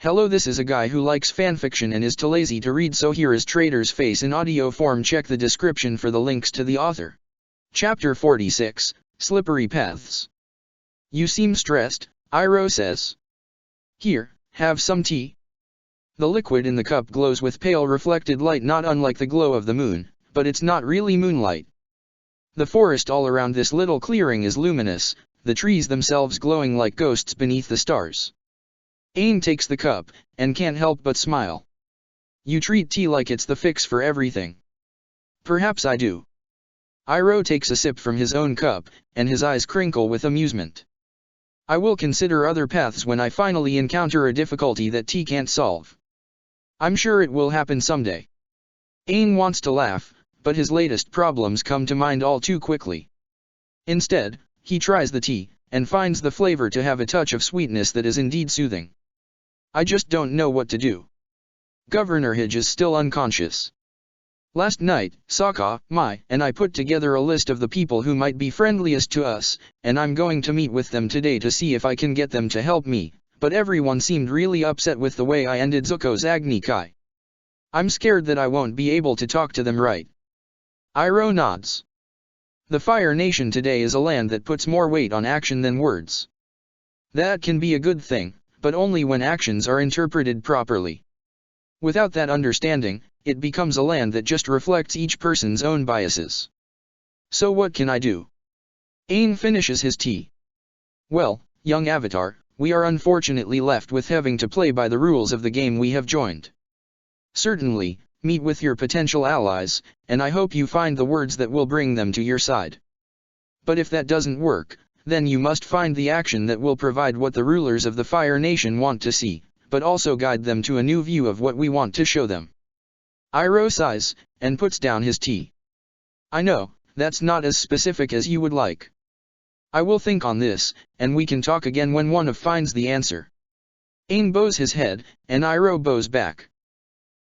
Hello, this is a guy who likes fanfiction and is too lazy to read, so here is Traitor's face in audio form. Check the description for the links to the author. Chapter 46, Slippery Paths. You seem stressed, Iroh says. Here, have some tea. The liquid in the cup glows with pale reflected light, not unlike the glow of the moon, but it's not really moonlight. The forest all around this little clearing is luminous, the trees themselves glowing like ghosts beneath the stars. Aang takes the cup, and can't help but smile. You treat tea like it's the fix for everything. Perhaps I do. Iroh takes a sip from his own cup, and his eyes crinkle with amusement. I will consider other paths when I finally encounter a difficulty that tea can't solve. I'm sure it will happen someday. Aang wants to laugh, but his latest problems come to mind all too quickly. Instead, he tries the tea, and finds the flavor to have a touch of sweetness that is indeed soothing. I just don't know what to do. Governor Hij is still unconscious. Last night, Sokka, Mai, and I put together a list of the people who might be friendliest to us, and I'm going to meet with them today to see if I can get them to help me, but everyone seemed really upset with the way I ended Zuko's Agni Kai. I'm scared that I won't be able to talk to them right. Iroh nods. The Fire Nation today is a land that puts more weight on action than words. That can be a good thing, but only when actions are interpreted properly. Without that understanding, it becomes a land that just reflects each person's own biases. So what can I do? Aang finishes his tea. Well, young Avatar, we are unfortunately left with having to play by the rules of the game we have joined. Certainly, meet with your potential allies, and I hope you find the words that will bring them to your side. But if that doesn't work, then you must find the action that will provide what the rulers of the Fire Nation want to see, but also guide them to a new view of what we want to show them. Iroh sighs, and puts down his tea. I know, that's not as specific as you would like. I will think on this, and we can talk again when one of finds the answer. Aang bows his head, and Iroh bows back.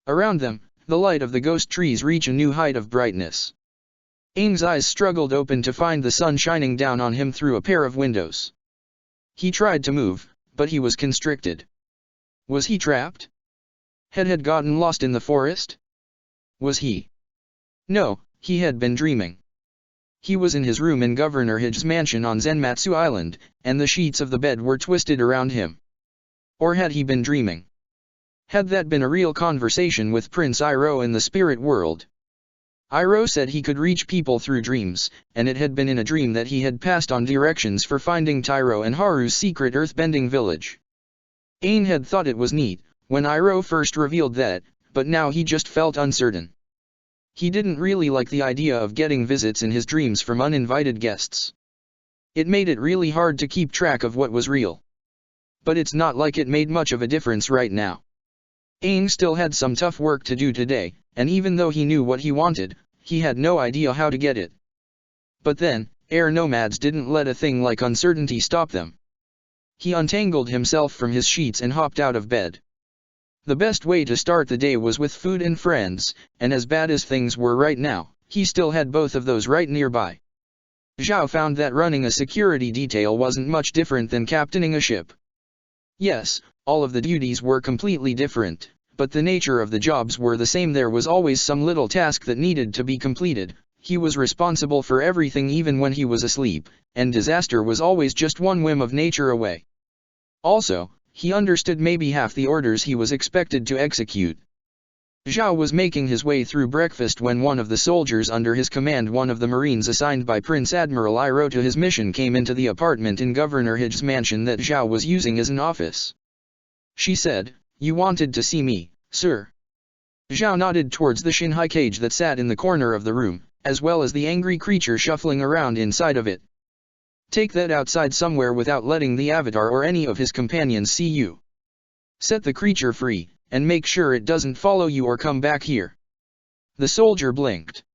Around them, the light of the ghost trees reach a new height of brightness. Aang's eyes struggled open to find the sun shining down on him through a pair of windows. He tried to move, but he was constricted. Was he trapped? Had gotten lost in the forest? Was he? No, he had been dreaming. He was in his room in Governor Haj's mansion on Zenmatsu Island, and the sheets of the bed were twisted around him. Or had he been dreaming? Had that been a real conversation with Prince Iroh in the spirit world? Iroh said he could reach people through dreams, and it had been in a dream that he had passed on directions for finding Tyro and Haru's secret earthbending village. Aang had thought it was neat, when Iroh first revealed that, but now he just felt uncertain. He didn't really like the idea of getting visits in his dreams from uninvited guests. It made it really hard to keep track of what was real. But it's not like it made much of a difference right now. Aang still had some tough work to do today, and even though he knew what he wanted, he had no idea how to get it. But then, air nomads didn't let a thing like uncertainty stop them. He untangled himself from his sheets and hopped out of bed. The best way to start the day was with food and friends, and as bad as things were right now, he still had both of those right nearby. Zhao found that running a security detail wasn't much different than captaining a ship. Yes, all of the duties were completely different, but the nature of the jobs were the same. There was always some little task that needed to be completed. He was responsible for everything even when he was asleep, and disaster was always just one whim of nature away. Also, he understood maybe half the orders he was expected to execute. Zhao was making his way through breakfast when one of the soldiers under his command, one of the Marines assigned by Prince Admiral Iroh to his mission, came into the apartment in Governor Haj's mansion that Zhao was using as an office. She said, "You wanted to see me, sir?" Zhao nodded towards the Shinhai cage that sat in the corner of the room, as well as the angry creature shuffling around inside of it. "Take that outside somewhere without letting the Avatar or any of his companions see you. Set the creature free, and make sure it doesn't follow you or come back here." The soldier blinked.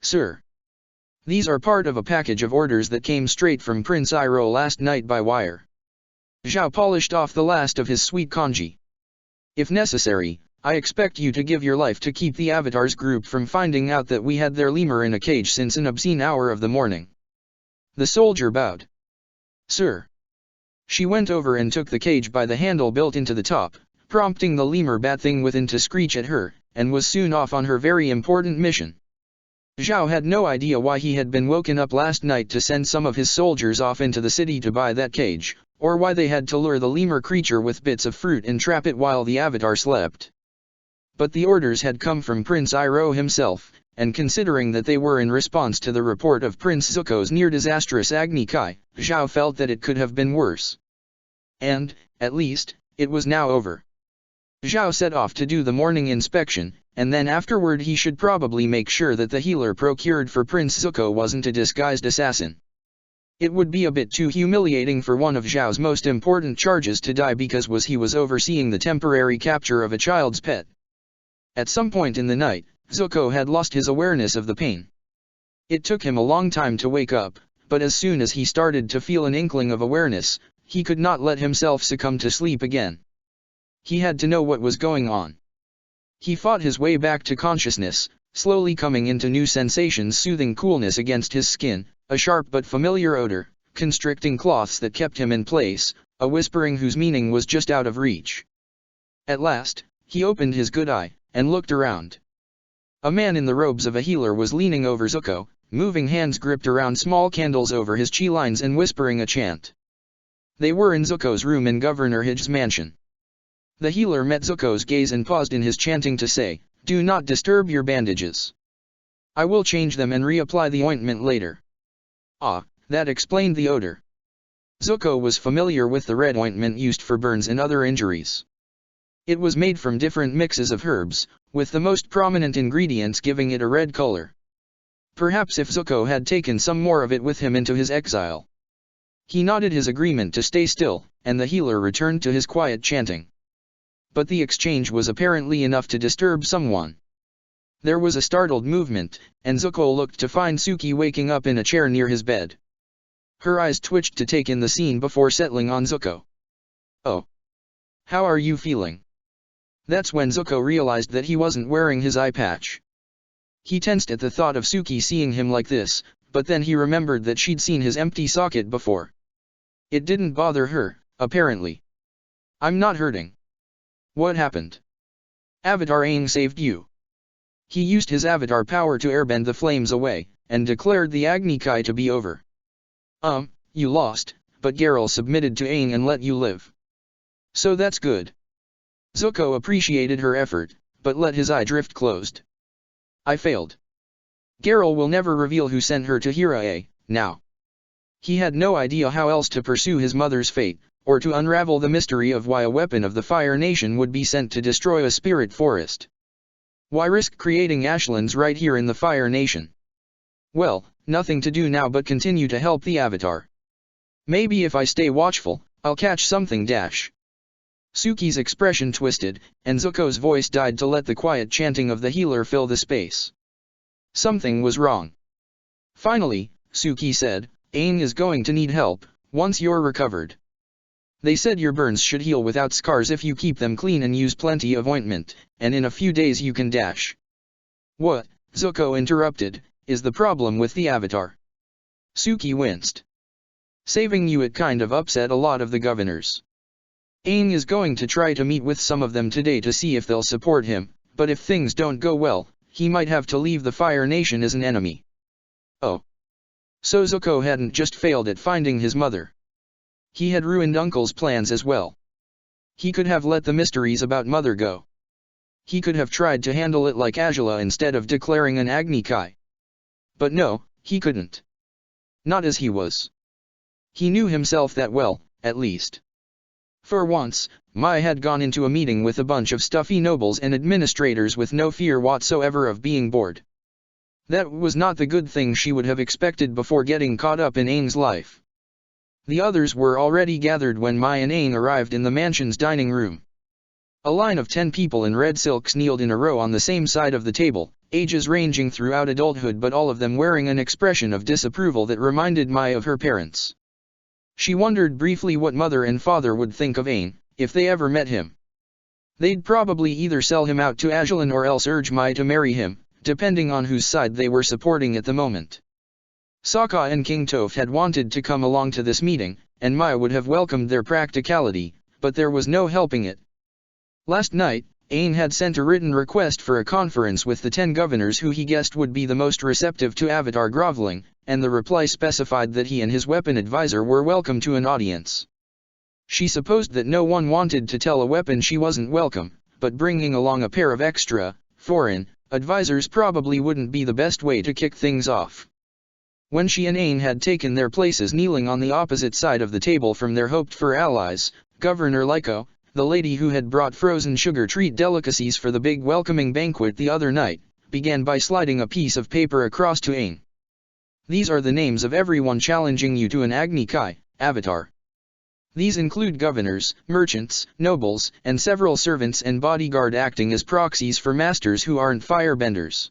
Sir. These are part of a package of orders that came straight from Prince Iroh last night by wire." Zhao polished off the last of his sweet kanji. "If necessary, I expect you to give your life to keep the Avatar's group from finding out that we had their lemur in a cage since an obscene hour of the morning." The soldier bowed. "Sir." She went over and took the cage by the handle built into the top, prompting the lemur bat thing within to screech at her, and was soon off on her very important mission. Zhao had no idea why he had been woken up last night to send some of his soldiers off into the city to buy that cage, or why they had to lure the lemur creature with bits of fruit and trap it while the avatar slept. But the orders had come from Prince Iroh himself, and considering that they were in response to the report of Prince Zuko's near-disastrous Agni Kai, Zhao felt that it could have been worse. And, at least, it was now over. Zhao set off to do the morning inspection, and then afterward he should probably make sure that the healer procured for Prince Zuko wasn't a disguised assassin. It would be a bit too humiliating for one of Zhao's most important charges to die because he was overseeing the temporary capture of a child's pet. At some point in the night, Zuko had lost his awareness of the pain. It took him a long time to wake up, but as soon as he started to feel an inkling of awareness, he could not let himself succumb to sleep again. He had to know what was going on. He fought his way back to consciousness, slowly coming into new sensations, soothing coolness against his skin, a sharp but familiar odor, constricting cloths that kept him in place, a whispering whose meaning was just out of reach. At last, he opened his good eye, and looked around. A man in the robes of a healer was leaning over Zuko, moving hands gripped around small candles over his chi lines and whispering a chant. They were in Zuko's room in Governor Hij's mansion. The healer met Zuko's gaze and paused in his chanting to say, "Do not disturb your bandages. I will change them and reapply the ointment later." Ah, that explained the odor. Zuko was familiar with the red ointment used for burns and other injuries. It was made from different mixes of herbs, with the most prominent ingredients giving it a red color. Perhaps if Zuko had taken some more of it with him into his exile. He nodded his agreement to stay still, and the healer returned to his quiet chanting. But the exchange was apparently enough to disturb someone. There was a startled movement, and Zuko looked to find Suki waking up in a chair near his bed. Her eyes twitched to take in the scene before settling on Zuko. "Oh. How are you feeling?" That's when Zuko realized that he wasn't wearing his eye patch. He tensed at the thought of Suki seeing him like this, but then he remembered that she'd seen his empty socket before. It didn't bother her, apparently. "I'm not hurting." "What happened?" "Avatar Aang saved you. He used his avatar power to airbend the flames away, and declared the Agni Kai to be over." You lost, but Geralt submitted to Aang and let you live. "So that's good." Zuko appreciated her effort, but let his eye drift closed. "I failed. Geralt will never reveal who sent her to Hira now." He had no idea how else to pursue his mother's fate, or to unravel the mystery of why a weapon of the Fire Nation would be sent to destroy a spirit forest. Why risk creating ashlands right here in the Fire Nation? Well, nothing to do now but continue to help the Avatar. Maybe if I stay watchful, I'll catch something. Suki's expression twisted, and Zuko's voice died to let the quiet chanting of the healer fill the space. Something was wrong. Finally, Suki said, "Aang is going to need help, once you're recovered. They said your burns should heal without scars if you keep them clean and use plenty of ointment, and in a few days you can dash." "What?" Zuko interrupted, "is the problem with the Avatar?" Suki winced. "Saving you it kind of upset a lot of the governors. Aang is going to try to meet with some of them today to see if they'll support him, but if things don't go well, he might have to leave the Fire Nation as an enemy." Oh. So Zuko hadn't just failed at finding his mother. He had ruined Uncle's plans as well. He could have let the mysteries about Mother go. He could have tried to handle it like Azula instead of declaring an Agni Kai. But no, he couldn't. Not as he was. He knew himself that well, at least. For once, Mai had gone into a meeting with a bunch of stuffy nobles and administrators with no fear whatsoever of being bored. That was not the good thing she would have expected before getting caught up in Aang's life. The others were already gathered when Mai and Aang arrived in the mansion's dining room. A line of 10 people in red silks kneeled in a row on the same side of the table, ages ranging throughout adulthood, but all of them wearing an expression of disapproval that reminded Mai of her parents. She wondered briefly what mother and father would think of Aang, if they ever met him. They'd probably either sell him out to Azlan or else urge Mai to marry him, depending on whose side they were supporting at the moment. Sokka and King Toph had wanted to come along to this meeting, and Mai would have welcomed their practicality, but there was no helping it. Last night, Aang had sent a written request for a conference with the 10 governors who he guessed would be the most receptive to Avatar groveling, and the reply specified that he and his weapon advisor were welcome to an audience. She supposed that no one wanted to tell a weapon she wasn't welcome, but bringing along a pair of extra, foreign, advisors probably wouldn't be the best way to kick things off. When she and Aang had taken their places kneeling on the opposite side of the table from their hoped-for allies, Governor Lyko, the lady who had brought frozen sugar treat delicacies for the big welcoming banquet the other night, began by sliding a piece of paper across to Aang. These are the names of everyone challenging you to an Agni Kai, Avatar. These include governors, merchants, nobles, and several servants and bodyguard acting as proxies for masters who aren't firebenders.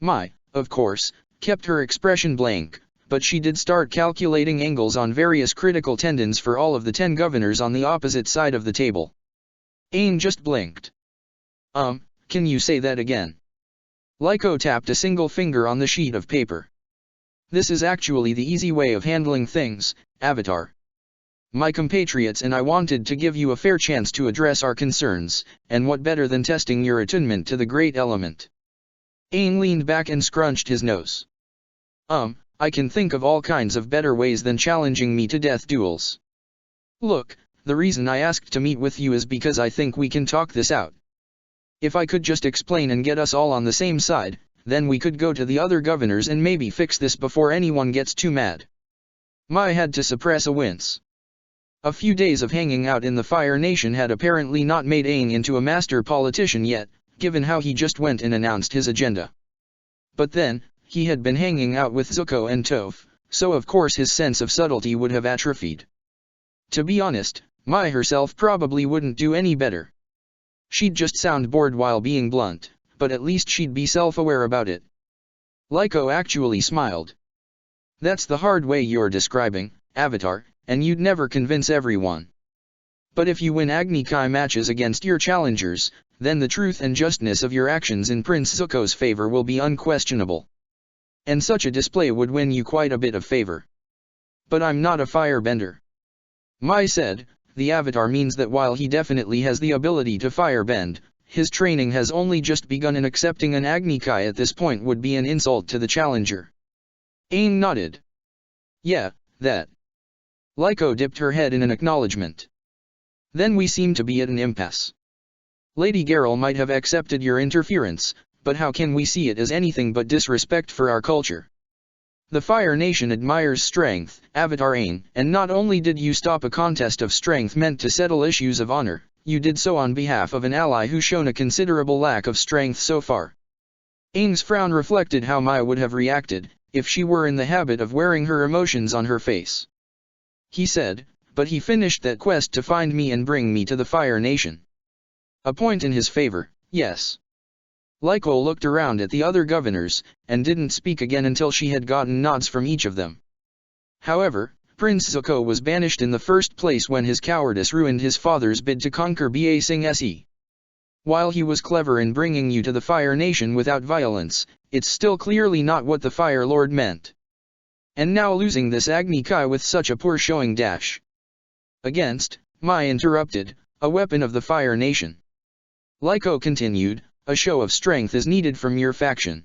Mai, of course, kept her expression blank, but she did start calculating angles on various critical tendons for all of the 10 governors on the opposite side of the table. Aang just blinked. Can you say that again? Lyko tapped a single finger on the sheet of paper. This is actually the easy way of handling things, Avatar. My compatriots and I wanted to give you a fair chance to address our concerns, and what better than testing your attunement to the great element. Aang leaned back and scrunched his nose. I can think of all kinds of better ways than challenging me to death duels. Look, the reason I asked to meet with you is because I think we can talk this out. If I could just explain and get us all on the same side, then we could go to the other governors and maybe fix this before anyone gets too mad. Mai had to suppress a wince. A few days of hanging out in the Fire Nation had apparently not made Aang into a master politician yet, given how he just went and announced his agenda. But then, he had been hanging out with Zuko and Toph, so of course his sense of subtlety would have atrophied. To be honest, Mai herself probably wouldn't do any better. She'd just sound bored while being blunt, but at least she'd be self-aware about it. Lyko actually smiled. That's the hard way you're describing, Avatar, and you'd never convince everyone. But if you win Agni Kai matches against your challengers, then the truth and justness of your actions in Prince Zuko's favor will be unquestionable. And such a display would win you quite a bit of favor. But I'm not a firebender. Mai said, the Avatar means that while he definitely has the ability to firebend, his training has only just begun, and accepting an Agni Kai at this point would be an insult to the challenger. Aang nodded. Yeah, that. Lyko dipped her head in an acknowledgement. Then we seem to be at an impasse. Lady Geralt might have accepted your interference, but how can we see it as anything but disrespect for our culture? The Fire Nation admires strength, Avatar Aang, and not only did you stop a contest of strength meant to settle issues of honor, you did so on behalf of an ally who's shown a considerable lack of strength so far. Aang's frown reflected how Mai would have reacted, if she were in the habit of wearing her emotions on her face. He said, but he finished that quest to find me and bring me to the Fire Nation. A point in his favor, yes. Lyko looked around at the other governors, and didn't speak again until she had gotten nods from each of them. However, Prince Zuko was banished in the first place when his cowardice ruined his father's bid to conquer Ba Sing Se. While he was clever in bringing you to the Fire Nation without violence, it's still clearly not what the Fire Lord meant. And now losing this Agni Kai with such a poor showing dash. Against, Mai interrupted, a weapon of the Fire Nation. Lyko continued, a show of strength is needed from your faction.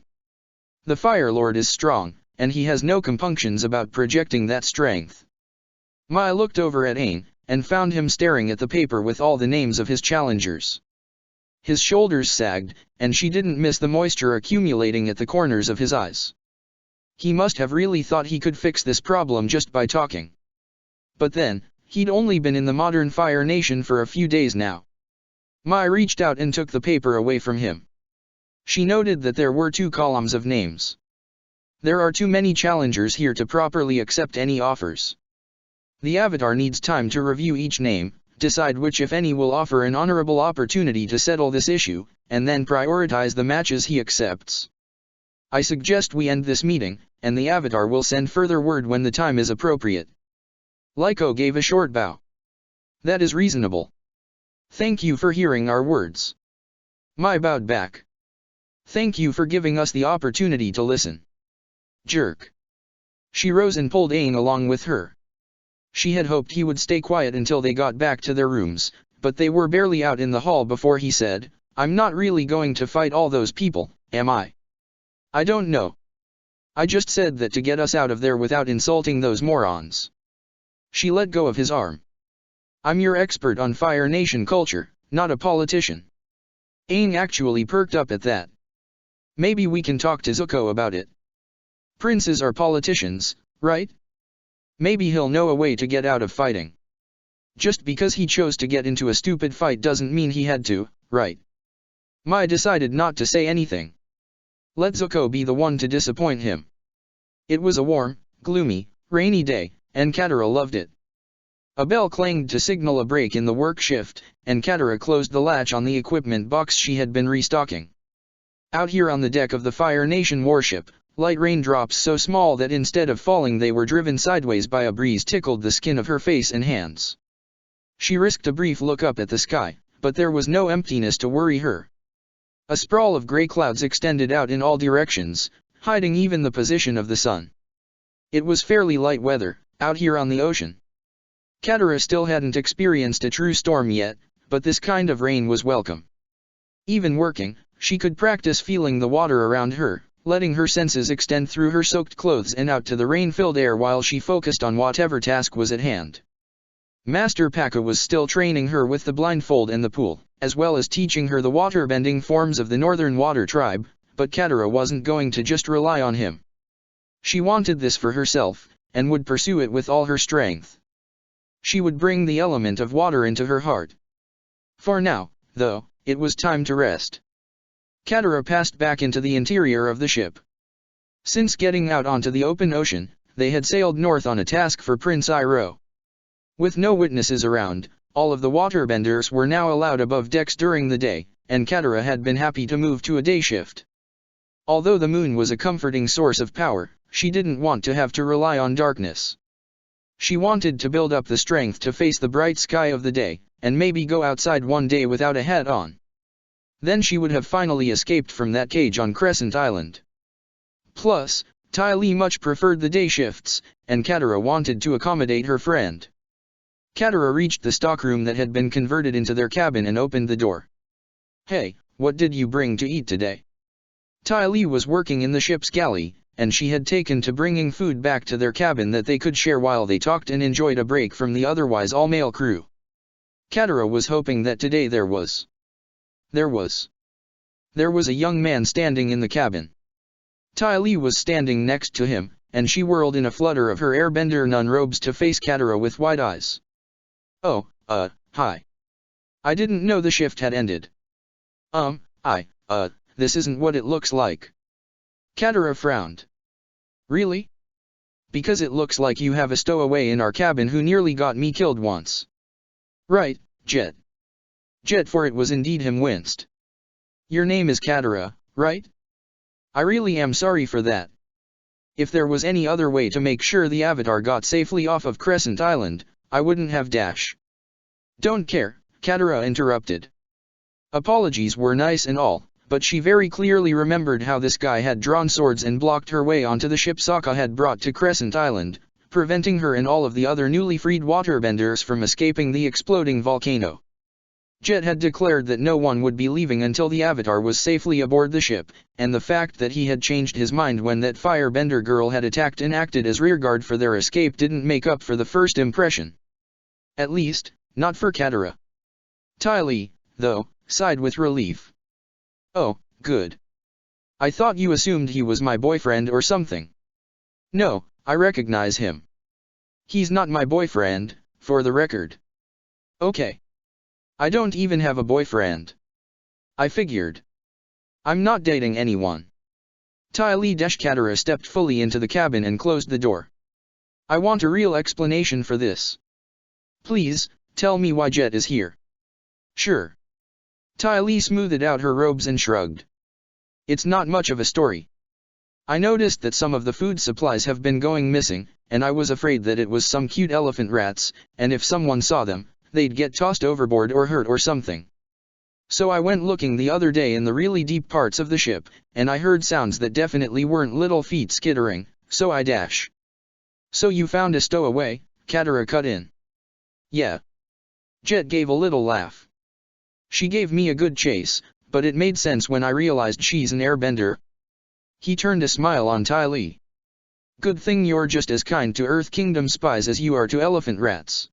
The Fire Lord is strong, and he has no compunctions about projecting that strength. Mai looked over at Aang, and found him staring at the paper with all the names of his challengers. His shoulders sagged, and she didn't miss the moisture accumulating at the corners of his eyes. He must have really thought he could fix this problem just by talking. But then, he'd only been in the modern Fire Nation for a few days now. Mai reached out and took the paper away from him. She noted that there were 2 columns of names. There are too many challengers here to properly accept any offers. The Avatar needs time to review each name, decide which if any will offer an honorable opportunity to settle this issue, and then prioritize the matches he accepts. I suggest we end this meeting, and the Avatar will send further word when the time is appropriate. Lyko gave a short bow. That is reasonable. Thank you for hearing our words. Mai bowed back. Thank you for giving us the opportunity to listen. Jerk. She rose and pulled Aang along with her. She had hoped he would stay quiet until they got back to their rooms, but they were barely out in the hall before he said, "I'm not really going to fight all those people, am I? I don't know. I just said that to get us out of there without insulting those morons." She let go of his arm. "I'm your expert on Fire Nation culture, not a politician." Aang actually perked up at that. "Maybe we can talk to Zuko about it. Princes are politicians, right? Maybe he'll know a way to get out of fighting. Just because he chose to get into a stupid fight doesn't mean he had to, right?" Mai decided not to say anything. Let Zuko be the one to disappoint him. It was a warm, gloomy, rainy day, and Katara loved it. A bell clanged to signal a break in the work shift, and Katara closed the latch on the equipment box she had been restocking. Out here on the deck of the Fire Nation warship, light raindrops so small that instead of falling they were driven sideways by a breeze tickled the skin of her face and hands. She risked a brief look up at the sky, but there was no emptiness to worry her. A sprawl of gray clouds extended out in all directions, hiding even the position of the sun. It was fairly light weather, out here on the ocean. Katara still hadn't experienced a true storm yet, but this kind of rain was welcome. Even working, she could practice feeling the water around her, letting her senses extend through her soaked clothes and out to the rain-filled air while she focused on whatever task was at hand. Master Pakka was still training her with the blindfold and the pool, as well as teaching her the water-bending forms of the Northern Water Tribe, but Katara wasn't going to just rely on him. She wanted this for herself, and would pursue it with all her strength. She would bring the element of water into her heart. For now, though, it was time to rest. Katara passed back into the interior of the ship. Since getting out onto the open ocean, they had sailed north on a task for Prince Iroh. With no witnesses around, all of the waterbenders were now allowed above decks during the day, and Katara had been happy to move to a day shift. Although the moon was a comforting source of power, she didn't want to have to rely on darkness. She wanted to build up the strength to face the bright sky of the day, and maybe go outside one day without a hat on. Then she would have finally escaped from that cage on Crescent Island. Plus, Ty Lee much preferred the day shifts, and Katara wanted to accommodate her friend. Katara reached the stockroom that had been converted into their cabin and opened the door. "Hey, what did you bring to eat today?" Ty Lee was working in the ship's galley, and she had taken to bringing food back to their cabin that they could share while they talked and enjoyed a break from the otherwise all-male crew. Katara was hoping that today there was a young man standing in the cabin. Ty Lee was standing next to him, and she whirled in a flutter of her airbender nun robes to face Katara with wide eyes. "Oh, hi. I didn't know the shift had ended." This isn't what it looks like." Katara frowned. "Really? Because it looks like you have a stowaway in our cabin who nearly got me killed once." "Right, Jet." Jet, for it was indeed him, winced. "Your name is Katara, right? I really am sorry for that. If there was any other way to make sure the Avatar got safely off of Crescent Island, I wouldn't have dash." "Don't care," Katara interrupted. Apologies were nice and all, but she very clearly remembered how this guy had drawn swords and blocked her way onto the ship Sokka had brought to Crescent Island, preventing her and all of the other newly freed waterbenders from escaping the exploding volcano. Jet had declared that no one would be leaving until the Avatar was safely aboard the ship, and the fact that he had changed his mind when that firebender girl had attacked and acted as rearguard for their escape didn't make up for the first impression. At least, not for Katara. Ty Lee, though, sighed with relief. "Oh, good. I thought you assumed he was my boyfriend or something." "No, I recognize him. He's not my boyfriend, for the record." "Okay. I don't even have a boyfriend." "I figured. I'm not dating anyone." Ty Lee Katara stepped fully into the cabin and closed the door. "I want a real explanation for this. Please, tell me why Jet is here." "Sure." Ty Lee smoothed out her robes and shrugged. "It's not much of a story. I noticed that some of the food supplies have been going missing, and I was afraid that it was some cute elephant rats, and if someone saw them, they'd get tossed overboard or hurt or something. So I went looking the other day in the really deep parts of the ship, and I heard sounds that definitely weren't little feet skittering, so I dash." "So you found a stowaway?" Katara cut in. Yeah. Jet gave a little laugh. She gave me a good chase, but it made sense when I realized she's an airbender. He turned a smile on Ty Lee. Good thing you're just as kind to Earth Kingdom spies as you are to elephant rats.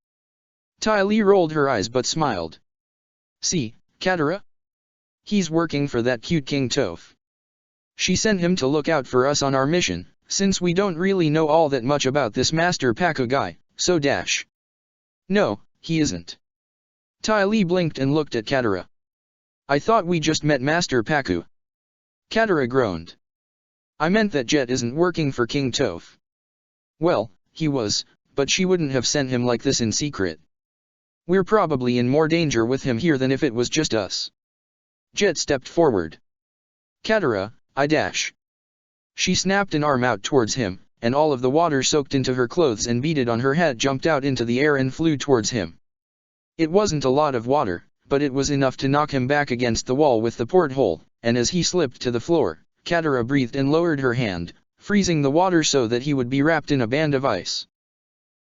Ty Lee rolled her eyes but smiled. See, Katara? He's working for that cute King Toph. She sent him to look out for us on our mission, since we don't really know all that much about this Master Pakku guy, so dash. No, he isn't. Ty Lee blinked and looked at Katara. I thought we just met Master Pakku. Katara groaned. I meant that Jet isn't working for King Toph. Well, he was, but she wouldn't have sent him like this in secret. We're probably in more danger with him here than if it was just us. Jet stepped forward. Katara, I dash. She snapped an arm out towards him, and all of the water soaked into her clothes and beaded on her head jumped out into the air and flew towards him. It wasn't a lot of water, but it was enough to knock him back against the wall with the porthole, and as he slipped to the floor, Katara breathed and lowered her hand, freezing the water so that he would be wrapped in a band of ice.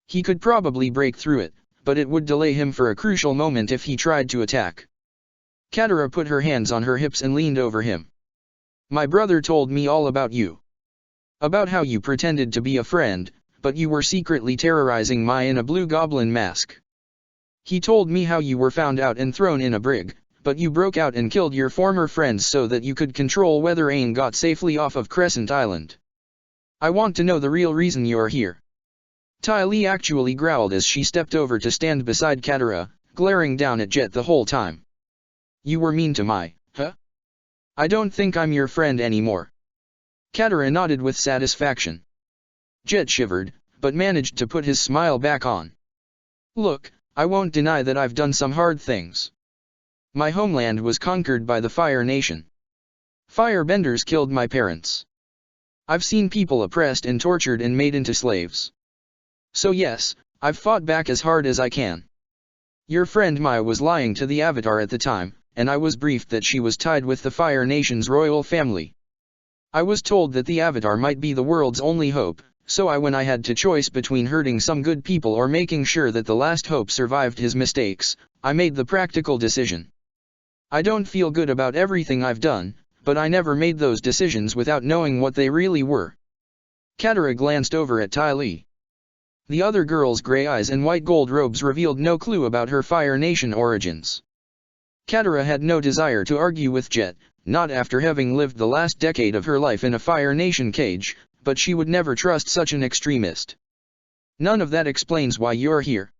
He could probably break through it, but it would delay him for a crucial moment if he tried to attack. Katara put her hands on her hips and leaned over him. My brother told me all about you. About how you pretended to be a friend, but you were secretly terrorizing Mai in a blue goblin mask. He told me how you were found out and thrown in a brig, but you broke out and killed your former friends so that you could control whether Aang got safely off of Crescent Island. I want to know the real reason you're here. Ty Lee actually growled as she stepped over to stand beside Katara, glaring down at Jet the whole time. You were mean to Mai, huh? I don't think I'm your friend anymore. Katara nodded with satisfaction. Jet shivered, but managed to put his smile back on. Look, I won't deny that I've done some hard things. My homeland was conquered by the Fire Nation. Firebenders killed my parents. I've seen people oppressed and tortured and made into slaves. So yes, I've fought back as hard as I can. Your friend Mai was lying to the Avatar at the time, and I was briefed that she was tied with the Fire Nation's royal family. I was told that the Avatar might be the world's only hope, so when I had to choice between hurting some good people or making sure that the last hope survived his mistakes, I made the practical decision. I don't feel good about everything I've done, but I never made those decisions without knowing what they really were. Katara glanced over at Ty Lee. The other girl's gray eyes and white gold robes revealed no clue about her Fire Nation origins. Katara had no desire to argue with Jet, not after having lived the last decade of her life in a Fire Nation cage, but she would never trust such an extremist. None of that explains why you're here.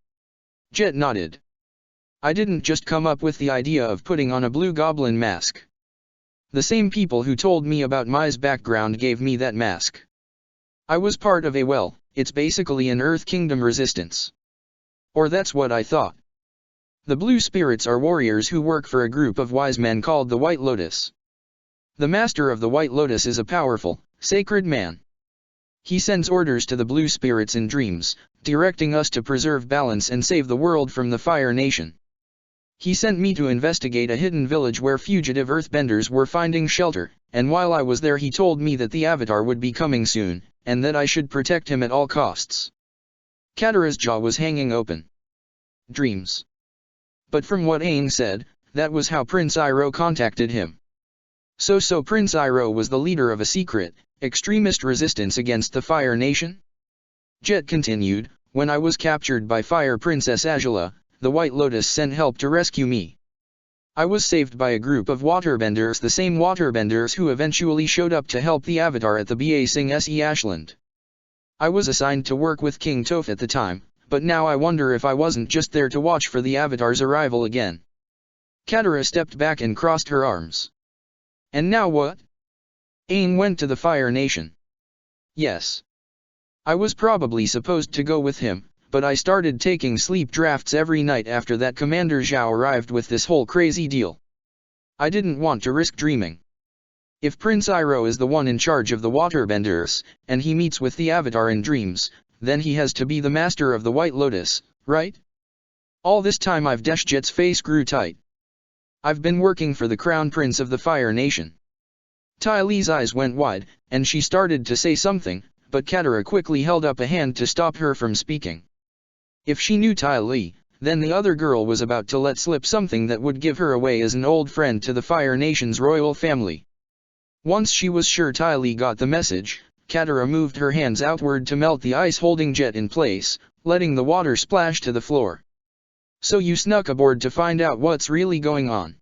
Jet nodded. I didn't just come up with the idea of putting on a blue goblin mask. The same people who told me about Mai's background gave me that mask. I was part of it's basically an Earth Kingdom resistance. Or that's what I thought. The Blue Spirits are warriors who work for a group of wise men called the White Lotus. The Master of the White Lotus is a powerful, sacred man. He sends orders to the Blue Spirits in dreams, directing us to preserve balance and save the world from the Fire Nation. He sent me to investigate a hidden village where fugitive earthbenders were finding shelter, and while I was there he told me that the Avatar would be coming soon, and that I should protect him at all costs. Katara's jaw was hanging open. Dreams. But from what Aang said, that was how Prince Iroh contacted him. So Prince Iroh was the leader of a secret, extremist resistance against the Fire Nation? Jet continued, when I was captured by Fire Princess Azula, the White Lotus sent help to rescue me. I was saved by a group of waterbenders, the same waterbenders who eventually showed up to help the Avatar at the Ba Sing Se Ashland. I was assigned to work with King Toph at the time, but now I wonder if I wasn't just there to watch for the Avatar's arrival again. Katara stepped back and crossed her arms. And now what? Aang went to the Fire Nation. Yes. I was probably supposed to go with him, but I started taking sleep drafts every night after that Commander Zhao arrived with this whole crazy deal. I didn't want to risk dreaming. If Prince Iroh is the one in charge of the waterbenders, and he meets with the Avatar in dreams, then he has to be the master of the White Lotus, right? All this time Jet's face grew tight. I've been working for the Crown Prince of the Fire Nation. Ty Lee's eyes went wide, and she started to say something, but Katara quickly held up a hand to stop her from speaking. If she knew Tai Li, then the other girl was about to let slip something that would give her away as an old friend to the Fire Nation's royal family. Once she was sure Tai Li got the message, Katara moved her hands outward to melt the ice holding Jet in place, letting the water splash to the floor. So you snuck aboard to find out what's really going on.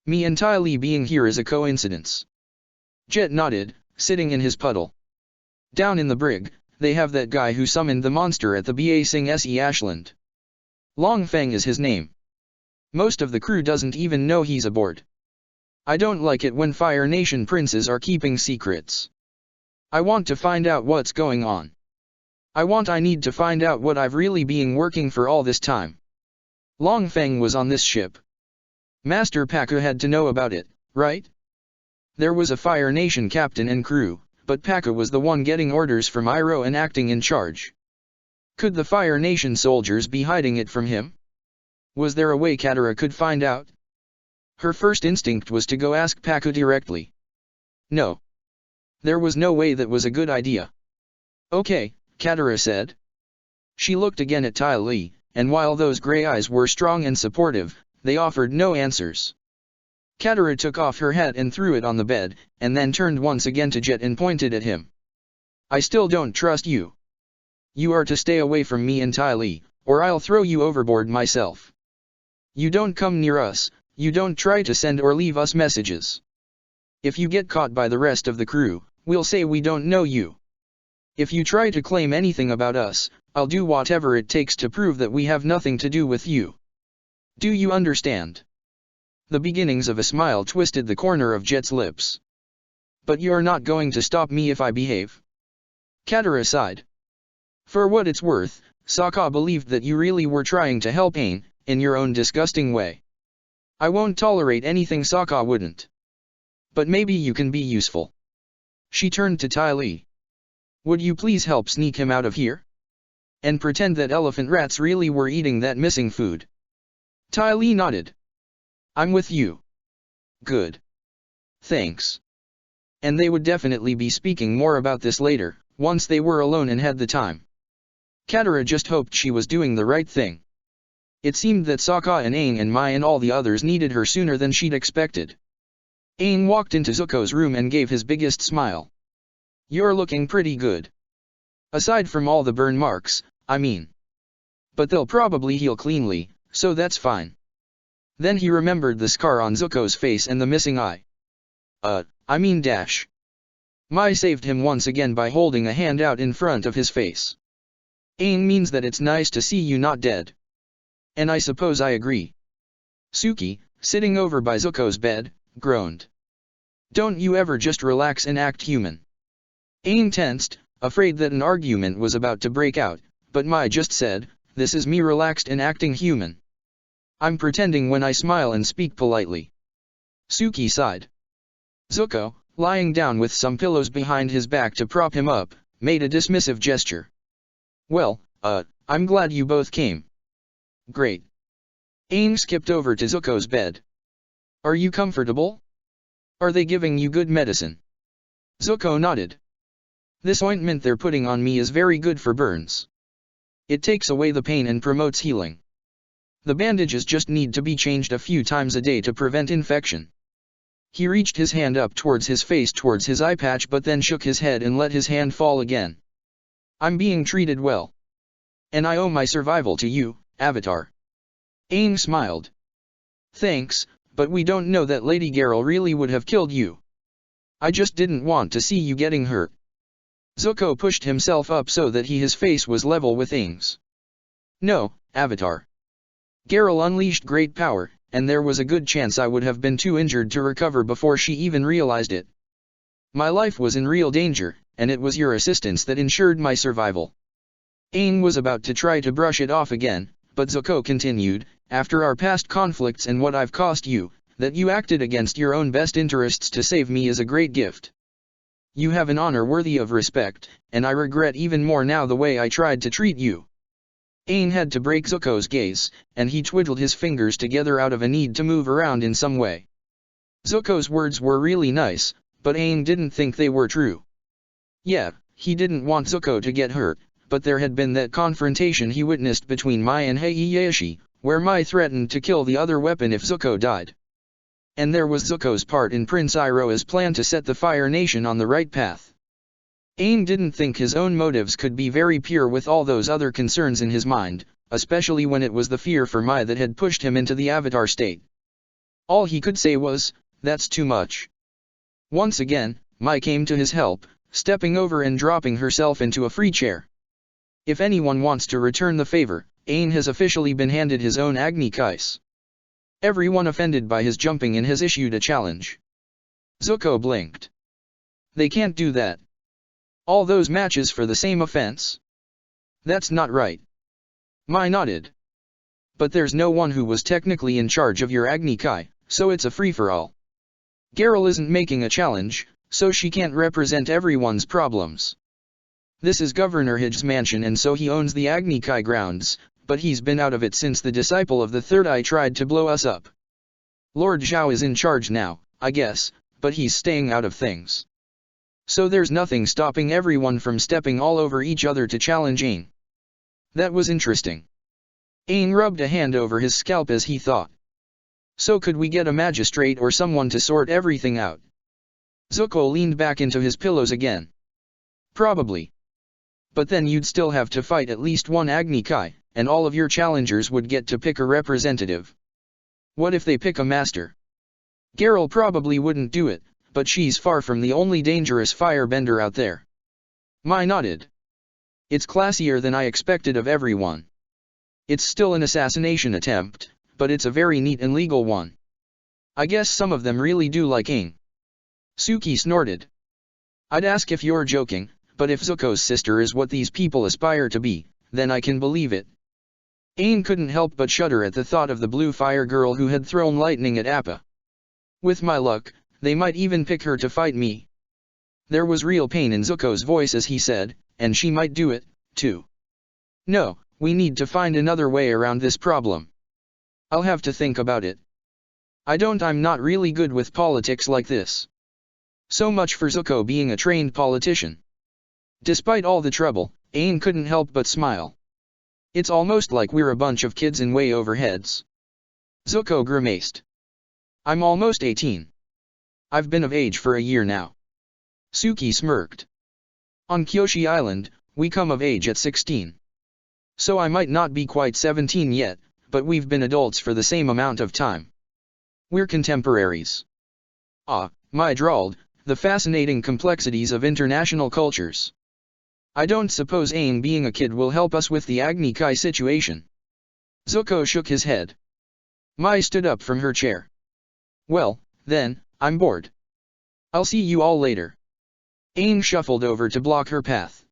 Me and Tai Li being here is a coincidence. Jet nodded, sitting in his puddle. Down in the brig, they have that guy who summoned the monster at the Ba Sing Se Ashland. Long Feng is his name. Most of the crew doesn't even know he's aboard. I don't like it when Fire Nation princes are keeping secrets. I want to find out what's going on. I need to find out what I've really been working for all this time. Long Feng was on this ship. Master Pakka had to know about it, right? There was a Fire Nation captain and crew, but Pakka was the one getting orders from Iroh and acting in charge. Could the Fire Nation soldiers be hiding it from him? Was there a way Katara could find out? Her first instinct was to go ask Pakka directly. No. There was no way that was a good idea. Okay, Katara said. She looked again at Tai Li, and while those grey eyes were strong and supportive, they offered no answers. Katara took off her hat and threw it on the bed, and then turned once again to Jet and pointed at him. I still don't trust you. You are to stay away from me and Tai Li, or I'll throw you overboard myself. You don't come near us, you don't try to send or leave us messages. If you get caught by the rest of the crew, we'll say we don't know you. If you try to claim anything about us, I'll do whatever it takes to prove that we have nothing to do with you. Do you understand? The beginnings of a smile twisted the corner of Jet's lips. But you're not going to stop me if I behave? Katara sighed. For what it's worth, Sokka believed that you really were trying to help Aang, in your own disgusting way. I won't tolerate anything Sokka wouldn't. But maybe you can be useful. She turned to Tai Li. Would you please help sneak him out of here? And pretend that elephant rats really were eating that missing food. Tai Li nodded. I'm with you. Good. Thanks. And they would definitely be speaking more about this later, once they were alone and had the time. Katara just hoped she was doing the right thing. It seemed that Sokka and Aang and Mai and all the others needed her sooner than she'd expected. Aang walked into Zuko's room and gave his biggest smile. You're looking pretty good. Aside from all the burn marks, I mean. But they'll probably heal cleanly, so that's fine. Then he remembered the scar on Zuko's face and the missing eye. Mai saved him once again by holding a hand out in front of his face. Aang means that it's nice to see you not dead. And I suppose I agree. Suki, sitting over by Zuko's bed, groaned. Don't you ever just relax and act human? Aang tensed, afraid that an argument was about to break out, but Mai just said, this is me relaxed and acting human. I'm pretending when I smile and speak politely. Suki sighed. Zuko, lying down with some pillows behind his back to prop him up, made a dismissive gesture. Well, I'm glad you both came. Great. Aang skipped over to Zuko's bed. Are you comfortable? Are they giving you good medicine? Zuko nodded. This ointment they're putting on me is very good for burns. It takes away the pain and promotes healing. The bandages just need to be changed a few times a day to prevent infection. He reached his hand up towards his face towards his eye patch but then shook his head and let his hand fall again. I'm being treated well. And I owe my survival to you, Avatar. Aang smiled. Thanks, but we don't know that Lady Garel really would have killed you. I just didn't want to see you getting hurt. Zuko pushed himself up so that his face was level with Aang's. No, Avatar. Garel unleashed great power, and there was a good chance I would have been too injured to recover before she even realized it. My life was in real danger, and it was your assistance that ensured my survival. Aang was about to try to brush it off again, but Zuko continued, after our past conflicts and what I've cost you, that you acted against your own best interests to save me is a great gift. You have an honor worthy of respect, and I regret even more now the way I tried to treat you. Aang had to break Zuko's gaze, and he twiddled his fingers together out of a need to move around in some way. Zuko's words were really nice, but Aang didn't think they were true. Yeah, he didn't want Zuko to get hurt, but there had been that confrontation he witnessed between Mai and Heihachi, where Mai threatened to kill the other weapon if Zuko died. And there was Zuko's part in Prince Iroha's plan to set the Fire Nation on the right path. Aang didn't think his own motives could be very pure with all those other concerns in his mind, especially when it was the fear for Mai that had pushed him into the Avatar state. All he could say was, "That's too much." Once again, Mai came to his help, stepping over and dropping herself into a free chair. If anyone wants to return the favor, Aang has officially been handed his own Agni Kais. Everyone offended by his jumping in has issued a challenge. Zuko blinked. They can't do that. All those matches for the same offense? That's not right. Mai nodded. But there's no one who was technically in charge of your Agni Kai, so it's a free-for-all. Garel isn't making a challenge, so she can't represent everyone's problems. This is Governor Hij's mansion and so he owns the Agni Kai grounds, but he's been out of it since the disciple of the Third Eye tried to blow us up. Lord Zhao is in charge now, I guess, but he's staying out of things. So there's nothing stopping everyone from stepping all over each other to challenge Aang. That was interesting. Aang rubbed a hand over his scalp as he thought. So could we get a magistrate or someone to sort everything out? Zuko leaned back into his pillows again. Probably. But then you'd still have to fight at least one Agni Kai, and all of your challengers would get to pick a representative. What if they pick a master? Garel probably wouldn't do it, but she's far from the only dangerous firebender out there. Mai nodded. It's classier than I expected of everyone. It's still an assassination attempt, but it's a very neat and legal one. I guess some of them really do like Aang. Suki snorted. I'd ask if you're joking, but if Zuko's sister is what these people aspire to be, then I can believe it. Aang couldn't help but shudder at the thought of the blue fire girl who had thrown lightning at Appa. With my luck, they might even pick her to fight me. There was real pain in Zuko's voice as he said, and she might do it, too. No, we need to find another way around this problem. I'll have to think about it. I'm not really good with politics like this. So much for Zuko being a trained politician. Despite all the trouble, Aang couldn't help but smile. It's almost like we're a bunch of kids in way over heads. Zuko grimaced. I'm almost 18. I've been of age for a year now. Suki smirked. On Kyoshi Island, we come of age at 16. So I might not be quite 17 yet, but we've been adults for the same amount of time. We're contemporaries. Ah, Mai drawled, the fascinating complexities of international cultures. I don't suppose Aang being a kid will help us with the Agni Kai situation. Zuko shook his head. Mai stood up from her chair. Well, then, I'm bored. I'll see you all later. Aang shuffled over to block her path.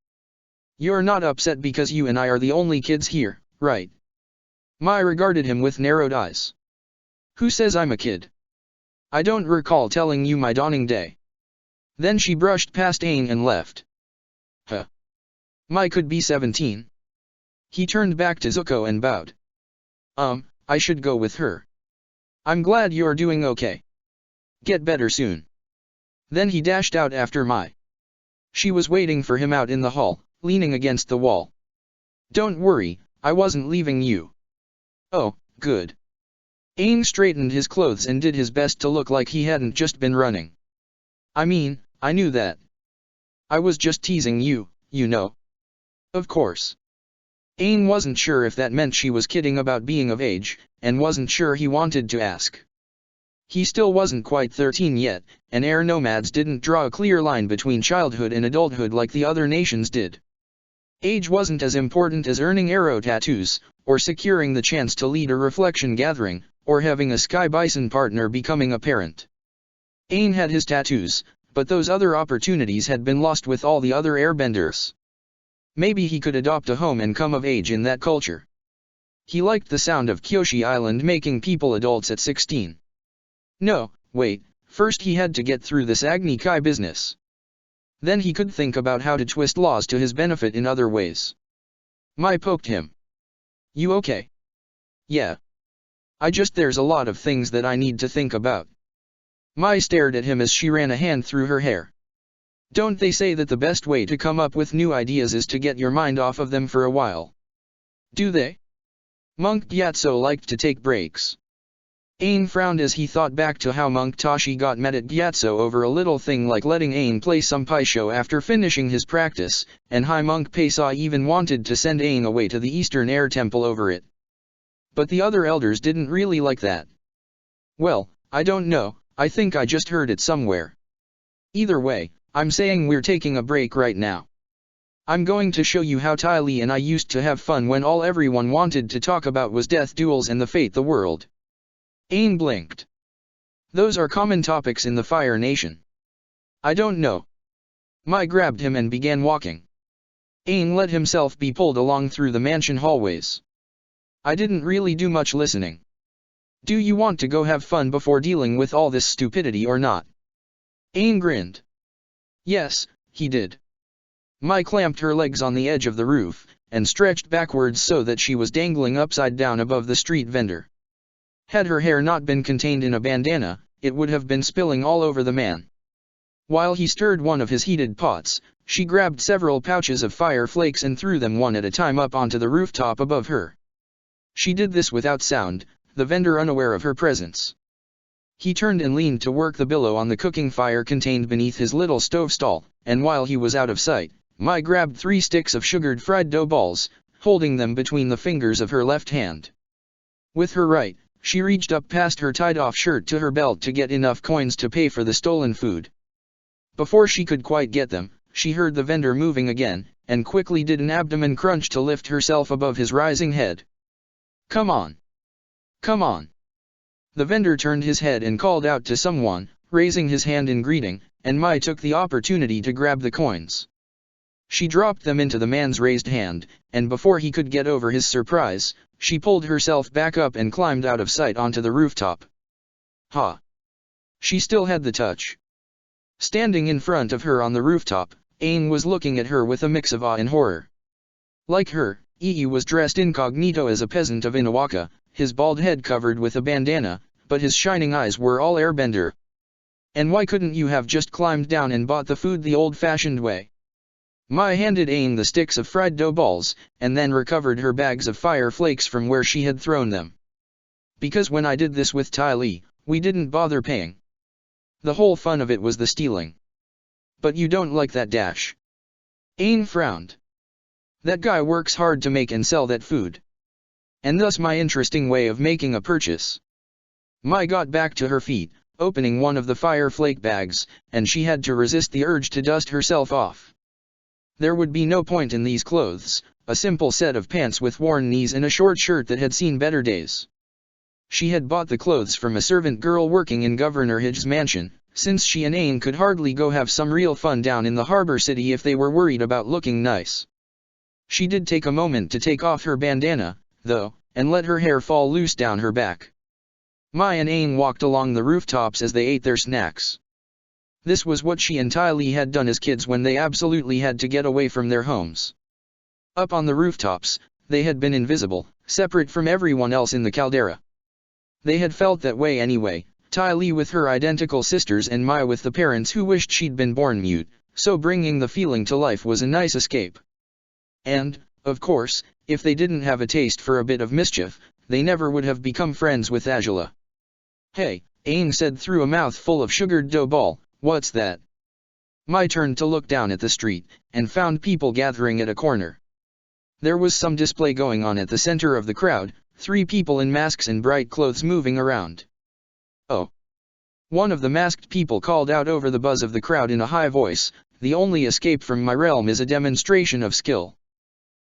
You're not upset because you and I are the only kids here, right? Mai regarded him with narrowed eyes. Who says I'm a kid? I don't recall telling you my dawning day. Then she brushed past Aang and left. Huh. Mai could be 17. He turned back to Zuko and bowed. I should go with her. I'm glad you're doing okay. Get better soon. Then he dashed out after Mai. She was waiting for him out in the hall, leaning against the wall. Don't worry, I wasn't leaving you. Oh, good. Aang straightened his clothes and did his best to look like he hadn't just been running. I mean, I knew that. I was just teasing you, you know. Of course. Aang wasn't sure if that meant she was kidding about being of age, and wasn't sure he wanted to ask. He still wasn't quite 13 yet, and air nomads didn't draw a clear line between childhood and adulthood like the other nations did. Age wasn't as important as earning arrow tattoos, or securing the chance to lead a reflection gathering, or having a sky bison partner becoming a parent. Aang had his tattoos, but those other opportunities had been lost with all the other airbenders. Maybe he could adopt a home and come of age in that culture. He liked the sound of Kyoshi Island making people adults at 16. No, wait, first he had to get through this Agni Kai business. Then he could think about how to twist laws to his benefit in other ways. Mai poked him. You okay? Yeah. There's a lot of things that I need to think about. Mai stared at him as she ran a hand through her hair. Don't they say that the best way to come up with new ideas is to get your mind off of them for a while? Do they? Monk Gyatso liked to take breaks. Aang frowned as he thought back to how Monk Tashi got mad at Gyatso over a little thing like letting Aang play some Paisho after finishing his practice, and High Monk Paisa even wanted to send Aang away to the Eastern Air Temple over it. But the other elders didn't really like that. Well, I don't know, I think I just heard it somewhere. Either way, I'm saying we're taking a break right now. I'm going to show you how Ty Lee and I used to have fun when all everyone wanted to talk about was death duels and the fate the world. Aang blinked. Those are common topics in the Fire Nation. I don't know. Mai grabbed him and began walking. Aang let himself be pulled along through the mansion hallways. I didn't really do much listening. Do you want to go have fun before dealing with all this stupidity or not? Aang grinned. Yes, he did. Mai clamped her legs on the edge of the roof, and stretched backwards so that she was dangling upside down above the street vendor. Had her hair not been contained in a bandana, it would have been spilling all over the man. While he stirred one of his heated pots, she grabbed several pouches of fire flakes and threw them one at a time up onto the rooftop above her. She did this without sound, the vendor unaware of her presence. He turned and leaned to work the billow on the cooking fire contained beneath his little stove stall, and while he was out of sight, Mai grabbed 3 sticks of sugared fried dough balls, holding them between the fingers of her left hand. With her right, she reached up past her tied-off shirt to her belt to get enough coins to pay for the stolen food. Before she could quite get them, she heard the vendor moving again, and quickly did an abdomen crunch to lift herself above his rising head. Come on! Come on! The vendor turned his head and called out to someone, raising his hand in greeting, and Mai took the opportunity to grab the coins. She dropped them into the man's raised hand, and before he could get over his surprise, she pulled herself back up and climbed out of sight onto the rooftop. Ha! She still had the touch. Standing in front of her on the rooftop, Aang was looking at her with a mix of awe and horror. Like her, Yi was dressed incognito as a peasant of Inawaka, his bald head covered with a bandana, but his shining eyes were all airbender. And why couldn't you have just climbed down and bought the food the old-fashioned way? Mai handed Aang the sticks of fried dough balls, and then recovered her bags of fire flakes from where she had thrown them. Because when I did this with Ty Lee, we didn't bother paying. The whole fun of it was the stealing. But you don't like that dash. Aang frowned. That guy works hard to make and sell that food. And thus my interesting way of making a purchase. Mai got back to her feet, opening one of the fire flake bags, and she had to resist the urge to dust herself off. There would be no point in these clothes, a simple set of pants with worn knees and a short shirt that had seen better days. She had bought the clothes from a servant girl working in Governor Hij's mansion, since she and Aang could hardly go have some real fun down in the harbor city if they were worried about looking nice. She did take a moment to take off her bandana, though, and let her hair fall loose down her back. Mai and Aang walked along the rooftops as they ate their snacks. This was what she and Ty Lee had done as kids when they absolutely had to get away from their homes. Up on the rooftops, they had been invisible, separate from everyone else in the caldera. They had felt that way anyway, Ty Lee with her identical sisters and Mai with the parents who wished she'd been born mute, so bringing the feeling to life was a nice escape. And, of course, if they didn't have a taste for a bit of mischief, they never would have become friends with Angela. Hey, Aang said through a mouthful of sugared dough ball. What's that? Mai turned to look down at the street, and found people gathering at a corner. There was some display going on at the center of the crowd, 3 people in masks and bright clothes moving around. Oh! One of the masked people called out over the buzz of the crowd in a high voice, the only escape from my realm is a demonstration of skill.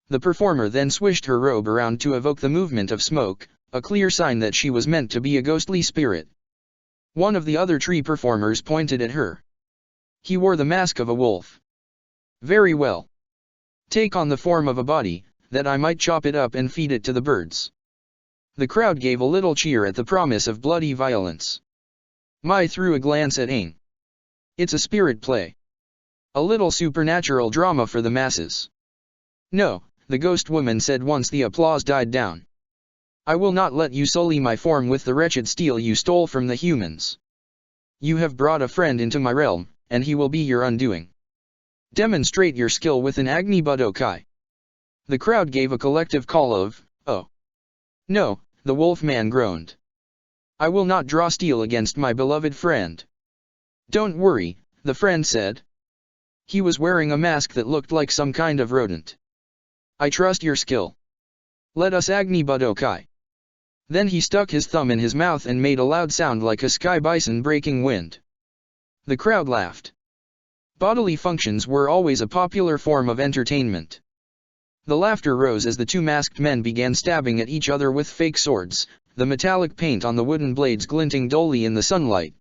The performer then swished her robe around to evoke the movement of smoke, a clear sign that she was meant to be a ghostly spirit. One of the other tree performers pointed at her. He wore the mask of a wolf. Very well. Take on the form of a body, that I might chop it up and feed it to the birds. The crowd gave a little cheer at the promise of bloody violence. Mai threw a glance at Aang. It's a spirit play. A little supernatural drama for the masses. No, the ghost woman said once the applause died down. I will not let you sully my form with the wretched steel you stole from the humans. You have brought a friend into my realm, and he will be your undoing. Demonstrate your skill with an Agni Budokai. The crowd gave a collective call of, "Oh! No," the wolfman groaned. "I will not draw steel against my beloved friend." "Don't worry," the friend said. He was wearing a mask that looked like some kind of rodent. "I trust your skill. Let us Agni Budokai." Then he stuck his thumb in his mouth and made a loud sound like a sky bison breaking wind. The crowd laughed. Bodily functions were always a popular form of entertainment. The laughter rose as the two masked men began stabbing at each other with fake swords, the metallic paint on the wooden blades glinting dully in the sunlight.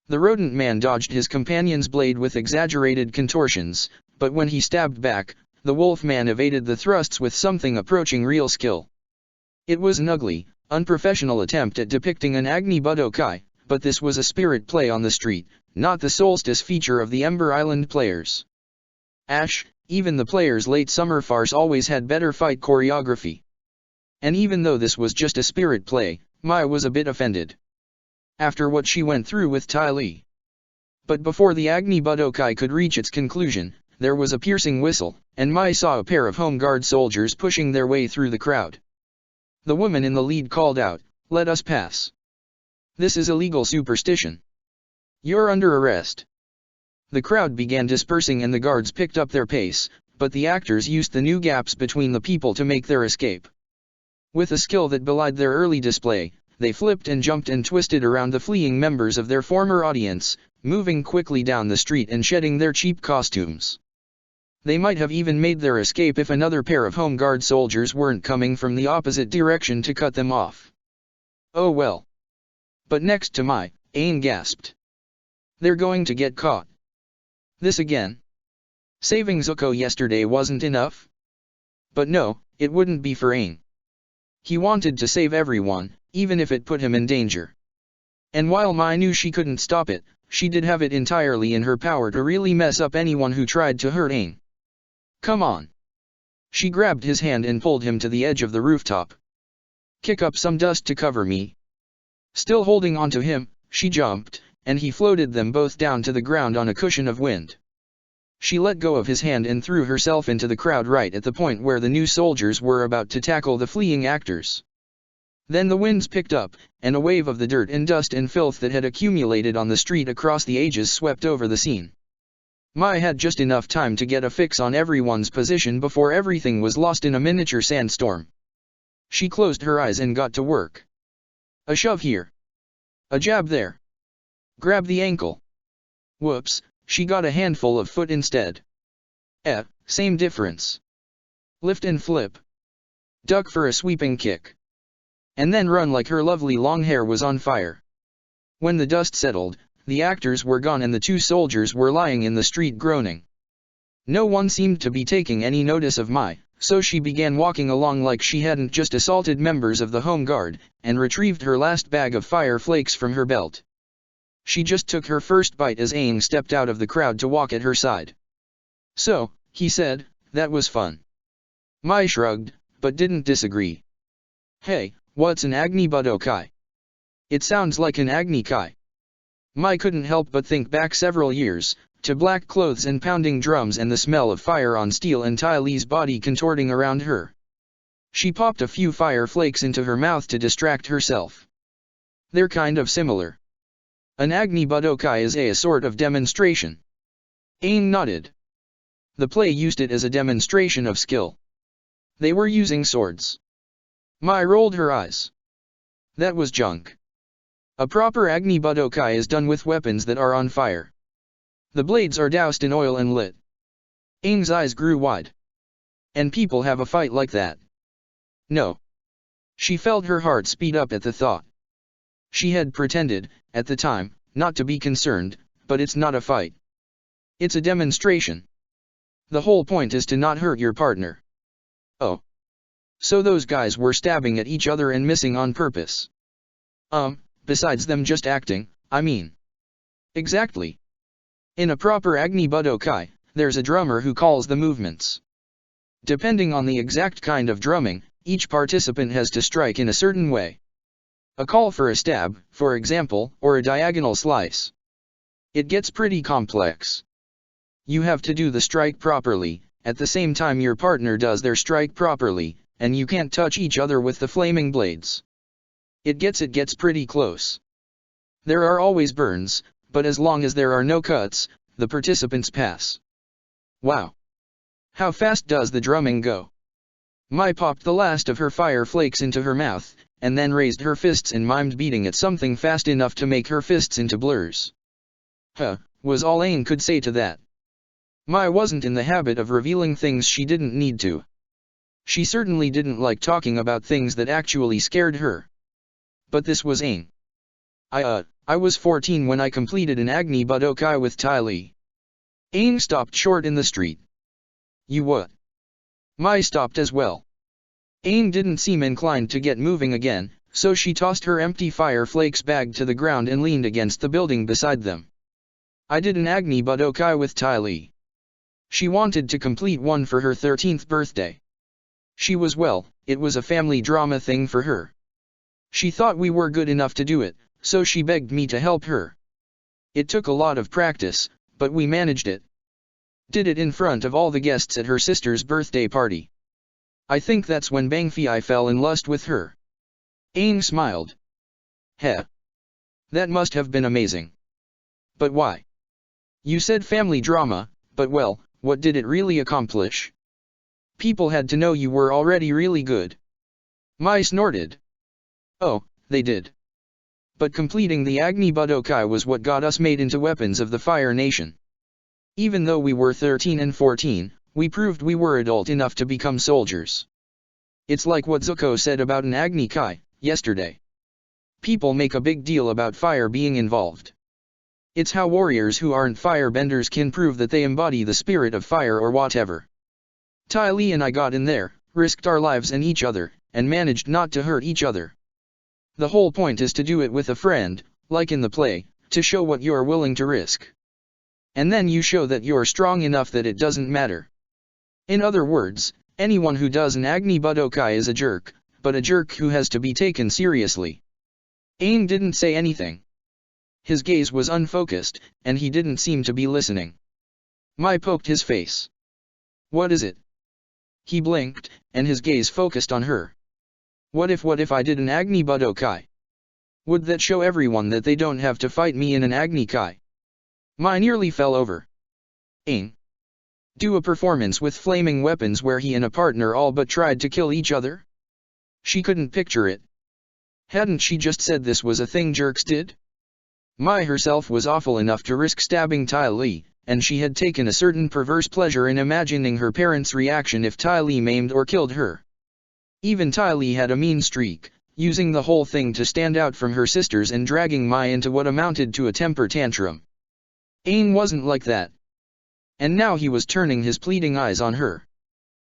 The rodent man dodged his companion's blade with exaggerated contortions, but when he stabbed back, the wolf man evaded the thrusts with something approaching real skill. It was an ugly, unprofessional attempt at depicting an Agni Budokai, but this was a spirit play on the street, not the solstice feature of the Ember Island players. Ash, even the players' late summer farce always had better fight choreography. And even though this was just a spirit play, Mai was a bit offended. After what she went through with Ty Lee. But before the Agni Budokai could reach its conclusion, there was a piercing whistle, and Mai saw a pair of Home Guard soldiers pushing their way through the crowd. The woman in the lead called out, "Let us pass. This is illegal superstition. You're under arrest." The crowd began dispersing and the guards picked up their pace, but the actors used the new gaps between the people to make their escape. With a skill that belied their early display, they flipped and jumped and twisted around the fleeing members of their former audience, moving quickly down the street and shedding their cheap costumes. They might have even made their escape if another pair of Home Guard soldiers weren't coming from the opposite direction to cut them off. Oh well. But next to Mai, Aang gasped. They're going to get caught. This again? Saving Zuko yesterday wasn't enough? But no, it wouldn't be for Aang. He wanted to save everyone, even if it put him in danger. And while Mai knew she couldn't stop it, she did have it entirely in her power to really mess up anyone who tried to hurt Aang. Come on. She grabbed his hand and pulled him to the edge of the rooftop. Kick up some dust to cover me. Still holding onto him, she jumped, and he floated them both down to the ground on a cushion of wind. She let go of his hand and threw herself into the crowd right at the point where the new soldiers were about to tackle the fleeing actors. Then the winds picked up, and a wave of the dirt and dust and filth that had accumulated on the street across the ages swept over the scene. Mai had just enough time to get a fix on everyone's position before everything was lost in a miniature sandstorm. She closed her eyes and got to work. A shove here. A jab there. Grab the ankle. Whoops, she got a handful of foot instead. Same difference. Lift and flip. Duck for a sweeping kick. And then run like her lovely long hair was on fire. When the dust settled, the actors were gone and the two soldiers were lying in the street groaning. No one seemed to be taking any notice of Mai, so she began walking along like she hadn't just assaulted members of the Home Guard, and retrieved her last bag of fire flakes from her belt. She just took her first bite as Aang stepped out of the crowd to walk at her side. "So," he said, "that was fun." Mai shrugged, but didn't disagree. "Hey, what's an Agni Budokai? It sounds like an Agni Kai." Mai couldn't help but think back several years, to black clothes and pounding drums and the smell of fire on steel and Ty Lee's body contorting around her. She popped a few fire flakes into her mouth to distract herself. They're kind of similar. An Agni Budokai is a sort of demonstration. Aang nodded. The play used it as a demonstration of skill. They were using swords. Mai rolled her eyes. That was junk. A proper Agni Budokai is done with weapons that are on fire. The blades are doused in oil and lit. Aang's eyes grew wide. And people have a fight like that? No. She felt her heart speed up at the thought. She had pretended, at the time, not to be concerned, but it's not a fight. It's a demonstration. The whole point is to not hurt your partner. Oh. So those guys were stabbing at each other and missing on purpose. Besides them just acting, I mean. Exactly. In a proper Agni Budokai, there's a drummer who calls the movements. Depending on the exact kind of drumming, each participant has to strike in a certain way. A call for a stab, for example, or a diagonal slice. It gets pretty complex. You have to do the strike properly, at the same time your partner does their strike properly, and you can't touch each other with the flaming blades. It gets pretty close. There are always burns, but as long as there are no cuts, the participants pass. Wow! How fast does the drumming go? Mai popped the last of her fire flakes into her mouth, and then raised her fists and mimed beating at something fast enough to make her fists into blurs. Huh, was all Aang could say to that. Mai wasn't in the habit of revealing things she didn't need to. She certainly didn't like talking about things that actually scared her. But this was Aang. I was 14 when I completed an Agni Budokai with Ty Lee. Aang stopped short in the street. You what? Mai stopped as well. Aang didn't seem inclined to get moving again, so she tossed her empty fire flakes bag to the ground and leaned against the building beside them. I did an Agni Budokai with Ty Lee. She wanted to complete one for her 13th birthday. It was a family drama thing for her. She thought we were good enough to do it, so she begged me to help her. It took a lot of practice, but we managed it. Did it in front of all the guests at her sister's birthday party. I think that's when I fell in lust with her. Aang smiled. Heh. That must have been amazing. But why? You said family drama, but well, what did it really accomplish? People had to know you were already really good. Mai snorted. Oh, they did. But completing the Agni Budokai was what got us made into weapons of the Fire Nation. Even though we were 13 and 14, we proved we were adult enough to become soldiers. It's like what Zuko said about an Agni Kai, yesterday. People make a big deal about fire being involved. It's how warriors who aren't firebenders can prove that they embody the spirit of fire or whatever. Ty Lee and I got in there, risked our lives and each other, and managed not to hurt each other. The whole point is to do it with a friend, like in the play, to show what you're willing to risk. And then you show that you're strong enough that it doesn't matter. In other words, anyone who does an Agni Budokai is a jerk, but a jerk who has to be taken seriously. Aang didn't say anything. His gaze was unfocused, and he didn't seem to be listening. Mai poked his face. What is it? He blinked, and his gaze focused on her. What if I did an Agni Budokai? Would that show everyone that they don't have to fight me in an Agni Kai? Mai nearly fell over. Aang. Do a performance with flaming weapons where he and a partner all but tried to kill each other? She couldn't picture it. Hadn't she just said this was a thing jerks did? Mai herself was awful enough to risk stabbing Ty Lee, and she had taken a certain perverse pleasure in imagining her parents' reaction if Ty Lee maimed or killed her. Even Ty Lee had a mean streak, using the whole thing to stand out from her sisters and dragging Mai into what amounted to a temper tantrum. Aang wasn't like that. And now he was turning his pleading eyes on her.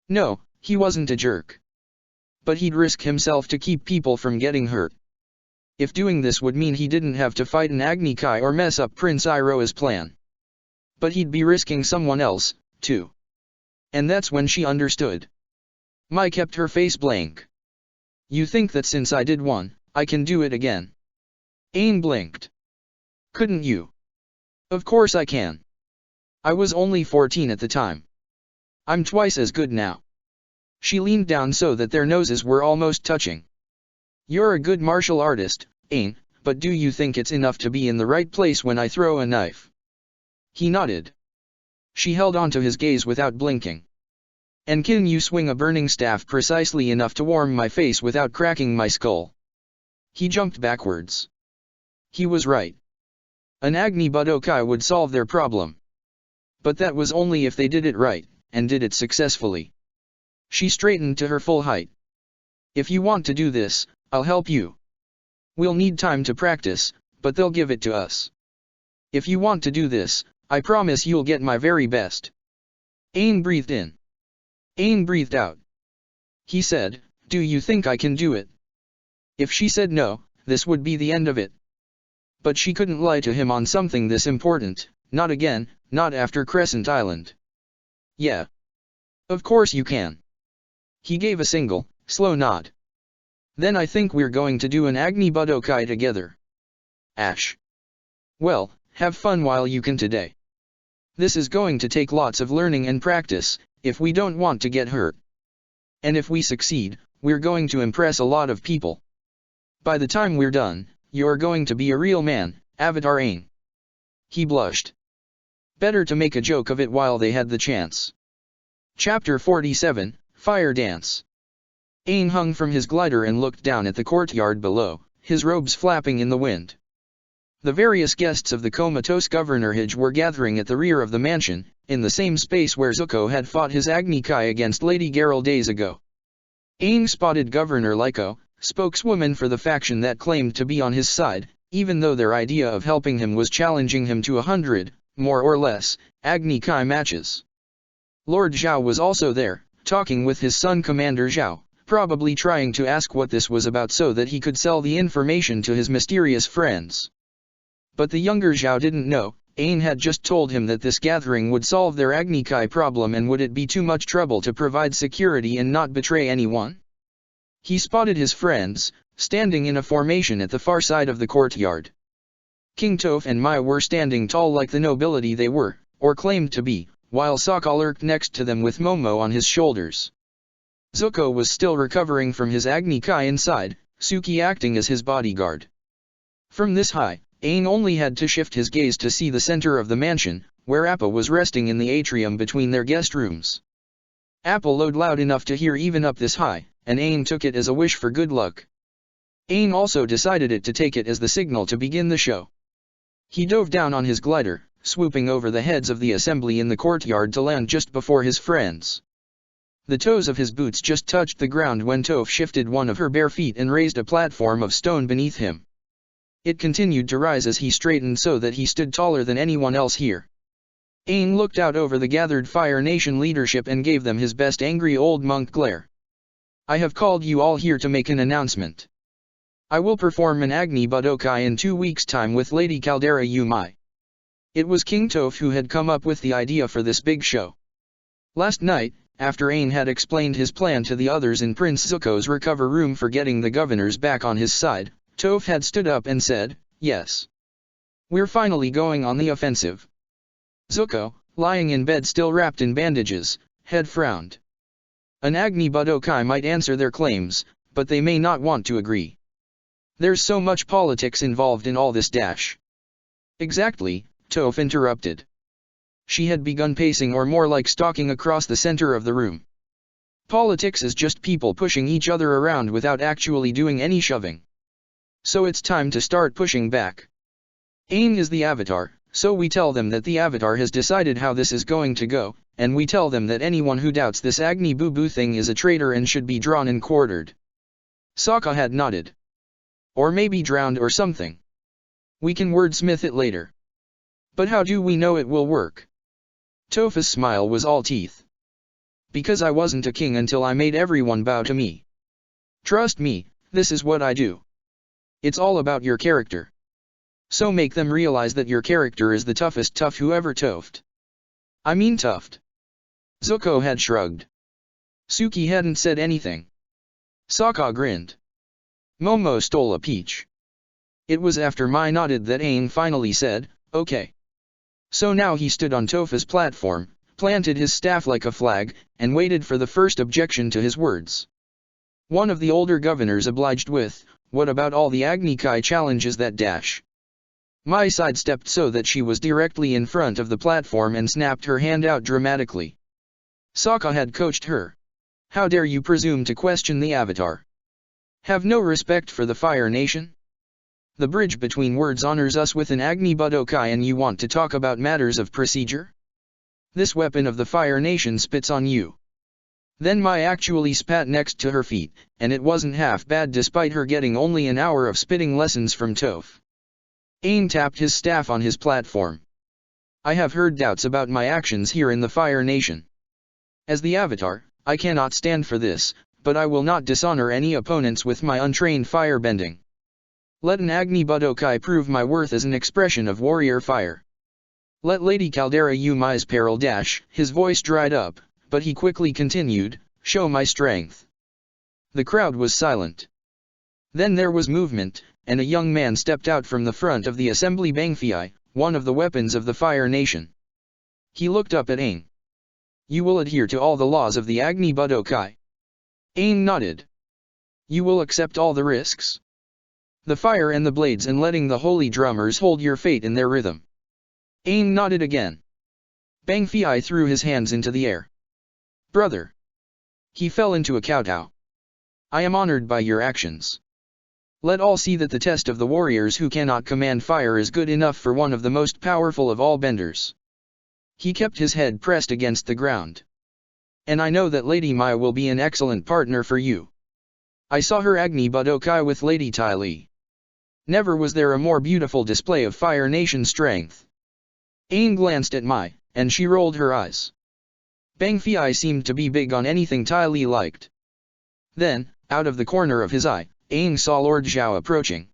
No, he wasn't a jerk. But he'd risk himself to keep people from getting hurt. If doing this would mean he didn't have to fight an Agni Kai or mess up Prince Iroha's plan. But he'd be risking someone else, too. And that's when she understood. Mai kept her face blank. You think that since I did one, I can do it again? Aang blinked. Couldn't you? Of course I can. I was only 14 at the time. I'm twice as good now. She leaned down so that their noses were almost touching. You're a good martial artist, Aang, but do you think it's enough to be in the right place when I throw a knife? He nodded. She held on to his gaze without blinking. And can you swing a burning staff precisely enough to warm my face without cracking my skull? He jumped backwards. He was right. An Agni Budokai would solve their problem. But that was only if they did it right, and did it successfully. She straightened to her full height. If you want to do this, I'll help you. We'll need time to practice, but they'll give it to us. If you want to do this, I promise you'll get my very best. Aang breathed in. Aang breathed out. He said, do you think I can do it? If she said no, this would be the end of it. But she couldn't lie to him on something this important, not again, not after Crescent Island. Yeah. Of course you can. He gave a single, slow nod. Then I think we're going to do an Agni Budokai together. Ash. Well, have fun while you can today. This is going to take lots of learning and practice, if we don't want to get hurt. And if we succeed, we're going to impress a lot of people. By the time we're done, you're going to be a real man, Avatar Aang. He blushed. Better to make a joke of it while they had the chance. Chapter 47, Fire Dance. Aang hung from his glider and looked down at the courtyard below, his robes flapping in the wind. The various guests of the comatose governorage were gathering at the rear of the mansion, in the same space where Zuko had fought his Agni Kai against Lady Geralt days ago. Aang spotted Governor Lyko, spokeswoman for the faction that claimed to be on his side, even though their idea of helping him was challenging him to 100, more or less, Agni Kai matches. Lord Zhao was also there, talking with his son Commander Zhao, probably trying to ask what this was about so that he could sell the information to his mysterious friends. But the younger Zhao didn't know. Aang had just told him that this gathering would solve their Agni Kai problem, and would it be too much trouble to provide security and not betray anyone? He spotted his friends, standing in a formation at the far side of the courtyard. King Toph and Mai were standing tall like the nobility they were, or claimed to be, while Sokka lurked next to them with Momo on his shoulders. Zuko was still recovering from his Agni Kai inside, Suki acting as his bodyguard. From this high, Aang only had to shift his gaze to see the center of the mansion, where Appa was resting in the atrium between their guest rooms. Appa lowed loud enough to hear even up this high, and Aang took it as a wish for good luck. Aang also decided it to take it as the signal to begin the show. He dove down on his glider, swooping over the heads of the assembly in the courtyard to land just before his friends. The toes of his boots just touched the ground when Toph shifted one of her bare feet and raised a platform of stone beneath him. It continued to rise as he straightened so that he stood taller than anyone else here. Aang looked out over the gathered Fire Nation leadership and gave them his best angry old monk glare. I have called you all here to make an announcement. I will perform an Agni Budokai in 2 weeks' time with Lady Caldera Yumai. It was King Toph who had come up with the idea for this big show. Last night, after Aang had explained his plan to the others in Prince Zuko's recover room for getting the governors back on his side, Toph had stood up and said, "Yes. We're finally going on the offensive." Zuko, lying in bed still wrapped in bandages, had frowned. An Agni Budokai might answer their claims, but they may not want to agree. There's so much politics involved in all this dash. Exactly, Toph interrupted. She had begun pacing, or more like stalking, across the center of the room. Politics is just people pushing each other around without actually doing any shoving. So it's time to start pushing back. Aang is the Avatar, so we tell them that the Avatar has decided how this is going to go, and we tell them that anyone who doubts this Agni Boo-Boo thing is a traitor and should be drawn and quartered. Sokka had nodded. Or maybe drowned or something. We can wordsmith it later. But how do we know it will work? Toph's smile was all teeth. Because I wasn't a king until I made everyone bow to me. Trust me, this is what I do. It's all about your character. So make them realize that your character is the toughest tough who ever toughed. I mean toughed. Zuko had shrugged. Suki hadn't said anything. Sokka grinned. Momo stole a peach. It was after Mai nodded that Aang finally said, "Okay." So now he stood on Toph's platform, planted his staff like a flag, and waited for the first objection to his words. One of the older governors obliged with, "What about all the Agni Kai challenges that dash?" Mai sidestepped so that she was directly in front of the platform and snapped her hand out dramatically. Sokka had coached her. How dare you presume to question the Avatar? Have no respect for the Fire Nation? The bridge between words honors us with an Agni Budokai, and you want to talk about matters of procedure? This weapon of the Fire Nation spits on you. Then Mai actually spat next to her feet, and it wasn't half bad despite her getting only an hour of spitting lessons from Toph. Aang tapped his staff on his platform. I have heard doubts about my actions here in the Fire Nation. As the Avatar, I cannot stand for this, but I will not dishonor any opponents with my untrained firebending. Let an Agni Budokai prove my worth as an expression of warrior fire. Let Lady Caldera Yumai's peril dash. His voice dried up, but he quickly continued, show my strength. The crowd was silent. Then there was movement, and a young man stepped out from the front of the assembly. Bangfei, one of the weapons of the Fire Nation. He looked up at Aang. You will adhere to all the laws of the Agni Budokai? Aang nodded. You will accept all the risks? The fire and the blades and letting the holy drummers hold your fate in their rhythm. Aang nodded again. Bang Fei threw his hands into the air. Brother. He fell into a kowtow. I am honored by your actions. Let all see that the test of the warriors who cannot command fire is good enough for one of the most powerful of all benders. He kept his head pressed against the ground. And I know that Lady Mai will be an excellent partner for you. I saw her Agni Budokai with Lady Tai Li. Never was there a more beautiful display of Fire Nation strength. Aang glanced at Mai, and she rolled her eyes. Bang Fei seemed to be big on anything Tai Li liked. Then, out of the corner of his eye, Aang saw Lord Zhao approaching.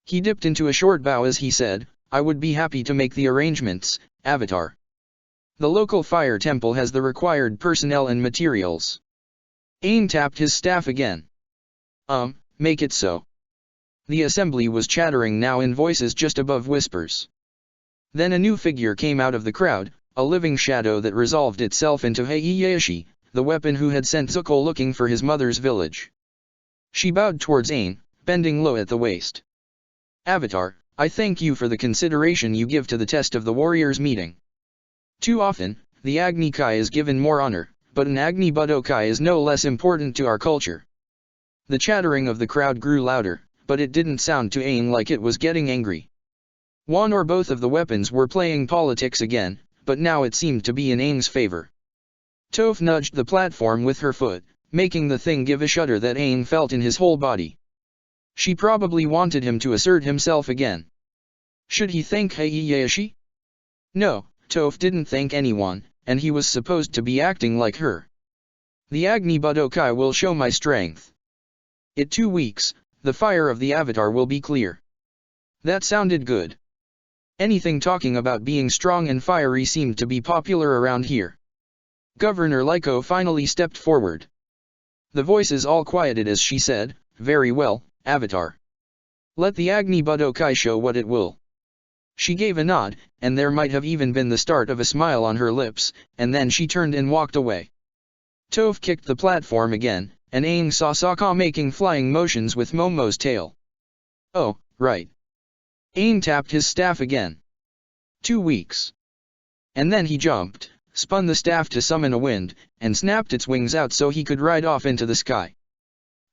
He dipped into a short bow as he said, I would be happy to make the arrangements, Avatar. The local fire temple has the required personnel and materials. Aang tapped his staff again. Make it so. The assembly was chattering now in voices just above whispers. Then a new figure came out of the crowd, a living shadow that resolved itself into Heiyashi, the weapon who had sent Zuko looking for his mother's village. She bowed towards Aang, bending low at the waist. Avatar, I thank you for the consideration you give to the test of the warriors meeting. Too often, the Agni Kai is given more honor, but an Agni Budokai is no less important to our culture. The chattering of the crowd grew louder, but it didn't sound to Aang like it was getting angry. One or both of the weapons were playing politics again, but now it seemed to be in Aang's favor. Toph nudged the platform with her foot, making the thing give a shudder that Aang felt in his whole body. She probably wanted him to assert himself again. Should he thank Heiyashi? No, Toph didn't thank anyone, and he was supposed to be acting like her. The Agni Budokai will show my strength. In 2 weeks, the fire of the Avatar will be clear. That sounded good. Anything talking about being strong and fiery seemed to be popular around here. Governor Lyko finally stepped forward. The voices all quieted as she said, Very well, Avatar. Let the Agni Budokai show what it will. She gave a nod, and there might have even been the start of a smile on her lips, and then she turned and walked away. Toph kicked the platform again, and Aang saw Sokka making flying motions with Momo's tail. Oh, right. Aang tapped his staff again. 2 weeks. And then he jumped, spun the staff to summon a wind, and snapped its wings out so he could ride off into the sky.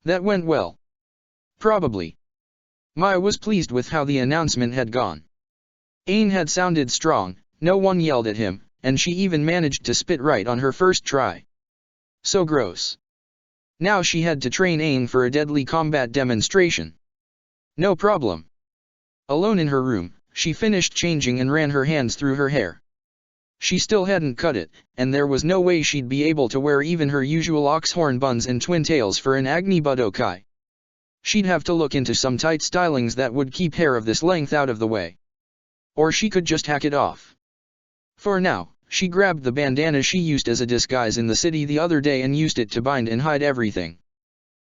That went well. Probably. Mai was pleased with how the announcement had gone. Aang had sounded strong, no one yelled at him, and she even managed to spit right on her first try. So gross. Now she had to train Aang for a deadly combat demonstration. No problem. Alone in her room, she finished changing and ran her hands through her hair. She still hadn't cut it, and there was no way she'd be able to wear even her usual oxhorn buns and twin tails for an Agni Budokai. She'd have to look into some tight stylings that would keep hair of this length out of the way. Or she could just hack it off. For now, she grabbed the bandana she used as a disguise in the city the other day and used it to bind and hide everything.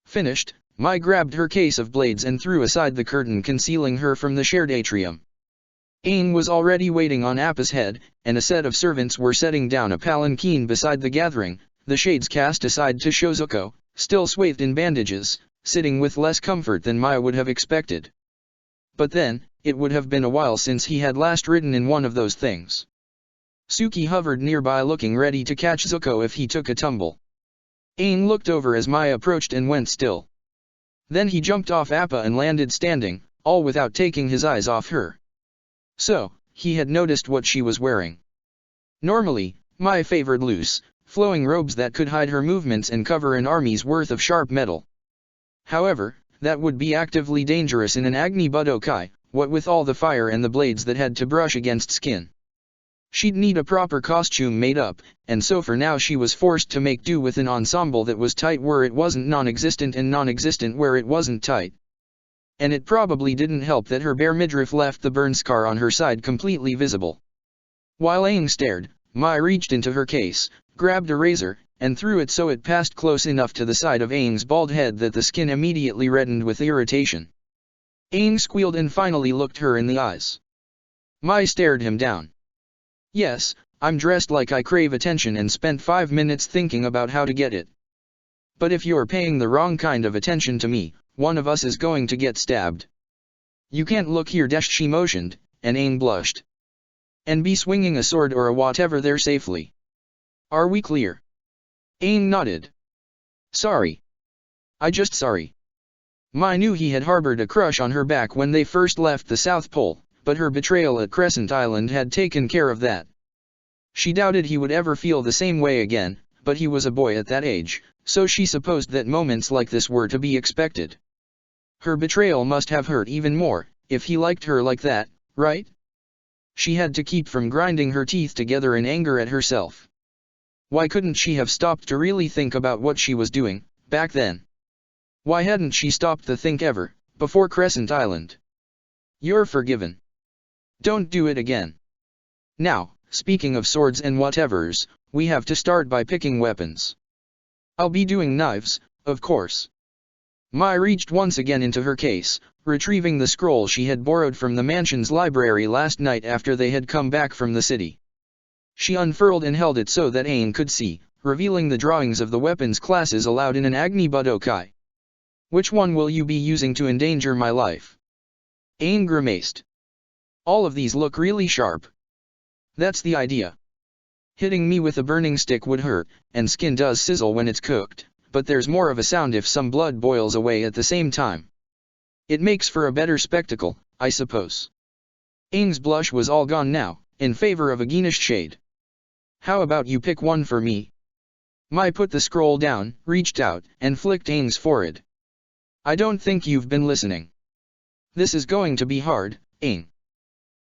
Finished, Mai grabbed her case of blades and threw aside the curtain concealing her from the shared atrium. Aang was already waiting on Appa's head, and a set of servants were setting down a palanquin beside the gathering, the shades cast aside to show Zuko, still swathed in bandages, sitting with less comfort than Mai would have expected. But then, it would have been a while since he had last ridden in one of those things. Suki hovered nearby looking ready to catch Zuko if he took a tumble. Aang looked over as Mai approached and went still. Then he jumped off Appa and landed standing, all without taking his eyes off her. So, he had noticed what she was wearing. Normally, Mai favored loose, flowing robes that could hide her movements and cover an army's worth of sharp metal. However, that would be actively dangerous in an Agni Budokai, what with all the fire and the blades that had to brush against skin. She'd need a proper costume made up, and so for now she was forced to make do with an ensemble that was tight where it wasn't non-existent and non-existent where it wasn't tight. And it probably didn't help that her bare midriff left the burn scar on her side completely visible. While Aang stared, Mai reached into her case, grabbed a razor, and threw it so it passed close enough to the side of Aang's bald head that the skin immediately reddened with irritation. Aang squealed and finally looked her in the eyes. Mai stared him down. Yes, I'm dressed like I crave attention and spent 5 minutes thinking about how to get it. But if you're paying the wrong kind of attention to me, one of us is going to get stabbed. You can't look here, she motioned, and Aang blushed. And be swinging a sword or a whatever there safely. Are we clear? Aang nodded. Sorry. Sorry. Mai knew he had harbored a crush on her back when they first left the South Pole, but her betrayal at Crescent Island had taken care of that. She doubted he would ever feel the same way again, but he was a boy at that age, so she supposed that moments like this were to be expected. Her betrayal must have hurt even more, if he liked her like that, right? She had to keep from grinding her teeth together in anger at herself. Why couldn't she have stopped to really think about what she was doing, back then? Why hadn't she stopped to think ever, before Crescent Island? You're forgiven. Don't do it again. Now, speaking of swords and whatevers, we have to start by picking weapons. I'll be doing knives, of course. Mai reached once again into her case, retrieving the scroll she had borrowed from the mansion's library last night after they had come back from the city. She unfurled and held it so that Aang could see, revealing the drawings of the weapons classes allowed in an Agni Budokai. Which one will you be using to endanger my life? Aang grimaced. All of these look really sharp. That's the idea. Hitting me with a burning stick would hurt, and skin does sizzle when it's cooked, but there's more of a sound if some blood boils away at the same time. It makes for a better spectacle, I suppose. Aang's blush was all gone now, in favor of a greenish shade. How about you pick one for me? Mai put the scroll down, reached out, and flicked Aang's forehead. I don't think you've been listening. This is going to be hard, Aang.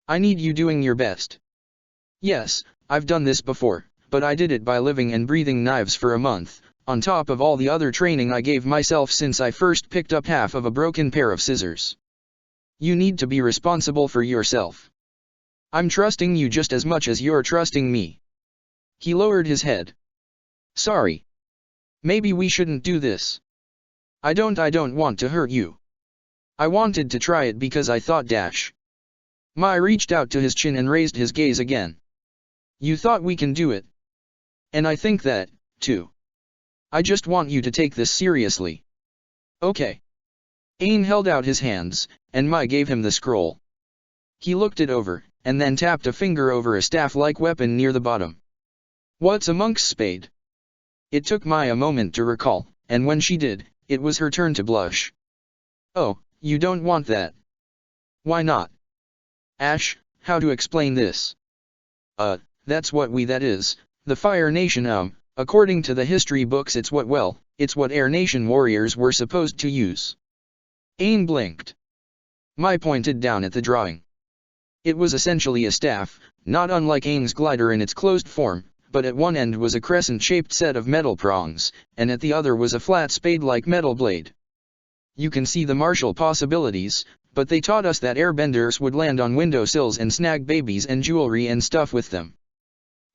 I need you doing your best. Yes, I've done this before, but I did it by living and breathing knives for a month, on top of all the other training I gave myself since I first picked up half of a broken pair of scissors. You need to be responsible for yourself. I'm trusting you just as much as you're trusting me. He lowered his head. Sorry. Maybe we shouldn't do this. I don't want to hurt you. I wanted to try it because I thought Mai reached out to his chin and raised his gaze again. You thought we can do it. And I think that, too. I just want you to take this seriously. Okay. Aang held out his hands, and Mai gave him the scroll. He looked it over, and then tapped a finger over a staff-like weapon near the bottom. What's a monk's spade? It took Mai a moment to recall, and when she did, it was her turn to blush. Oh, you don't want that. Why not? Ash, how to explain this? That's what that is, the Fire Nation according to the history books it's what Air Nation warriors were supposed to use. Aang blinked. Mai pointed down at the drawing. It was essentially a staff, not unlike Aang's glider in its closed form, but at one end was a crescent-shaped set of metal prongs, and at the other was a flat spade-like metal blade. You can see the martial possibilities, but they taught us that airbenders would land on windowsills and snag babies and jewelry and stuff with them.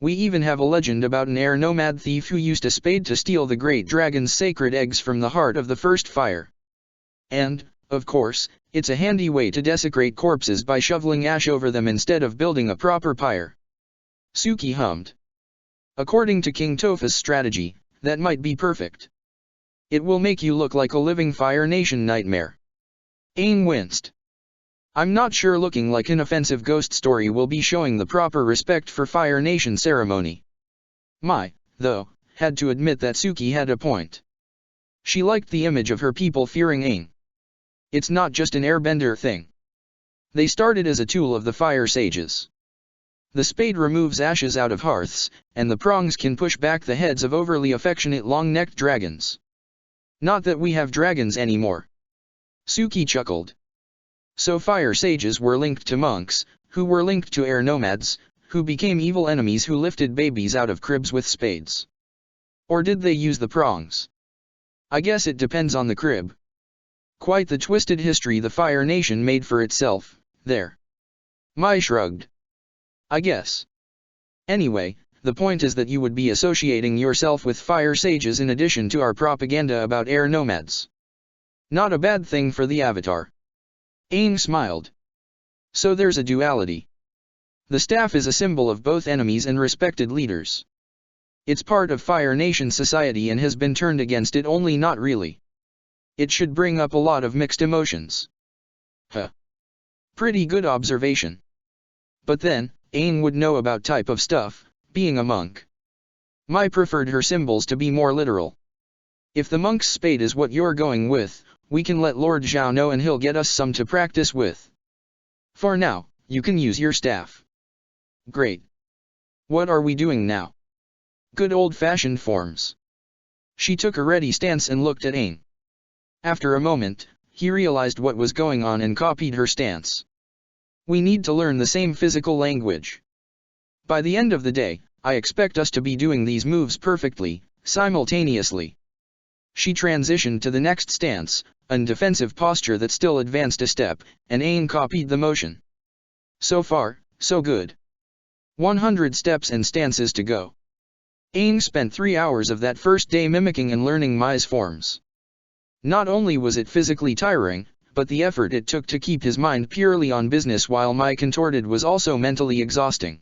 We even have a legend about an air nomad thief who used a spade to steal the great dragon's sacred eggs from the heart of the first fire. And, of course, it's a handy way to desecrate corpses by shoveling ash over them instead of building a proper pyre. Suki hummed. According to King Tofa's strategy, that might be perfect. It will make you look like a living Fire Nation nightmare. Aang winced. I'm not sure looking like an offensive ghost story will be showing the proper respect for Fire Nation ceremony. Mai, though, had to admit that Suki had a point. She liked the image of her people fearing Aang. It's not just an airbender thing. They started as a tool of the fire sages. The spade removes ashes out of hearths, and the prongs can push back the heads of overly affectionate long-necked dragons. Not that we have dragons anymore. Suki chuckled. So fire sages were linked to monks, who were linked to air nomads, who became evil enemies who lifted babies out of cribs with spades. Or did they use the prongs? I guess it depends on the crib. Quite the twisted history the Fire Nation made for itself, there. Mai shrugged. I guess. Anyway, the point is that you would be associating yourself with fire sages in addition to our propaganda about air nomads. Not a bad thing for the Avatar. Aang smiled. So there's a duality. The staff is a symbol of both enemies and respected leaders. It's part of Fire Nation society and has been turned against it, only not really. It should bring up a lot of mixed emotions. Huh. Pretty good observation. But then, Aang would know about type of stuff, being a monk. Mai preferred her symbols to be more literal. If the monk's spade is what you're going with, we can let Lord Zhao know and he'll get us some to practice with. For now, you can use your staff. Great. What are we doing now? Good old-fashioned forms. She took a ready stance and looked at Aang. After a moment, he realized what was going on and copied her stance. We need to learn the same physical language. By the end of the day, I expect us to be doing these moves perfectly, simultaneously. She transitioned to the next stance, an defensive posture that still advanced a step, and Aang copied the motion. So far, so good. 100 steps and stances to go. Aang spent 3 hours of that first day mimicking and learning Mai's forms. Not only was it physically tiring, but the effort it took to keep his mind purely on business while Mai contorted was also mentally exhausting.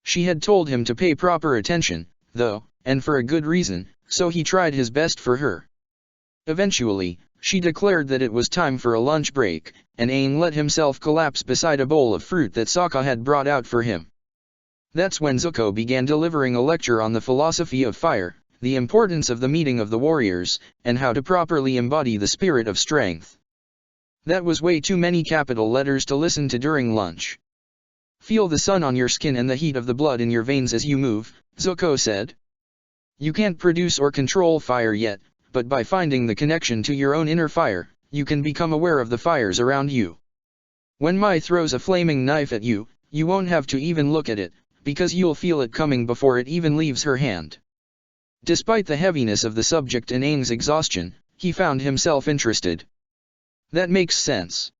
She had told him to pay proper attention, though, and for a good reason, so he tried his best for her. Eventually, she declared that it was time for a lunch break, and Aang let himself collapse beside a bowl of fruit that Sokka had brought out for him. That's when Zuko began delivering a lecture on the philosophy of fire, the importance of the meeting of the warriors, and how to properly embody the spirit of strength. That was way too many capital letters to listen to during lunch. Feel the sun on your skin and the heat of the blood in your veins as you move, Zuko said. You can't produce or control fire yet, but by finding the connection to your own inner fire, you can become aware of the fires around you. When Mai throws a flaming knife at you, you won't have to even look at it, because you'll feel it coming before it even leaves her hand. Despite the heaviness of the subject and Aang's exhaustion, he found himself interested. That makes sense.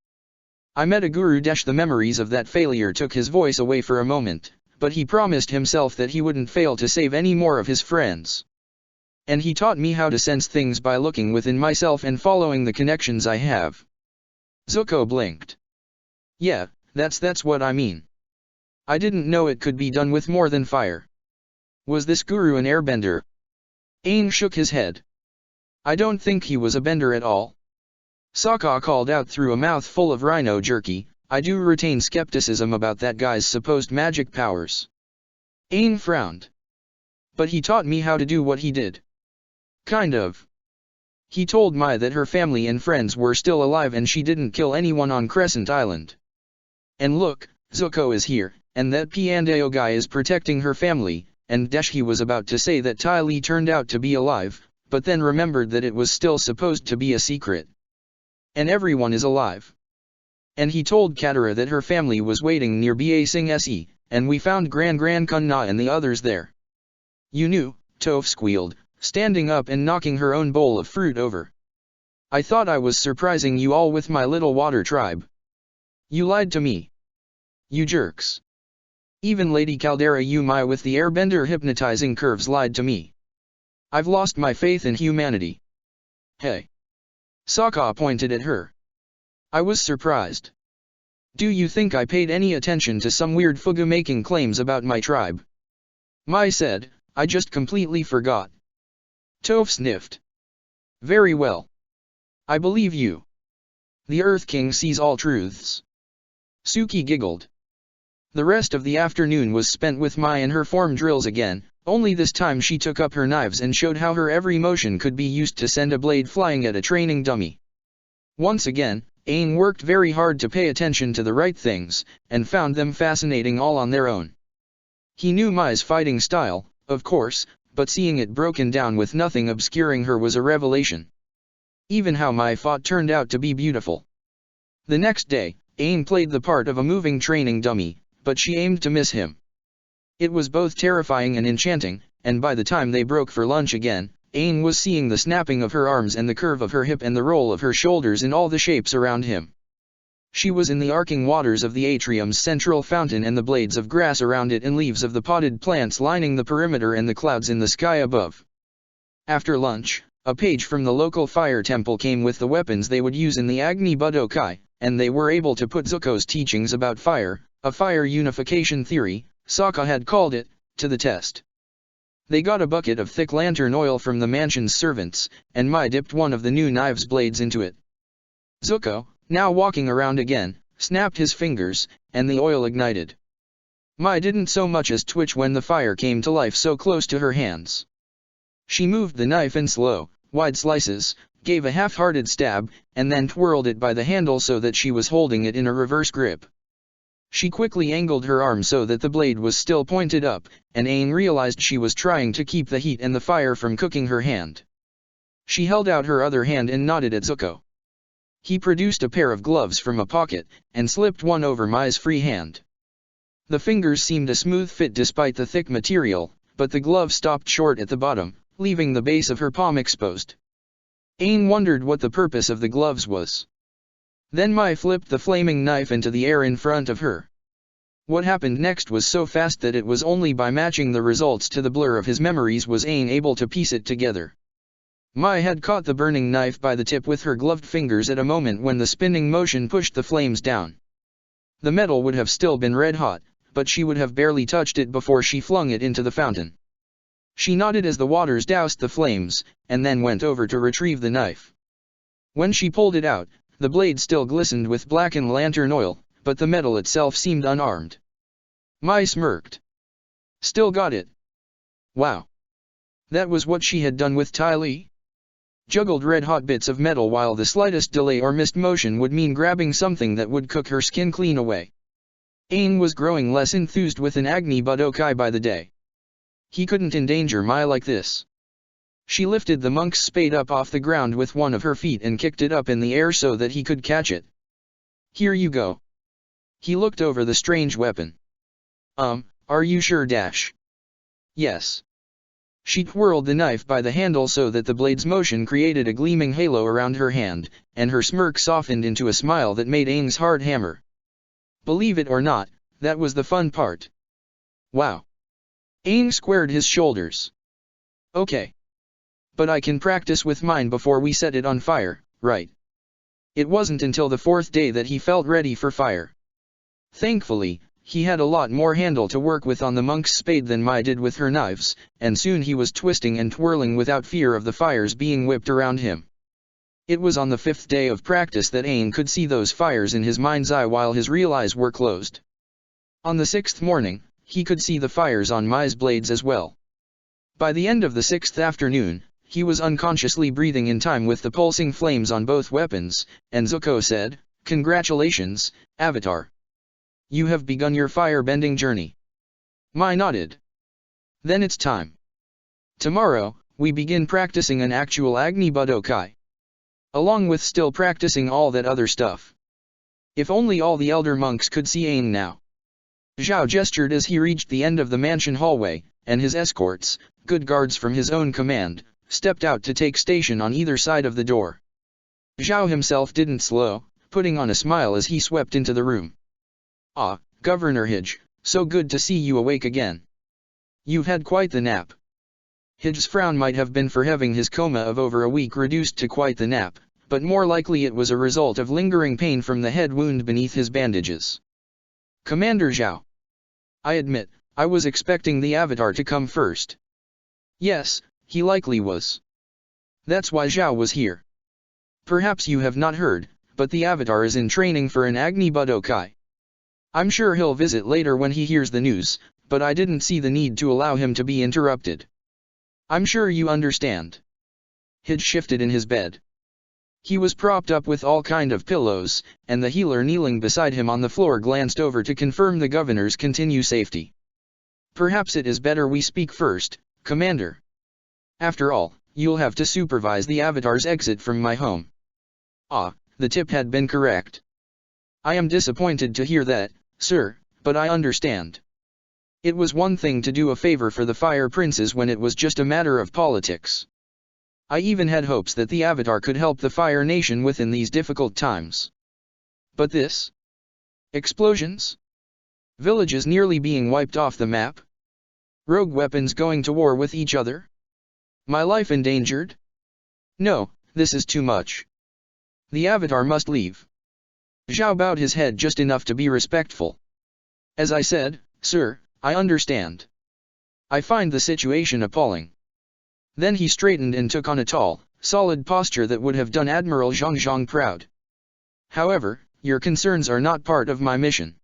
I met a guru. The memories of that failure took his voice away for a moment, but he promised himself that he wouldn't fail to save any more of his friends. And he taught me how to sense things by looking within myself and following the connections I have. Zuko blinked. Yeah, that's what I mean. I didn't know it could be done with more than fire. Was this guru an airbender? Aang shook his head. I don't think he was a bender at all. Sokka called out through a mouth full of rhino jerky, I do retain skepticism about that guy's supposed magic powers. Aang frowned. But he taught me how to do what he did. Kind of. He told Mai that her family and friends were still alive and she didn't kill anyone on Crescent Island. And look, Zuko is here, and that Piandao guy is protecting her family, and he was about to say that Ty Lee turned out to be alive, but then remembered that it was still supposed to be a secret. And everyone is alive. And he told Katara that her family was waiting near Ba Sing Se, and we found Gran Kun Na and the others there. You knew, Toph squealed, standing up and knocking her own bowl of fruit over. I thought I was surprising you all with my little water tribe. You lied to me. You jerks. Even Lady Caldera Mai with the airbender hypnotizing curves lied to me. I've lost my faith in humanity. Hey. Sokka pointed at her. I was surprised. Do you think I paid any attention to some weird fugu-making claims about my tribe? Mai said, I just completely forgot. Toph sniffed. Very well. I believe you. The Earth King sees all truths. Suki giggled. The rest of the afternoon was spent with Mai and her form drills again, only this time she took up her knives and showed how her every motion could be used to send a blade flying at a training dummy. Once again, Aang worked very hard to pay attention to the right things, and found them fascinating all on their own. He knew Mai's fighting style, of course, but seeing it broken down with nothing obscuring her was a revelation. Even how Mai fought turned out to be beautiful. The next day, Aang played the part of a moving training dummy, but she aimed to miss him. It was both terrifying and enchanting, and by the time they broke for lunch again, Aang was seeing the snapping of her arms and the curve of her hip and the roll of her shoulders in all the shapes around him. She was in the arcing waters of the atrium's central fountain and the blades of grass around it and leaves of the potted plants lining the perimeter and the clouds in the sky above. After lunch, a page from the local fire temple came with the weapons they would use in the Agni Budokai, and they were able to put Zuko's teachings about fire, A fire unification theory, Sokka had called it, to the test. They got a bucket of thick lantern oil from the mansion's servants, and Mai dipped one of the new knives blades into it. Zuko, now walking around again, snapped his fingers, and the oil ignited. Mai didn't so much as twitch when the fire came to life so close to her hands. She moved the knife in slow, wide slices, gave a half-hearted stab, and then twirled it by the handle so that she was holding it in a reverse grip. She quickly angled her arm so that the blade was still pointed up, and Aang realized she was trying to keep the heat and the fire from cooking her hand. She held out her other hand and nodded at Zuko. He produced a pair of gloves from a pocket, and slipped one over Mai's free hand. The fingers seemed a smooth fit despite the thick material, but the glove stopped short at the bottom, leaving the base of her palm exposed. Aang wondered what the purpose of the gloves was. Then Mai flipped the flaming knife into the air in front of her. What happened next was so fast that it was only by matching the results to the blur of his memories was Aang able to piece it together. Mai had caught the burning knife by the tip with her gloved fingers at a moment when the spinning motion pushed the flames down. The metal would have still been red hot, but she would have barely touched it before she flung it into the fountain. She nodded as the waters doused the flames, and then went over to retrieve the knife. When she pulled it out, the blade still glistened with blackened lantern oil, but the metal itself seemed unarmed. Mai smirked. Still got it. Wow. That was what she had done with Ty Lee? Juggled red-hot bits of metal while the slightest delay or missed motion would mean grabbing something that would cook her skin clean away. Aang was growing less enthused with an Agni Budokai by the day. He couldn't endanger Mai like this. She lifted the monk's spade up off the ground with one of her feet and kicked it up in the air so that he could catch it. Here you go. He looked over the strange weapon. Are you sure? Yes. She twirled the knife by the handle so that the blade's motion created a gleaming halo around her hand, and her smirk softened into a smile that made Aang's heart hammer. Believe it or not, that was the fun part. Wow. Aang squared his shoulders. Okay. But I can practice with mine before we set it on fire, right? It wasn't until the fourth day that he felt ready for fire. Thankfully, he had a lot more handle to work with on the monk's spade than Mai did with her knives, and soon he was twisting and twirling without fear of the fires being whipped around him. It was on the fifth day of practice that Aang could see those fires in his mind's eye while his real eyes were closed. On the sixth morning, he could see the fires on Mai's blades as well. By the end of the sixth afternoon, he was unconsciously breathing in time with the pulsing flames on both weapons, and Zuko said, "Congratulations, Avatar. You have begun your fire-bending journey." Mai nodded. Then it's time. Tomorrow, we begin practicing an actual Agni Budokai. Along with still practicing all that other stuff. If only all the elder monks could see Aang now. Zhao gestured as he reached the end of the mansion hallway, and his escorts, good guards from his own command, stepped out to take station on either side of the door. Zhao himself didn't slow, putting on a smile as he swept into the room. "Ah, Governor Hij, so good to see you awake again. You've had quite the nap." Hij's frown might have been for having his coma of over a week reduced to quite the nap, but more likely it was a result of lingering pain from the head wound beneath his bandages. "Commander Zhao. I admit, I was expecting the Avatar to come first." Yes, he likely was. That's why Zhao was here. Perhaps you have not heard, but the Avatar is in training for an Agni Budokai. I'm sure he'll visit later when he hears the news, but I didn't see the need to allow him to be interrupted. I'm sure you understand. Hij shifted in his bed. He was propped up with all kind of pillows, and the healer kneeling beside him on the floor glanced over to confirm the governor's continued safety. "Perhaps it is better we speak first, Commander. After all, you'll have to supervise the Avatar's exit from my home." Ah, the tip had been correct. "I am disappointed to hear that, sir, but I understand. It was one thing to do a favor for the Fire Princes when it was just a matter of politics. I even had hopes that the Avatar could help the Fire Nation within these difficult times. But this? Explosions? Villages nearly being wiped off the map? Rogue weapons going to war with each other? My life endangered? No, this is too much. The Avatar must leave." Zhao bowed his head just enough to be respectful. As I said, sir, I understand. I find the situation appalling. Then he straightened and took on a tall, solid posture that would have done Admiral Zhang Zhang proud. However, your concerns are not part of my mission.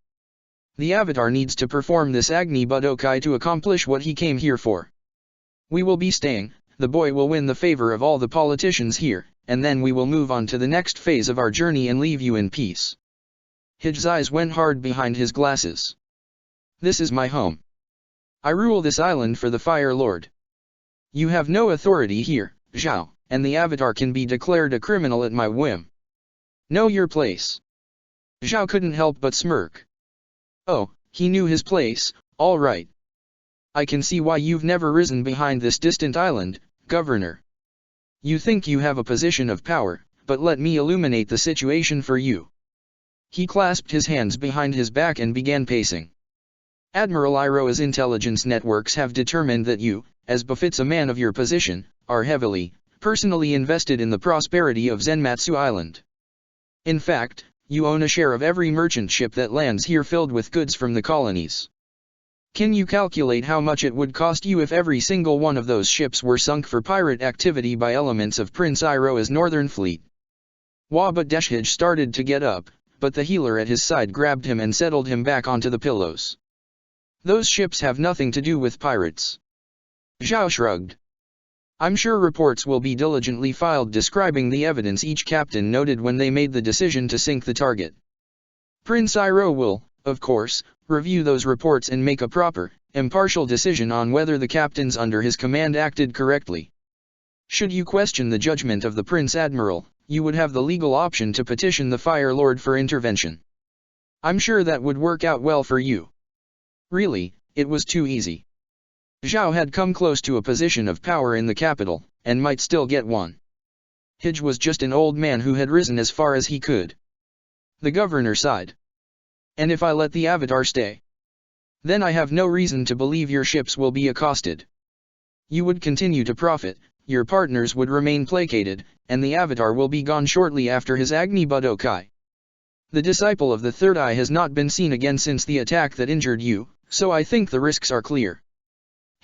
The Avatar needs to perform this Agni Budokai to accomplish what he came here for. We will be staying, the boy will win the favor of all the politicians here, and then we will move on to the next phase of our journey and leave you in peace. His eyes went hard behind his glasses. This is my home. I rule this island for the Fire Lord. You have no authority here, Zhao, and the Avatar can be declared a criminal at my whim. Know your place. Zhao couldn't help but smirk. Oh, he knew his place, all right. I can see why you've never risen behind this distant island, Governor. You think you have a position of power, but let me illuminate the situation for you. He clasped his hands behind his back and began pacing. Admiral Iroha's intelligence networks have determined that you, as befits a man of your position, are heavily, personally invested in the prosperity of Zenmatsu Island. In fact, you own a share of every merchant ship that lands here filled with goods from the colonies. Can you calculate how much it would cost you if every single one of those ships were sunk for pirate activity by elements of Prince Iroha's northern fleet? Wabadeshij started to get up, but the healer at his side grabbed him and settled him back onto the pillows. Those ships have nothing to do with pirates. Zhao shrugged. I'm sure reports will be diligently filed describing the evidence each captain noted when they made the decision to sink the target. Prince Iroha will, of course, review those reports and make a proper, impartial decision on whether the captains under his command acted correctly. Should you question the judgment of the Prince Admiral, you would have the legal option to petition the Fire Lord for intervention. I'm sure that would work out well for you. Really, it was too easy. Zhao had come close to a position of power in the capital, and might still get one. Hij was just an old man who had risen as far as he could. The governor sighed. And if I let the Avatar stay? Then I have no reason to believe your ships will be accosted. You would continue to profit, your partners would remain placated, and the Avatar will be gone shortly after his Agni Budokai. The disciple of the Third Eye has not been seen again since the attack that injured you, so I think the risks are clear.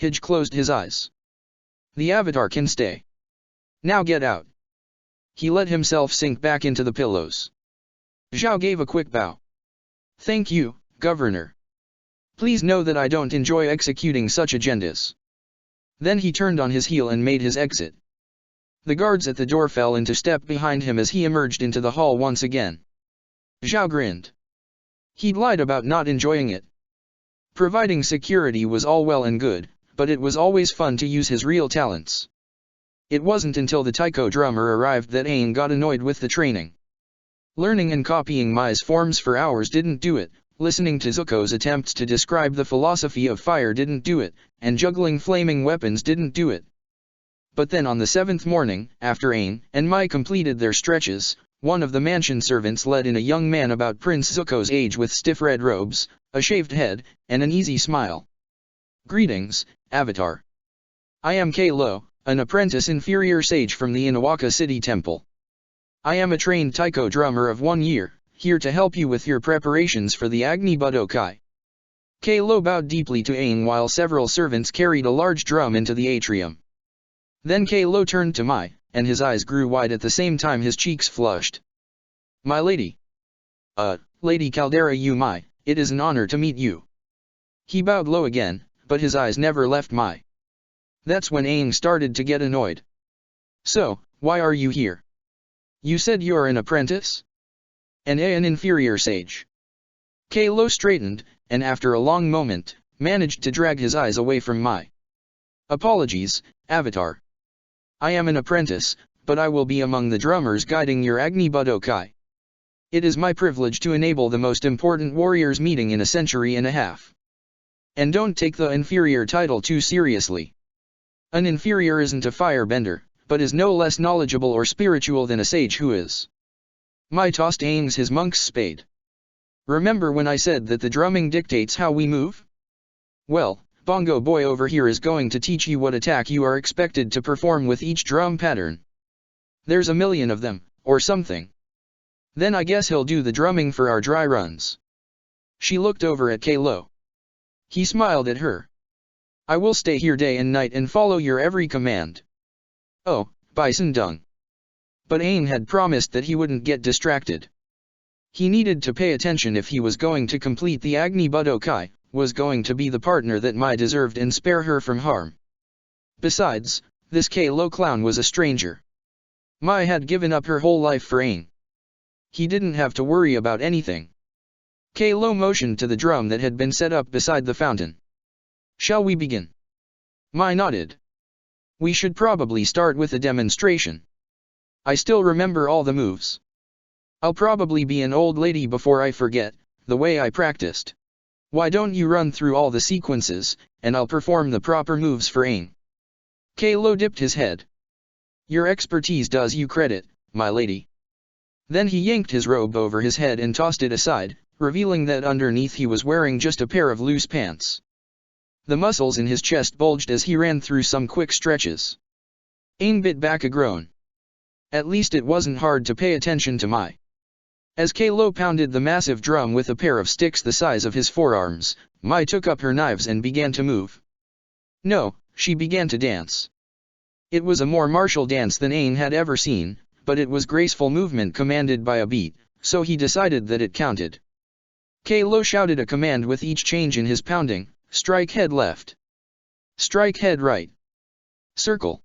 Hij closed his eyes. The Avatar can stay. Now get out. He let himself sink back into the pillows. Zhao gave a quick bow. Thank you, Governor. Please know that I don't enjoy executing such agendas. Then he turned on his heel and made his exit. The guards at the door fell into step behind him as he emerged into the hall once again. Zhao grinned. He'd lied about not enjoying it. Providing security was all well and good, but it was always fun to use his real talents. It wasn't until the taiko drummer arrived that Aang got annoyed with the training. Learning and copying Mai's forms for hours didn't do it, listening to Zuko's attempts to describe the philosophy of fire didn't do it, and juggling flaming weapons didn't do it. But then on the 7th morning, after Aang and Mai completed their stretches, one of the mansion servants led in a young man about Prince Zuko's age with stiff red robes, a shaved head, and an easy smile. Greetings, Avatar. I am Lo, an apprentice inferior sage from the Inawaka City Temple. I am a trained taiko drummer of 1 year, here to help you with your preparations for the Agni Budokai. Lo bowed deeply to Aang while several servants carried a large drum into the atrium. Then Lo turned to Mai, and his eyes grew wide at the same time his cheeks flushed. My lady. Lady Caldera Yu Mai, it is an honor to meet you. He bowed low again, but his eyes never left Mai. That's when Aang started to get annoyed. So, why are you here? You said you're an apprentice? An inferior sage. Lo straightened, and after a long moment, managed to drag his eyes away from Mai. Apologies, Avatar. I am an apprentice, but I will be among the drummers guiding your Agni Budokai. It is my privilege to enable the most important warriors meeting in a century and a half. And don't take the inferior title too seriously. An inferior isn't a firebender, but is no less knowledgeable or spiritual than a sage who is. Mai tossed Aang's his monk's spade. Remember when I said that the drumming dictates how we move? Well, Bongo Boy over here is going to teach you what attack you are expected to perform with each drum pattern. There's a million of them, or something. Then I guess he'll do the drumming for our dry runs. She looked over at Kalo. He smiled at her. I will stay here day and night and follow your every command. Oh, Bison Dung. But Aang had promised that he wouldn't get distracted. He needed to pay attention if he was going to complete the Agni Budokai, was going to be the partner that Mai deserved and spare her from harm. Besides, this Kalo clown was a stranger. Mai had given up her whole life for Aang. He didn't have to worry about anything. Kalo motioned to the drum that had been set up beside the fountain. Shall we begin? Mai nodded. We should probably start with a demonstration. I still remember all the moves. I'll probably be an old lady before I forget, the way I practiced. Why don't you run through all the sequences, and I'll perform the proper moves for Aang. Kalo dipped his head. Your expertise does you credit, my lady. Then he yanked his robe over his head and tossed it aside, revealing that underneath he was wearing just a pair of loose pants. The muscles in his chest bulged as he ran through some quick stretches. Aang bit back a groan. At least it wasn't hard to pay attention to Mai. As Kalo pounded the massive drum with a pair of sticks the size of his forearms, Mai took up her knives and began to move. No, she began to dance. It was a more martial dance than Aang had ever seen, but it was graceful movement commanded by a beat, so he decided that it counted. Kalo shouted a command with each change in his pounding. Strike head left. Strike head right. Circle.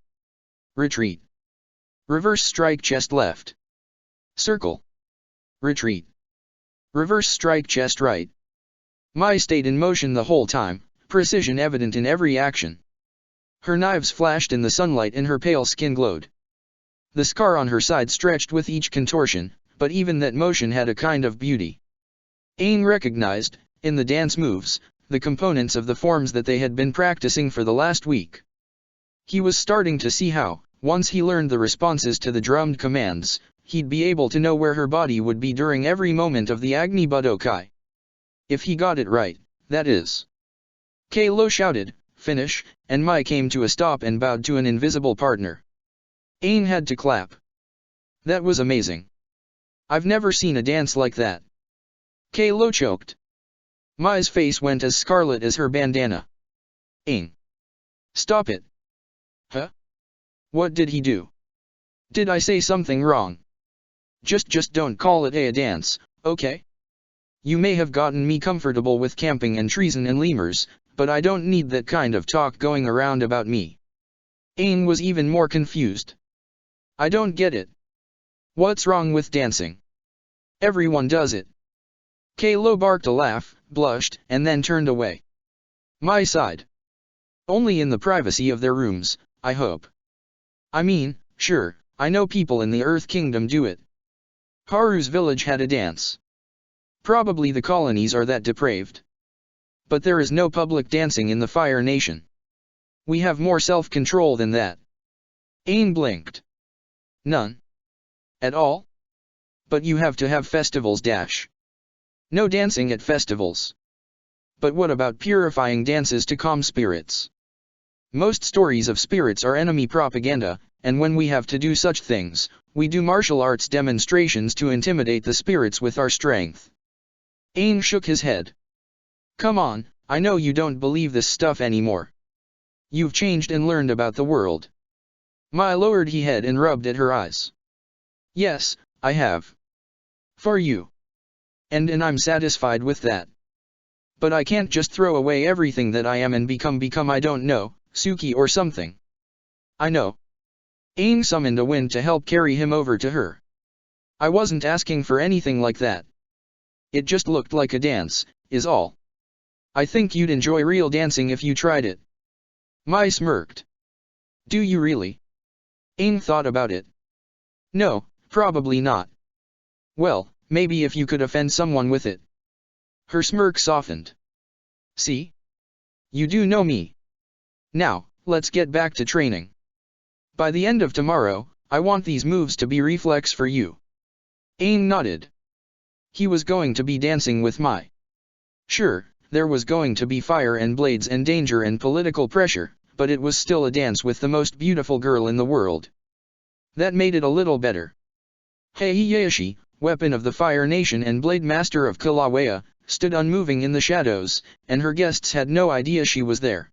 Retreat. Reverse strike chest left. Circle. Retreat. Reverse strike chest right. Mai stayed in motion the whole time, precision evident in every action. Her knives flashed in the sunlight and her pale skin glowed. The scar on her side stretched with each contortion, but even that motion had a kind of beauty. Aang recognized, in the dance moves, the components of the forms that they had been practicing for the last week. He was starting to see how, once he learned the responses to the drummed commands, he'd be able to know where her body would be during every moment of the Agni Budokai. If he got it right, that is. Kalo shouted, finish, and Mai came to a stop and bowed to an invisible partner. Aang had to clap. That was amazing. I've never seen a dance like that. Kalo choked. Mai's face went as scarlet as her bandana. Aang. Stop it. Huh? What did he do? Did I say something wrong? Just don't call it a dance, okay? You may have gotten me comfortable with camping and treason and lemurs, but I don't need that kind of talk going around about me. Aang was even more confused. I don't get it. What's wrong with dancing? Everyone does it. Kalo barked a laugh, blushed, and then turned away. Mai sighed. Only in the privacy of their rooms, I hope. I mean, sure, I know people in the Earth Kingdom do it. Haru's village had a dance. Probably the colonies are that depraved. But there is no public dancing in the Fire Nation. We have more self-control than that. Aang blinked. None. At all? But you have to have festivals dash. No dancing at festivals. But what about purifying dances to calm spirits? Most stories of spirits are enemy propaganda, and when we have to do such things, we do martial arts demonstrations to intimidate the spirits with our strength. Aang shook his head. Come on, I know you don't believe this stuff anymore. You've changed and learned about the world. Mai lowered his head and rubbed at her eyes. Yes, I have. For you. And I'm satisfied with that. But I can't just throw away everything that I am and become I don't know, Suki or something. I know. Aang summoned a wind to help carry him over to her. I wasn't asking for anything like that. It just looked like a dance, is all. I think you'd enjoy real dancing if you tried it. Mai smirked. Do you really? Aang thought about it. No, probably not. Well, maybe if you could offend someone with it. Her smirk softened. See? You do know me. Now, let's get back to training. By the end of tomorrow, I want these moves to be reflex for you. Aang nodded. He was going to be dancing with Mai. Sure, there was going to be fire and blades and danger and political pressure, but it was still a dance with the most beautiful girl in the world. That made it a little better. Heihachi, weapon of the Fire Nation and blade master of Kilauea, stood unmoving in the shadows, and her guests had no idea she was there.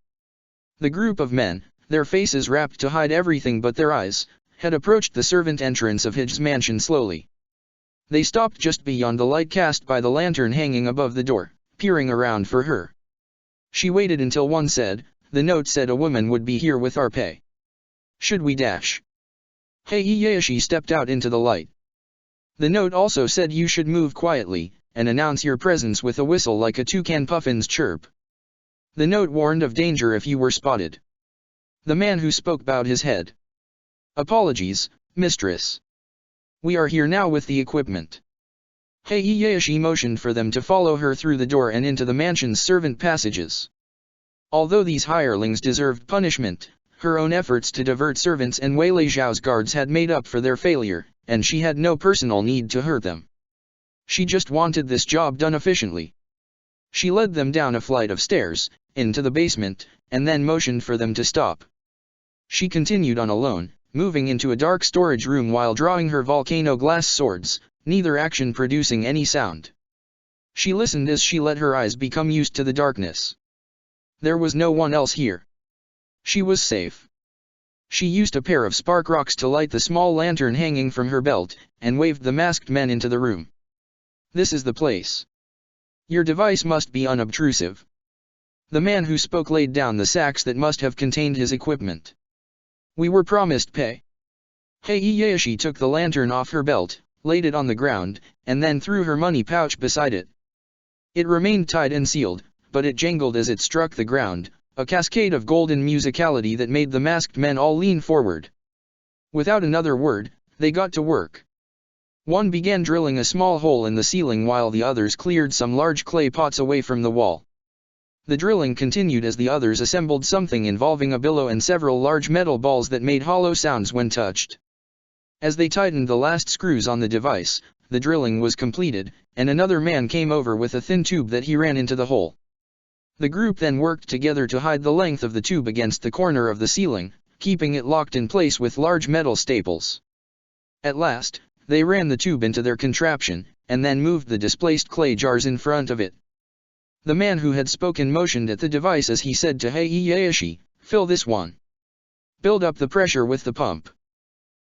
The group of men, their faces wrapped to hide everything but their eyes, had approached the servant entrance of his mansion slowly. They stopped just beyond the light cast by the lantern hanging above the door, peering around for her. She waited until one said, "The note said a woman would be here with our pay. Should we dash?" Heihachi stepped out into the light. The note also said you should move quietly, and announce your presence with a whistle like a toucan puffin's chirp. The note warned of danger if you were spotted. The man who spoke bowed his head. "Apologies, mistress. We are here now with the equipment." Heihachi motioned for them to follow her through the door and into the mansion's servant passages. Although these hirelings deserved punishment, her own efforts to divert servants and waylay Zhao's guards had made up for their failure, and she had no personal need to hurt them. She just wanted this job done efficiently. She led them down a flight of stairs, into the basement, and then motioned for them to stop. She continued on alone, moving into a dark storage room while drawing her volcano glass swords, neither action producing any sound. She listened as she let her eyes become used to the darkness. There was no one else here. She was safe. She used a pair of spark rocks to light the small lantern hanging from her belt, and waved the masked men into the room. "This is the place. Your device must be unobtrusive." The man who spoke laid down the sacks that must have contained his equipment. "We were promised pay." Heihachi took the lantern off her belt, laid it on the ground, and then threw her money pouch beside it. It remained tied and sealed, but it jangled as it struck the ground, a cascade of golden musicality that made the masked men all lean forward. Without another word, they got to work. One began drilling a small hole in the ceiling while the others cleared some large clay pots away from the wall. The drilling continued as the others assembled something involving a billow and several large metal balls that made hollow sounds when touched. As they tightened the last screws on the device, the drilling was completed, and another man came over with a thin tube that he ran into the hole. The group then worked together to hide the length of the tube against the corner of the ceiling, keeping it locked in place with large metal staples. At last, they ran the tube into their contraption, and then moved the displaced clay jars in front of it. The man who had spoken motioned at the device as he said to Heihachi, "Fill this one. Build up the pressure with the pump.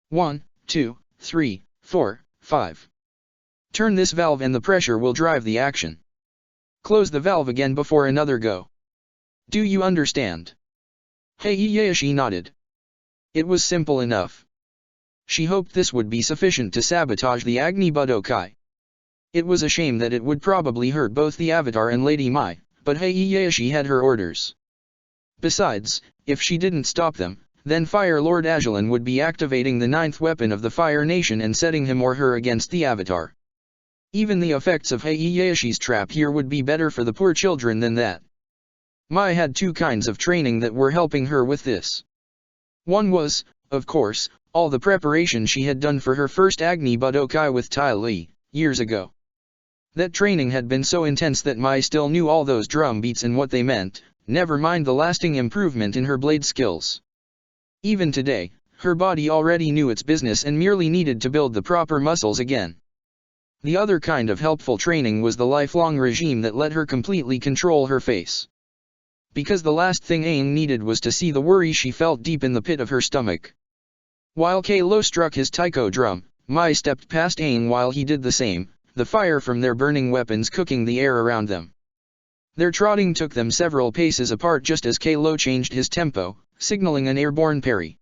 1, 2, 3, 4, 5. Turn this valve and the pressure will drive the action. Close the valve again before another go. Do you understand?" Heihachi nodded. It was simple enough. She hoped this would be sufficient to sabotage the Agni Budokai. It was a shame that it would probably hurt both the Avatar and Lady Mai, but Heihachi had her orders. Besides, if she didn't stop them, then Fire Lord Ajalon would be activating the 9th weapon of the Fire Nation and setting him or her against the Avatar. Even the effects of Heihachi's trap here would be better for the poor children than that. Mai had two kinds of training that were helping her with this. One was, of course, all the preparation she had done for her first Agni Budokai with Tai Li, years ago. That training had been so intense that Mai still knew all those drum beats and what they meant, never mind the lasting improvement in her blade skills. Even today, her body already knew its business and merely needed to build the proper muscles again. The other kind of helpful training was the lifelong regime that let her completely control her face. Because the last thing Aang needed was to see the worry she felt deep in the pit of her stomach. While Kalo struck his taiko drum, Mai stepped past Aang while he did the same, the fire from their burning weapons cooking the air around them. Their trotting took them several paces apart just as Kalo changed his tempo, signaling an airborne parry.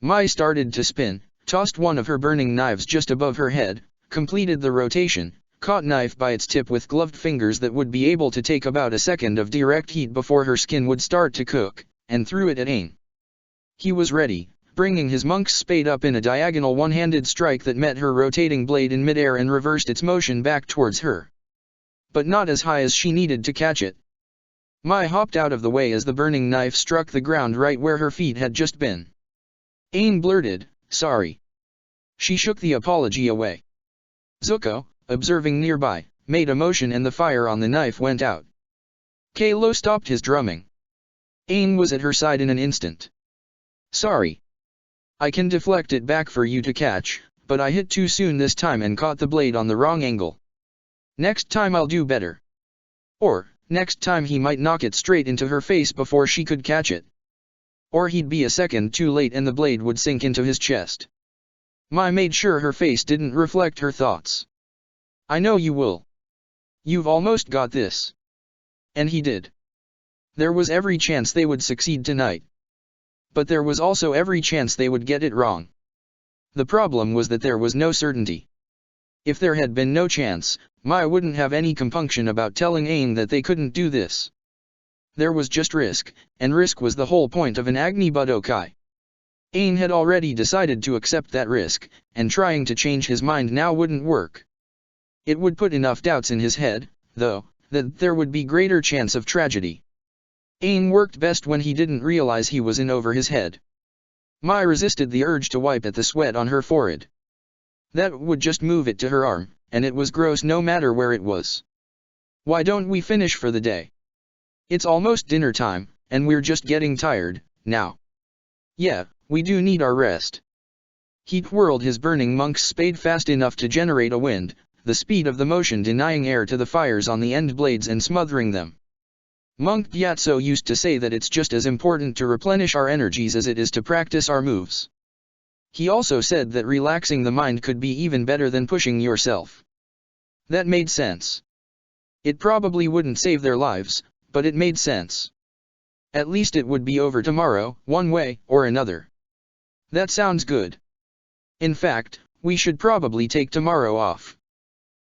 Mai started to spin, tossed one of her burning knives just above her head, completed the rotation, caught knife by its tip with gloved fingers that would be able to take about a second of direct heat before her skin would start to cook, and threw it at Aang. He was ready, bringing his monk's spade up in a diagonal one-handed strike that met her rotating blade in midair and reversed its motion back towards her. But not as high as she needed to catch it. Mai hopped out of the way as the burning knife struck the ground right where her feet had just been. Aang blurted, "Sorry." She shook the apology away. Zuko, observing nearby, made a motion and the fire on the knife went out. Kalo stopped his drumming. Aang was at her side in an instant. "Sorry. I can deflect it back for you to catch, but I hit too soon this time and caught the blade on the wrong angle. Next time I'll do better." Or, next time he might knock it straight into her face before she could catch it. Or he'd be a second too late and the blade would sink into his chest. Mai made sure her face didn't reflect her thoughts. I know you will. You've almost got this. And he did. There was every chance they would succeed tonight. But there was also every chance they would get it wrong. The problem was that there was no certainty. If there had been no chance, Mai wouldn't have any compunction about telling Aang that they couldn't do this. There was just risk, and risk was the whole point of an Agni Budokai. Aang had already decided to accept that risk, and trying to change his mind now wouldn't work. It would put enough doubts in his head, though, that there would be greater chance of tragedy. Aang worked best when he didn't realize he was in over his head. Mai resisted the urge to wipe at the sweat on her forehead. That would just move it to her arm, and it was gross no matter where it was. Why don't we finish for the day? It's almost dinner time, and we're just getting tired, now. Yeah, we do need our rest. He twirled his burning monk's spade fast enough to generate a wind, the speed of the motion denying air to the fires on the end blades and smothering them. Monk Gyatso used to say that it's just as important to replenish our energies as it is to practice our moves. He also said that relaxing the mind could be even better than pushing yourself. That made sense. It probably wouldn't save their lives, but it made sense. At least it would be over tomorrow, one way or another. That sounds good. In fact, we should probably take tomorrow off.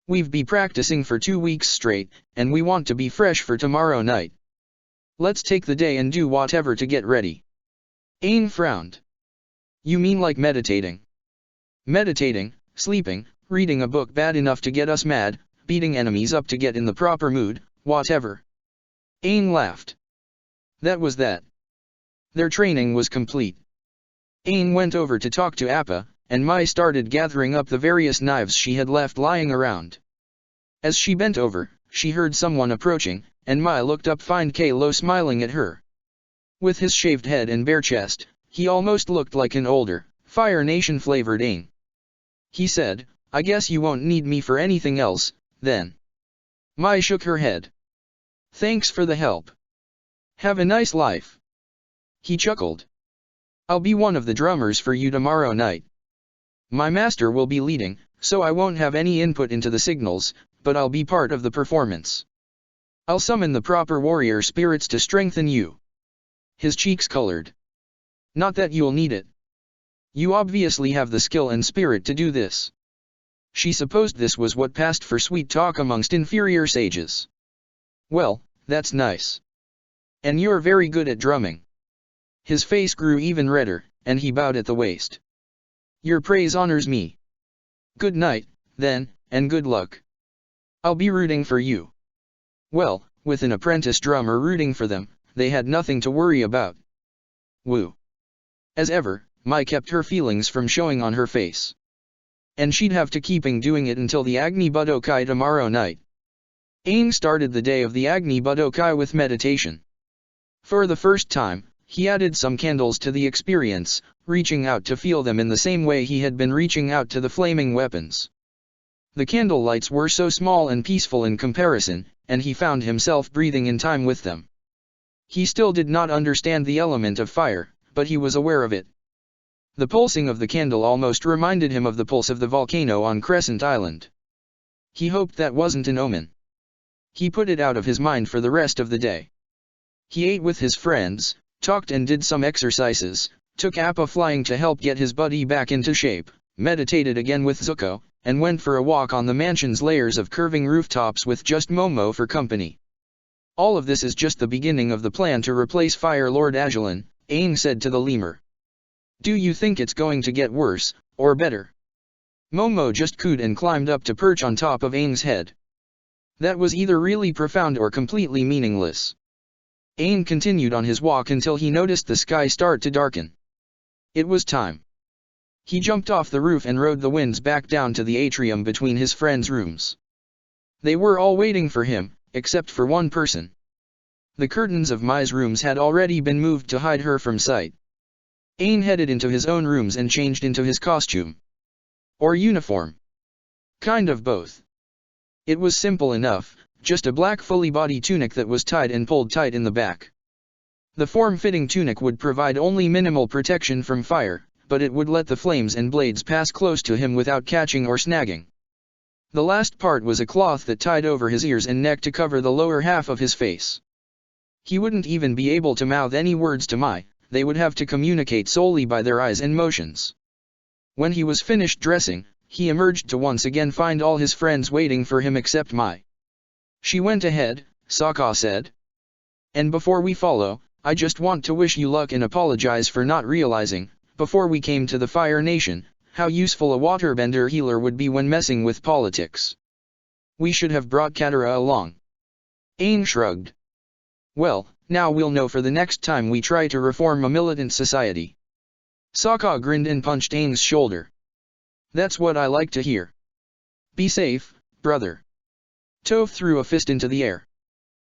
We've been practicing for 2 weeks straight, and we want to be fresh for tomorrow night. Let's take the day and do whatever to get ready. Aang frowned. You mean like meditating? Meditating, sleeping, reading a book bad enough to get us mad, beating enemies up to get in the proper mood, whatever. Aang laughed. That was that. Their training was complete. Aang went over to talk to Appa, and Mai started gathering up the various knives she had left lying around. As she bent over, she heard someone approaching, and Mai looked up, find Kalo smiling at her. With his shaved head and bare chest, he almost looked like an older, Fire Nation flavored Aang. He said, I guess you won't need me for anything else, then. Mai shook her head. Thanks for the help. Have a nice life. He chuckled. I'll be one of the drummers for you tomorrow night. My master will be leading, so I won't have any input into the signals, but I'll be part of the performance. I'll summon the proper warrior spirits to strengthen you. His cheeks colored. Not that you'll need it. You obviously have the skill and spirit to do this. She supposed this was what passed for sweet talk amongst inferior sages. Well, that's nice. And you're very good at drumming. His face grew even redder, and he bowed at the waist. Your praise honors me. Good night, then, and good luck. I'll be rooting for you. Well, with an apprentice drummer rooting for them, they had nothing to worry about. Woo. As ever, Mai kept her feelings from showing on her face. And she'd have to keep doing it until the Agni Budokai tomorrow night. Aang started the day of the Agni Budokai with meditation. For the first time, he added some candles to the experience, reaching out to feel them in the same way he had been reaching out to the flaming weapons. The candle lights were so small and peaceful in comparison, and he found himself breathing in time with them. He still did not understand the element of fire, but he was aware of it. The pulsing of the candle almost reminded him of the pulse of the volcano on Crescent Island. He hoped that wasn't an omen. He put it out of his mind for the rest of the day. He ate with his friends, talked and did some exercises, took Appa flying to help get his buddy back into shape, meditated again with Zuko, and went for a walk on the mansion's layers of curving rooftops with just Momo for company. All of this is just the beginning of the plan to replace Fire Lord Ajalon, Aang said to the lemur. Do you think it's going to get worse, or better? Momo just cooed and climbed up to perch on top of Aang's head. That was either really profound or completely meaningless. Aang continued on his walk until he noticed the sky start to darken. It was time. He jumped off the roof and rode the winds back down to the atrium between his friends' rooms. They were all waiting for him, except for one person. The curtains of Mai's rooms had already been moved to hide her from sight. Aang headed into his own rooms and changed into his costume. Or uniform. Kind of both. It was simple enough, just a black fully body tunic that was tied and pulled tight in the back. The form-fitting tunic would provide only minimal protection from fire, but it would let the flames and blades pass close to him without catching or snagging. The last part was a cloth that tied over his ears and neck to cover the lower half of his face. He wouldn't even be able to mouth any words to Mai, they would have to communicate solely by their eyes and motions. When he was finished dressing, he emerged to once again find all his friends waiting for him except Mai. She went ahead, Sokka said. And before we follow, I just want to wish you luck and apologize for not realizing, before we came to the Fire Nation, how useful a waterbender healer would be when messing with politics. We should have brought Katara along. Aang shrugged. Well, now we'll know for the next time we try to reform a militant society. Sokka grinned and punched Aang's shoulder. That's what I like to hear. Be safe, brother. Toph threw a fist into the air.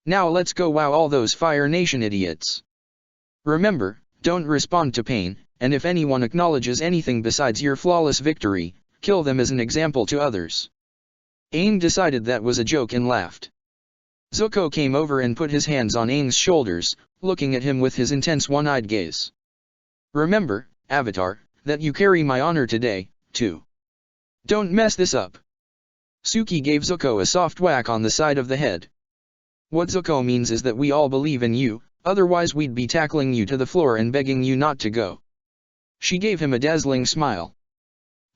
Now let's go wow all those Fire Nation idiots. Remember, don't respond to pain, and if anyone acknowledges anything besides your flawless victory, kill them as an example to others. Aang decided that was a joke and laughed. Zuko came over and put his hands on Aang's shoulders, looking at him with his intense one-eyed gaze. Remember, Avatar, that you carry my honor today, too. Don't mess this up. Suki gave Zuko a soft whack on the side of the head. What Zuko means is that we all believe in you, otherwise we'd be tackling you to the floor and begging you not to go. She gave him a dazzling smile.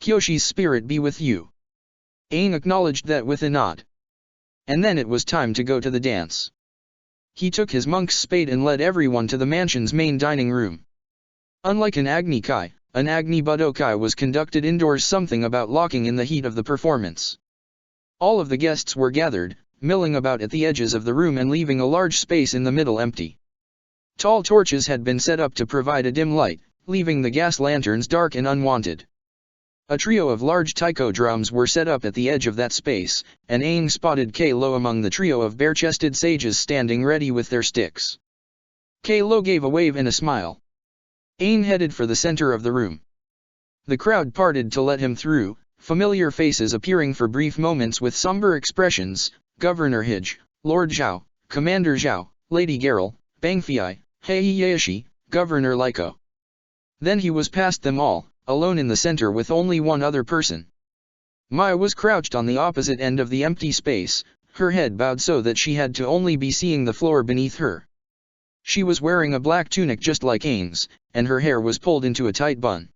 Kyoshi's spirit be with you. Aang acknowledged that with a nod. And then it was time to go to the dance. He took his monk's spade and led everyone to the mansion's main dining room. Unlike an Agni Kai, an Agni Budokai was conducted indoors, something about locking in the heat of the performance. All of the guests were gathered, milling about at the edges of the room and leaving a large space in the middle empty. Tall torches had been set up to provide a dim light, leaving the gas lanterns dark and unwanted. A trio of large taiko drums were set up at the edge of that space, and Aang spotted Kalo among the trio of bare-chested sages standing ready with their sticks. Kalo gave a wave and a smile. Aang headed for the center of the room. The crowd parted to let him through, familiar faces appearing for brief moments with somber expressions: Governor Hij, Lord Zhao, Commander Zhao, Lady Geralt, Bangfei, Heihachi, Governor Lyko. Then he was past them all, alone in the center with only one other person. Mai was crouched on the opposite end of the empty space, her head bowed so that she had to only be seeing the floor beneath her. She was wearing a black tunic just like Aang's, and her hair was pulled into a tight bun.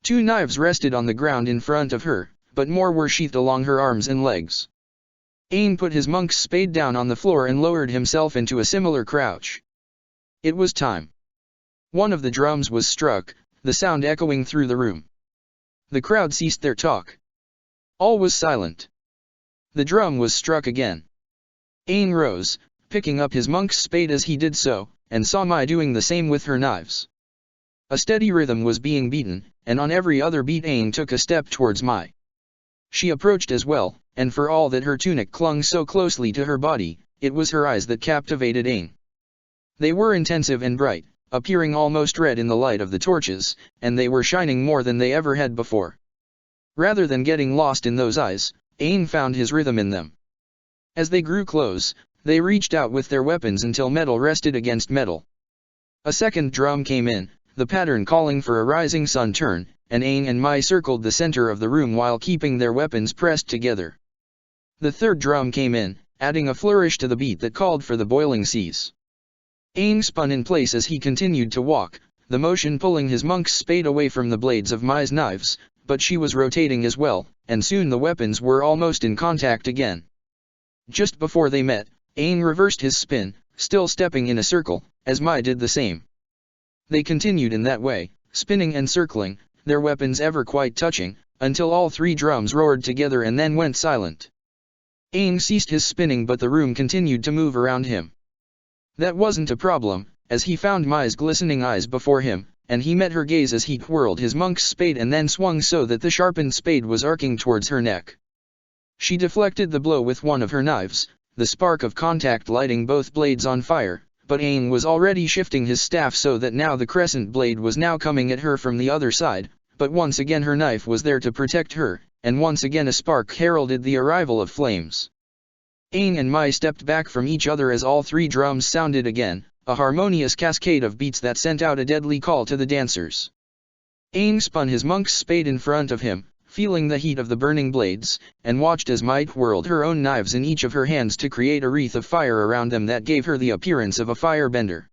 Two knives rested on the ground in front of her, but more were sheathed along her arms and legs. Aang put his monk's spade down on the floor and lowered himself into a similar crouch. It was time. One of the drums was struck, the sound echoing through the room. The crowd ceased their talk. All was silent. The drum was struck again. Aang rose, picking up his monk's spade as he did so, and saw Mai doing the same with her knives. A steady rhythm was being beaten, and on every other beat Aang took a step towards Mai. She approached as well, and for all that her tunic clung so closely to her body, it was her eyes that captivated Aang. They were intensive and bright, appearing almost red in the light of the torches, and they were shining more than they ever had before. Rather than getting lost in those eyes, Aang found his rhythm in them. As they grew close, they reached out with their weapons until metal rested against metal. A second drum came in, the pattern calling for a rising sun turn, and Aang and Mai circled the center of the room while keeping their weapons pressed together. The third drum came in, adding a flourish to the beat that called for the boiling seas. Aang spun in place as he continued to walk, the motion pulling his monk's spade away from the blades of Mai's knives, but she was rotating as well, and soon the weapons were almost in contact again. Just before they met, Aang reversed his spin, still stepping in a circle, as Mai did the same. They continued in that way, spinning and circling, their weapons ever quite touching, until all three drums roared together and then went silent. Aang ceased his spinning, but the room continued to move around him. That wasn't a problem, as he found Mai's glistening eyes before him, and he met her gaze as he twirled his monk's spade and then swung so that the sharpened spade was arcing towards her neck. She deflected the blow with one of her knives, the spark of contact lighting both blades on fire, but Aang was already shifting his staff so that now the crescent blade was now coming at her from the other side, but once again her knife was there to protect her, and once again a spark heralded the arrival of flames. Aang and Mai stepped back from each other as all three drums sounded again, a harmonious cascade of beats that sent out a deadly call to the dancers. Aang spun his monk's spade in front of him, feeling the heat of the burning blades, and watched as Mai whirled her own knives in each of her hands to create a wreath of fire around them that gave her the appearance of a firebender.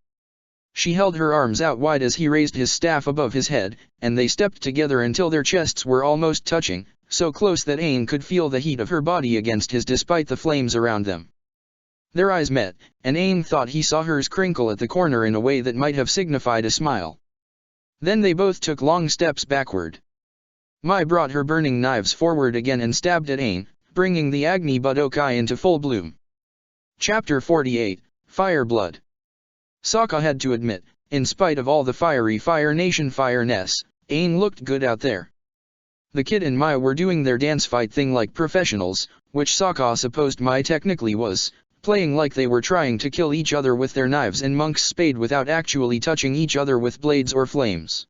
She held her arms out wide as he raised his staff above his head, and they stepped together until their chests were almost touching, so close that Aang could feel the heat of her body against his despite the flames around them. Their eyes met, and Aang thought he saw hers crinkle at the corner in a way that might have signified a smile. Then they both took long steps backward. Mai brought her burning knives forward again and stabbed at Aang, bringing the Agni Budokai into full bloom. Chapter 48, Fire Blood. Sokka had to admit, in spite of all the fiery Fire Nation fireness, Aang looked good out there. The kid and Mai were doing their dance fight thing like professionals, which Sokka supposed Mai technically was, playing like they were trying to kill each other with their knives and monk's spade without actually touching each other with blades or flames.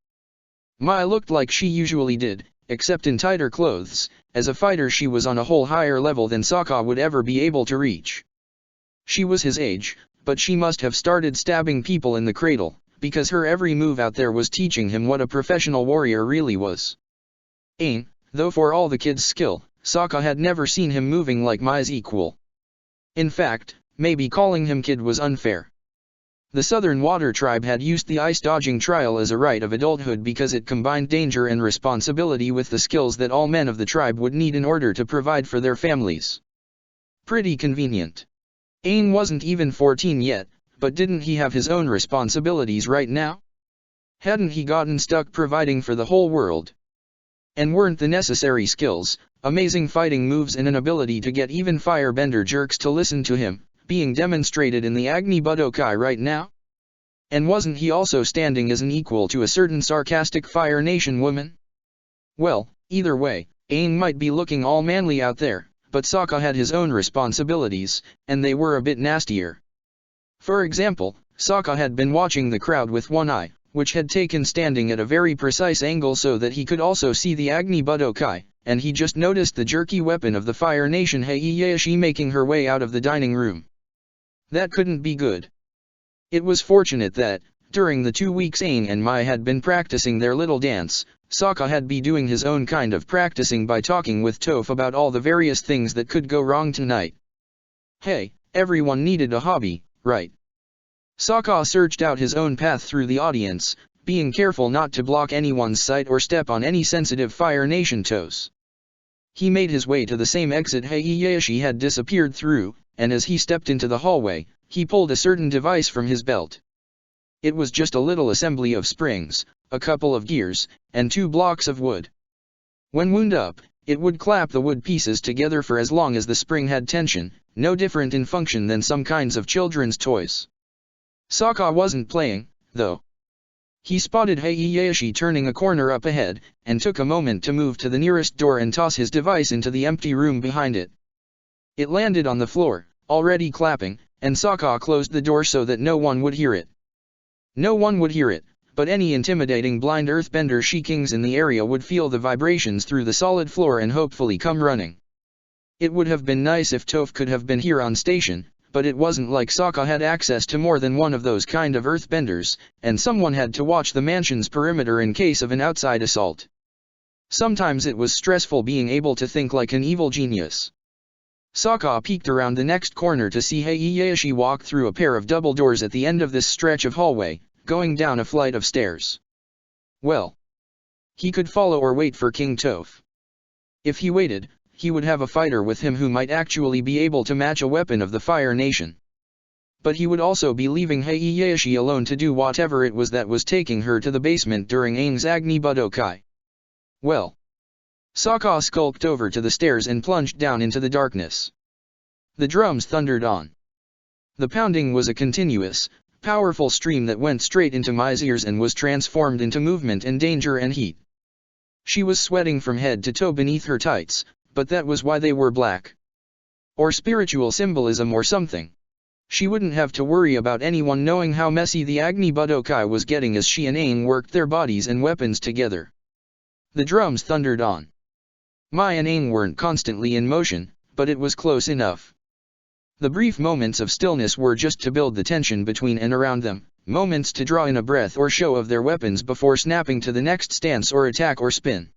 Mai looked like she usually did, except in tighter clothes. As a fighter she was on a whole higher level than Sokka would ever be able to reach. She was his age, but she must have started stabbing people in the cradle, because her every move out there was teaching him what a professional warrior really was. Aang, though for all the kid's skill, Sokka had never seen him moving like Mai's equal. In fact, maybe calling him kid was unfair. The Southern Water Tribe had used the ice-dodging trial as a rite of adulthood because it combined danger and responsibility with the skills that all men of the tribe would need in order to provide for their families. Pretty convenient. Aang wasn't even 14 yet, but didn't he have his own responsibilities right now? Hadn't he gotten stuck providing for the whole world? And weren't the necessary skills, amazing fighting moves and an ability to get even firebender jerks to listen to him, being demonstrated in the Agni Budokai right now? And wasn't he also standing as an equal to a certain sarcastic Fire Nation woman? Well, either way, Aang might be looking all manly out there, but Sokka had his own responsibilities, and they were a bit nastier. For example, Sokka had been watching the crowd with one eye, which had taken standing at a very precise angle so that he could also see the Agni Budokai, and he just noticed the jerky weapon of the Fire Nation Heihachi making her way out of the dining room. That couldn't be good. It was fortunate that, during the 2 weeks Aang and Mai had been practicing their little dance, Sokka had been doing his own kind of practicing by talking with Toph about all the various things that could go wrong tonight. Hey, everyone needed a hobby, right? Sokka searched out his own path through the audience, being careful not to block anyone's sight or step on any sensitive Fire Nation toes. He made his way to the same exit Heihachi had disappeared through, and as he stepped into the hallway, he pulled a certain device from his belt. It was just a little assembly of springs, a couple of gears, and 2 blocks of wood. When wound up, it would clap the wood pieces together for as long as the spring had tension, no different in function than some kinds of children's toys. Sokka wasn't playing, though. He spotted Heihachi turning a corner up ahead, and took a moment to move to the nearest door and toss his device into the empty room behind it. It landed on the floor, already clapping, and Sokka closed the door so that no one would hear it. No one would hear it, but any intimidating blind earthbender she-kings in the area would feel the vibrations through the solid floor and hopefully come running. It would have been nice if Toph could have been here on station, but it wasn't like Sokka had access to more than one of those kind of earthbenders, and someone had to watch the mansion's perimeter in case of an outside assault. Sometimes it was stressful being able to think like an evil genius. Sokka peeked around the next corner to see Heihachi walk through a pair of double doors at the end of this stretch of hallway, going down a flight of stairs. Well, he could follow or wait for King Toph. If he waited, he would have a fighter with him who might actually be able to match a weapon of the Fire Nation. But he would also be leaving Heihachi alone to do whatever it was that was taking her to the basement during Aang's Agni Budokai. Well, Sokka skulked over to the stairs and plunged down into the darkness. The drums thundered on. The pounding was a continuous, powerful stream that went straight into Mai's ears and was transformed into movement and danger and heat. She was sweating from head to toe beneath her tights, but that was why they were black. Or spiritual symbolism or something. She wouldn't have to worry about anyone knowing how messy the Agni Budokai was getting as she and Aang worked their bodies and weapons together. The drums thundered on. Mai and Aang weren't constantly in motion, but it was close enough. The brief moments of stillness were just to build the tension between and around them, moments to draw in a breath or show of their weapons before snapping to the next stance or attack or spin.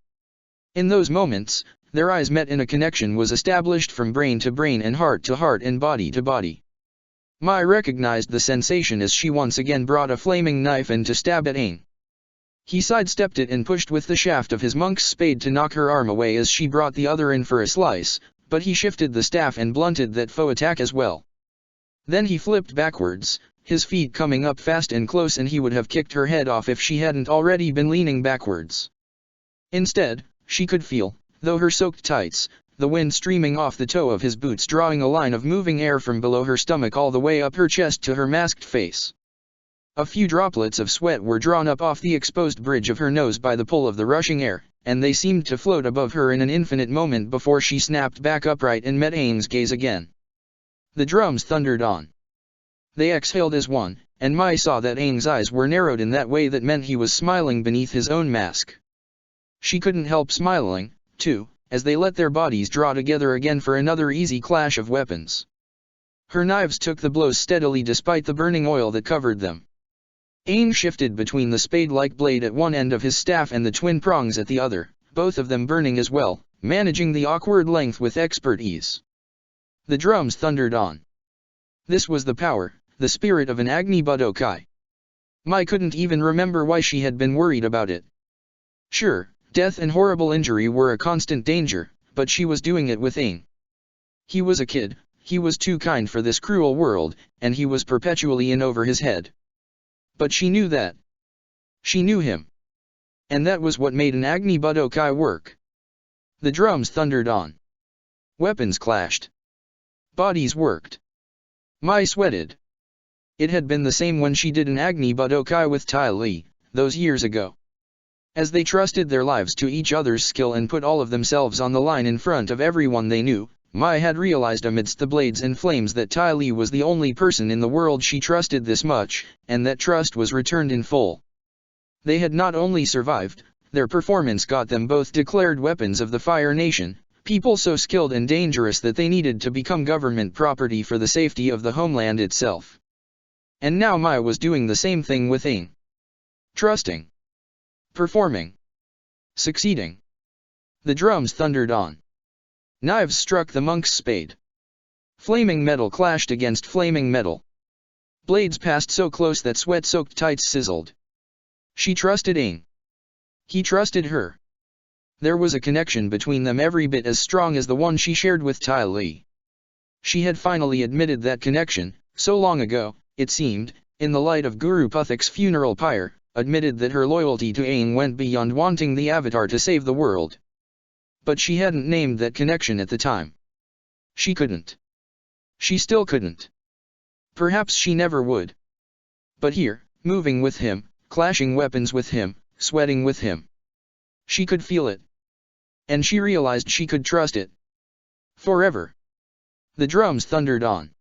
In those moments, their eyes met and a connection was established from brain to brain and heart to heart and body to body. Mai recognized the sensation as she once again brought a flaming knife in to stab at Aang. He sidestepped it and pushed with the shaft of his monk's spade to knock her arm away as she brought the other in for a slice, but he shifted the staff and blunted that foe attack as well. Then he flipped backwards, his feet coming up fast and close, and he would have kicked her head off if she hadn't already been leaning backwards. Instead, she could feel, though her soaked tights, the wind streaming off the toe of his boots, drawing a line of moving air from below her stomach all the way up her chest to her masked face. A few droplets of sweat were drawn up off the exposed bridge of her nose by the pull of the rushing air, and they seemed to float above her in an infinite moment before she snapped back upright and met Aang's gaze again. The drums thundered on. They exhaled as one, and Mai saw that Aang's eyes were narrowed in that way that meant he was smiling beneath his own mask. She couldn't help smiling, too, as they let their bodies draw together again for another easy clash of weapons. Her knives took the blows steadily despite the burning oil that covered them. Aang shifted between the spade-like blade at one end of his staff and the twin prongs at the other, both of them burning as well, managing the awkward length with expert ease. The drums thundered on. This was the power, the spirit of an Agni Budokai. Mai couldn't even remember why she had been worried about it. Sure, death and horrible injury were a constant danger, but she was doing it with Aang. He was a kid, he was too kind for this cruel world, and he was perpetually in over his head. But she knew that. She knew him. And that was what made an Agni Budokai work. The drums thundered on. Weapons clashed. Bodies worked. Mai sweated. It had been the same when she did an Agni Budokai with Tai Li, those years ago. As they trusted their lives to each other's skill and put all of themselves on the line in front of everyone they knew, Mai had realized amidst the blades and flames that Tai Li was the only person in the world she trusted this much, and that trust was returned in full. They had not only survived, their performance got them both declared weapons of the Fire Nation, people so skilled and dangerous that they needed to become government property for the safety of the homeland itself. And now Mai was doing the same thing with Aang. Trusting. Performing. Succeeding. The drums thundered on. Knives struck the monk's spade. Flaming metal clashed against flaming metal. Blades passed so close that sweat-soaked tights sizzled. She trusted Aang. He trusted her. There was a connection between them every bit as strong as the one she shared with Tai Li. She had finally admitted that connection, so long ago, it seemed, in the light of Guru Puthak's funeral pyre, admitted that her loyalty to Aang went beyond wanting the Avatar to save the world. But she hadn't named that connection at the time. She couldn't. She still couldn't. Perhaps she never would. But here, moving with him, clashing weapons with him, sweating with him. She could feel it. And she realized she could trust it. Forever. The drums thundered on.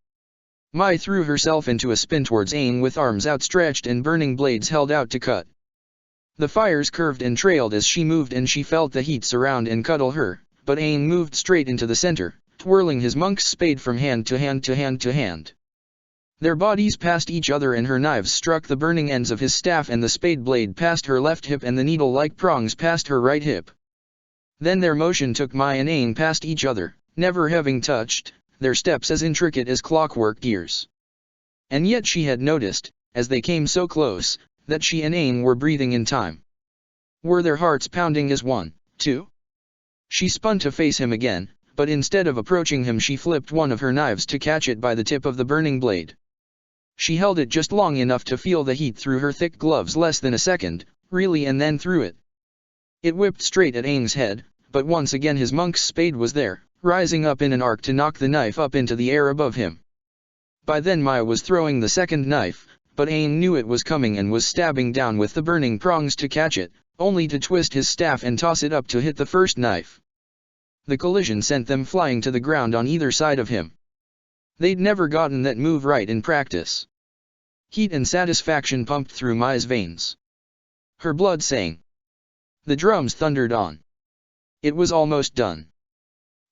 Mai threw herself into a spin towards Aang with arms outstretched and burning blades held out to cut. The fires curved and trailed as she moved and she felt the heat surround and cuddle her, but Aang moved straight into the center, twirling his monk's spade from hand to hand to hand to hand. Their bodies passed each other and her knives struck the burning ends of his staff and the spade blade past her left hip and the needle-like prongs past her right hip. Then their motion took Mai and Aang past each other, never having touched, their steps as intricate as clockwork gears. And yet she had noticed, as they came so close, that she and Aang were breathing in time. Were their hearts pounding as one, too? She spun to face him again, but instead of approaching him she flipped one of her knives to catch it by the tip of the burning blade. She held it just long enough to feel the heat through her thick gloves less than a second, really, and then threw it. It whipped straight at Aang's head, but once again his monk's spade was there, rising up in an arc to knock the knife up into the air above him. By then Mai was throwing the second knife, but Aang knew it was coming and was stabbing down with the burning prongs to catch it, only to twist his staff and toss it up to hit the first knife. The collision sent them flying to the ground on either side of him. They'd never gotten that move right in practice. Heat and satisfaction pumped through Mai's veins. Her blood sang. The drums thundered on. It was almost done.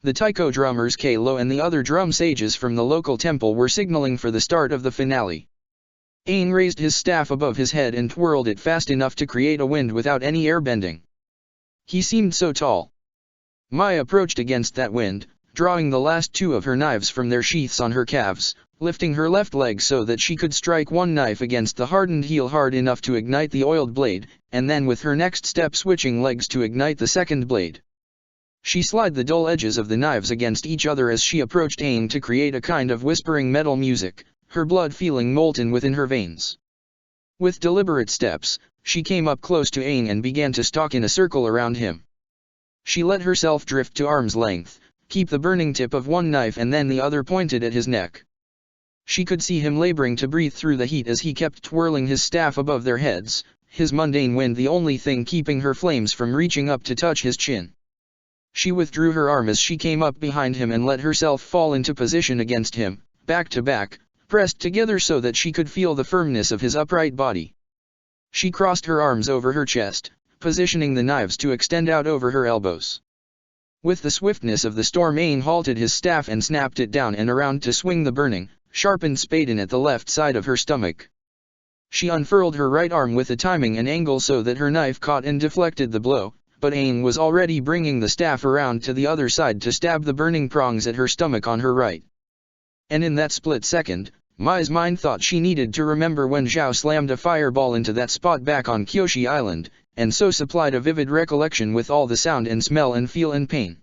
The taiko drummers Kalo and the other drum sages from the local temple were signaling for the start of the finale. Aang raised his staff above his head and twirled it fast enough to create a wind without any airbending. He seemed so tall. Mai approached against that wind, drawing the last two of her knives from their sheaths on her calves, lifting her left leg so that she could strike one knife against the hardened heel hard enough to ignite the oiled blade, and then with her next step switching legs to ignite the second blade. She slid the dull edges of the knives against each other as she approached Aang to create a kind of whispering metal music, her blood feeling molten within her veins. With deliberate steps, she came up close to Aang and began to stalk in a circle around him. She let herself drift to arm's length, keep the burning tip of one knife and then the other pointed at his neck. She could see him laboring to breathe through the heat as he kept twirling his staff above their heads, his mundane wind the only thing keeping her flames from reaching up to touch his chin. She withdrew her arm as she came up behind him and let herself fall into position against him, back to back, pressed together so that she could feel the firmness of his upright body. She crossed her arms over her chest, positioning the knives to extend out over her elbows. With the swiftness of the storm, Aang halted his staff and snapped it down and around to swing the burning, sharpened spade in at the left side of her stomach. She unfurled her right arm with a timing and angle so that her knife caught and deflected the blow, but Aang was already bringing the staff around to the other side to stab the burning prongs at her stomach on her right. And in that split second, Mai's mind thought she needed to remember when Zhao slammed a fireball into that spot back on Kyoshi Island, and so supplied a vivid recollection with all the sound and smell and feel and pain.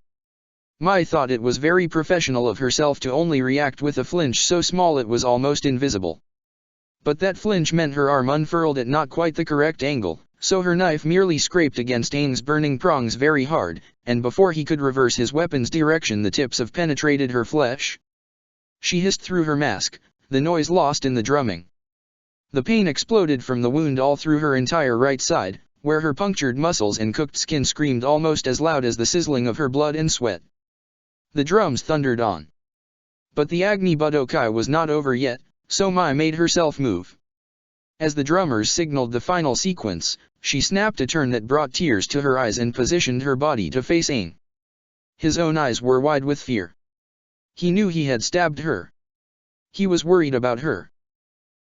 Mai thought it was very professional of herself to only react with a flinch so small it was almost invisible. But that flinch meant her arm unfurled at not quite the correct angle, so her knife merely scraped against Aang's burning prongs very hard, and before he could reverse his weapon's direction the tips have penetrated her flesh. She hissed through her mask, the noise lost in the drumming. The pain exploded from the wound all through her entire right side, where her punctured muscles and cooked skin screamed almost as loud as the sizzling of her blood and sweat. The drums thundered on. But the Agni Budokai was not over yet, so Mai made herself move. As the drummers signaled the final sequence, she snapped a turn that brought tears to her eyes and positioned her body to face Aang. His own eyes were wide with fear. He knew he had stabbed her. He was worried about her.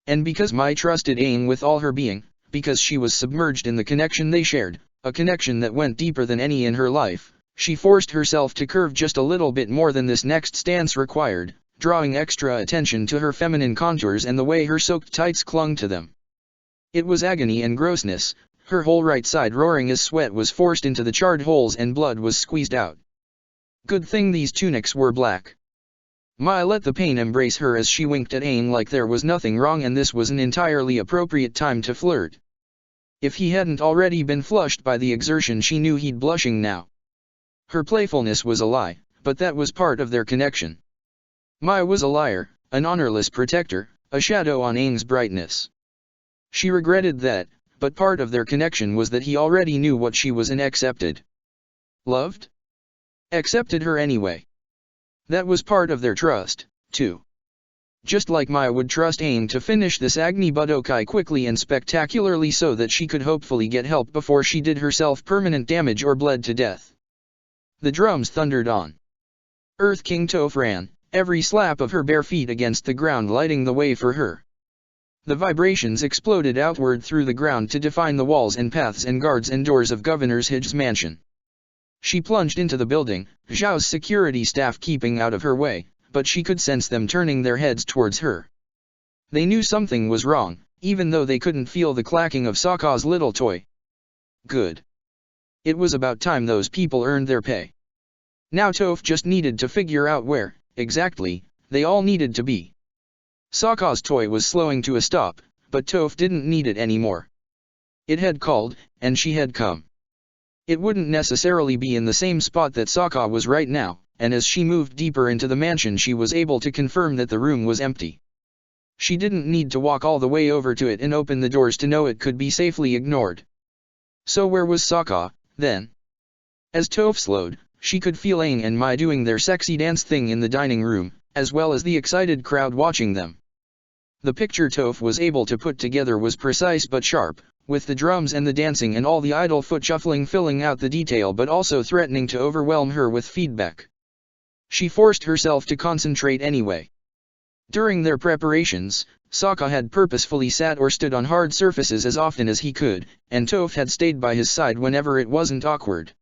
And because Mai trusted Aang with all her being, because she was submerged in the connection they shared, a connection that went deeper than any in her life, she forced herself to curve just a little bit more than this next stance required, drawing extra attention to her feminine contours and the way her soaked tights clung to them. It was agony and grossness, her whole right side roaring as sweat was forced into the charred holes and blood was squeezed out. Good thing these tunics were black. Mai let the pain embrace her as she winked at Aang like there was nothing wrong and this was an entirely appropriate time to flirt. If he hadn't already been flushed by the exertion she knew he'd blushing now. Her playfulness was a lie, but that was part of their connection. Mai was a liar, an honorless protector, a shadow on Aang's brightness. She regretted that, but part of their connection was that he already knew what she was and accepted. Loved? Accepted her anyway. That was part of their trust, too. Just like Mai would trust Aang to finish this Agni Budokai quickly and spectacularly so that she could hopefully get help before she did herself permanent damage or bled to death. The drums thundered on. Earth King Toph ran, every slap of her bare feet against the ground lighting the way for her. The vibrations exploded outward through the ground to define the walls and paths and guards and doors of Governor Hij's mansion. She plunged into the building, Zhao's security staff keeping out of her way, but she could sense them turning their heads towards her. They knew something was wrong, even though they couldn't feel the clacking of Sokka's little toy. Good. It was about time those people earned their pay. Now Toph just needed to figure out where, exactly, they all needed to be. Sokka's toy was slowing to a stop, but Toph didn't need it anymore. It had called, and she had come. It wouldn't necessarily be in the same spot that Sokka was right now, and as she moved deeper into the mansion she was able to confirm that the room was empty. She didn't need to walk all the way over to it and open the doors to know it could be safely ignored. So where was Sokka, then? As Toph slowed, she could feel Aang and Mai doing their sexy dance thing in the dining room, as well as the excited crowd watching them. The picture Toph was able to put together was precise but sharp, with the drums and the dancing and all the idle foot shuffling filling out the detail but also threatening to overwhelm her with feedback. She forced herself to concentrate anyway. During their preparations, Sokka had purposefully sat or stood on hard surfaces as often as he could, and Toph had stayed by his side whenever it wasn't awkward.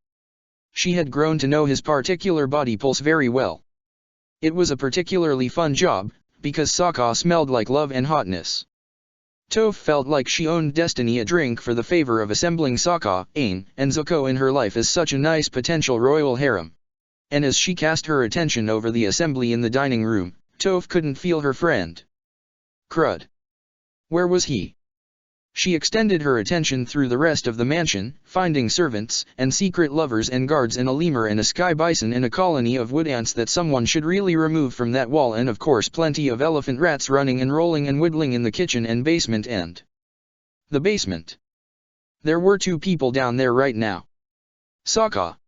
She had grown to know his particular body pulse very well. It was a particularly fun job, because Sokka smelled like love and hotness. Toph felt like she owned destiny, a drink for the favor of assembling Sokka, Aang, and Zuko in her life as such a nice potential royal harem. And as she cast her attention over the assembly in the dining room, Toph couldn't feel her friend. Crud. Where was he? She extended her attention through the rest of the mansion, finding servants, and secret lovers and guards and a lemur and a sky bison and a colony of wood ants that someone should really remove from that wall, and of course plenty of elephant rats running and rolling and whittling in the kitchen and basement and the basement. There were 2 people down there right now. Sokka.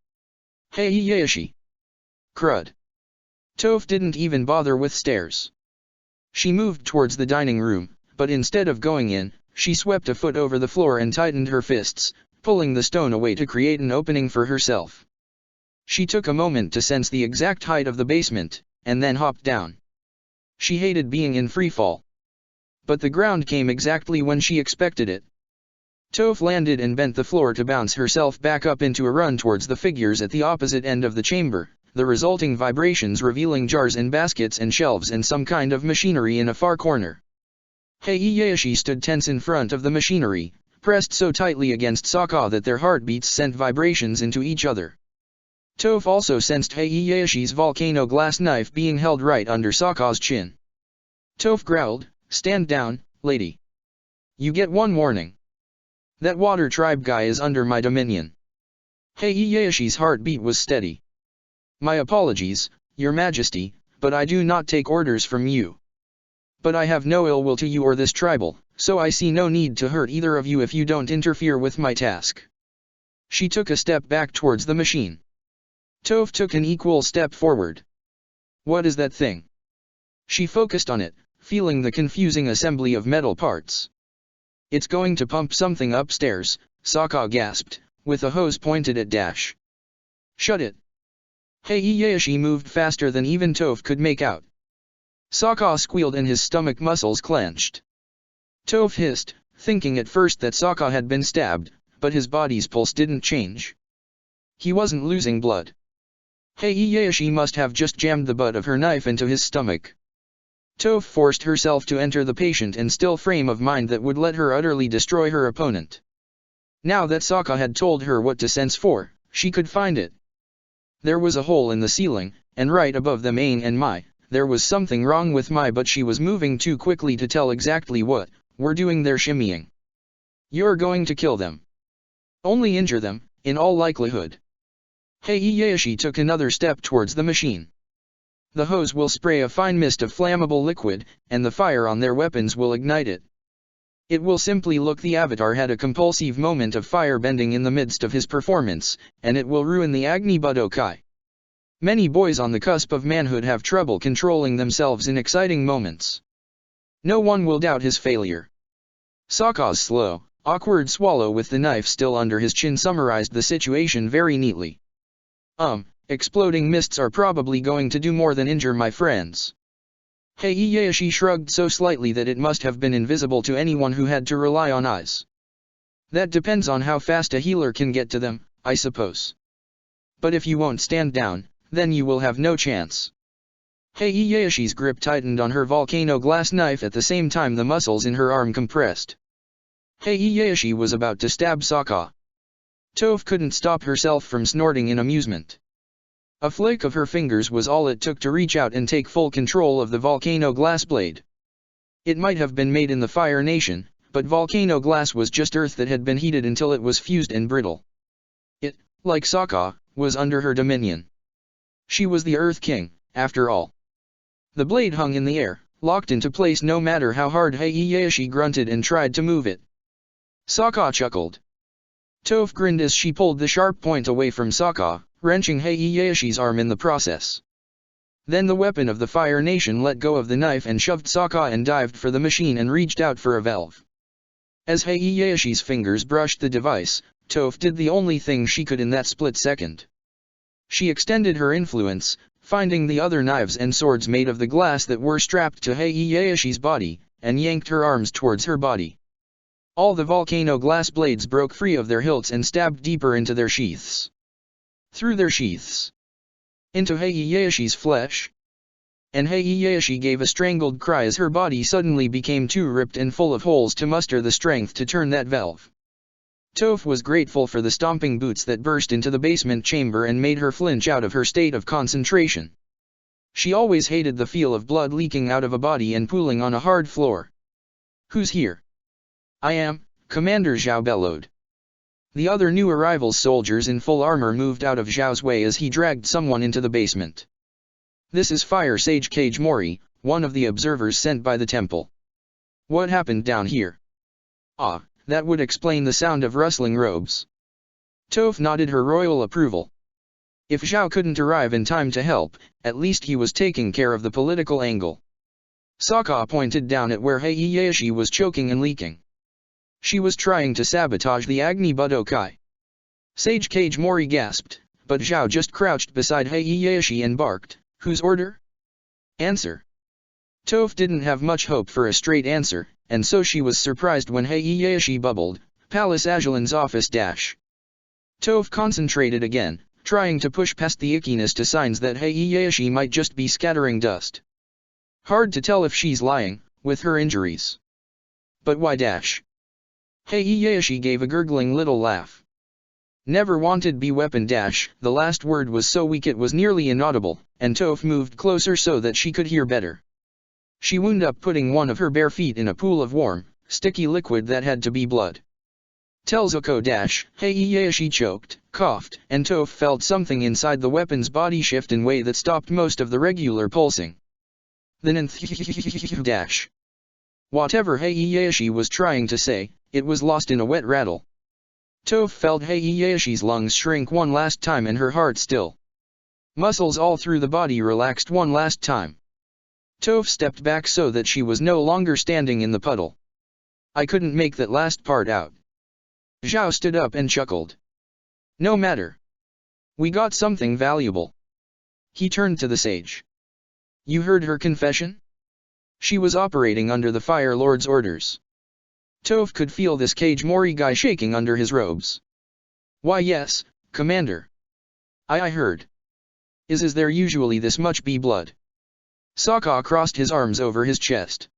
Hey Yashi. Crud. Toph didn't even bother with stairs. She moved towards the dining room, but instead of going in, she swept a foot over the floor and tightened her fists, pulling the stone away to create an opening for herself. She took a moment to sense the exact height of the basement, and then hopped down. She hated being in freefall. But the ground came exactly when she expected it. Toph landed and bent the floor to bounce herself back up into a run towards the figures at the opposite end of the chamber, the resulting vibrations revealing jars and baskets and shelves and some kind of machinery in a far corner. Heihachi stood tense in front of the machinery, pressed so tightly against Sokka that their heartbeats sent vibrations into each other. Toph also sensed Heihachi's volcano glass knife being held right under Sokka's chin. Toph growled, "Stand down, lady. You get one warning. That water tribe guy is under my dominion." Heihachi's heartbeat was steady. "My apologies, your majesty, but I do not take orders from you. But I have no ill will to you or this tribal, so I see no need to hurt either of you if you don't interfere with my task." She took a step back towards the machine. Toph took an equal step forward. "What is that thing?" She focused on it, feeling the confusing assembly of metal parts. "It's going to pump something upstairs," Sokka gasped, with a hose pointed at Dash. "Shut it." Heihachi moved faster than even Toph could make out. Sokka squealed and his stomach muscles clenched. Toph hissed, thinking at first that Sokka had been stabbed, but his body's pulse didn't change. He wasn't losing blood. Heihachi must have just jammed the butt of her knife into his stomach. Toph forced herself to enter the patient and still frame of mind that would let her utterly destroy her opponent. Now that Sokka had told her what to sense for, she could find it. There was a hole in the ceiling, and right above them Aang and Mai. There was something wrong with Mai, but she was moving too quickly to tell exactly what. "We're doing their shimmying. You're going to kill them. Only injure them, in all likelihood." Heihachi took another step towards the machine. "The hose will spray a fine mist of flammable liquid, and the fire on their weapons will ignite it. It will simply look the Avatar had a compulsive moment of firebending in the midst of his performance, and it will ruin the Agni Budokai. Many boys on the cusp of manhood have trouble controlling themselves in exciting moments. No one will doubt his failure." Sokka's slow, awkward swallow with the knife still under his chin summarized the situation very neatly. Exploding mists are probably going to do more than injure my friends." Heihachi shrugged so slightly that it must have been invisible to anyone who had to rely on eyes. "That depends on how fast a healer can get to them, I suppose. But if you won't stand down, then you will have no chance." Heihachi's grip tightened on her volcano glass knife at the same time the muscles in her arm compressed. Heihachi was about to stab Sokka. Toph couldn't stop herself from snorting in amusement. A flick of her fingers was all it took to reach out and take full control of the volcano glass blade. It might have been made in the Fire Nation, but volcano glass was just earth that had been heated until it was fused and brittle. It, like Sokka, was under her dominion. She was the Earth King, after all. The blade hung in the air, locked into place no matter how hard Heihachi grunted and tried to move it. Sokka chuckled. Toph grinned as she pulled the sharp point away from Sokka, wrenching Heihachi's arm in the process. Then the weapon of the Fire Nation let go of the knife and shoved Sokka and dived for the machine and reached out for a valve. As Heihachi's fingers brushed the device, Toph did the only thing she could in that split second. She extended her influence, finding the other knives and swords made of the glass that were strapped to Heieyashi's body, and yanked her arms towards her body. All the volcano glass blades broke free of their hilts and stabbed deeper into their sheaths. Through their sheaths. Into Heiyashi's flesh. And Heiyashi gave a strangled cry as her body suddenly became too ripped and full of holes to muster the strength to turn that valve. Toph was grateful for the stomping boots that burst into the basement chamber and made her flinch out of her state of concentration. She always hated the feel of blood leaking out of a body and pooling on a hard floor. "Who's here?" "I am," Commander Zhao bellowed. The other new arrival soldiers in full armor moved out of Zhao's way as he dragged someone into the basement. "This is Fire Sage Kage Mori, one of the observers sent by the temple. What happened down here?" "Ah, that would explain the sound of rustling robes." Toph nodded her royal approval. If Zhao couldn't arrive in time to help, at least he was taking care of the political angle. Sokka pointed down at where Heiyashi was choking and leaking. She was trying to sabotage the Agni Budokai. Sage Kage Mori gasped, but Zhao just crouched beside Heiyashi and barked, "Whose order?" "Answer." Toph didn't have much hope for a straight answer, and so she was surprised when Heiyashi bubbled, "Palace Ajalin's office dash." Toph concentrated again, trying to push past the ickiness to signs that Heiyashi might just be scattering dust. Hard to tell if she's lying, with her injuries. "But why dash?" Heiyashi gave a gurgling little laugh. "Never wanted be weapon dash." The last word was so weak it was nearly inaudible, and Toph moved closer so that she could hear better. She wound up putting one of her bare feet in a pool of warm, sticky liquid that had to be blood. "Tell Zuko dash." Heiyashi choked, coughed, and Toph felt something inside the weapon's body shift in a way that stopped most of the regular pulsing. Then in dash. Whatever Heiyashi was trying to say, it was lost in a wet rattle. Toph felt Heiyashi's lungs shrink one last time and her heart still. Muscles all through the body relaxed one last time. Toph stepped back so that she was no longer standing in the puddle. "I couldn't make that last part out." Zhao stood up and chuckled. "No matter. We got something valuable." He turned to the sage. "You heard her confession?" She was operating under the Fire Lord's orders. Toph could feel this Kage Mori guy shaking under his robes. "Why yes, Commander. I heard. Is there usually this much blood?" Sokka crossed his arms over his chest.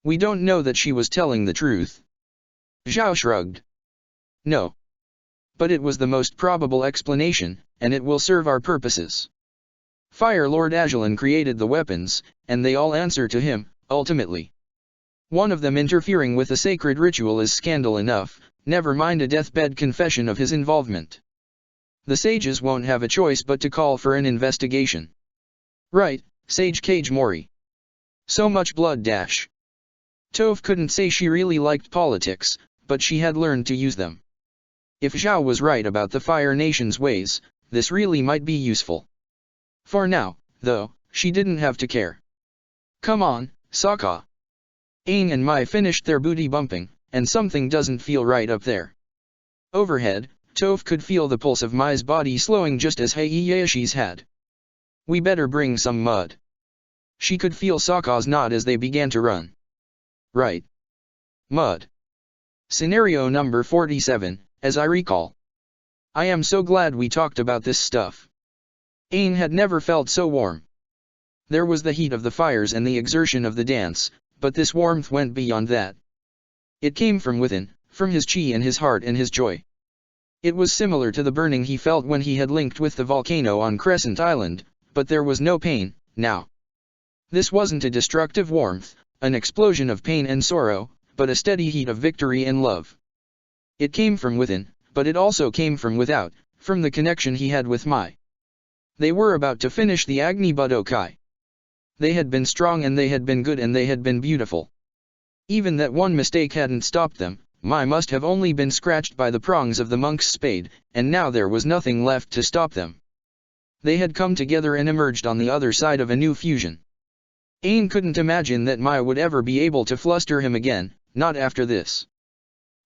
"We don't know that she was telling the truth." Zhao shrugged. "No. But it was the most probable explanation, and it will serve our purposes. Fire Lord Ajalin created the weapons, and they all answer to him, ultimately. One of them interfering with a sacred ritual is scandal enough, never mind a deathbed confession of his involvement. The sages won't have a choice but to call for an investigation." "Right, Sage Kage Mori. So much blood dash." Toph couldn't say she really liked politics, but she had learned to use them. If Zhao was right about the Fire Nation's ways, this really might be useful. For now, though, she didn't have to care. "Come on, Sokka." Aang and Mai finished their booty bumping, and something doesn't feel right up there. Overhead, Toph could feel the pulse of Mai's body slowing just as Heiyashi's had. "We better bring some mud." She could feel Sokka's nod as they began to run. "Right. Mud. Scenario number 47, as I recall. I am so glad we talked about this stuff." Aang had never felt so warm. There was the heat of the fires and the exertion of the dance, but this warmth went beyond that. It came from within, from his chi and his heart and his joy. It was similar to the burning he felt when he had linked with the volcano on Crescent Island, but there was no pain, now. This wasn't a destructive warmth, an explosion of pain and sorrow, but a steady heat of victory and love. It came from within, but it also came from without, from the connection he had with Mai. They were about to finish the Agni Budokai. They had been strong and they had been good and they had been beautiful. Even that one mistake hadn't stopped them. Mai must have only been scratched by the prongs of the monk's spade, and now there was nothing left to stop them. They had come together and emerged on the other side of a new fusion. Aang couldn't imagine that Mai would ever be able to fluster him again, not after this.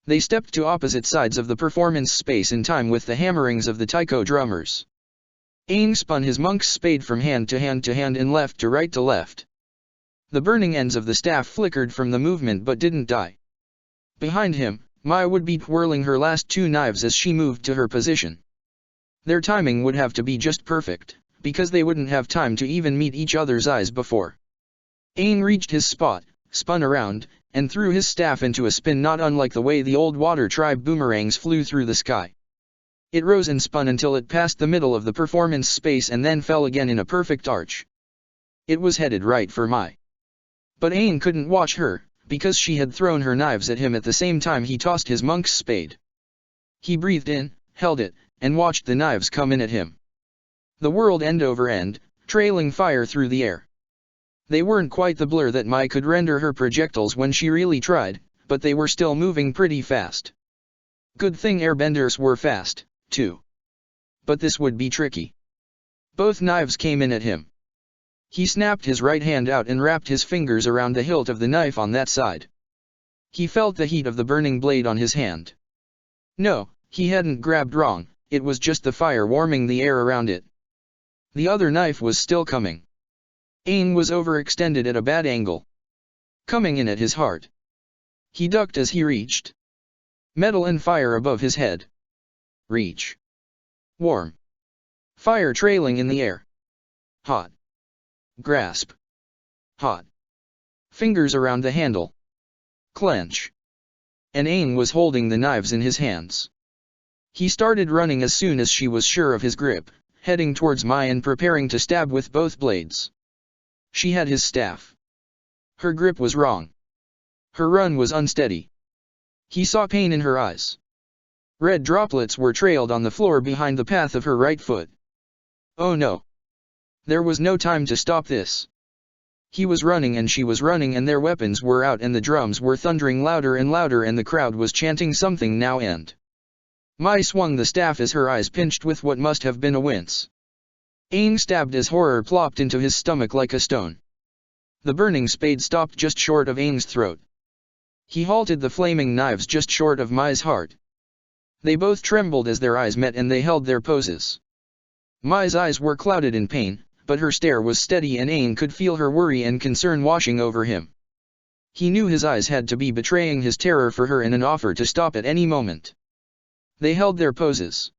They stepped to opposite sides of the performance space in time with the hammerings of the taiko drummers. Aang spun his monk's spade from hand to hand to hand and left to right to left. The burning ends of the staff flickered from the movement but didn't die. Behind him, Mai would be twirling her last two knives as she moved to her position. Their timing would have to be just perfect, because they wouldn't have time to even meet each other's eyes before. Aang reached his spot, spun around, and threw his staff into a spin not unlike the way the old water tribe boomerangs flew through the sky. It rose and spun until it passed the middle of the performance space and then fell again in a perfect arch. It was headed right for Mai. But Aang couldn't watch her, because she had thrown her knives at him at the same time he tossed his monk's spade. He breathed in, held it, and watched the knives come in at him. The world end over end, trailing fire through the air. They weren't quite the blur that Mai could render her projectiles when she really tried, but they were still moving pretty fast. Good thing airbenders were fast, too. But this would be tricky. Both knives came in at him. He snapped his right hand out and wrapped his fingers around the hilt of the knife on that side. He felt the heat of the burning blade on his hand. No, he hadn't grabbed wrong, it was just the fire warming the air around it. The other knife was still coming. Aang was overextended at a bad angle. Coming in at his heart. He ducked as he reached. Metal and fire above his head. Reach. Warm. Fire trailing in the air. Hot. Grasp. Hot. Fingers around the handle. Clench. And Aang was holding the knives in his hands. He started running as soon as she was sure of his grip, heading towards Mai and preparing to stab with both blades. She had his staff. Her grip was wrong. Her run was unsteady. He saw pain in her eyes. Red droplets were trailed on the floor behind the path of her right foot. Oh no. There was no time to stop this. He was running and she was running and their weapons were out and the drums were thundering louder and louder and the crowd was chanting something now and. Mai swung the staff as her eyes pinched with what must have been a wince. Aang stabbed as horror plopped into his stomach like a stone. The burning spade stopped just short of Aang's throat. He halted the flaming knives just short of Mai's heart. They both trembled as their eyes met and they held their poses. Mai's eyes were clouded in pain, but her stare was steady and Aang could feel her worry and concern washing over him. He knew his eyes had to be betraying his terror for her in an offer to stop at any moment. They held their poses.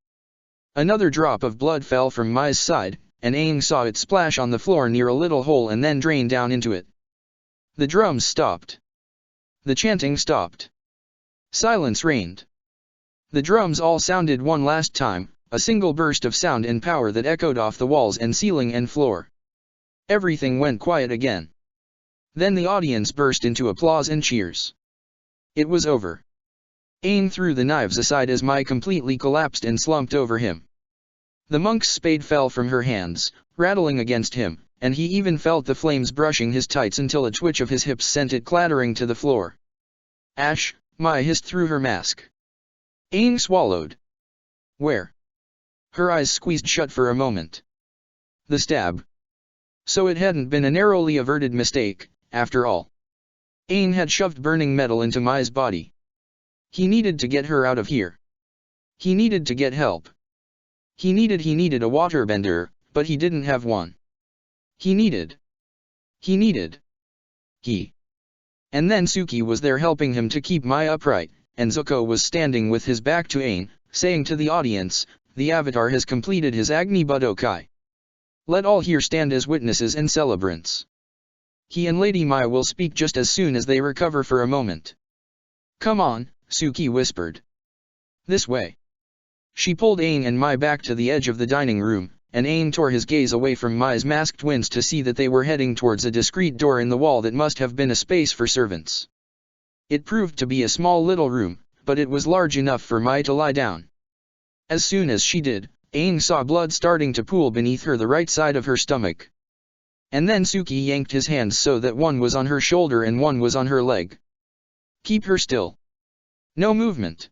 Another drop of blood fell from Mai's side, and Aang saw it splash on the floor near a little hole and then drain down into it. The drums stopped. The chanting stopped. Silence reigned. The drums all sounded one last time, a single burst of sound and power that echoed off the walls and ceiling and floor. Everything went quiet again. Then the audience burst into applause and cheers. It was over. Aang threw the knives aside as Mai completely collapsed and slumped over him. The monk's spade fell from her hands, rattling against him, and he even felt the flames brushing his tights until a twitch of his hips sent it clattering to the floor. Ash, Mai hissed through her mask. Aang swallowed. Where? Her eyes squeezed shut for a moment. The stab. So it hadn't been a narrowly averted mistake, after all. Aang had shoved burning metal into Mai's body. He needed to get her out of here. He needed to get help. He needed a waterbender, but he didn't have one. And then Suki was there helping him to keep Mai upright, and Zuko was standing with his back to Aang, saying to the audience, the Avatar has completed his Agni Budokai. Let all here stand as witnesses and celebrants. He and Lady Mai will speak just as soon as they recover for a moment. Come on, Suki whispered. This way. She pulled Aang and Mai back to the edge of the dining room, and Aang tore his gaze away from Mai's masked twins to see that they were heading towards a discreet door in the wall that must have been a space for servants. It proved to be a small little room, but it was large enough for Mai to lie down. As soon as she did, Aang saw blood starting to pool beneath her the right side of her stomach. And then Suki yanked his hands so that one was on her shoulder and one was on her leg. Keep her still. No movement.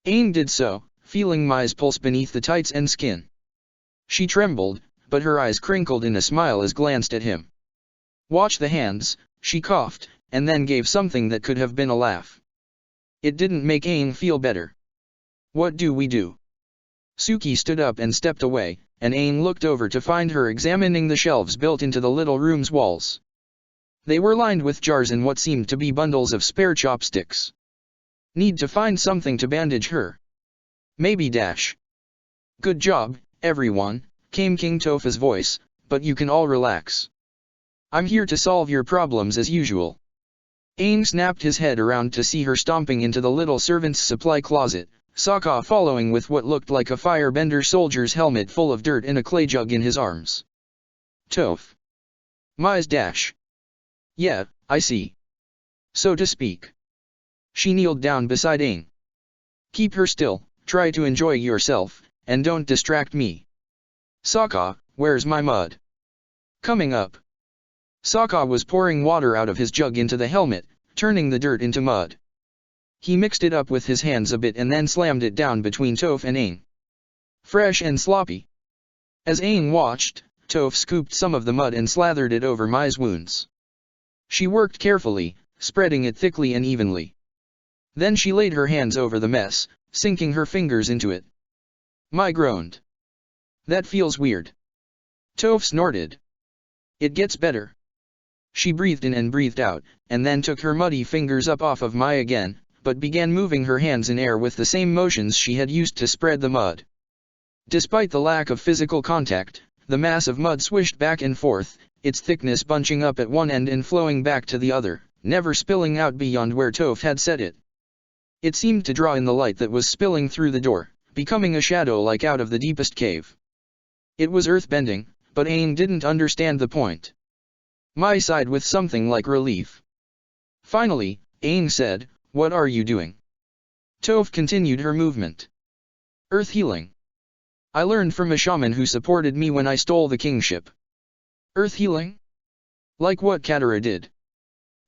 Aang did so, feeling Mai's pulse beneath the tights and skin. She trembled, but her eyes crinkled in a smile as glanced at him. Watch the hands, she coughed, and then gave something that could have been a laugh. It didn't make Aang feel better. What do we do? Suki stood up and stepped away, and Aang looked over to find her examining the shelves built into the little room's walls. They were lined with jars and what seemed to be bundles of spare chopsticks. Need to find something to bandage her. Maybe dash. Good job, everyone, came King Topha's voice, but you can all relax. I'm here to solve your problems as usual. Aang snapped his head around to see her stomping into the little servant's supply closet, Sokka following with what looked like a firebender soldier's helmet full of dirt and a clay jug in his arms. Toph. Mai's dash. Yeah, I see. So to speak. She kneeled down beside Aang. Keep her still, try to enjoy yourself, and don't distract me. Sokka, where's my mud? Coming up. Sokka was pouring water out of his jug into the helmet, turning the dirt into mud. He mixed it up with his hands a bit and then slammed it down between Toph and Aang. Fresh and sloppy. As Aang watched, Toph scooped some of the mud and slathered it over Mai's wounds. She worked carefully, spreading it thickly and evenly. Then she laid her hands over the mess, sinking her fingers into it. Mai groaned. That feels weird. Toph snorted. It gets better. She breathed in and breathed out, and then took her muddy fingers up off of Mai again, but began moving her hands in air with the same motions she had used to spread the mud. Despite the lack of physical contact, the mass of mud swished back and forth, its thickness bunching up at one end and flowing back to the other, never spilling out beyond where Toph had set it. It seemed to draw in the light that was spilling through the door, becoming a shadow like out of the deepest cave. It was earthbending, but Aang didn't understand the point. Mai sighed with something like relief. Finally, Aang said, "What are you doing?" Toph continued her movement. Earth healing. I learned from a shaman who supported me when I stole the kingship. Earth healing? Like what Katara did.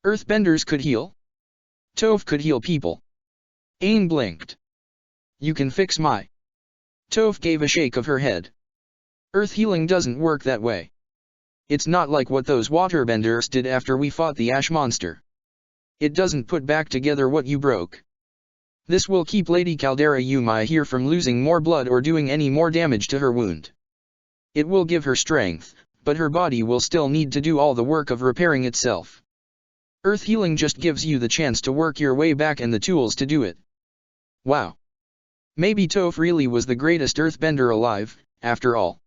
Earthbenders could heal? Toph could heal people. Aang blinked. You can fix Mai. Toph gave a shake of her head. Earth healing doesn't work that way. It's not like what those waterbenders did after we fought the ash monster. It doesn't put back together what you broke. This will keep Lady Caldera Yumai here from losing more blood or doing any more damage to her wound. It will give her strength, but her body will still need to do all the work of repairing itself. Earth healing just gives you the chance to work your way back and the tools to do it. Wow. Maybe Toph really was the greatest earthbender alive, after all.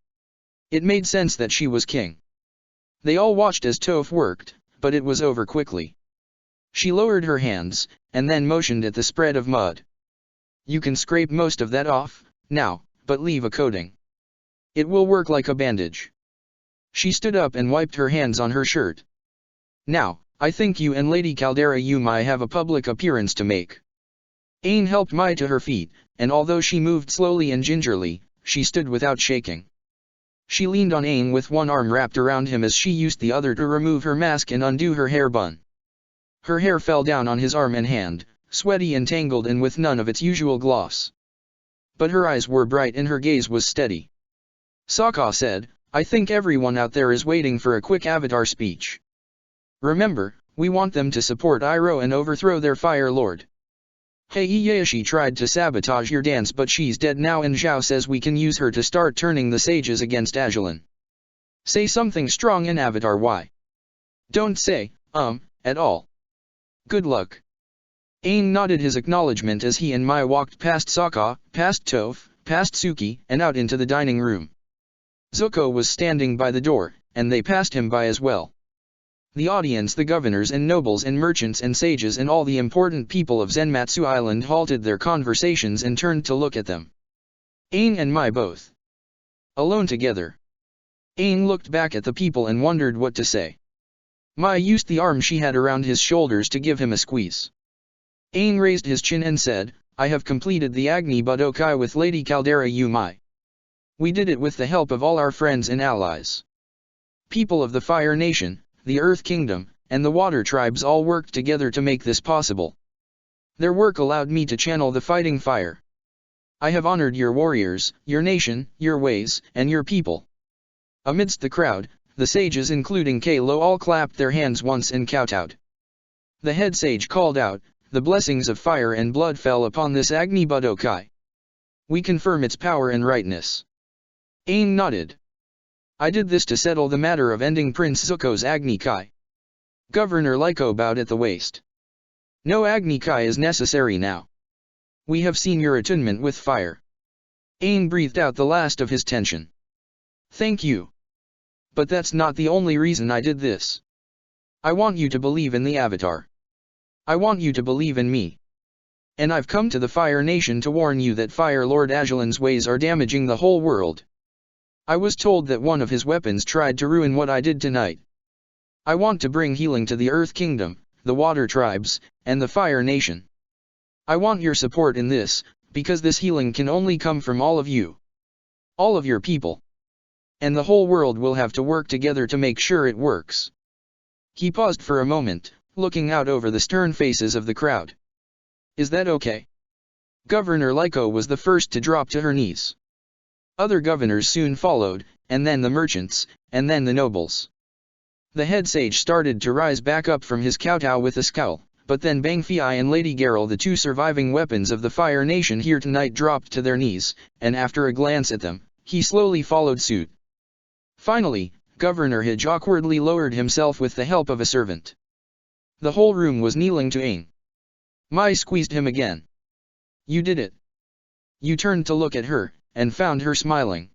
It made sense that she was king. They all watched as Toph worked, but it was over quickly. She lowered her hands, and then motioned at the spread of mud. You can scrape most of that off, now, but leave a coating. It will work like a bandage. She stood up and wiped her hands on her shirt. Now, I think you and Lady Caldera Yumai have a public appearance to make. Aang helped Mai to her feet, and although she moved slowly and gingerly, she stood without shaking. She leaned on Aang with one arm wrapped around him as she used the other to remove her mask and undo her hair bun. Her hair fell down on his arm and hand, sweaty and tangled and with none of its usual gloss. But her eyes were bright and her gaze was steady. Sokka said, I think everyone out there is waiting for a quick Avatar speech. Remember, we want them to support Iroh and overthrow their Fire Lord. Heihachi tried to sabotage your dance but she's dead now and Zhao says we can use her to start turning the sages against Azulin. Say something strong in Avatar why? Don't say, at all. Good luck. Aang nodded his acknowledgement as he and Mai walked past Sokka, past Toph, past Suki, and out into the dining room. Zuko was standing by the door, and they passed him by as well. The audience, the governors and nobles and merchants and sages and all the important people of Zenmatsu Island halted their conversations and turned to look at them. Aang and Mai both. Alone together. Aang looked back at the people and wondered what to say. Mai used the arm she had around his shoulders to give him a squeeze. Aang raised his chin and said, I have completed the Agni Budokai with Lady Caldera Yumai. We did it with the help of all our friends and allies. People of the Fire Nation, the Earth Kingdom, and the Water Tribes all worked together to make this possible. Their work allowed me to channel the fighting fire. I have honored your warriors, your nation, your ways, and your people. Amidst the crowd, the sages including Kalo all clapped their hands once and kowtowed. The head sage called out, the blessings of fire and blood fell upon this Agni Budokai. We confirm its power and rightness. Aang nodded. I did this to settle the matter of ending Prince Zuko's Agni Kai. Governor Lyko bowed at the waist. No Agni Kai is necessary now. We have seen your attunement with fire. Aang breathed out the last of his tension. Thank you. But that's not the only reason I did this. I want you to believe in the Avatar. I want you to believe in me. And I've come to the Fire Nation to warn you that Fire Lord Ajalan's ways are damaging the whole world. I was told that one of his weapons tried to ruin what I did tonight. I want to bring healing to the Earth Kingdom, the Water Tribes, and the Fire Nation. I want your support in this, because this healing can only come from all of you. All of your people. And the whole world will have to work together to make sure it works. He paused for a moment, looking out over the stern faces of the crowd. Is that okay? Governor Lyko was the first to drop to her knees. Other governors soon followed, and then the merchants, and then the nobles. The head sage started to rise back up from his kowtow with a scowl, but then Bang Fei and Lady Geralt, the two surviving weapons of the Fire Nation here tonight, dropped to their knees, and after a glance at them, he slowly followed suit. Finally, Governor Hij awkwardly lowered himself with the help of a servant. The whole room was kneeling to Aang. Mai squeezed him again. You did it. You turned to look at her, and found her smiling.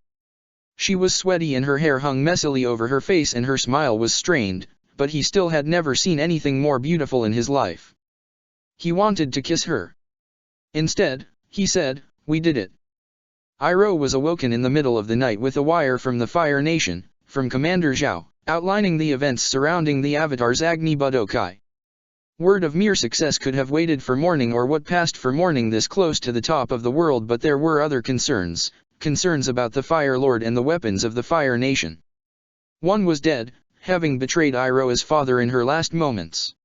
She was sweaty and her hair hung messily over her face and her smile was strained, but he still had never seen anything more beautiful in his life. He wanted to kiss her. Instead, he said, we did it. Iroh was awoken in the middle of the night with a wire from the Fire Nation, from Commander Zhao, outlining the events surrounding the Avatar's Agni Budokai. Word of mere success could have waited for morning, or what passed for morning, this close to the top of the world, but there were other concerns about the Fire Lord and the weapons of the Fire Nation. One was dead, having betrayed Iroh's father in her last moments.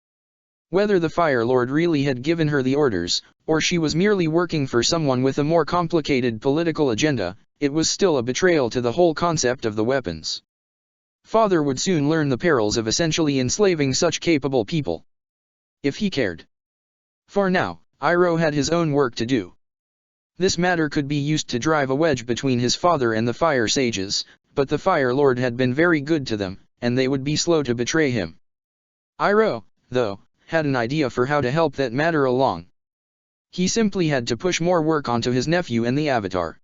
Whether the Fire Lord really had given her the orders, or she was merely working for someone with a more complicated political agenda, it was still a betrayal to the whole concept of the weapons. Father would soon learn the perils of essentially enslaving such capable people. If he cared. For now, Iroh had his own work to do. This matter could be used to drive a wedge between his father and the Fire Sages, but the Fire Lord had been very good to them, and they would be slow to betray him. Iroh, though, had an idea for how to help that matter along. He simply had to push more work onto his nephew and the Avatar.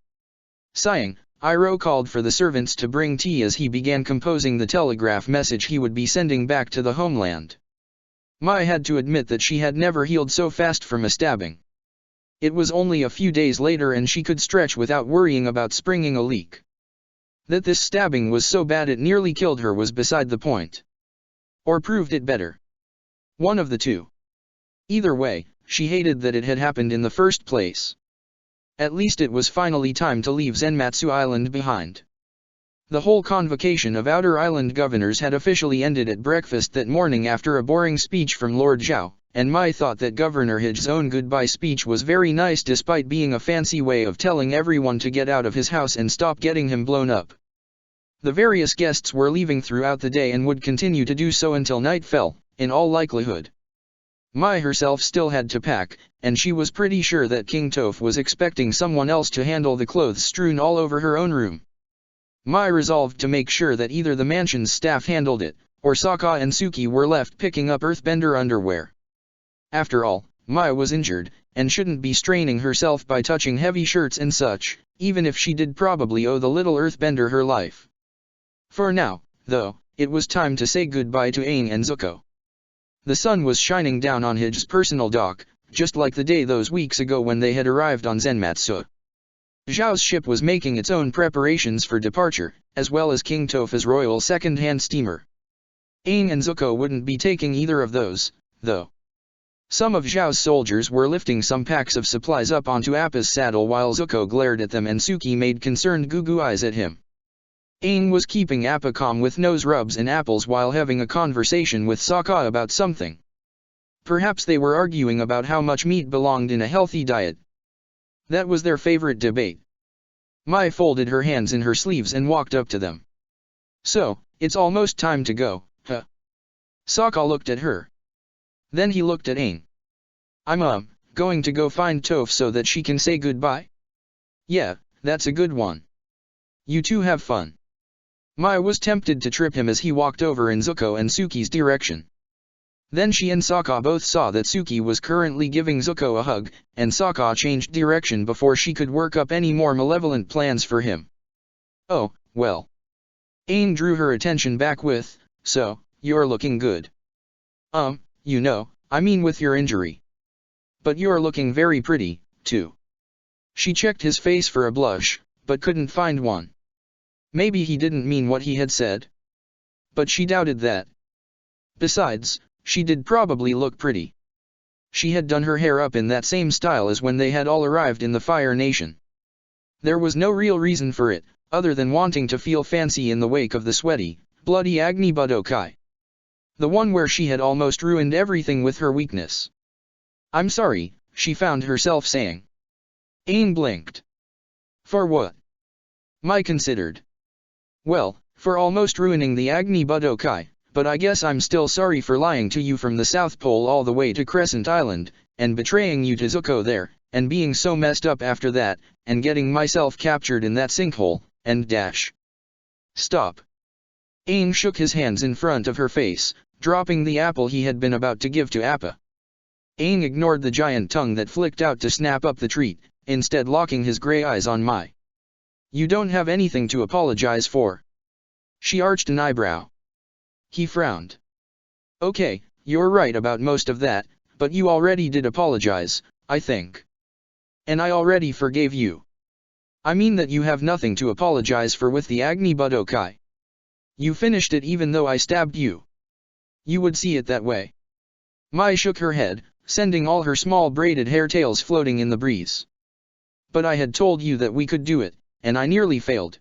Sighing, Iroh called for the servants to bring tea as he began composing the telegraph message he would be sending back to the homeland. Mai had to admit that she had never healed so fast from a stabbing. It was only a few days later and she could stretch without worrying about springing a leak. That this stabbing was so bad it nearly killed her was beside the point. Or proved it better. One of the two. Either way, she hated that it had happened in the first place. At least it was finally time to leave Zenmatsu Island behind. The whole convocation of Outer Island governors had officially ended at breakfast that morning after a boring speech from Lord Zhao, and Mai thought that Governor Hij's own goodbye speech was very nice despite being a fancy way of telling everyone to get out of his house and stop getting him blown up. The various guests were leaving throughout the day and would continue to do so until night fell, in all likelihood. Mai herself still had to pack, and she was pretty sure that King Toph was expecting someone else to handle the clothes strewn all over her own room. Mai resolved to make sure that either the mansion's staff handled it, or Sokka and Suki were left picking up earthbender underwear. After all, Mai was injured, and shouldn't be straining herself by touching heavy shirts and such, even if she did probably owe the little earthbender her life. For now, though, it was time to say goodbye to Aang and Zuko. The sun was shining down on Hij's personal dock, just like the day those weeks ago when they had arrived on Zenmatsu. Zhao's ship was making its own preparations for departure, as well as King Toph's royal second-hand steamer. Aang and Zuko wouldn't be taking either of those, though. Some of Zhao's soldiers were lifting some packs of supplies up onto Appa's saddle while Zuko glared at them and Suki made concerned goo-goo eyes at him. Aang was keeping Appa calm with nose rubs and apples while having a conversation with Sokka about something. Perhaps they were arguing about how much meat belonged in a healthy diet. That was their favorite debate. Mai folded her hands in her sleeves and walked up to them. So, it's almost time to go, huh? Sokka looked at her. Then he looked at Aang. I'm going to go find Toph so that she can say goodbye? Yeah, that's a good one. You two have fun. Mai was tempted to trip him as he walked over in Zuko and Suki's direction. Then she and Sokka both saw that Suki was currently giving Zuko a hug, and Sokka changed direction before she could work up any more malevolent plans for him. Oh, well. Aang drew her attention back with, so, you're looking good. You know, I mean with your injury. But you're looking very pretty, too. She checked his face for a blush, but couldn't find one. Maybe he didn't mean what he had said. But she doubted that. Besides, she did probably look pretty. She had done her hair up in that same style as when they had all arrived in the Fire Nation. There was no real reason for it, other than wanting to feel fancy in the wake of the sweaty, bloody Agni Budokai. The one where she had almost ruined everything with her weakness. I'm sorry, she found herself saying. Aang blinked. For what? Mai considered. Well, for almost ruining the Agni Budokai, but I guess I'm still sorry for lying to you from the South Pole all the way to Crescent Island, and betraying you to Zuko there, and being so messed up after that, and getting myself captured in that sinkhole, and dash. Stop. Aang shook his hands in front of her face, dropping the apple he had been about to give to Appa. Aang ignored the giant tongue that flicked out to snap up the treat, instead locking his grey eyes on Mai. You don't have anything to apologize for. She arched an eyebrow. He frowned. Okay, you're right about most of that, but you already did apologize, I think. And I already forgave you. I mean that you have nothing to apologize for with the Agni Budokai. You finished it even though I stabbed you. You would see it that way. Mai shook her head, sending all her small braided hair tails floating in the breeze. But I had told you that we could do it, and I nearly failed.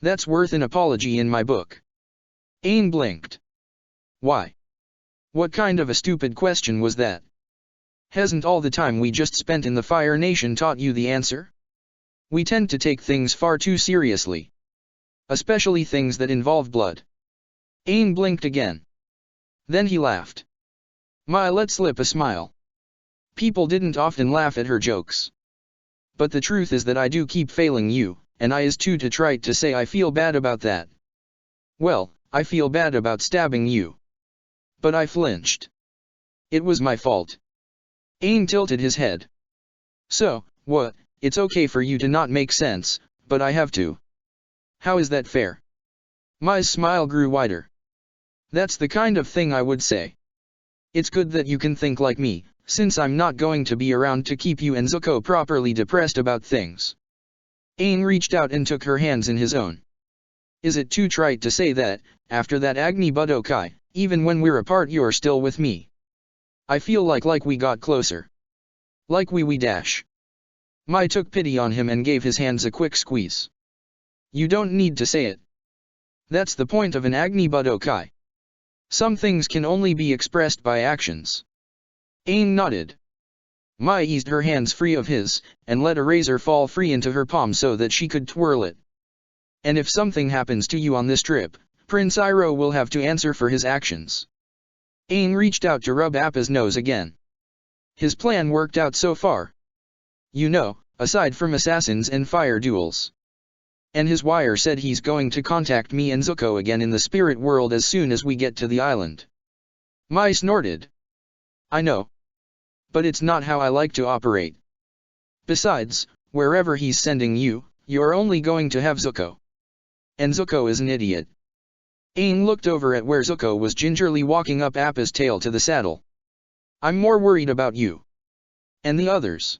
That's worth an apology in my book. Aang blinked. Why? What kind of a stupid question was that? Hasn't all the time we just spent in the Fire Nation taught you the answer? We tend to take things far too seriously. Especially things that involve blood. Aang blinked again. Then he laughed. Mai let slip a smile. People didn't often laugh at her jokes. But the truth is that I do keep failing you, and I is too trite to say I feel bad about that. Well, I feel bad about stabbing you. But I flinched. It was my fault. Aang tilted his head. So, what, it's okay for you to not make sense, but I have to. How is that fair? Mai's smile grew wider. That's the kind of thing I would say. It's good that you can think like me, since I'm not going to be around to keep you and Zuko properly depressed about things. Aang reached out and took her hands in his own. Is it too trite to say that, after that Agni Budokai, even when we're apart you're still with me? I feel like we got closer. Like we dash. Mai took pity on him and gave his hands a quick squeeze. You don't need to say it. That's the point of an Agni Budokai. Some things can only be expressed by actions. Aang nodded. Mai eased her hands free of his, and let a razor fall free into her palm so that she could twirl it. And if something happens to you on this trip, Prince Iroh will have to answer for his actions. Aang reached out to rub Appa's nose again. His plan worked out so far. You know, aside from assassins and fire duels. And his wire said he's going to contact me and Zuko again in the spirit world as soon as we get to the island. Mai snorted. I know. But it's not how I like to operate. Besides, wherever he's sending you, you're only going to have Zuko. And Zuko is an idiot. Aang looked over at where Zuko was gingerly walking up Appa's tail to the saddle. I'm more worried about you. And the others.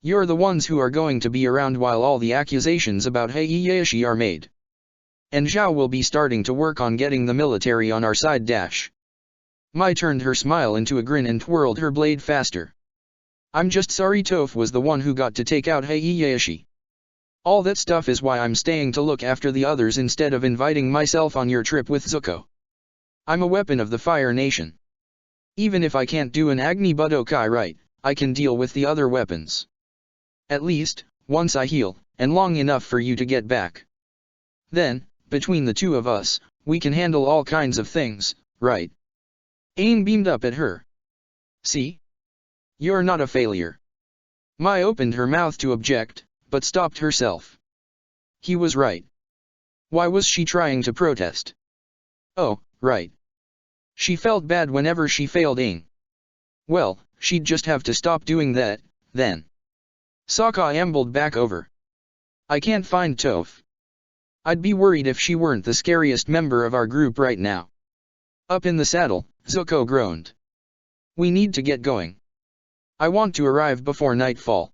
You're the ones who are going to be around while all the accusations about Heihachi are made. And Zhao will be starting to work on getting the military on our side dash. Mai turned her smile into a grin and twirled her blade faster. I'm just sorry Toph was the one who got to take out Heihachi. All that stuff is why I'm staying to look after the others instead of inviting myself on your trip with Zuko. I'm a weapon of the Fire Nation. Even if I can't do an Agni Budokai right, I can deal with the other weapons. At least, once I heal, and long enough for you to get back. Then, between the two of us, we can handle all kinds of things, right? Aang beamed up at her. See? You're not a failure. Mai opened her mouth to object, but stopped herself. He was right. Why was she trying to protest? Oh, right. She felt bad whenever she failed Aang. Well, she'd just have to stop doing that, then. Sokka ambled back over. I can't find Toph. I'd be worried if she weren't the scariest member of our group right now. Up in the saddle, Zuko groaned. We need to get going. I want to arrive before nightfall.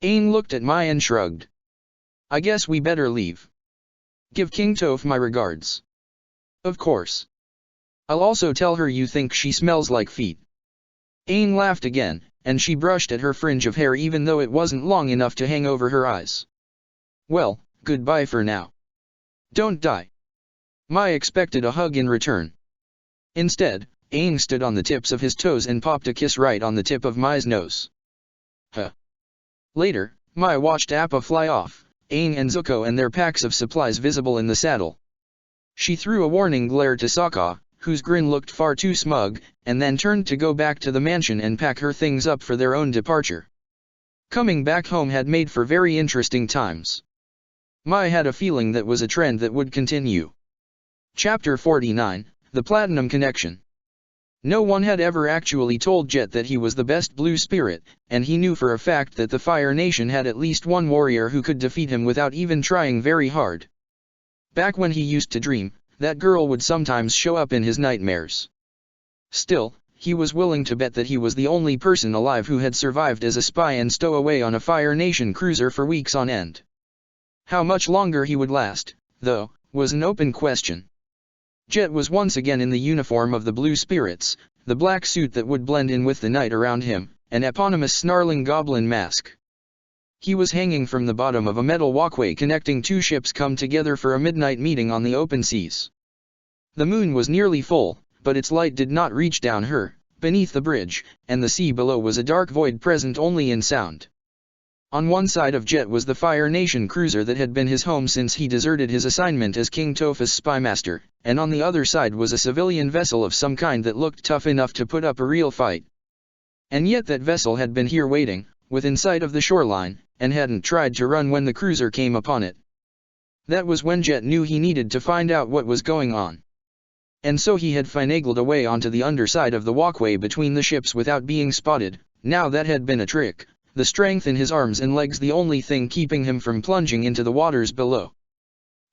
Aang looked at Mai and shrugged. I guess we better leave. Give King Toph my regards. Of course. I'll also tell her you think she smells like feet. Aang laughed again, and she brushed at her fringe of hair even though it wasn't long enough to hang over her eyes. Well, goodbye for now. Don't die. Mai expected a hug in return. Instead, Aang stood on the tips of his toes and popped a kiss right on the tip of Mai's nose. Huh. Later, Mai watched Appa fly off, Aang and Zuko and their packs of supplies visible in the saddle. She threw a warning glare to Sokka, whose grin looked far too smug, and then turned to go back to the mansion and pack her things up for their own departure. Coming back home had made for very interesting times. Mai had a feeling that was a trend that would continue. Chapter 49, The Platinum Connection. No one had ever actually told Jet that he was the best blue spirit, and he knew for a fact that the Fire Nation had at least one warrior who could defeat him without even trying very hard. Back when he used to dream, that girl would sometimes show up in his nightmares. Still, he was willing to bet that he was the only person alive who had survived as a spy and stowaway on a Fire Nation cruiser for weeks on end. How much longer he would last, though, was an open question. Jet was once again in the uniform of the Blue Spirits, the black suit that would blend in with the night around him, an eponymous snarling goblin mask. He was hanging from the bottom of a metal walkway connecting two ships come together for a midnight meeting on the open seas. The moon was nearly full, but its light did not reach down her, beneath the bridge, and the sea below was a dark void present only in sound. On one side of Jet was the Fire Nation cruiser that had been his home since he deserted his assignment as King Topha's spymaster, and on the other side was a civilian vessel of some kind that looked tough enough to put up a real fight. And yet that vessel had been here waiting, within sight of the shoreline, and hadn't tried to run when the cruiser came upon it. That was when Jet knew he needed to find out what was going on. And so he had finagled away onto the underside of the walkway between the ships without being spotted. Now that had been a trick, the strength in his arms and legs the only thing keeping him from plunging into the waters below.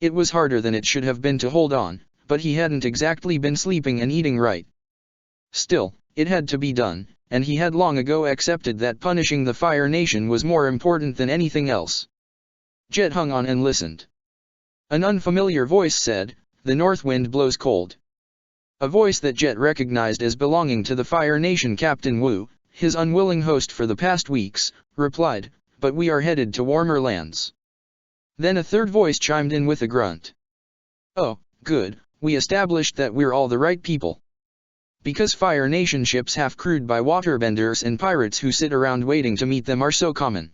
It was harder than it should have been to hold on, but he hadn't exactly been sleeping and eating right. Still, it had to be done, and he had long ago accepted that punishing the Fire Nation was more important than anything else. Jet hung on and listened. An unfamiliar voice said, "The north wind blows cold." A voice that Jet recognized as belonging to the Fire Nation Captain Wu, his unwilling host for the past weeks, replied, "But we are headed to warmer lands." Then a third voice chimed in with a grunt. "Oh, good, we established that we're all the right people. Because Fire Nation ships half crewed by waterbenders and pirates who sit around waiting to meet them are so common."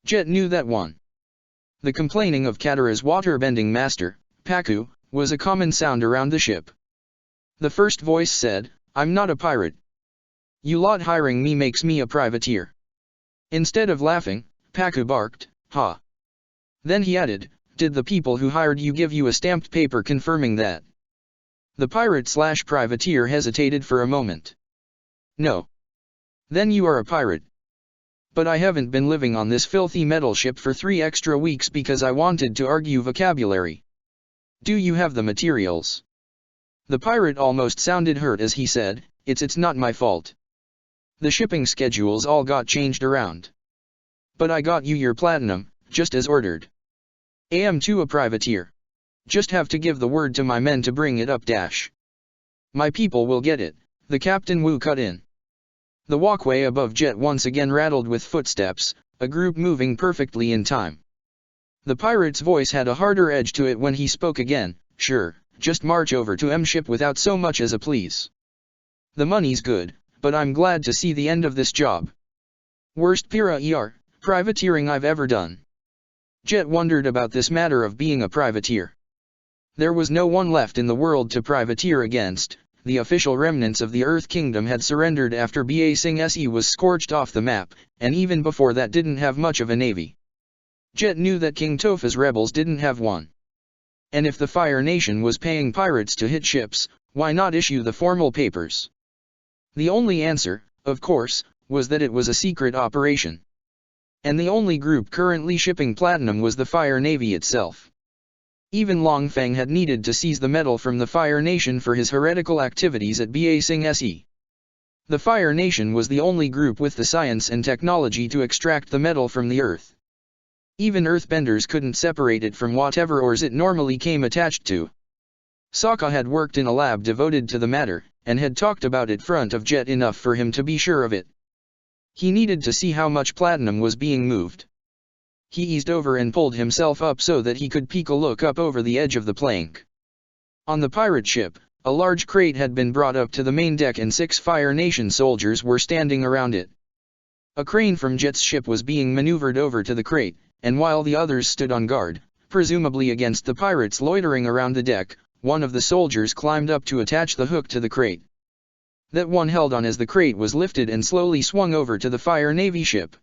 Jet knew that one. The complaining of Katara's waterbending master, Paku, was a common sound around the ship. The first voice said, "I'm not a pirate. You lot hiring me makes me a privateer." Instead of laughing, Paku barked, "Ha." Then he added, "Did the people who hired you give you a stamped paper confirming that?" The pirate/privateer hesitated for a moment. "No." "Then you are a pirate." "But I haven't been living on this filthy metal ship for 3 extra weeks because I wanted to argue vocabulary. Do you have the materials?" The pirate almost sounded hurt as he said, It's not my fault. The shipping schedules all got changed around. But I got you your platinum, just as ordered. Am to a privateer. Just have to give the word to my men to bring it up dash. My people will get it," the Captain Wu cut in. The walkway above Jet once again rattled with footsteps, a group moving perfectly in time. The pirate's voice had a harder edge to it when he spoke again, "Sure, just march over to M ship without so much as a please. The money's good, but I'm glad to see the end of this job. Worst privateering I've ever done." Jet wondered about this matter of being a privateer. There was no one left in the world to privateer against. The official remnants of the Earth Kingdom had surrendered after Ba Sing Se was scorched off the map, and even before that didn't have much of a navy. Jet knew that King Tofa's rebels didn't have one. And if the Fire Nation was paying pirates to hit ships, why not issue the formal papers? The only answer, of course, was that it was a secret operation. And the only group currently shipping platinum was the Fire Navy itself. Even Long Feng had needed to seize the metal from the Fire Nation for his heretical activities at Ba Sing Se. The Fire Nation was the only group with the science and technology to extract the metal from the earth. Even earthbenders couldn't separate it from whatever ores it normally came attached to. Sokka had worked in a lab devoted to the matter, and had talked about it in front of Jet enough for him to be sure of it. He needed to see how much platinum was being moved. He eased over and pulled himself up so that he could peek a look up over the edge of the plank. On the pirate ship, a large crate had been brought up to the main deck and 6 Fire Nation soldiers were standing around it. A crane from Jet's ship was being maneuvered over to the crate, and while the others stood on guard, presumably against the pirates loitering around the deck, one of the soldiers climbed up to attach the hook to the crate. That one held on as the crate was lifted and slowly swung over to the Fire Navy ship.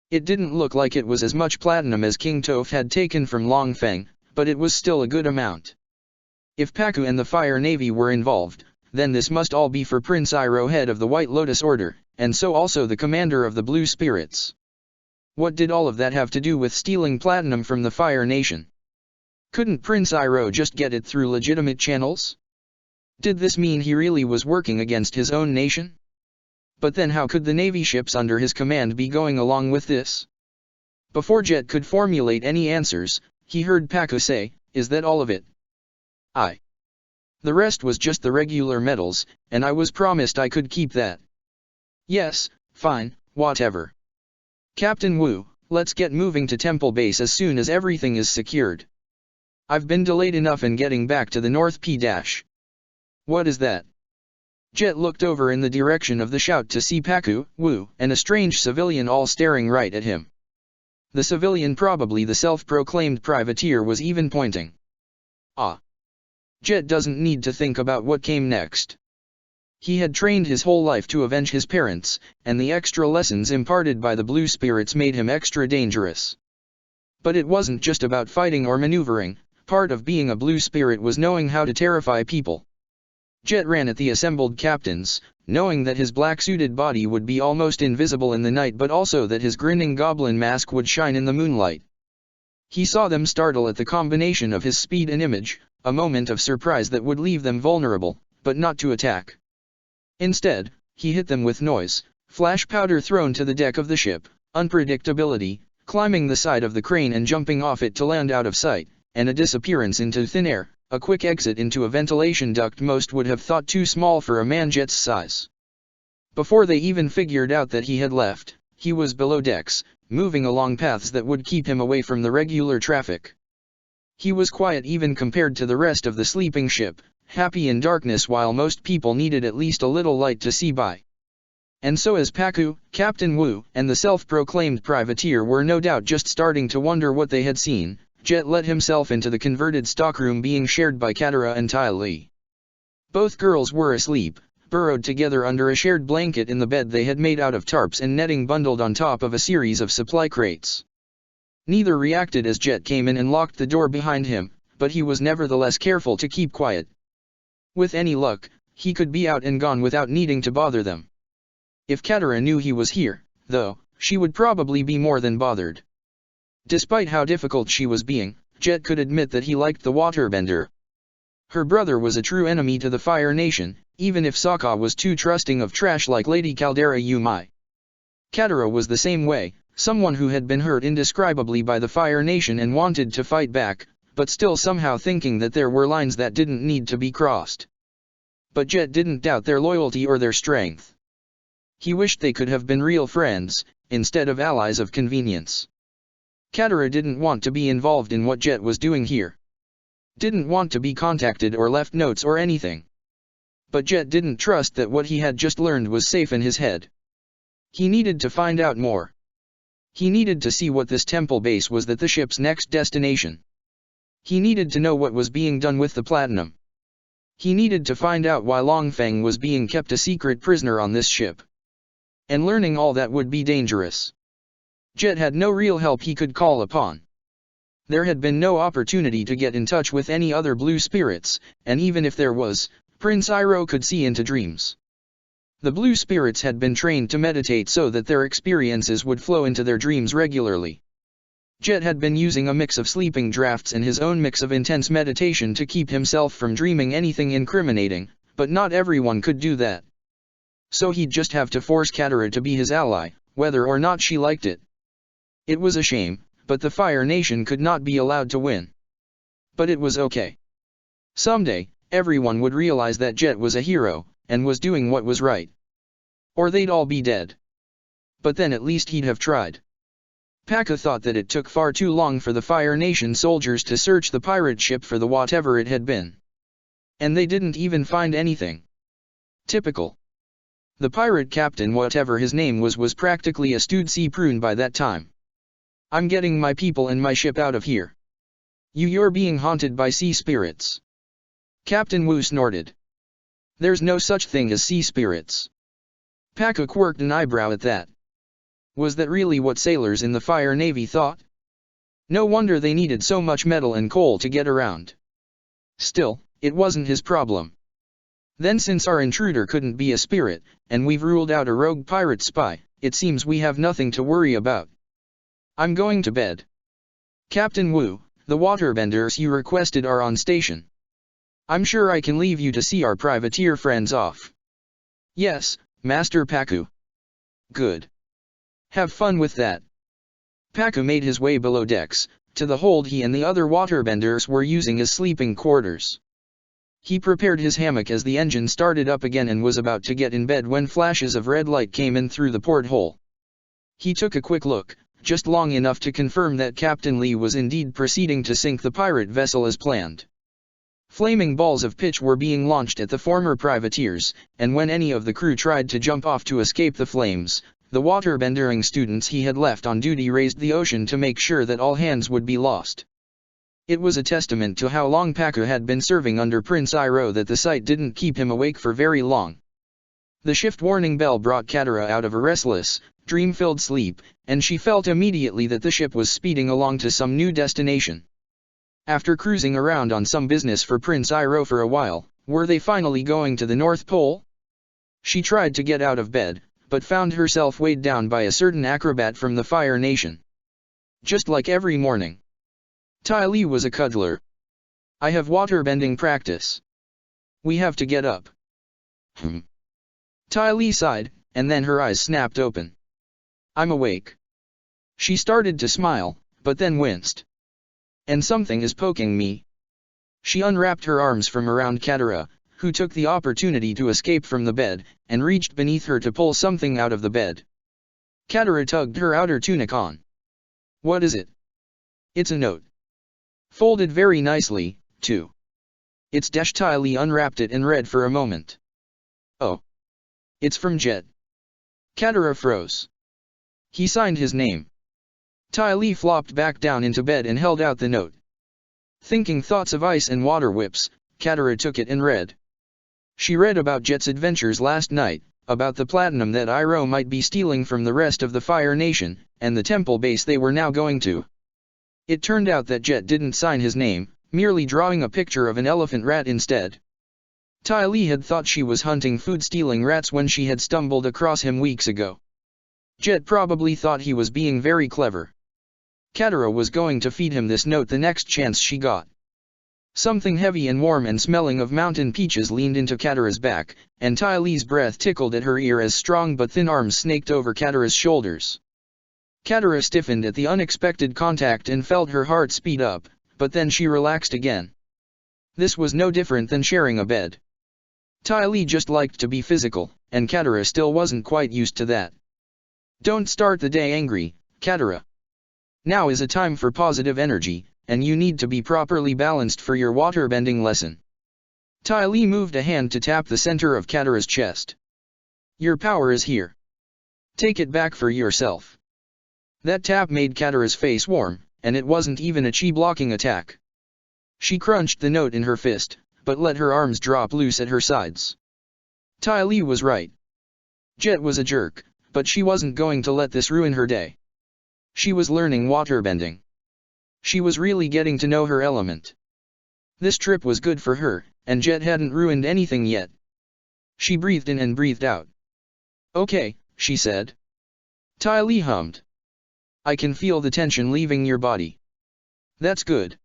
It didn't look like it was as much platinum as King Toph had taken from Long Feng, but it was still a good amount. If Pakku and the Fire Navy were involved, then this must all be for Prince Iroh, head of the White Lotus Order, and so also the commander of the Blue Spirits. What did all of that have to do with stealing platinum from the Fire Nation? Couldn't Prince Iroh just get it through legitimate channels? Did this mean he really was working against his own nation? But then how could the Navy ships under his command be going along with this? Before Jet could formulate any answers, he heard Pakku say, "Is that all of it?" "Aye. The rest was just the regular metals, and I was promised I could keep that." "Yes, fine, whatever. Captain Wu, let's get moving to Temple Base as soon as everything is secured. I've been delayed enough in getting back to the North P-. What is that?" Jet looked over in the direction of the shout to see Pakku, Wu, and a strange civilian all staring right at him. The civilian, probably the self-proclaimed privateer, was even pointing. Ah. Jet doesn't need to think about what came next. He had trained his whole life to avenge his parents, and the extra lessons imparted by the Blue Spirits made him extra dangerous. But it wasn't just about fighting or maneuvering. Part of being a Blue Spirit was knowing how to terrify people. Jet ran at the assembled captains, knowing that his black-suited body would be almost invisible in the night, but also that his grinning goblin mask would shine in the moonlight. He saw them startle at the combination of his speed and image, a moment of surprise that would leave them vulnerable, but not to attack. Instead, he hit them with noise, flash powder thrown to the deck of the ship, unpredictability, climbing the side of the crane and jumping off it to land out of sight, and a disappearance into thin air, a quick exit into a ventilation duct most would have thought too small for a man Jet's size. Before they even figured out that he had left, he was below decks, moving along paths that would keep him away from the regular traffic. He was quiet even compared to the rest of the sleeping ship, happy in darkness while most people needed at least a little light to see by. And so as Pakku, Captain Wu, and the self-proclaimed privateer were no doubt just starting to wonder what they had seen, Jet let himself into the converted stockroom being shared by Katara and Tai Li. Both girls were asleep, burrowed together under a shared blanket in the bed they had made out of tarps and netting bundled on top of a series of supply crates. Neither reacted as Jet came in and locked the door behind him, but he was nevertheless careful to keep quiet. With any luck, he could be out and gone without needing to bother them. If Katara knew he was here, though, she would probably be more than bothered. Despite how difficult she was being, Jet could admit that he liked the waterbender. Her brother was a true enemy to the Fire Nation, even if Sokka was too trusting of trash like Lady Caldera Yumai. Katara was the same way, someone who had been hurt indescribably by the Fire Nation and wanted to fight back, but still somehow thinking that there were lines that didn't need to be crossed. But Jet didn't doubt their loyalty or their strength. He wished they could have been real friends, instead of allies of convenience. Katara didn't want to be involved in what Jet was doing here. Didn't want to be contacted or left notes or anything. But Jet didn't trust that what he had just learned was safe in his head. He needed to find out more. He needed to see what this temple base was, that the ship's next destination. He needed to know what was being done with the platinum. He needed to find out why Long Feng was being kept a secret prisoner on this ship. And learning all that would be dangerous. Jet had no real help he could call upon. There had been no opportunity to get in touch with any other blue spirits, and even if there was, Prince Iroh could see into dreams. The blue spirits had been trained to meditate so that their experiences would flow into their dreams regularly. Jet had been using a mix of sleeping drafts and his own mix of intense meditation to keep himself from dreaming anything incriminating, but not everyone could do that. So he'd just have to force Katara to be his ally, whether or not she liked it. It was a shame, but the Fire Nation could not be allowed to win. But it was okay. Someday, everyone would realize that Jet was a hero, and was doing what was right. Or they'd all be dead. But then at least he'd have tried. Pakka thought that it took far too long for the Fire Nation soldiers to search the pirate ship for the whatever it had been. And they didn't even find anything. Typical. The pirate captain, whatever his name was practically a stewed sea prune by that time. I'm getting my people and my ship out of here. You're being haunted by sea spirits. Captain Wu snorted. There's no such thing as sea spirits. Pakka quirked an eyebrow at that. Was that really what sailors in the Fire Navy thought? No wonder they needed so much metal and coal to get around. Still, it wasn't his problem. Then since our intruder couldn't be a spirit, and we've ruled out a rogue pirate spy, it seems we have nothing to worry about. I'm going to bed. Captain Wu, the waterbenders you requested are on station. I'm sure I can leave you to see our privateer friends off. Yes, Master Pakku. Good. Have fun with that. Pakku made his way below decks, to the hold he and the other waterbenders were using as sleeping quarters. He prepared his hammock as the engine started up again and was about to get in bed when flashes of red light came in through the porthole. He took a quick look, just long enough to confirm that Captain Lee was indeed proceeding to sink the pirate vessel as planned. Flaming balls of pitch were being launched at the former privateers, and when any of the crew tried to jump off to escape the flames, the waterbendering students he had left on duty raised the ocean to make sure that all hands would be lost. It was a testament to how long Pakku had been serving under Prince Iroh that the sight didn't keep him awake for very long. The shift warning bell brought Katara out of a restless, dream-filled sleep, and she felt immediately that the ship was speeding along to some new destination. After cruising around on some business for Prince Iroh for a while, were they finally going to the North Pole? She tried to get out of bed, but found herself weighed down by a certain acrobat from the Fire Nation. Just like every morning. Ty Lee was a cuddler. I have waterbending practice. We have to get up. Ty Lee sighed, and then her eyes snapped open. I'm awake. She started to smile, but then winced. And something is poking me. She unwrapped her arms from around Katara, who took the opportunity to escape from the bed, and reached beneath her to pull something out of the bed. Katara tugged her outer tunic on. What is it? It's a note. Folded very nicely, too. It's Ty Lee unwrapped it and read for a moment. Oh. It's from Jet. Katara froze. He signed his name. Ty Lee flopped back down into bed and held out the note. Thinking thoughts of ice and water whips, Katara took it and read. She read about Jet's adventures last night, about the platinum that Iroh might be stealing from the rest of the Fire Nation, and the temple base they were now going to. It turned out that Jet didn't sign his name, merely drawing a picture of an elephant rat instead. Ty Lee had thought she was hunting food-stealing rats when she had stumbled across him weeks ago. Jet probably thought he was being very clever. Katara was going to feed him this note the next chance she got. Something heavy and warm and smelling of mountain peaches leaned into Katara's back, and Ty Lee's breath tickled at her ear as strong but thin arms snaked over Katara's shoulders. Katara stiffened at the unexpected contact and felt her heart speed up, but then she relaxed again. This was no different than sharing a bed. Ty Lee just liked to be physical, and Katara still wasn't quite used to that. Don't start the day angry, Katara. Now is a time for positive energy, and you need to be properly balanced for your waterbending lesson. Ty Lee moved a hand to tap the center of Katara's chest. Your power is here. Take it back for yourself. That tap made Katara's face warm, and it wasn't even a chi-blocking attack. She crunched the note in her fist, but let her arms drop loose at her sides. Ty Lee was right. Jet was a jerk, but she wasn't going to let this ruin her day. She was learning waterbending. She was really getting to know her element. This trip was good for her, and Jet hadn't ruined anything yet. She breathed in and breathed out. "Okay," she said. Ty Lee hummed. "I can feel the tension leaving your body. That's good.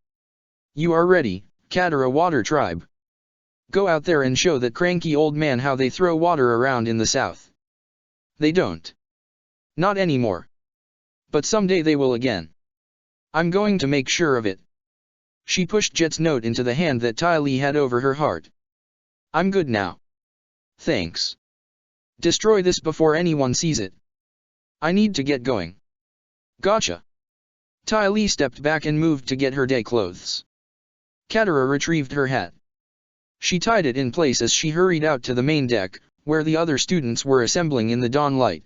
You are ready, Katara Water Tribe. Go out there and show that cranky old man how they throw water around in the south. They don't. Not anymore. But someday they will again. I'm going to make sure of it." She pushed Jet's note into the hand that Ty Lee had over her heart. "I'm good now. Thanks. Destroy this before anyone sees it. I need to get going." "Gotcha." Ty Lee stepped back and moved to get her day clothes. Katara retrieved her hat. She tied it in place as she hurried out to the main deck, where the other students were assembling in the dawn light.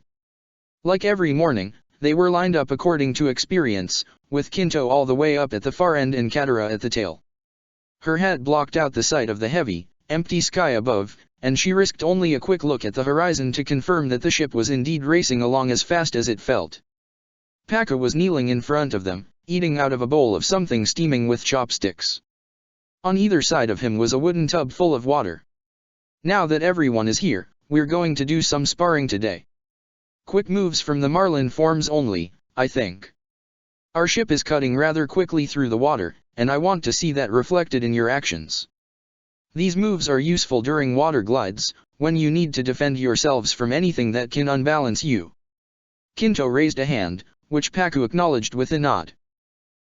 Like every morning, they were lined up according to experience, with Kinto all the way up at the far end and Katara at the tail. Her hat blocked out the sight of the heavy, empty sky above, and she risked only a quick look at the horizon to confirm that the ship was indeed racing along as fast as it felt. Pakku was kneeling in front of them, eating out of a bowl of something steaming with chopsticks. On either side of him was a wooden tub full of water. "Now that everyone is here, we're going to do some sparring today. Quick moves from the Marlin forms only, I think. Our ship is cutting rather quickly through the water, and I want to see that reflected in your actions. These moves are useful during water glides, when you need to defend yourselves from anything that can unbalance you." Kinto raised a hand, which Pakku acknowledged with a nod.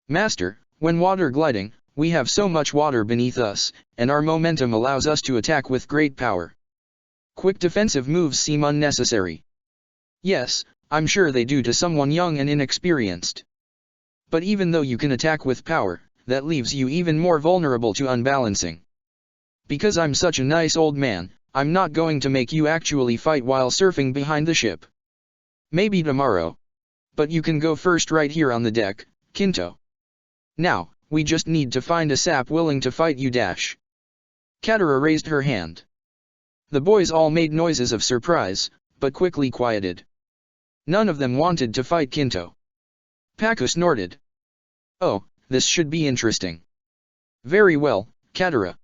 "Master, when water gliding, we have so much water beneath us, and our momentum allows us to attack with great power. Quick defensive moves seem unnecessary." "Yes, I'm sure they do to someone young and inexperienced. But even though you can attack with power, that leaves you even more vulnerable to unbalancing. Because I'm such a nice old man, I'm not going to make you actually fight while surfing behind the ship. Maybe tomorrow. But you can go first right here on the deck, Kinto. Now, we just need to find a sap willing to fight you. Katara raised her hand. The boys all made noises of surprise, but quickly quieted. None of them wanted to fight Kinto. Pakku snorted. "Oh, this should be interesting. Very well, Katara.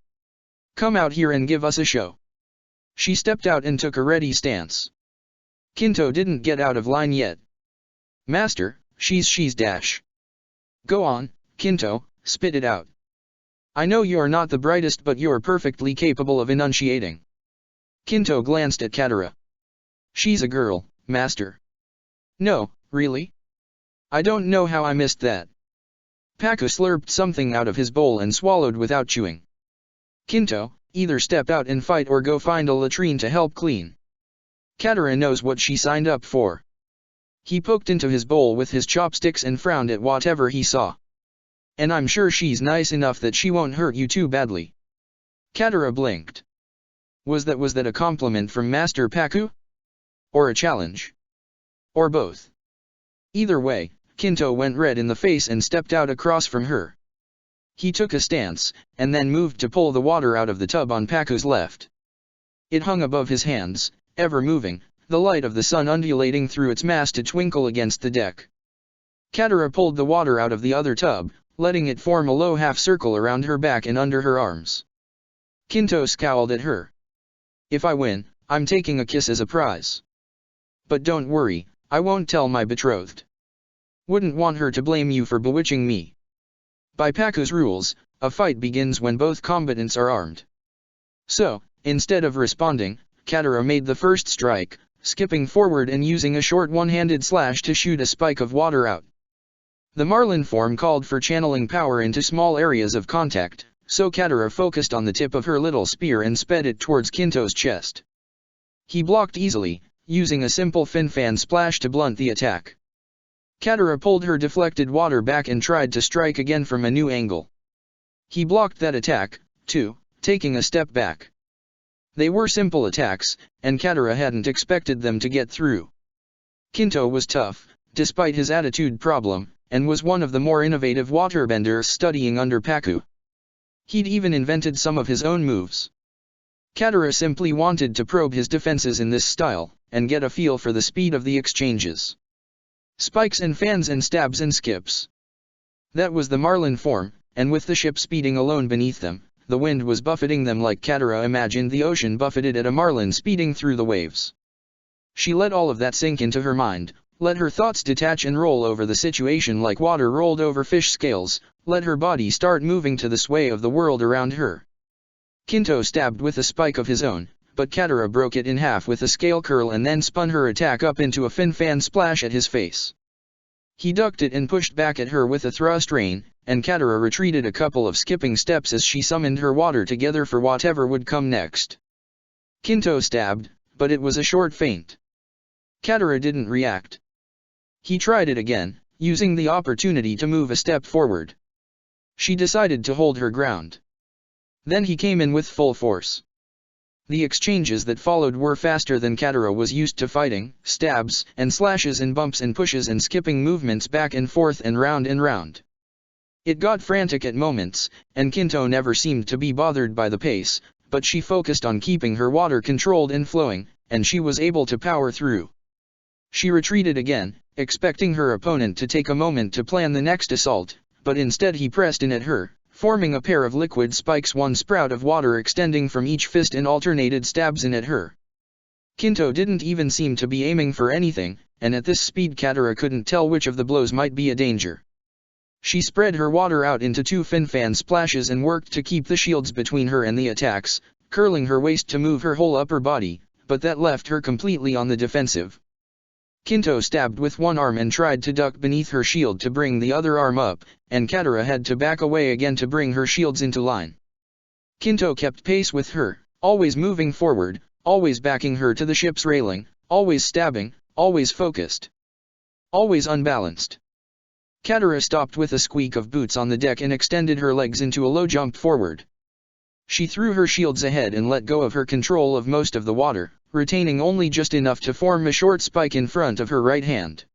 Come out here and give us a show." She stepped out and took a ready stance. Kinto didn't get out of line yet. "Master, she's dash. Go on, Kinto, spit it out. I know you're not the brightest, but you're perfectly capable of enunciating." Kinto glanced at Katara. "She's a girl, Master." "No, really? I don't know how I missed that." Pakku slurped something out of his bowl and swallowed without chewing. "Kinto, either step out and fight or go find a latrine to help clean. Katara knows what she signed up for." He poked into his bowl with his chopsticks and frowned at whatever he saw. "And I'm sure she's nice enough that she won't hurt you too badly." Katara blinked. Was that a compliment from Master Pakku? Or a challenge? Or both? Either way, Kinto went red in the face and stepped out across from her. He took a stance, and then moved to pull the water out of the tub on Pakku's left. It hung above his hands, ever moving, the light of the sun undulating through its mass to twinkle against the deck. Katara pulled the water out of the other tub, letting it form a low half-circle around her back and under her arms. Kinto scowled at her. "If I win, I'm taking a kiss as a prize. But don't worry, I won't tell my betrothed. Wouldn't want her to blame you for bewitching me." By Pakku's rules, a fight begins when both combatants are armed. So, instead of responding, Katara made the first strike, skipping forward and using a short one-handed slash to shoot a spike of water out. The Marlin form called for channeling power into small areas of contact, so Katara focused on the tip of her little spear and sped it towards Kinto's chest. He blocked easily, using a simple fin-fan splash to blunt the attack. Katara pulled her deflected water back and tried to strike again from a new angle. He blocked that attack, too, taking a step back. They were simple attacks, and Katara hadn't expected them to get through. Kinto was tough, despite his attitude problem, and was one of the more innovative waterbenders studying under Pakku. He'd even invented some of his own moves. Katara simply wanted to probe his defenses in this style, and get a feel for the speed of the exchanges. Spikes and fans and stabs and skips. That was the Marlin form, and with the ship speeding alone beneath them, the wind was buffeting them like Katara imagined the ocean buffeted at a marlin speeding through the waves. She let all of that sink into her mind, let her thoughts detach and roll over the situation like water rolled over fish scales, let her body start moving to the sway of the world around her. Kinto stabbed with a spike of his own, but Katara broke it in half with a scale curl and then spun her attack up into a fin fan splash at his face. He ducked it and pushed back at her with a thrust rain, and Katara retreated a couple of skipping steps as she summoned her water together for whatever would come next. Kinto stabbed, but it was a short feint. Katara didn't react. He tried it again, using the opportunity to move a step forward. She decided to hold her ground. Then he came in with full force. The exchanges that followed were faster than Katara was used to fighting, stabs and slashes and bumps and pushes and skipping movements back and forth and round and round. It got frantic at moments, and Kinto never seemed to be bothered by the pace, but she focused on keeping her water controlled and flowing, and she was able to power through. She retreated again, expecting her opponent to take a moment to plan the next assault, but instead he pressed in at her, forming a pair of liquid spikes, one sprout of water extending from each fist in alternated stabs in at her. Kinto didn't even seem to be aiming for anything, and at this speed Katara couldn't tell which of the blows might be a danger. She spread her water out into two fin fan splashes and worked to keep the shields between her and the attacks, curling her waist to move her whole upper body, but that left her completely on the defensive. Kinto stabbed with one arm and tried to duck beneath her shield to bring the other arm up, and Katara had to back away again to bring her shields into line. Kinto kept pace with her, always moving forward, always backing her to the ship's railing, always stabbing, always focused. Always unbalanced. Katara stopped with a squeak of boots on the deck and extended her legs into a low jump forward. She threw her shields ahead and let go of her control of most of the water, retaining only just enough to form a short spike in front of her right hand.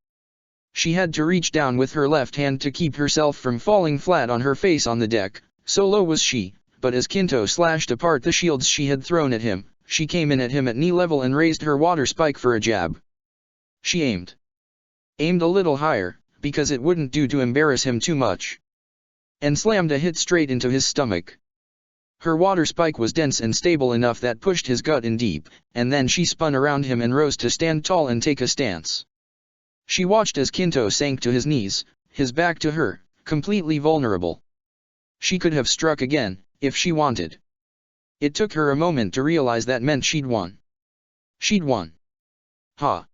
She had to reach down with her left hand to keep herself from falling flat on her face on the deck, so low was she, but as Kinto slashed apart the shields she had thrown at him, she came in at him at knee level and raised her water spike for a jab. She aimed. Aimed a little higher, because it wouldn't do to embarrass him too much. And slammed a hit straight into his stomach. Her water spike was dense and stable enough that pushed his gut in deep, and then she spun around him and rose to stand tall and take a stance. She watched as Kinto sank to his knees, his back to her, completely vulnerable. She could have struck again, if she wanted. It took her a moment to realize that meant she'd won. She'd won. Ha!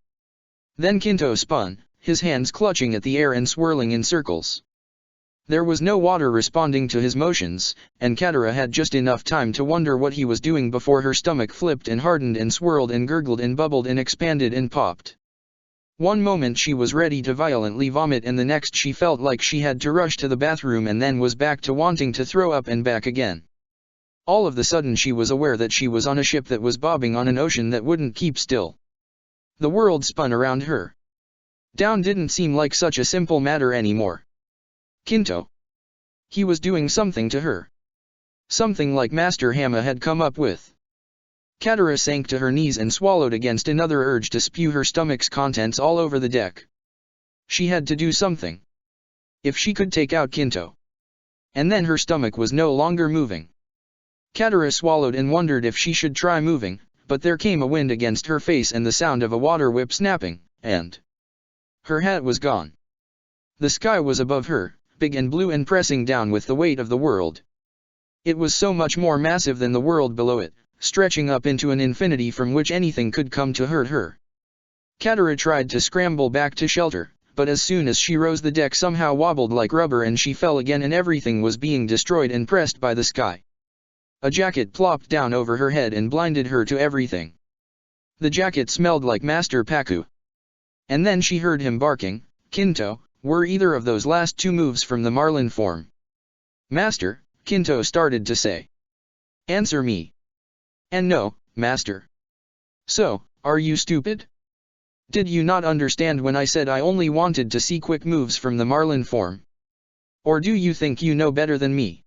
Then Kinto spun, his hands clutching at the air and swirling in circles. There was no water responding to his motions, and Katara had just enough time to wonder what he was doing before her stomach flipped and hardened and swirled and gurgled and bubbled and expanded and popped. One moment she was ready to violently vomit and the next she felt like she had to rush to the bathroom and then was back to wanting to throw up and back again. All of the sudden she was aware that she was on a ship that was bobbing on an ocean that wouldn't keep still. The world spun around her. Down didn't seem like such a simple matter anymore. Kinto. He was doing something to her. Something like Master Hama had come up with. Katara sank to her knees and swallowed against another urge to spew her stomach's contents all over the deck. She had to do something. If she could take out Kinto. And then her stomach was no longer moving. Katara swallowed and wondered if she should try moving, but there came a wind against her face and the sound of a water whip snapping, and her hat was gone. The sky was above her, big and blue and pressing down with the weight of the world. It was so much more massive than the world below it, stretching up into an infinity from which anything could come to hurt her. Katara tried to scramble back to shelter, but as soon as she rose the deck somehow wobbled like rubber and she fell again and everything was being destroyed and pressed by the sky. A jacket plopped down over her head and blinded her to everything. The jacket smelled like Master Paku. And then she heard him barking, "Kinto, were either of those last two moves from the Marlin form?" "Master," Kinto started to say. "Answer me." "And no, Master." "So, are you stupid? Did you not understand when I said I only wanted to see quick moves from the Marlin form? Or do you think you know better than me?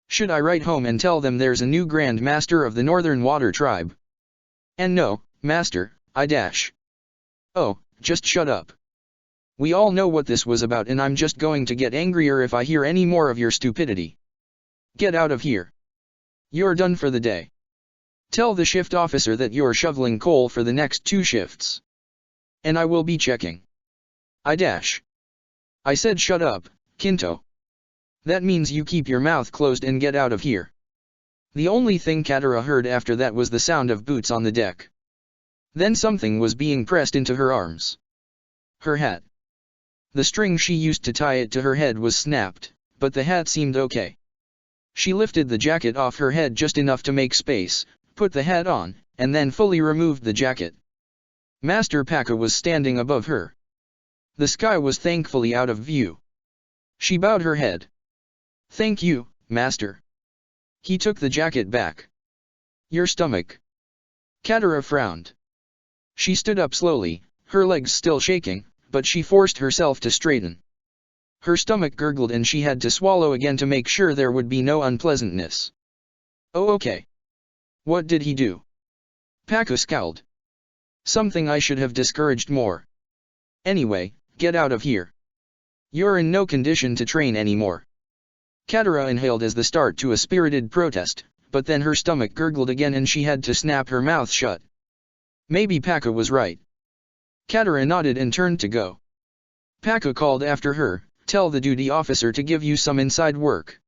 Should I write home and tell them there's a new Grand Master of the Northern Water Tribe? And no, Master, I dash." "Oh, just shut up." We all know what this was about, and I'm just going to get angrier if I hear any more of your stupidity. Get out of here. You're done for the day. Tell the shift officer that you're shoveling coal for the next 2 shifts. And I will be checking. I said shut up, Kinto. That means you keep your mouth closed and get out of here. The only thing Katara heard after that was the sound of boots on the deck. Then something was being pressed into her arms. Her hat. The string she used to tie it to her head was snapped, but the hat seemed okay. She lifted the jacket off her head just enough to make space, put the hat on, and then fully removed the jacket. Master Pakka was standing above her. The sky was thankfully out of view. She bowed her head. Thank you, Master. He took the jacket back. Your stomach. Katara frowned. She stood up slowly, her legs still shaking, but she forced herself to straighten. Her stomach gurgled and she had to swallow again to make sure there would be no unpleasantness. Oh okay. What did he do? Pakka scowled. Something I should have discouraged more. Anyway, get out of here. You're in no condition to train anymore. Katara inhaled as the start to a spirited protest, but then her stomach gurgled again and she had to snap her mouth shut. Maybe Pakka was right. Katara nodded and turned to go. Pakka called after her, tell the duty officer to give you some inside work.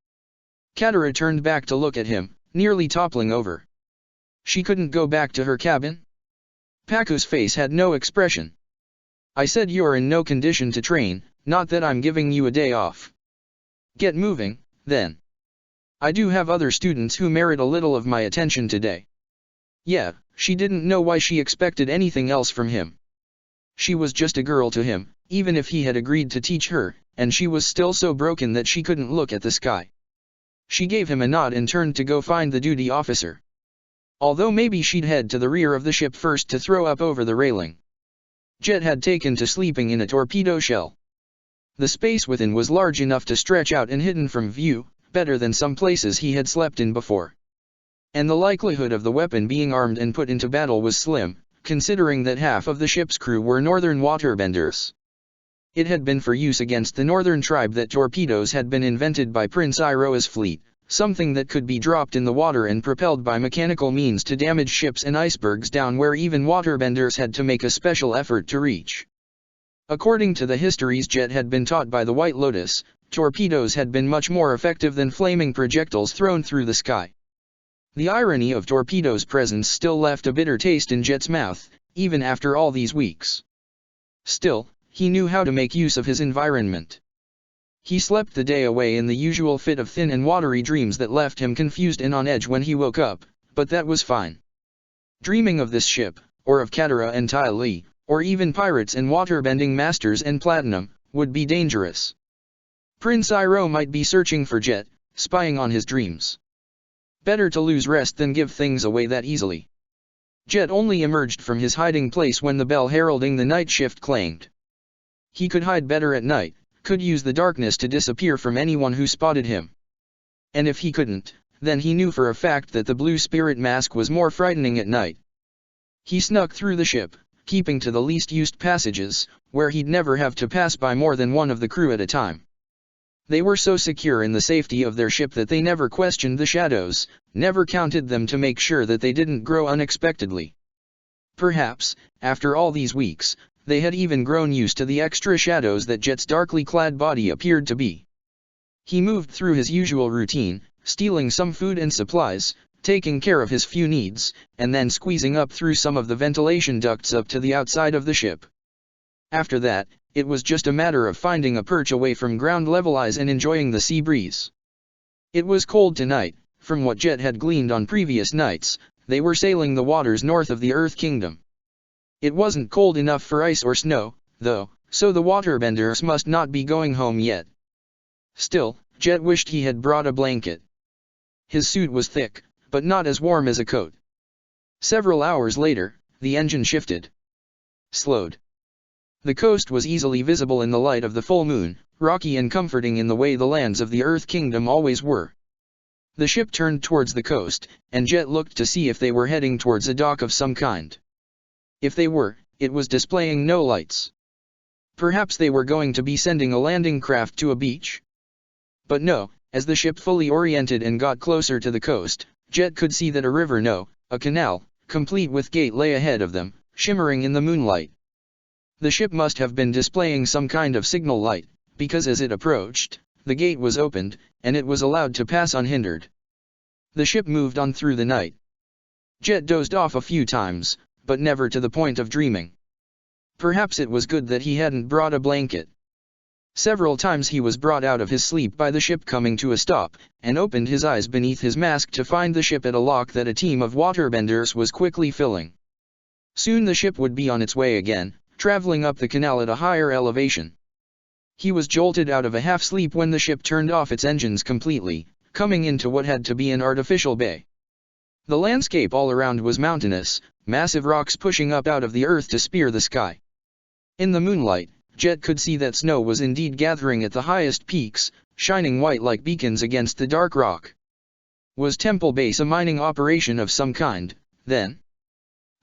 Katara turned back to look at him, nearly toppling over. She couldn't go back to her cabin? Pakka's face had no expression. I said you're in no condition to train, not that I'm giving you a day off. Get moving, then. I do have other students who merit a little of my attention today. Yeah, she didn't know why she expected anything else from him. She was just a girl to him, even if he had agreed to teach her, and she was still so broken that she couldn't look at the sky. She gave him a nod and turned to go find the duty officer. Although maybe she'd head to the rear of the ship first to throw up over the railing. Jet had taken to sleeping in a torpedo shell. The space within was large enough to stretch out and hidden from view, better than some places he had slept in before. And the likelihood of the weapon being armed and put into battle was slim, considering that half of the ship's crew were northern waterbenders. It had been for use against the northern tribe that torpedoes had been invented by Prince Iroha's fleet, something that could be dropped in the water and propelled by mechanical means to damage ships and icebergs down where even waterbenders had to make a special effort to reach. According to the histories Jet had been taught by the White Lotus, torpedoes had been much more effective than flaming projectiles thrown through the sky. The irony of torpedoes' presence still left a bitter taste in Jet's mouth, even after all these weeks. Still, he knew how to make use of his environment. He slept the day away in the usual fit of thin and watery dreams that left him confused and on edge when he woke up, but that was fine. Dreaming of this ship, or of Katara and Ty Lee, or even pirates and waterbending masters and platinum, would be dangerous. Prince Iroha might be searching for Jet, spying on his dreams. Better to lose rest than give things away that easily. Jet only emerged from his hiding place when the bell heralding the night shift clanged. He could hide better at night, could use the darkness to disappear from anyone who spotted him. And if he couldn't, then he knew for a fact that the blue spirit mask was more frightening at night. He snuck through the ship, keeping to the least used passages, where he'd never have to pass by more than one of the crew at a time. They were so secure in the safety of their ship that they never questioned the shadows, never counted them to make sure that they didn't grow unexpectedly. Perhaps, after all these weeks, they had even grown used to the extra shadows that Jet's darkly clad body appeared to be. He moved through his usual routine, stealing some food and supplies, taking care of his few needs, and then squeezing up through some of the ventilation ducts up to the outside of the ship. After that, it was just a matter of finding a perch away from ground level eyes and enjoying the sea breeze. It was cold tonight. From what Jet had gleaned on previous nights, they were sailing the waters north of the Earth Kingdom. It wasn't cold enough for ice or snow, though, so the waterbenders must not be going home yet. Still, Jet wished he had brought a blanket. His suit was thick, but not as warm as a coat. Several hours later, the engine shifted. Slowed. The coast was easily visible in the light of the full moon, rocky and comforting in the way the lands of the Earth Kingdom always were. The ship turned towards the coast, and Jet looked to see if they were heading towards a dock of some kind. If they were, it was displaying no lights. Perhaps they were going to be sending a landing craft to a beach. But no, as the ship fully oriented and got closer to the coast, Jet could see that a canal, complete with gate lay ahead of them, shimmering in the moonlight. The ship must have been displaying some kind of signal light, because as it approached, the gate was opened, and it was allowed to pass unhindered. The ship moved on through the night. Jet dozed off a few times, but never to the point of dreaming. Perhaps it was good that he hadn't brought a blanket. Several times he was brought out of his sleep by the ship coming to a stop, and opened his eyes beneath his mask to find the ship at a lock that a team of waterbenders was quickly filling. Soon the ship would be on its way again, traveling up the canal at a higher elevation. He was jolted out of a half-sleep when the ship turned off its engines completely, coming into what had to be an artificial bay. The landscape all around was mountainous, massive rocks pushing up out of the earth to spear the sky. In the moonlight, Jet could see that snow was indeed gathering at the highest peaks, shining white like beacons against the dark rock. Was Temple Base a mining operation of some kind, then?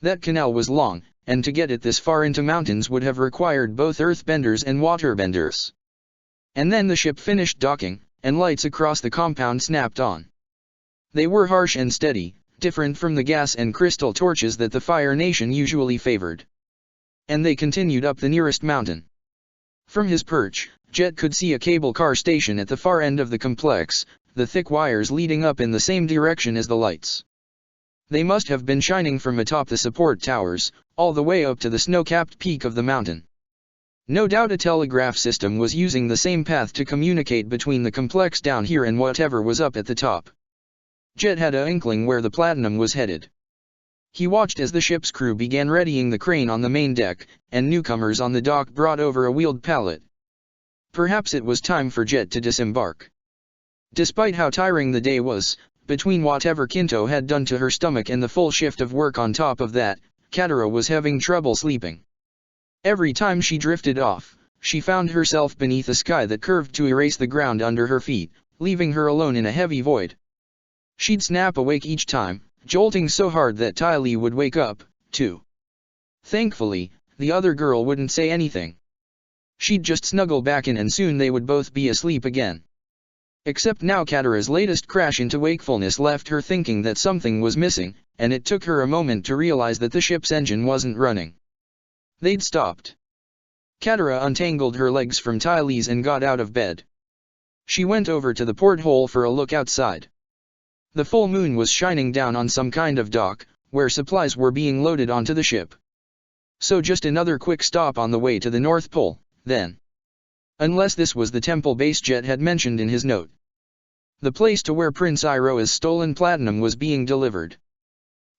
That canal was long, and to get it this far into mountains would have required both earthbenders and waterbenders. And then the ship finished docking, and lights across the compound snapped on. They were harsh and steady, different from the gas and crystal torches that the Fire Nation usually favored. And they continued up the nearest mountain. From his perch, Jet could see a cable car station at the far end of the complex, the thick wires leading up in the same direction as the lights. They must have been shining from atop the support towers, all the way up to the snow-capped peak of the mountain. No doubt a telegraph system was using the same path to communicate between the complex down here and whatever was up at the top. Jet had an inkling where the Platinum was headed. He watched as the ship's crew began readying the crane on the main deck, and newcomers on the dock brought over a wheeled pallet. Perhaps it was time for Jet to disembark. Despite how tiring the day was, between whatever Kinto had done to her stomach and the full shift of work on top of that, Katara was having trouble sleeping. Every time she drifted off, she found herself beneath a sky that curved to erase the ground under her feet, leaving her alone in a heavy void. She'd snap awake each time, jolting so hard that Ty Lee would wake up, too. Thankfully, the other girl wouldn't say anything. She'd just snuggle back in and soon they would both be asleep again. Except now Katara's latest crash into wakefulness left her thinking that something was missing, and it took her a moment to realize that the ship's engine wasn't running. They'd stopped. Katara untangled her legs from Ty Lee's and got out of bed. She went over to the porthole for a look outside. The full moon was shining down on some kind of dock, where supplies were being loaded onto the ship. So just another quick stop on the way to the North Pole, then. Unless this was the temple base Jet had mentioned in his note. The place to where Prince Iroha's stolen platinum was being delivered.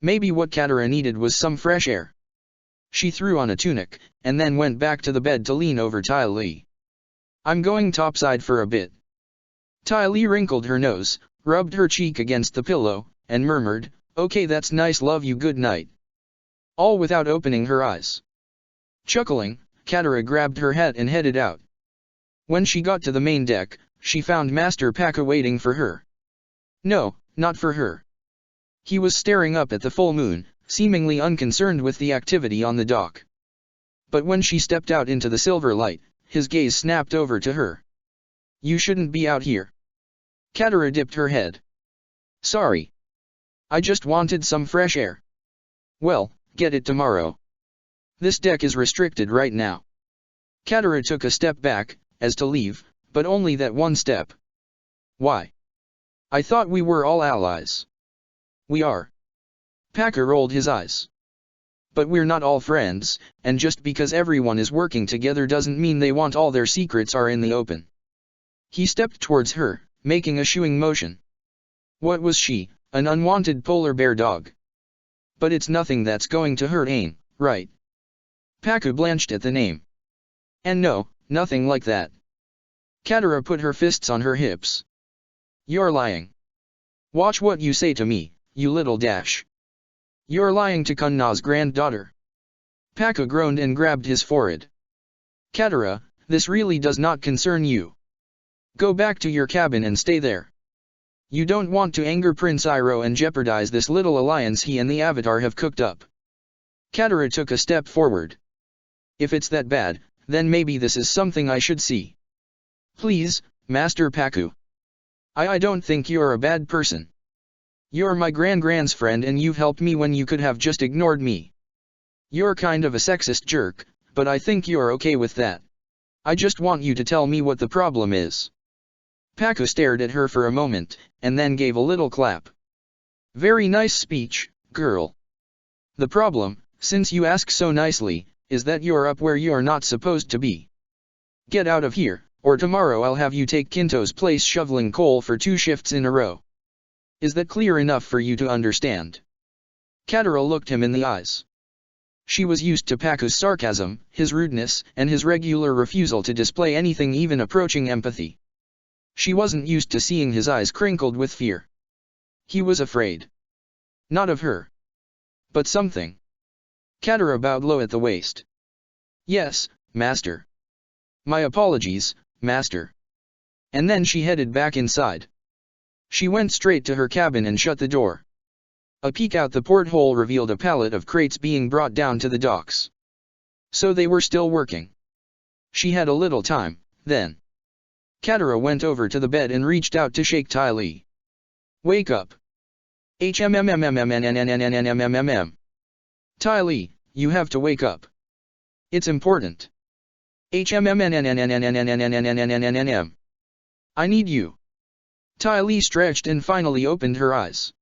Maybe what Katara needed was some fresh air. She threw on a tunic, and then went back to the bed to lean over Ty Lee. "I'm going topside for a bit." Ty Lee wrinkled her nose, rubbed her cheek against the pillow, and murmured, "Okay, that's nice, love you, good night." All without opening her eyes. Chuckling, Katara grabbed her hat and headed out. When she got to the main deck, she found Master Pakka waiting for her. No, not for her. He was staring up at the full moon, seemingly unconcerned with the activity on the dock. But when she stepped out into the silver light, his gaze snapped over to her. "You shouldn't be out here." Katara dipped her head. "Sorry. I just wanted some fresh air." "Well, get it tomorrow. This deck is restricted right now." Katara took a step back, as to leave, but only that one step. "Why? I thought we were all allies." "We are." Pakka rolled his eyes. "But we're not all friends, and just because everyone is working together doesn't mean they want all their secrets are in the open." He stepped towards her, making a shooing motion. What was she, an unwanted polar bear dog? "But it's nothing that's going to hurt Aang, right?" Pakka blanched at the name. "And no, nothing like that." Katara put her fists on her hips. "You're lying. Watch what you say to me, you little dash. You're lying to Kunna's granddaughter." Pakka groaned and grabbed his forehead. "Katara, this really does not concern you. Go back to your cabin and stay there. You don't want to anger Prince Iroha and jeopardize this little alliance he and the Avatar have cooked up." Katara took a step forward. "If it's that bad, Then maybe this is something I should see. Please, Master Paku. I don't think you're a bad person. You're my grand's friend and you've helped me when you could have just ignored me. You're kind of a sexist jerk, but I think you're okay with that. I just want you to tell me what the problem is. Paku stared at her for a moment, and then gave a little clap. Very nice speech, girl. The problem, since you ask so nicely, is that you're up where you're not supposed to be. Get out of here, or tomorrow I'll have you take Kinto's place shoveling coal for 2 shifts in a row. Is that clear enough for you to understand? Katara looked him in the eyes. She was used to Paku's sarcasm, his rudeness, and his regular refusal to display anything even approaching empathy. She wasn't used to seeing his eyes crinkled with fear. He was afraid. Not of her. But something. Katara bowed low at the waist. Yes, Master. My apologies, Master. And then she headed back inside. She went straight to her cabin and shut the door. A peek out the porthole revealed a pallet of crates being brought down to the docks. So they were still working. She had a little time, then. Katara went over to the bed and reached out to shake Ty Lee. Wake up. HMMMMMMMMMMMMMM. Ty Lee, you have to wake up. It's important. HMMMMMMMMMMMMMMM. I need you. Ty Lee stretched and finally opened her eyes.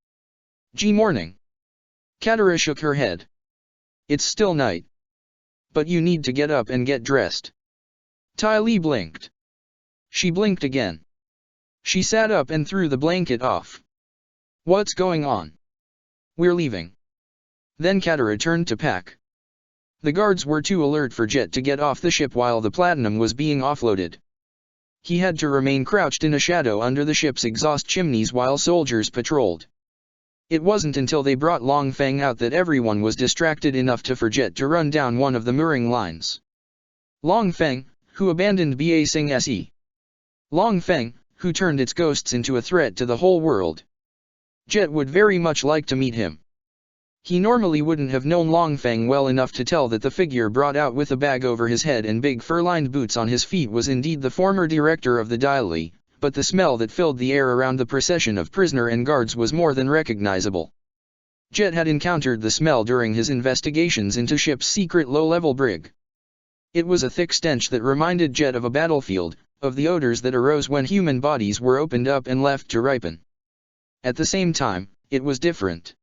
Morning. Katara shook her head. It's still night. But you need to get up and get dressed. Ty Lee blinked. She blinked again. She sat up and threw the blanket off. What's going on? We're leaving. Then Katara turned to Pac. The guards were too alert for Jet to get off the ship while the platinum was being offloaded. He had to remain crouched in a shadow under the ship's exhaust chimneys while soldiers patrolled. It wasn't until they brought Long Feng out that everyone was distracted enough for Jet to run down one of the mooring lines. Long Feng, who abandoned Ba Sing Se. Long Feng, who turned its ghosts into a threat to the whole world. Jet would very much like to meet him. He normally wouldn't have known Long Feng well enough to tell that the figure brought out with a bag over his head and big fur-lined boots on his feet was indeed the former director of the Daily, but the smell that filled the air around the procession of prisoner and guards was more than recognizable. Jet had encountered the smell during his investigations into ship's secret low-level brig. It was a thick stench that reminded Jet of a battlefield, of the odors that arose when human bodies were opened up and left to ripen. At the same time, it was different.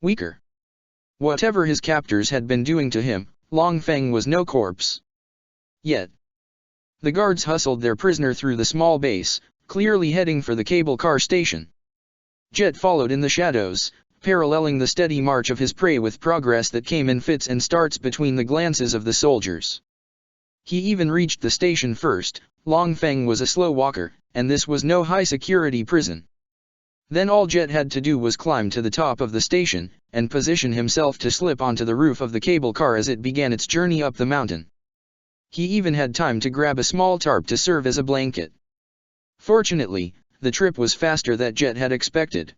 Weaker. Whatever his captors had been doing to him, Long Feng was no corpse. Yet. The guards hustled their prisoner through the small base, clearly heading for the cable car station. Jet followed in the shadows, paralleling the steady march of his prey with progress that came in fits and starts between the glances of the soldiers. He even reached the station first. Long Feng was a slow walker, and this was no high-security prison. Then all Jet had to do was climb to the top of the station, and position himself to slip onto the roof of the cable car as it began its journey up the mountain. He even had time to grab a small tarp to serve as a blanket. Fortunately, the trip was faster than Jet had expected.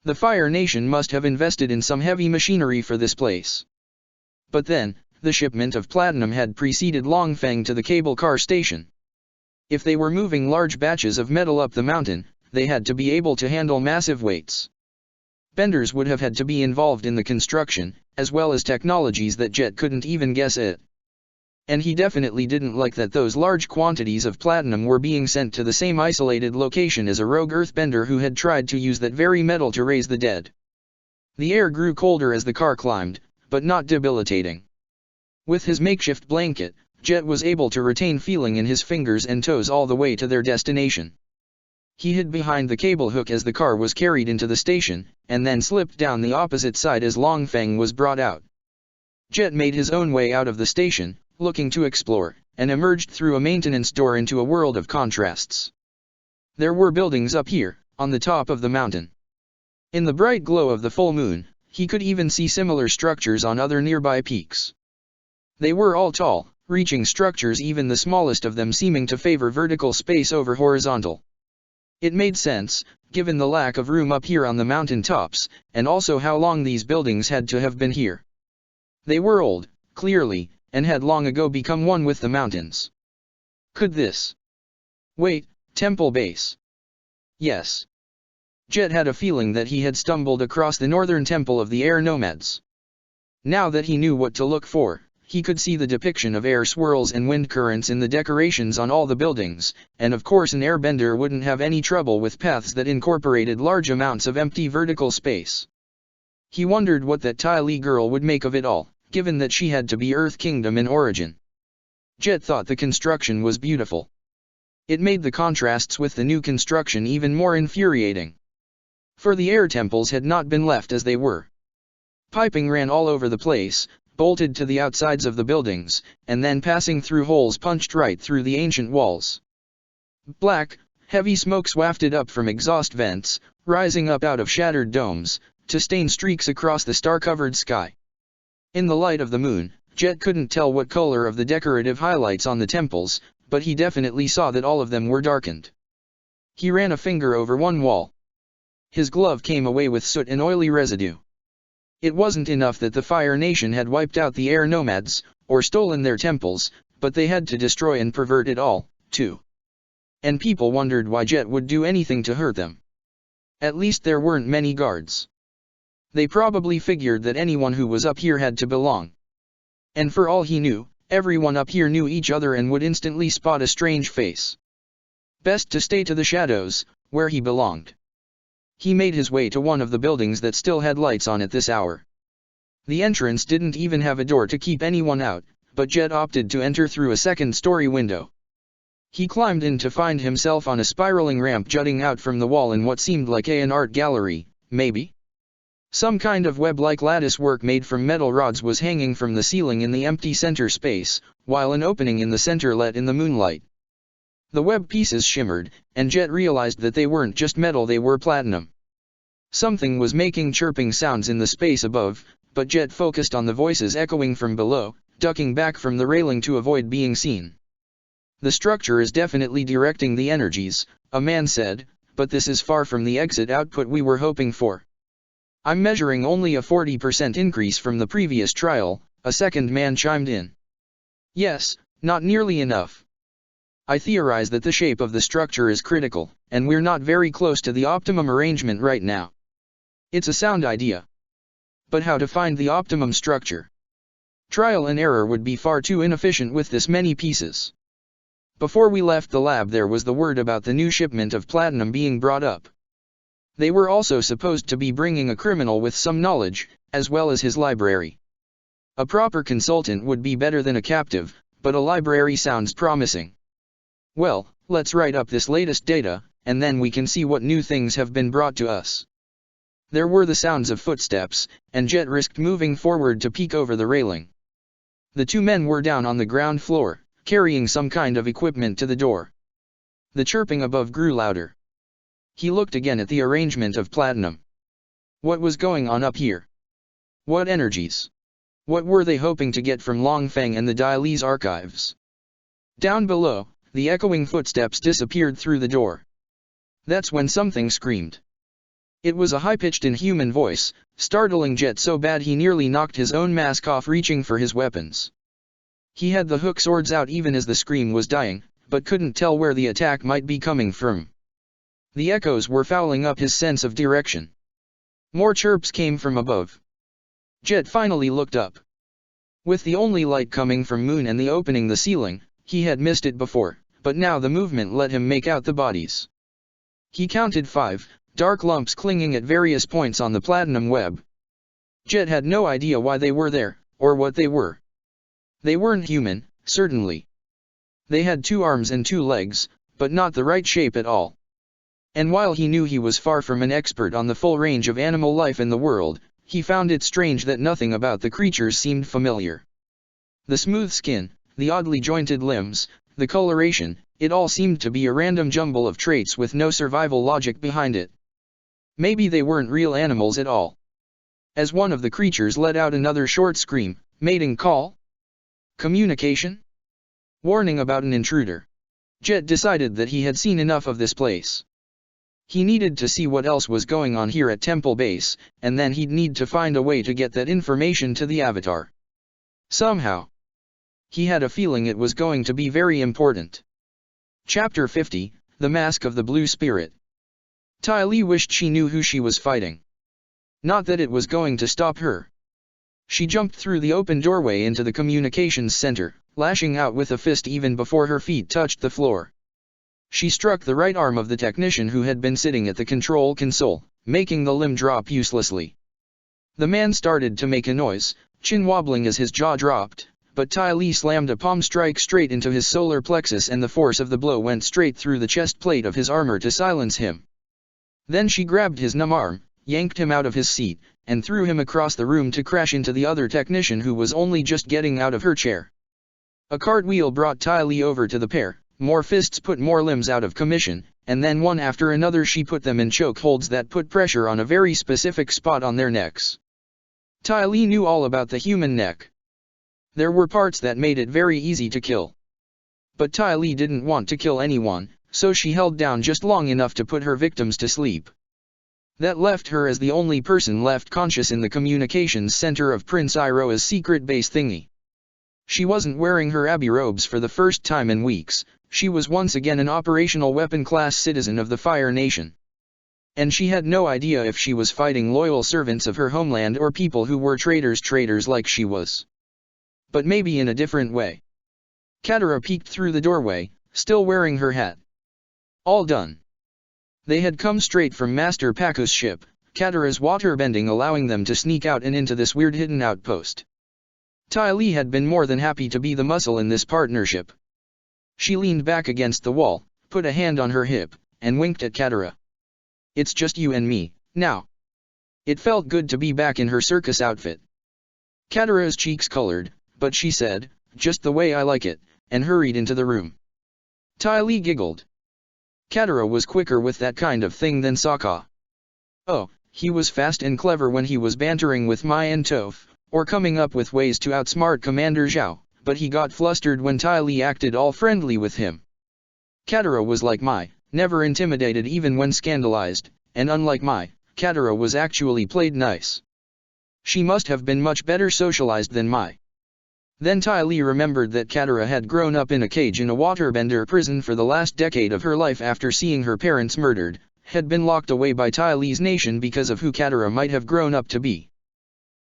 The Fire Nation must have invested in some heavy machinery for this place. But then, the shipment of platinum had preceded Long Feng to the cable car station. If they were moving large batches of metal up the mountain, they had to be able to handle massive weights. Benders would have had to be involved in the construction, as well as technologies that Jet couldn't even guess at. And he definitely didn't like that those large quantities of platinum were being sent to the same isolated location as a rogue earthbender who had tried to use that very metal to raise the dead. The air grew colder as the car climbed, but not debilitating. With his makeshift blanket, Jet was able to retain feeling in his fingers and toes all the way to their destination. He hid behind the cable hook as the car was carried into the station, and then slipped down the opposite side as Long Feng was brought out. Jet made his own way out of the station, looking to explore, and emerged through a maintenance door into a world of contrasts. There were buildings up here, on the top of the mountain. In the bright glow of the full moon, he could even see similar structures on other nearby peaks. They were all tall, reaching structures, even the smallest of them seeming to favor vertical space over horizontal. It made sense, given the lack of room up here on the mountain tops, and also how long these buildings had to have been here. They were old, clearly, and had long ago become one with the mountains. Could this? Wait, temple base. Yes. Jet had a feeling that he had stumbled across the northern temple of the air nomads. Now that he knew what to look for, he could see the depiction of air swirls and wind currents in the decorations on all the buildings, and of course an airbender wouldn't have any trouble with paths that incorporated large amounts of empty vertical space. He wondered what that Ty girl would make of it all, given that she had to be Earth Kingdom in origin. Jet thought the construction was beautiful. It made the contrasts with the new construction even more infuriating. For the air temples had not been left as they were. Piping ran all over the place, bolted to the outsides of the buildings, and then passing through holes punched right through the ancient walls. Black, heavy smokes wafted up from exhaust vents, rising up out of shattered domes, to stain streaks across the star-covered sky. In the light of the moon, Jet couldn't tell what color of the decorative highlights on the temples, but he definitely saw that all of them were darkened. He ran a finger over one wall. His glove came away with soot and oily residue. It wasn't enough that the Fire Nation had wiped out the air nomads, or stolen their temples, but they had to destroy and pervert it all, too. And people wondered why Jet would do anything to hurt them. At least there weren't many guards. They probably figured that anyone who was up here had to belong. And for all he knew, everyone up here knew each other and would instantly spot a strange face. Best to stay to the shadows, where he belonged. He made his way to one of the buildings that still had lights on at this hour. The entrance didn't even have a door to keep anyone out, but Jet opted to enter through a second-story window. He climbed in to find himself on a spiraling ramp jutting out from the wall in what seemed like an art gallery, maybe? Some kind of web-like lattice work made from metal rods was hanging from the ceiling in the empty center space, while an opening in the center let in the moonlight. The web pieces shimmered, and Jet realized that they weren't just metal, they were platinum. Something was making chirping sounds in the space above, but Jet focused on the voices echoing from below, ducking back from the railing to avoid being seen. The structure is definitely directing the energies, a man said, but this is far from the exit output we were hoping for. I'm measuring only a 40% increase from the previous trial, a second man chimed in. Yes, not nearly enough. I theorize that the shape of the structure is critical, and we're not very close to the optimum arrangement right now. It's a sound idea. But how to find the optimum structure? Trial and error would be far too inefficient with this many pieces. Before we left the lab there was the word about the new shipment of platinum being brought up. They were also supposed to be bringing a criminal with some knowledge, as well as his library. A proper consultant would be better than a captive, but a library sounds promising. Well, let's write up this latest data, and then we can see what new things have been brought to us. There were the sounds of footsteps, and Jet risked moving forward to peek over the railing. The two men were down on the ground floor, carrying some kind of equipment to the door. The chirping above grew louder. He looked again at the arrangement of platinum. What was going on up here? What energies? What were they hoping to get from Longfeng and the Daili's archives? Down below, the echoing footsteps disappeared through the door. That's when something screamed. It was a high-pitched inhuman voice, startling Jet so bad he nearly knocked his own mask off reaching for his weapons. He had the hook swords out even as the scream was dying, but couldn't tell where the attack might be coming from. The echoes were fouling up his sense of direction. More chirps came from above. Jet finally looked up. With the only light coming from moon and the opening the ceiling, he had missed it before, but now the movement let him make out the bodies. He counted 5, dark lumps clinging at various points on the platinum web. Jet had no idea why they were there, or what they were. They weren't human, certainly. They had 2 arms and 2 legs, but not the right shape at all. And while he knew he was far from an expert on the full range of animal life in the world, he found it strange that nothing about the creatures seemed familiar. The smooth skin, the oddly jointed limbs, the coloration, it all seemed to be a random jumble of traits with no survival logic behind it. Maybe they weren't real animals at all. As one of the creatures let out another short scream, mating call? Communication? Warning about an intruder. Jet decided that he had seen enough of this place. He needed to see what else was going on here at Temple Base, and then he'd need to find a way to get that information to the Avatar. Somehow. He had a feeling it was going to be very important. Chapter 50, The Mask of the Blue Spirit. Ty Lee wished she knew who she was fighting. Not that it was going to stop her. She jumped through the open doorway into the communications center, lashing out with a fist even before her feet touched the floor. She struck the right arm of the technician who had been sitting at the control console, making the limb drop uselessly. The man started to make a noise, chin wobbling as his jaw dropped, but Ty Lee slammed a palm strike straight into his solar plexus and the force of the blow went straight through the chest plate of his armor to silence him. Then she grabbed his numb arm, yanked him out of his seat, and threw him across the room to crash into the other technician who was only just getting out of her chair. A cartwheel brought Ty Lee over to the pair, more fists put more limbs out of commission, and then one after another she put them in choke holds that put pressure on a very specific spot on their necks. Ty Lee knew all about the human neck. There were parts that made it very easy to kill. But Ty Lee didn't want to kill anyone, so she held down just long enough to put her victims to sleep. That left her as the only person left conscious in the communications center of Prince Iroha's secret base thingy. She wasn't wearing her abbey robes for the first time in weeks, she was once again an operational weapon-class citizen of the Fire Nation. And she had no idea if she was fighting loyal servants of her homeland or people who were traitors like she was. But maybe in a different way. Katara peeked through the doorway, still wearing her hat. All done. They had come straight from Master Pakku's ship, Katara's waterbending allowing them to sneak out and into this weird hidden outpost. Ty Lee had been more than happy to be the muscle in this partnership. She leaned back against the wall, put a hand on her hip, and winked at Katara. It's just you and me, now. It felt good to be back in her circus outfit. Katara's cheeks colored, but she said, just the way I like it, and hurried into the room. Ty Lee giggled. Katara was quicker with that kind of thing than Sokka. Oh, he was fast and clever when he was bantering with Mai and Toph, or coming up with ways to outsmart Commander Zhao, but he got flustered when Ty Lee acted all friendly with him. Katara was like Mai, never intimidated even when scandalized, and unlike Mai, Katara was actually played nice. She must have been much better socialized than Mai. Then Ty Lee remembered that Katara had grown up in a cage in a waterbender prison for the last decade of her life after seeing her parents murdered, had been locked away by Ty Lee's nation because of who Katara might have grown up to be.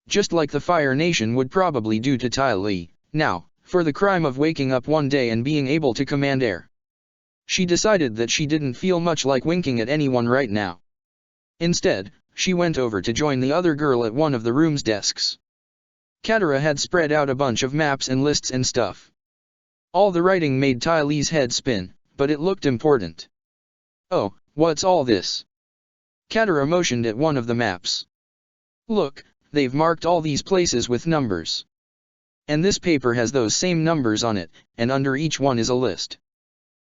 Just like the Fire Nation would probably do to Ty Lee, now, for the crime of waking up one day and being able to command air. She decided that she didn't feel much like winking at anyone right now. Instead, she went over to join the other girl at one of the room's desks. Katara had spread out a bunch of maps and lists and stuff. All the writing made Ty Lee's head spin, but it looked important. Oh, what's all this? Katara motioned at one of the maps. Look, they've marked all these places with numbers. And this paper has those same numbers on it, and under each one is a list.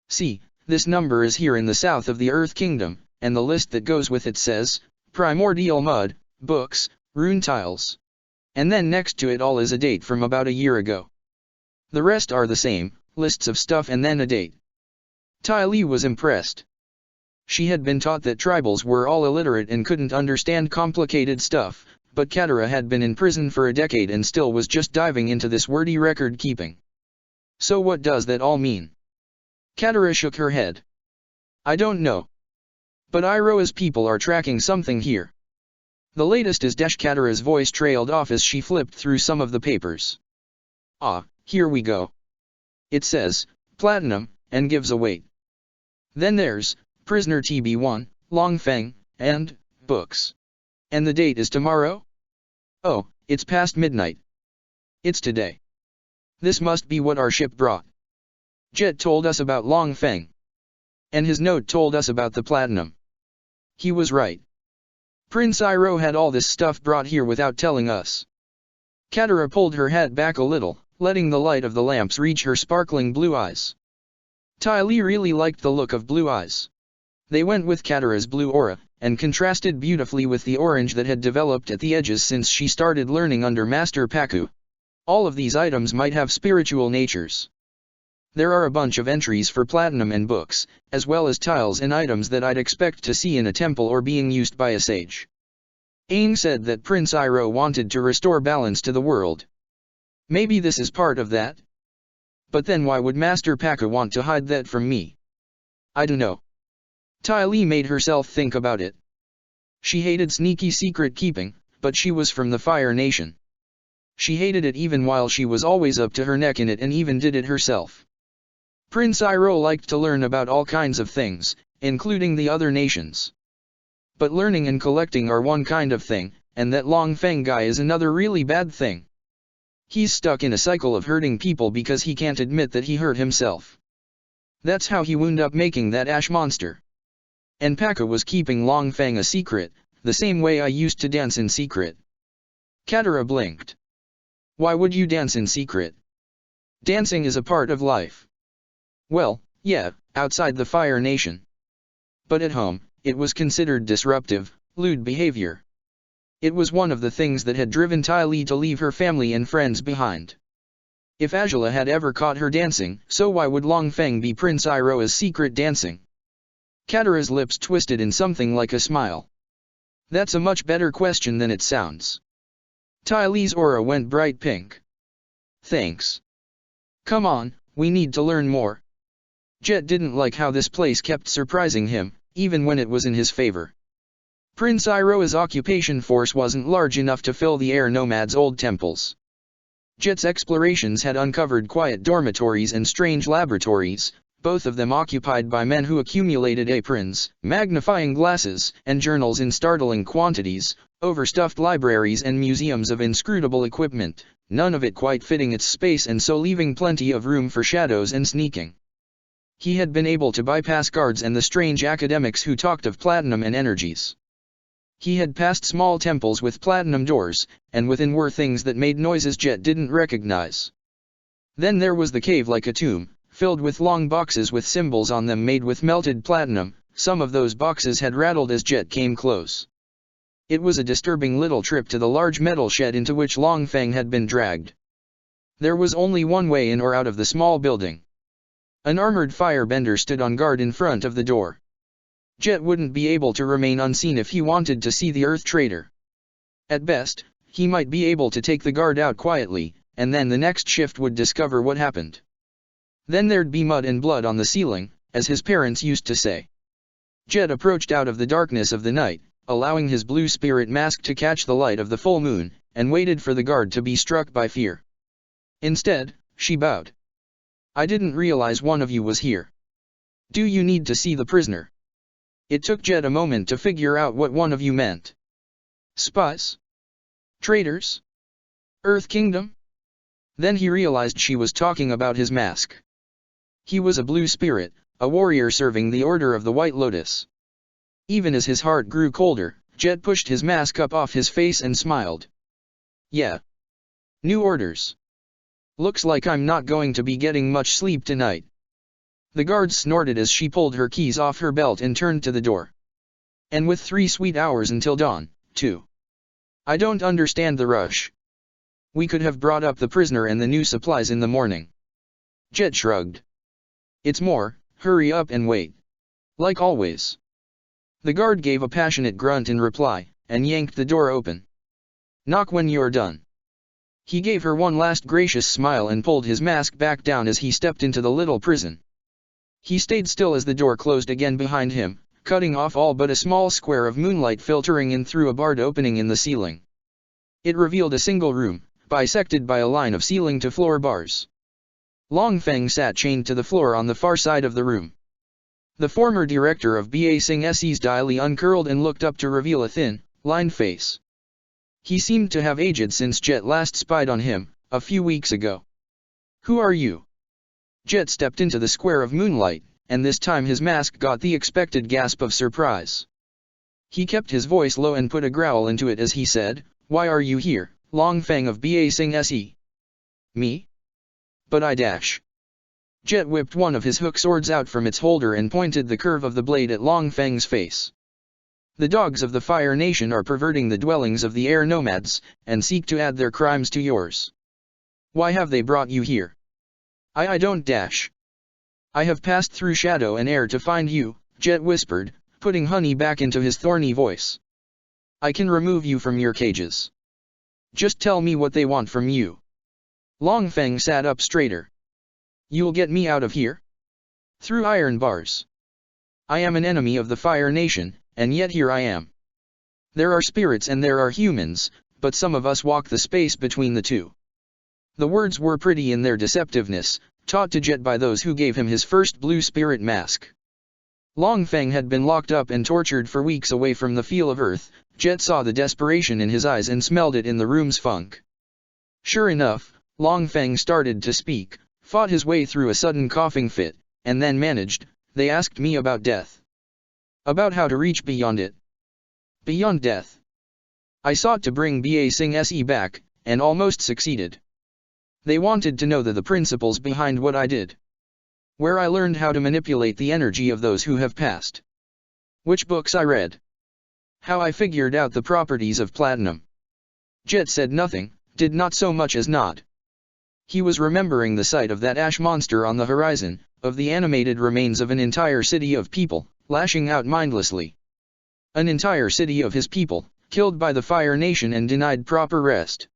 See, this number is here in the south of the Earth Kingdom, and the list that goes with it says, Primordial Mud, Books, Rune Tiles. And then next to it all is a date from about a year ago. The rest are the same, lists of stuff and then a date. Ty Lee was impressed. She had been taught that tribals were all illiterate and couldn't understand complicated stuff, but Katara had been in prison for a decade and still was just diving into this wordy record keeping. So what does that all mean? Katara shook her head. I don't know. But Iroha's people are tracking something here. The latest is Katara's voice trailed off as she flipped through some of the papers. Ah, here we go. It says, Platinum, and gives a weight. Then there's, Prisoner TB1, Long Feng, and, Books. And the date is tomorrow? Oh, it's past midnight. It's today. This must be what our ship brought. Jet told us about Long Feng. And his note told us about the platinum. He was right. Prince Iroha had all this stuff brought here without telling us. Katara pulled her head back a little, letting the light of the lamps reach her sparkling blue eyes. Ty Lee really liked the look of blue eyes. They went with Katara's blue aura, and contrasted beautifully with the orange that had developed at the edges since she started learning under Master Pakku. All of these items might have spiritual natures. There are a bunch of entries for platinum and books, as well as tiles and items that I'd expect to see in a temple or being used by a sage. Aang said that Prince Iroha wanted to restore balance to the world. Maybe this is part of that? But then why would Master Paka want to hide that from me? I dunno. Ty Lee made herself think about it. She hated sneaky secret keeping, but she was from the Fire Nation. She hated it even while she was always up to her neck in it and even did it herself. Prince Iroh liked to learn about all kinds of things, including the other nations. But learning and collecting are one kind of thing, and that Long Feng guy is another really bad thing. He's stuck in a cycle of hurting people because he can't admit that he hurt himself. That's how he wound up making that ash monster. And Paka was keeping Long Feng a secret, the same way I used to dance in secret. Katara blinked. Why would you dance in secret? Dancing is a part of life. Well, yeah, outside the Fire Nation. But at home, it was considered disruptive, lewd behavior. It was one of the things that had driven Ty Lee to leave her family and friends behind. If Azula had ever caught her dancing, so why would Long Feng be Prince Iroh's secret dancing? Katara's lips twisted in something like a smile. That's a much better question than it sounds. Ty Lee's aura went bright pink. Thanks. Come on, we need to learn more. Jet didn't like how this place kept surprising him, even when it was in his favor. Prince Iroh's occupation force wasn't large enough to fill the air nomads' old temples. Jet's explorations had uncovered quiet dormitories and strange laboratories, both of them occupied by men who accumulated aprons, magnifying glasses, and journals in startling quantities, overstuffed libraries and museums of inscrutable equipment, none of it quite fitting its space and so leaving plenty of room for shadows and sneaking. He had been able to bypass guards and the strange academics who talked of platinum and energies. He had passed small temples with platinum doors, and within were things that made noises Jet didn't recognize. Then there was the cave like a tomb, filled with long boxes with symbols on them made with melted platinum. Some of those boxes had rattled as Jet came close. It was a disturbing little trip to the large metal shed into which Long Feng had been dragged. There was only one way in or out of the small building. An armored firebender stood on guard in front of the door. Jet wouldn't be able to remain unseen if he wanted to see the Earth Traitor. At best, he might be able to take the guard out quietly, and then the next shift would discover what happened. Then there'd be mud and blood on the ceiling, as his parents used to say. Jet approached out of the darkness of the night, allowing his blue spirit mask to catch the light of the full moon, and waited for the guard to be struck by fear. Instead, she bowed. I didn't realize one of you was here. Do you need to see the prisoner? It took Jet a moment to figure out what one of you meant. Spies? Traitors? Earth Kingdom? Then he realized she was talking about his mask. He was a blue spirit, a warrior serving the Order of the White Lotus. Even as his heart grew colder, Jet pushed his mask up off his face and smiled. Yeah. New orders. Looks like I'm not going to be getting much sleep tonight. The guard snorted as she pulled her keys off her belt and turned to the door. And with 3 sweet hours until dawn, too. I don't understand the rush. We could have brought up the prisoner and the new supplies in the morning. Jet shrugged. It's more, hurry up and wait. Like always. The guard gave a passionate grunt in reply, and yanked the door open. Knock when you're done. He gave her one last gracious smile and pulled his mask back down as he stepped into the little prison. He stayed still as the door closed again behind him, cutting off all but a small square of moonlight filtering in through a barred opening in the ceiling. It revealed a single room, bisected by a line of ceiling-to-floor bars. Long Feng sat chained to the floor on the far side of the room. The former director of Ba Sing Se's Dai uncurled and looked up to reveal a thin, lined face. He seemed to have aged since Jet last spied on him, a few weeks ago. Who are you? Jet stepped into the square of moonlight, and this time his mask got the expected gasp of surprise. He kept his voice low and put a growl into it as he said, Why are you here, Long Feng of Ba Sing Se? Me? But I dash. Jet whipped one of his hook swords out from its holder and pointed the curve of the blade at Long Feng's face. The dogs of the Fire Nation are perverting the dwellings of the air nomads, and seek to add their crimes to yours. Why have they brought you here? I don't dash. I have passed through shadow and air to find you, Jet whispered, putting honey back into his thorny voice. I can remove you from your cages. Just tell me what they want from you. Long Feng sat up straighter. You'll get me out of here? Through iron bars. I am an enemy of the Fire Nation, and yet here I am. There are spirits and there are humans, but some of us walk the space between the two. The words were pretty in their deceptiveness, taught to Jet by those who gave him his first blue spirit mask. Long Feng had been locked up and tortured for weeks away from the feel of Earth. Jet saw the desperation in his eyes and smelled it in the room's funk. Sure enough, Long Feng started to speak, fought his way through a sudden coughing fit, and then managed. They asked me about death. About how to reach beyond it. Beyond death. I sought to bring Ba Sing Se back, and almost succeeded. They wanted to know the principles behind what I did. Where I learned how to manipulate the energy of those who have passed. Which books I read. How I figured out the properties of platinum. Jet said nothing, did not so much as nod. He was remembering the sight of that ash monster on the horizon, of the animated remains of an entire city of people, lashing out mindlessly. An entire city of his people, killed by the Fire Nation and denied proper rest.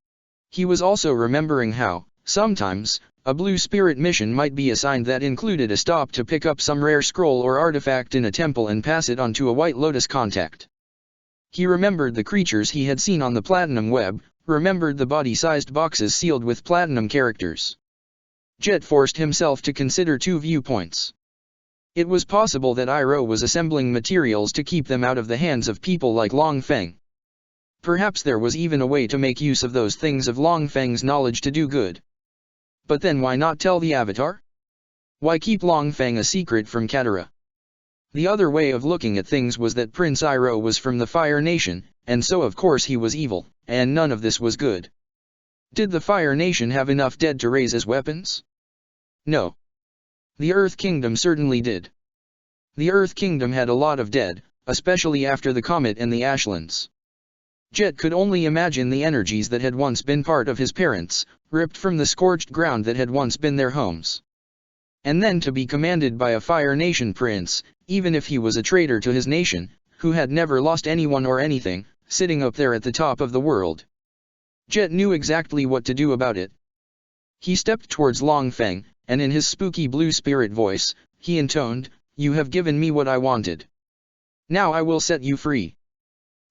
He was also remembering how, sometimes, a blue spirit mission might be assigned that included a stop to pick up some rare scroll or artifact in a temple and pass it on to a White Lotus contact. He remembered the creatures he had seen on the platinum web, remembered the body-sized boxes sealed with platinum characters. Jet forced himself to consider two viewpoints. It was possible that Iroh was assembling materials to keep them out of the hands of people like Long Feng. Perhaps there was even a way to make use of those things of Long Feng's knowledge to do good. But then why not tell the Avatar? Why keep Long Feng a secret from Katara? The other way of looking at things was that Prince Iroh was from the Fire Nation, and so of course he was evil, and none of this was good. Did the Fire Nation have enough dead to raise as weapons? No. The Earth Kingdom certainly did. The Earth Kingdom had a lot of dead, especially after the comet and the Ashlands. Jet could only imagine the energies that had once been part of his parents, ripped from the scorched ground that had once been their homes. And then to be commanded by a Fire Nation prince, even if he was a traitor to his nation, who had never lost anyone or anything, sitting up there at the top of the world. Jet knew exactly what to do about it. He stepped towards Long Feng, and in his spooky blue spirit voice, he intoned, "You have given me what I wanted. Now I will set you free."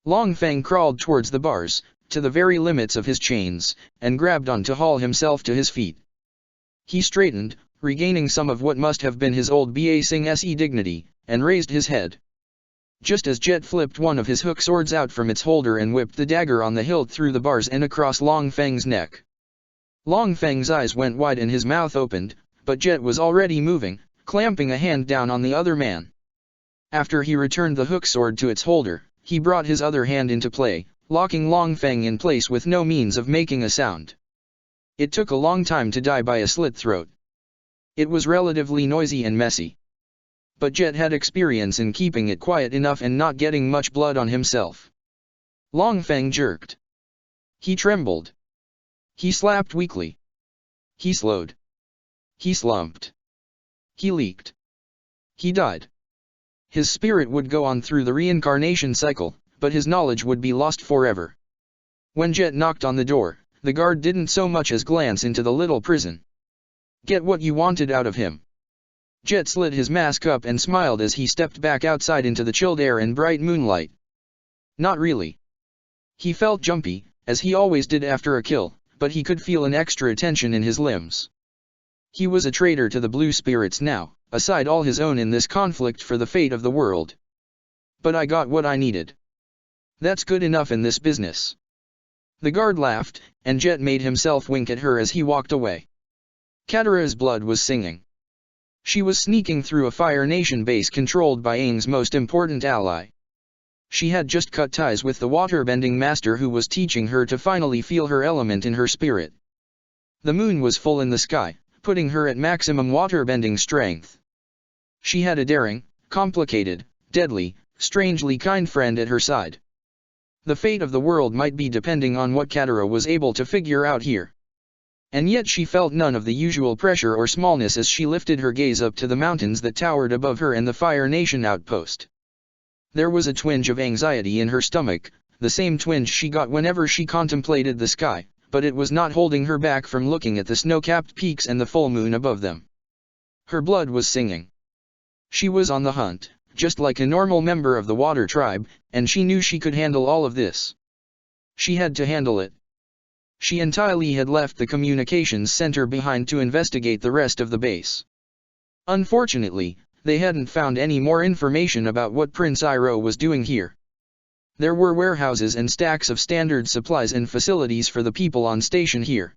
Long Feng crawled towards the bars, to the very limits of his chains, and grabbed on to haul himself to his feet. He straightened, regaining some of what must have been his old Ba Sing Se dignity, and raised his head. Just as Jet flipped one of his hook swords out from its holder and whipped the dagger on the hilt through the bars and across Long Feng's neck. Long Feng's eyes went wide and his mouth opened, but Jet was already moving, clamping a hand down on the other man. After he returned the hook sword to its holder, he brought his other hand into play, locking Long Feng in place with no means of making a sound. It took a long time to die by a slit throat. It was relatively noisy and messy. But Jet had experience in keeping it quiet enough and not getting much blood on himself. Long Feng jerked. He trembled. He slapped weakly. He slowed. He slumped. He leaked. He died. His spirit would go on through the reincarnation cycle, but his knowledge would be lost forever. When Jet knocked on the door, the guard didn't so much as glance into the little prison. Get what you wanted out of him. Jet slid his mask up and smiled as he stepped back outside into the chilled air and bright moonlight. Not really. He felt jumpy, as he always did after a kill, but he could feel an extra tension in his limbs. He was a traitor to the blue spirits now, aside all his own in this conflict for the fate of the world. But I got what I needed. That's good enough in this business. The guard laughed, and Jet made himself wink at her as he walked away. Katara's blood was singing. She was sneaking through a Fire Nation base controlled by Aang's most important ally. She had just cut ties with the waterbending master who was teaching her to finally feel her element in her spirit. The moon was full in the sky, putting her at maximum waterbending strength. She had a daring, complicated, deadly, strangely kind friend at her side. The fate of the world might be depending on what Katara was able to figure out here. And yet she felt none of the usual pressure or smallness as she lifted her gaze up to the mountains that towered above her and the Fire Nation outpost. There was a twinge of anxiety in her stomach, the same twinge she got whenever she contemplated the sky, but it was not holding her back from looking at the snow-capped peaks and the full moon above them. Her blood was singing. She was on the hunt, just like a normal member of the water tribe, and she knew she could handle all of this. She had to handle it. She and Ty Lee had left the communications center behind to investigate the rest of the base. Unfortunately, they hadn't found any more information about what Prince Iroh was doing here. There were warehouses and stacks of standard supplies and facilities for the people on station here.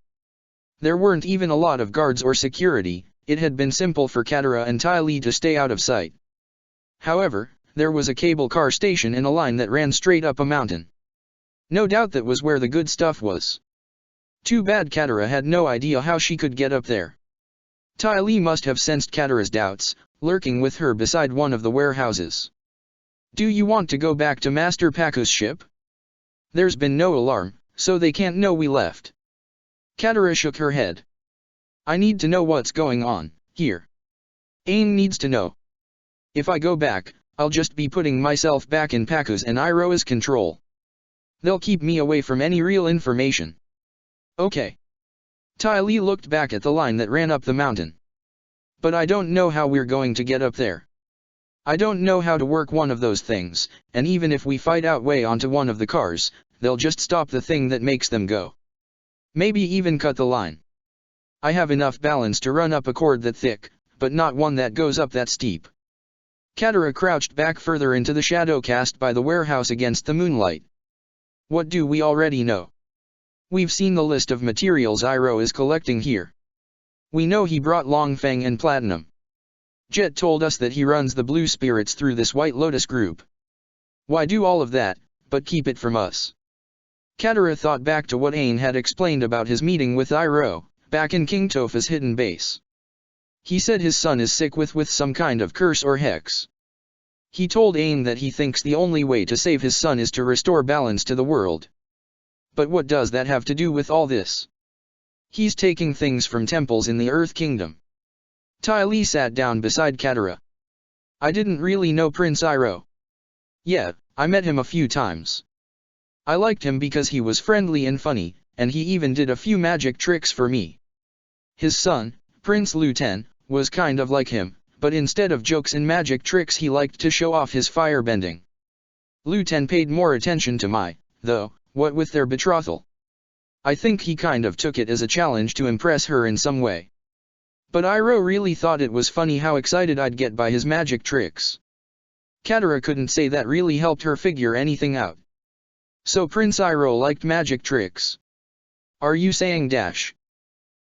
There weren't even a lot of guards or security. It had been simple for Katara and Ty Lee to stay out of sight. However, there was a cable car station in a line that ran straight up a mountain. No doubt that was where the good stuff was. Too bad Katara had no idea how she could get up there. Ty Lee must have sensed Katara's doubts, lurking with her beside one of the warehouses. "Do you want to go back to Master Pakku's ship? There's been no alarm, so they can't know we left." Katara shook her head. "I need to know what's going on here. Aang needs to know. If I go back, I'll just be putting myself back in Pakku's and Iroh's control. They'll keep me away from any real information." "Okay." Ty Lee looked back at the line that ran up the mountain. "But I don't know how we're going to get up there. I don't know how to work one of those things, and even if we fight our way onto one of the cars, they'll just stop the thing that makes them go. Maybe even cut the line. I have enough balance to run up a cord that thick, but not one that goes up that steep." Katara crouched back further into the shadow cast by the warehouse against the moonlight. "What do we already know? We've seen the list of materials Iroh is collecting here. We know he brought Longfang and Platinum. Jet told us that he runs the blue spirits through this White Lotus group. Why do all of that, but keep it from us?" Katara thought back to what Aang had explained about his meeting with Iroh, back in King Tofa's hidden base. He said his son is sick with some kind of curse or hex. He told Aang that he thinks the only way to save his son is to restore balance to the world. But what does that have to do with all this? He's taking things from temples in the Earth Kingdom. Ty Lee sat down beside Katara. "I didn't really know Prince Iroh. Yeah, I met him a few times. I liked him because he was friendly and funny, and he even did a few magic tricks for me. His son, Prince Luten, was kind of like him, but instead of jokes and magic tricks he liked to show off his firebending. Luten paid more attention to my, though, what with their betrothal. I think he kind of took it as a challenge to impress her in some way. But Iroh really thought it was funny how excited I'd get by his magic tricks." Katara couldn't say that really helped her figure anything out. "So Prince Iroh liked magic tricks? Are you saying dash?"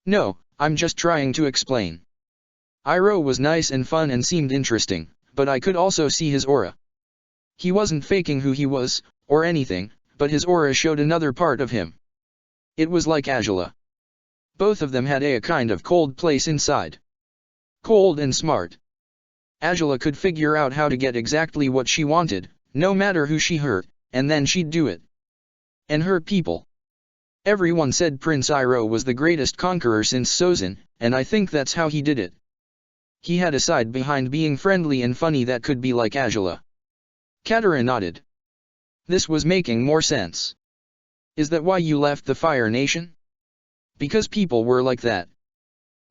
"No, I'm just trying to explain. Iroh was nice and fun and seemed interesting, but I could also see his aura. He wasn't faking who he was, or anything, but his aura showed another part of him. It was like Azula. Both of them had a kind of cold place inside. Cold and smart. Azula could figure out how to get exactly what she wanted, no matter who she hurt, and then she'd do it. And hurt people. Everyone said Prince Iroh was the greatest conqueror since Sozin, and I think that's how he did it. He had a side behind being friendly and funny that could be like Azula." Katara nodded. This was making more sense. "Is that why you left the Fire Nation? Because people were like that?"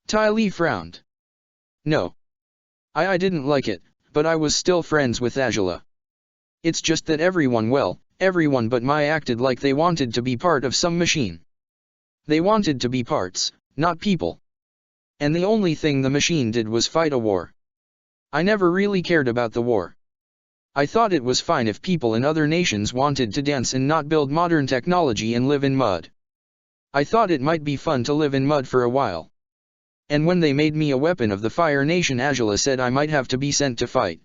Ty Lee frowned. "No. I didn't like it, but I was still friends with Azula. It's just that everyone but Mai acted like they wanted to be part of some machine. They wanted to be parts, not people. And the only thing the machine did was fight a war. I never really cared about the war. I thought it was fine if people in other nations wanted to dance and not build modern technology and live in mud. I thought it might be fun to live in mud for a while. And when they made me a weapon of the Fire Nation, Azula said I might have to be sent to fight.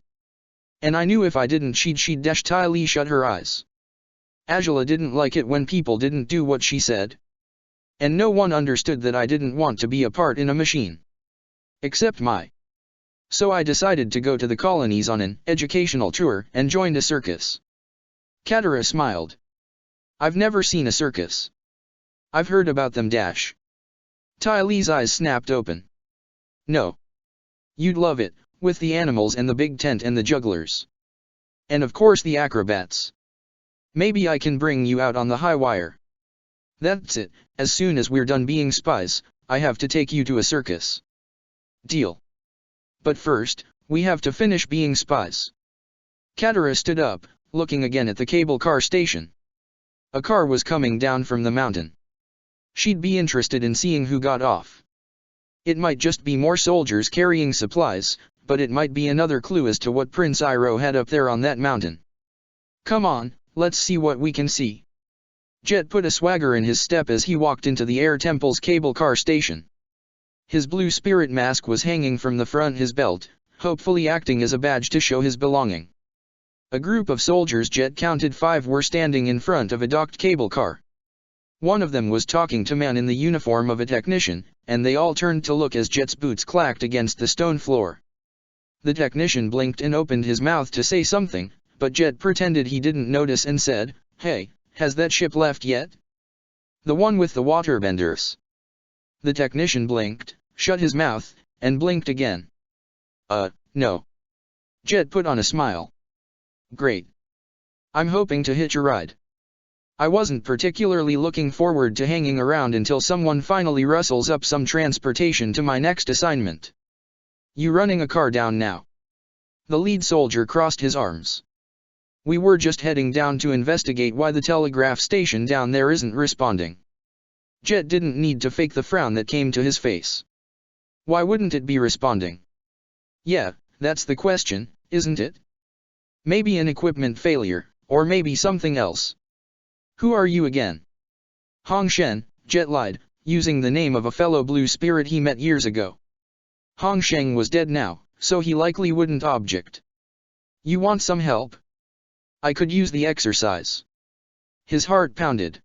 And I knew if I didn't she'd dash." Ty Lee shut her eyes. "Azula didn't like it when people didn't do what she said. And no one understood that I didn't want to be a part in a machine. Except Mai. So I decided to go to the colonies on an educational tour and joined a circus." Katara smiled. "I've never seen a circus. I've heard about them dash." Ty Lee's eyes snapped open. "No. You'd love it, with the animals and the big tent and the jugglers. And of course the acrobats. Maybe I can bring you out on the high wire. That's it, as soon as we're done being spies, I have to take you to a circus. Deal." But first, we have to finish being spies. Katara stood up, looking again at the cable car station. A car was coming down from the mountain. She'd be interested in seeing who got off. It might just be more soldiers carrying supplies, but it might be another clue as to what Prince Iroh had up there on that mountain. Come on, let's see what we can see. Jet put a swagger in his step as he walked into the Air Temple's cable car station. His blue spirit mask was hanging from the front his belt, hopefully acting as a badge to show his belonging. A group of soldiers Jet counted 5 were standing in front of a docked cable car. One of them was talking to a man in the uniform of a technician, and they all turned to look as Jet's boots clacked against the stone floor. The technician blinked and opened his mouth to say something, but Jet pretended he didn't notice and said, "Hey, has that ship left yet? The one with the waterbenders." The technician blinked, shut his mouth, and blinked again. No. Jet put on a smile. Great. I'm hoping to hitch a ride. I wasn't particularly looking forward to hanging around until someone finally rustles up some transportation to my next assignment. You running a car down now? The lead soldier crossed his arms. We were just heading down to investigate why the telegraph station down there isn't responding. Jet didn't need to fake the frown that came to his face. Why wouldn't it be responding? Yeah, that's the question, isn't it? Maybe an equipment failure, or maybe something else. Who are you again? Hong Shen, Jet lied, using the name of a fellow blue spirit he met years ago. Hong Sheng was dead now, so he likely wouldn't object. You want some help? I could use the exercise. His heart pounded.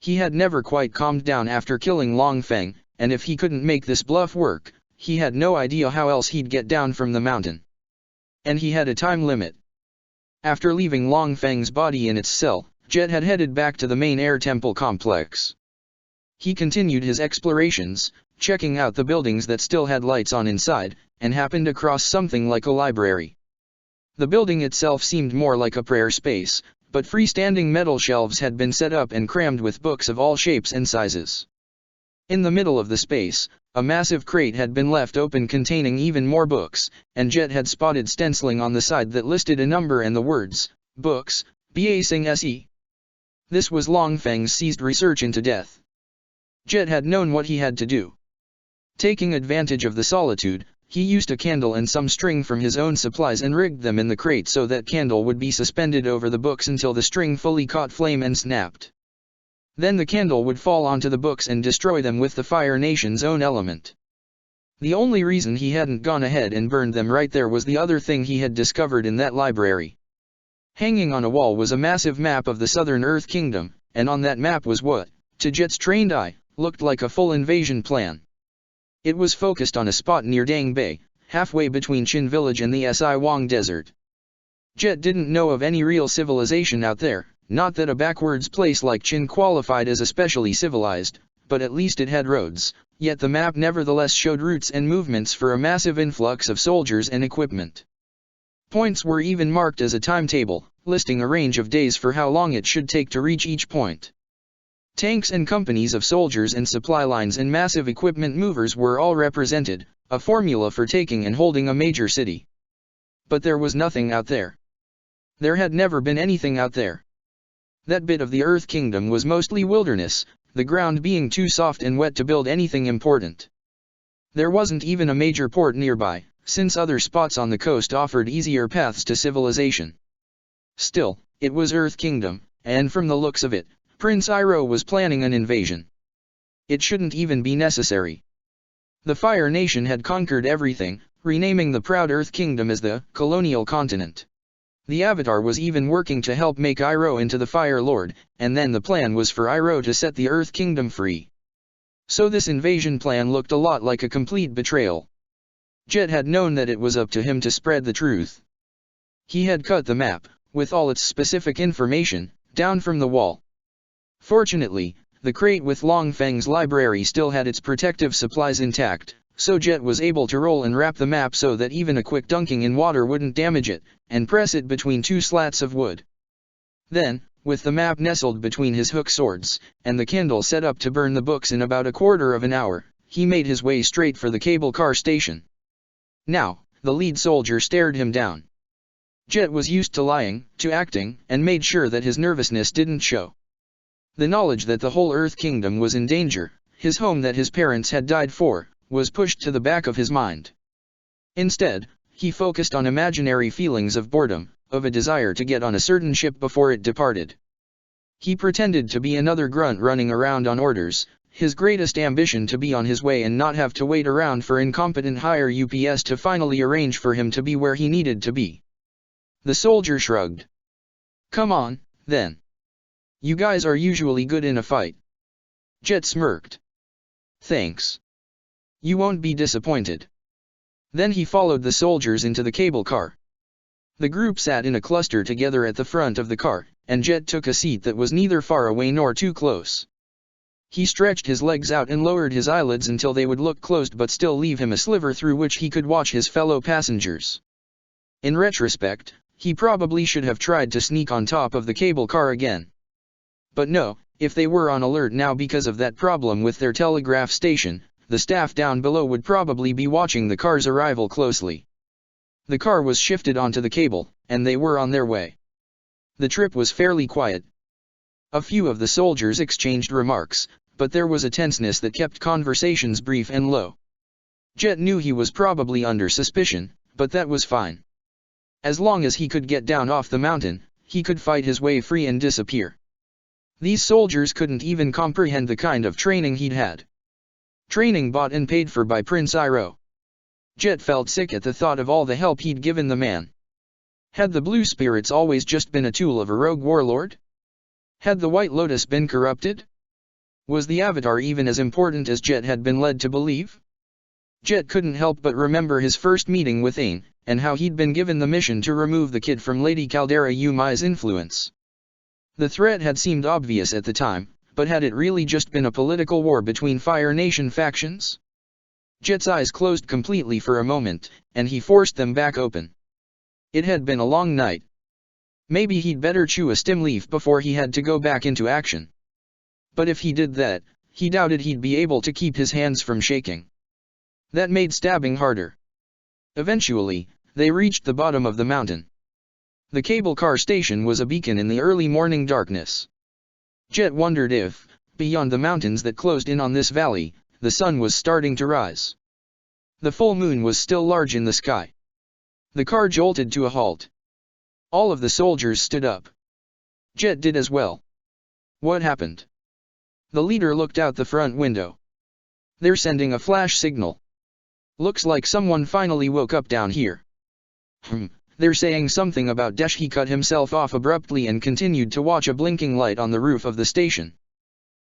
He had never quite calmed down after killing Long Feng, and if he couldn't make this bluff work, he had no idea how else he'd get down from the mountain. And he had a time limit. After leaving Long Feng's body in its cell, Jet had headed back to the main Air Temple complex. He continued his explorations, checking out the buildings that still had lights on inside, and happened across something like a library. The building itself seemed more like a prayer space, but freestanding metal shelves had been set up and crammed with books of all shapes and sizes. In the middle of the space, a massive crate had been left open containing even more books, and Jet had spotted stenciling on the side that listed a number and the words, "Books, Basing Se." This was Long Feng's seized research into death. Jet had known what he had to do. Taking advantage of the solitude, he used a candle and some string from his own supplies and rigged them in the crate so that candle would be suspended over the books until the string fully caught flame and snapped. Then the candle would fall onto the books and destroy them with the Fire Nation's own element. The only reason he hadn't gone ahead and burned them right there was the other thing he had discovered in that library. Hanging on a wall was a massive map of the Southern Earth Kingdom, and on that map was what, to Jet's trained eye, looked like a full invasion plan. It was focused on a spot near Dang Bay, halfway between Qin Village and the Si Wang Desert. Jet didn't know of any real civilization out there, not that a backwards place like Qin qualified as especially civilized, but at least it had roads, yet the map nevertheless showed routes and movements for a massive influx of soldiers and equipment. Points were even marked as a timetable, listing a range of days for how long it should take to reach each point. Tanks and companies of soldiers and supply lines and massive equipment movers were all represented, a formula for taking and holding a major city. But there was nothing out there. There had never been anything out there. That bit of the Earth Kingdom was mostly wilderness, the ground being too soft and wet to build anything important. There wasn't even a major port nearby, since other spots on the coast offered easier paths to civilization. Still, it was Earth Kingdom, and from the looks of it, Prince Iroh was planning an invasion. It shouldn't even be necessary. The Fire Nation had conquered everything, renaming the proud Earth Kingdom as the Colonial Continent. The Avatar was even working to help make Iroh into the Fire Lord, and then the plan was for Iroh to set the Earth Kingdom free. So this invasion plan looked a lot like a complete betrayal. Jet had known that it was up to him to spread the truth. He had cut the map, with all its specific information, down from the wall. Fortunately, the crate with Long Feng's library still had its protective supplies intact, so Jet was able to roll and wrap the map so that even a quick dunking in water wouldn't damage it, and press it between 2 slats of wood. Then, with the map nestled between his hook swords, and the candle set up to burn the books in about a quarter of an hour, he made his way straight for the cable car station. Now, the lead soldier stared him down. Jet was used to lying, to acting, and made sure that his nervousness didn't show. The knowledge that the whole Earth Kingdom was in danger, his home that his parents had died for, was pushed to the back of his mind. Instead, he focused on imaginary feelings of boredom, of a desire to get on a certain ship before it departed. He pretended to be another grunt running around on orders, his greatest ambition to be on his way and not have to wait around for incompetent higher UPS to finally arrange for him to be where he needed to be. The soldier shrugged. "Come on, then. You guys are usually good in a fight." Jet smirked. "Thanks. You won't be disappointed." Then he followed the soldiers into the cable car. The group sat in a cluster together at the front of the car, and Jet took a seat that was neither far away nor too close. He stretched his legs out and lowered his eyelids until they would look closed but still leave him a sliver through which he could watch his fellow passengers. In retrospect, he probably should have tried to sneak on top of the cable car again. But no, if they were on alert now because of that problem with their telegraph station, the staff down below would probably be watching the car's arrival closely. The car was shifted onto the cable, and they were on their way. The trip was fairly quiet. A few of the soldiers exchanged remarks, but there was a tenseness that kept conversations brief and low. Jet knew he was probably under suspicion, but that was fine. As long as he could get down off the mountain, he could fight his way free and disappear. These soldiers couldn't even comprehend the kind of training he'd had. Training bought and paid for by Prince Iroh. Jet felt sick at the thought of all the help he'd given the man. Had the Blue Spirits always just been a tool of a rogue warlord? Had the White Lotus been corrupted? Was the Avatar even as important as Jet had been led to believe? Jet couldn't help but remember his first meeting with Aang, and how he'd been given the mission to remove the kid from Lady Caldera Yumi's influence. The threat had seemed obvious at the time, but had it really just been a political war between Fire Nation factions? Jet's eyes closed completely for a moment, and he forced them back open. It had been a long night. Maybe he'd better chew a stem leaf before he had to go back into action. But if he did that, he doubted he'd be able to keep his hands from shaking. That made stabbing harder. Eventually, they reached the bottom of the mountain. The cable car station was a beacon in the early morning darkness. Jet wondered if, beyond the mountains that closed in on this valley, the sun was starting to rise. The full moon was still large in the sky. The car jolted to a halt. All of the soldiers stood up. Jet did as well. What happened? The leader looked out the front window. They're sending a flash signal. Looks like someone finally woke up down here. They're saying something about Desh. He cut himself off abruptly and continued to watch a blinking light on the roof of the station.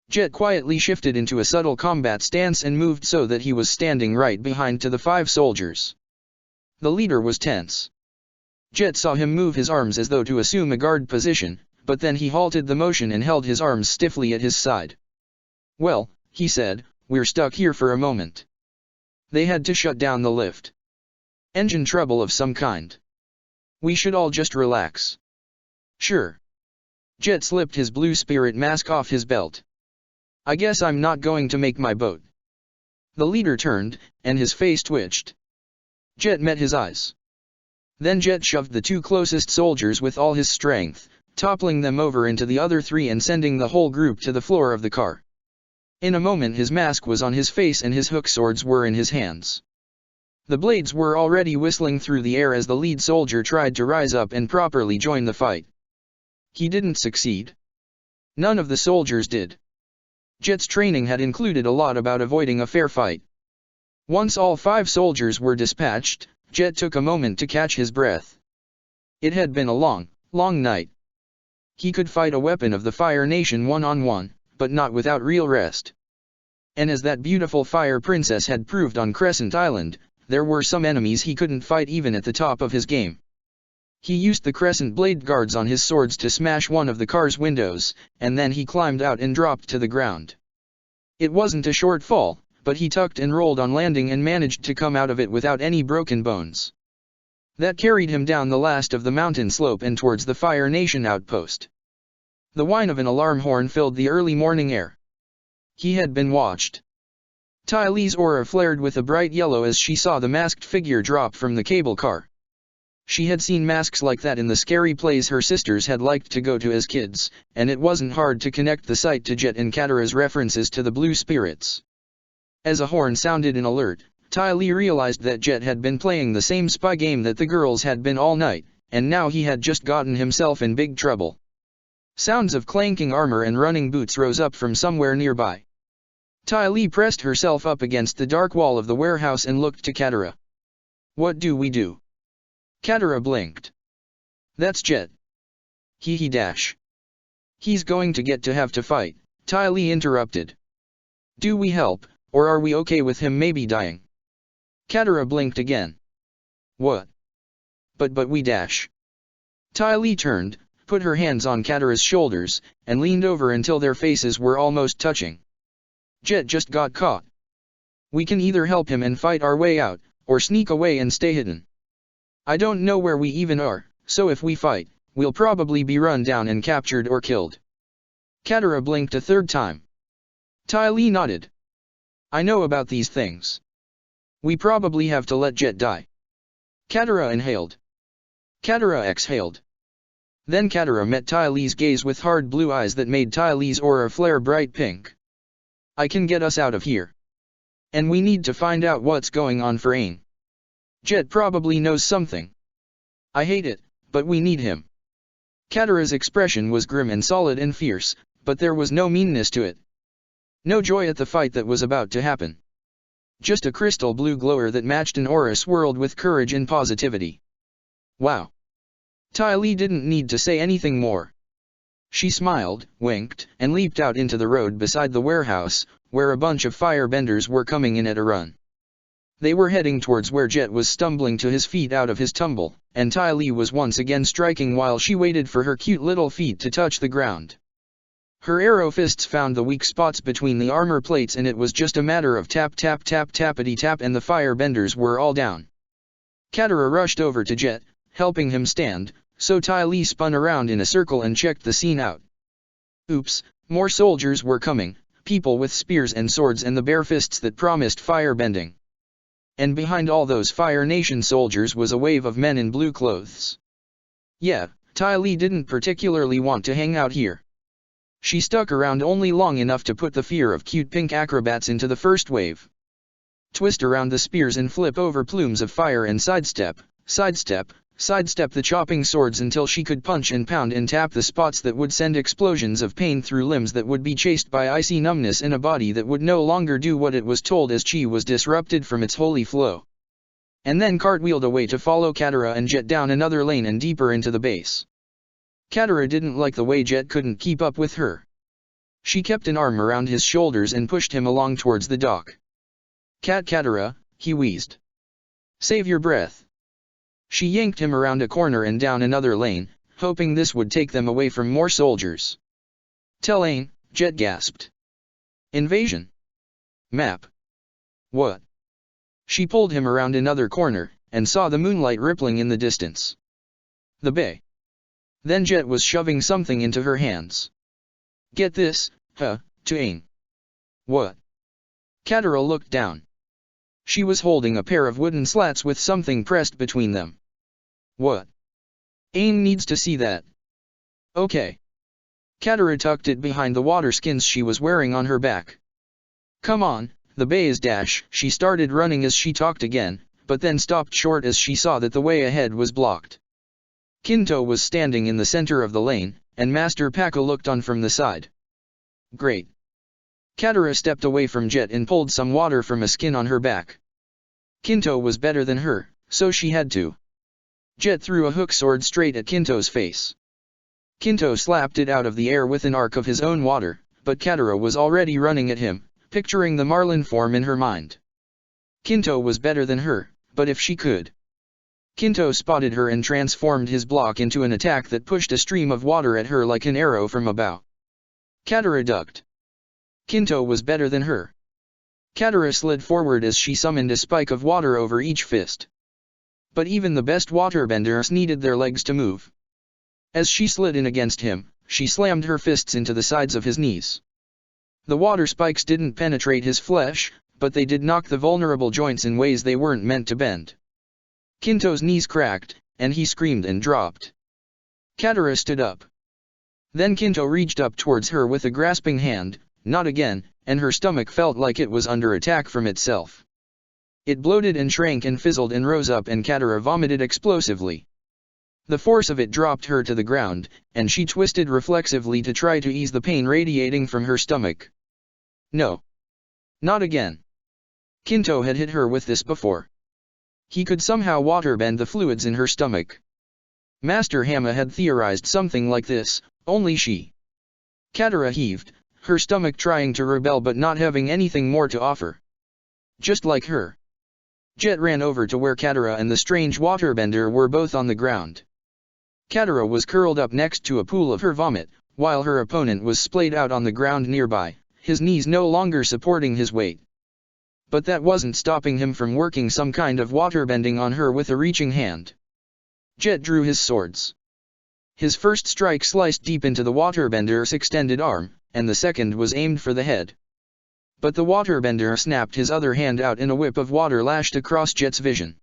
Jet quietly shifted into a subtle combat stance and moved so that he was standing right behind to the 5 soldiers. The leader was tense. Jet saw him move his arms as though to assume a guard position, but then he halted the motion and held his arms stiffly at his side. "Well," he said, "we're stuck here for a moment. They had to shut down the lift. Engine trouble of some kind. We should all just relax." "Sure." Jet slipped his Blue Spirit mask off his belt. "I guess I'm not going to make my boat." The leader turned, and his face twitched. Jet met his eyes. Then Jet shoved the 2 closest soldiers with all his strength, toppling them over into the other 3 and sending the whole group to the floor of the car. In a moment his mask was on his face and his hook swords were in his hands. The blades were already whistling through the air as the lead soldier tried to rise up and properly join the fight. He didn't succeed. None of the soldiers did. Jet's training had included a lot about avoiding a fair fight. Once all 5 soldiers were dispatched, Jet took a moment to catch his breath. It had been a long, long night. He could fight a weapon of the Fire Nation one-on-one, but not without real rest. And as that beautiful Fire Princess had proved on Crescent Island, there were some enemies he couldn't fight even at the top of his game. He used the crescent blade guards on his swords to smash one of the car's windows, and then he climbed out and dropped to the ground. It wasn't a short fall, but he tucked and rolled on landing and managed to come out of it without any broken bones. That carried him down the last of the mountain slope and towards the Fire Nation outpost. The whine of an alarm horn filled the early morning air. He had been watched. Ty Lee's aura flared with a bright yellow as she saw the masked figure drop from the cable car. She had seen masks like that in the scary plays her sisters had liked to go to as kids, and it wasn't hard to connect the sight to Jet and Katara's references to the blue spirits. As a horn sounded in alert, Ty Lee realized that Jet had been playing the same spy game that the girls had been all night, and now he had just gotten himself in big trouble. Sounds of clanking armor and running boots rose up from somewhere nearby. Ty Lee pressed herself up against the dark wall of the warehouse and looked to Katara. "What do we do?" Katara blinked. "That's Jet." He dash. "He's going to have to fight," Ty Lee interrupted. "Do we help, or are we okay with him maybe dying?" Katara blinked again. "What?" But we dash." Ty Lee turned, put her hands on Katara's shoulders, and leaned over until their faces were almost touching. "Jet just got caught. We can either help him and fight our way out, or sneak away and stay hidden. I don't know where we even are, so if we fight, we'll probably be run down and captured or killed." Katara blinked a third time. Ty Lee nodded. "I know about these things. We probably have to let Jet die." Katara inhaled. Katara exhaled. Then Katara met Ty Lee's gaze with hard blue eyes that made Ty Lee's aura flare bright pink. "I can get us out of here. And we need to find out what's going on for Aang. Jet probably knows something. I hate it, but we need him." Katara's expression was grim and solid and fierce, but there was no meanness to it. No joy at the fight that was about to happen. Just a crystal blue glower that matched an aura swirled with courage and positivity. Wow. Ty Lee didn't need to say anything more. She smiled, winked, and leaped out into the road beside the warehouse, where a bunch of firebenders were coming in at a run. They were heading towards where Jet was stumbling to his feet out of his tumble, and Ty Lee was once again striking while she waited for her cute little feet to touch the ground. Her arrow fists found the weak spots between the armor plates and it was just a matter of tap tap tap tappity tap and the firebenders were all down. Katara rushed over to Jet, helping him stand, so Ty Lee spun around in a circle and checked the scene out. Oops, more soldiers were coming, people with spears and swords and the bare fists that promised firebending. And behind all those Fire Nation soldiers was a wave of men in blue clothes. Yeah, Ty Lee didn't particularly want to hang out here. She stuck around only long enough to put the fear of cute pink acrobats into the first wave. Twist around the spears and flip over plumes of fire and sidestep, sidestep, sidestep the chopping swords until she could punch and pound and tap the spots that would send explosions of pain through limbs that would be chased by icy numbness in a body that would no longer do what it was told as chi was disrupted from its holy flow. And then cartwheeled away to follow Katara and Jet down another lane and deeper into the base. Katara didn't like the way Jet couldn't keep up with her. She kept an arm around his shoulders and pushed him along towards the dock. Katara, he wheezed. Save your breath. She yanked him around a corner and down another lane, hoping this would take them away from more soldiers. Tell Aang, Jet gasped. Invasion. Map. What? She pulled him around another corner, and saw the moonlight rippling in the distance. The bay. Then Jet was shoving something into her hands. Get this, to Aang. What? Katara looked down. She was holding a pair of wooden slats with something pressed between them. What? Aang needs to see that. Okay. Katara tucked it behind the water skins she was wearing on her back. Come on, the bay is dash. She started running as she talked again, but then stopped short as she saw that the way ahead was blocked. Kinto was standing in the center of the lane, and Master Pakka looked on from the side. Great. Katara stepped away from Jet and pulled some water from a skin on her back. Kinto was better than her, so she had to. Jet threw a hook sword straight at Kinto's face. Kinto slapped it out of the air with an arc of his own water, but Katara was already running at him, picturing the Marlin form in her mind. Kinto was better than her, but if she could. Kinto spotted her and transformed his block into an attack that pushed a stream of water at her like an arrow from a bow. Katara ducked. Kinto was better than her. Katara slid forward as she summoned a spike of water over each fist. But even the best waterbenders needed their legs to move. As she slid in against him, she slammed her fists into the sides of his knees. The water spikes didn't penetrate his flesh, but they did knock the vulnerable joints in ways they weren't meant to bend. Kinto's knees cracked, and he screamed and dropped. Katara stood up. Then Kinto reached up towards her with a grasping hand, not again, and her stomach felt like it was under attack from itself. It bloated and shrank and fizzled and rose up, and Katara vomited explosively. The force of it dropped her to the ground, and she twisted reflexively to try to ease the pain radiating from her stomach. No. Not again. Kinto had hit her with this before. He could somehow waterbend the fluids in her stomach. Master Hama had theorized something like this, only she. Katara heaved, her stomach trying to rebel but not having anything more to offer. Just like her. Jet ran over to where Katara and the strange waterbender were both on the ground. Katara was curled up next to a pool of her vomit, while her opponent was splayed out on the ground nearby, his knees no longer supporting his weight. But that wasn't stopping him from working some kind of waterbending on her with a reaching hand. Jet drew his swords. His first strike sliced deep into the waterbender's extended arm, and the second was aimed for the head. But the waterbender snapped his other hand out and a whip of water lashed across Jet's vision.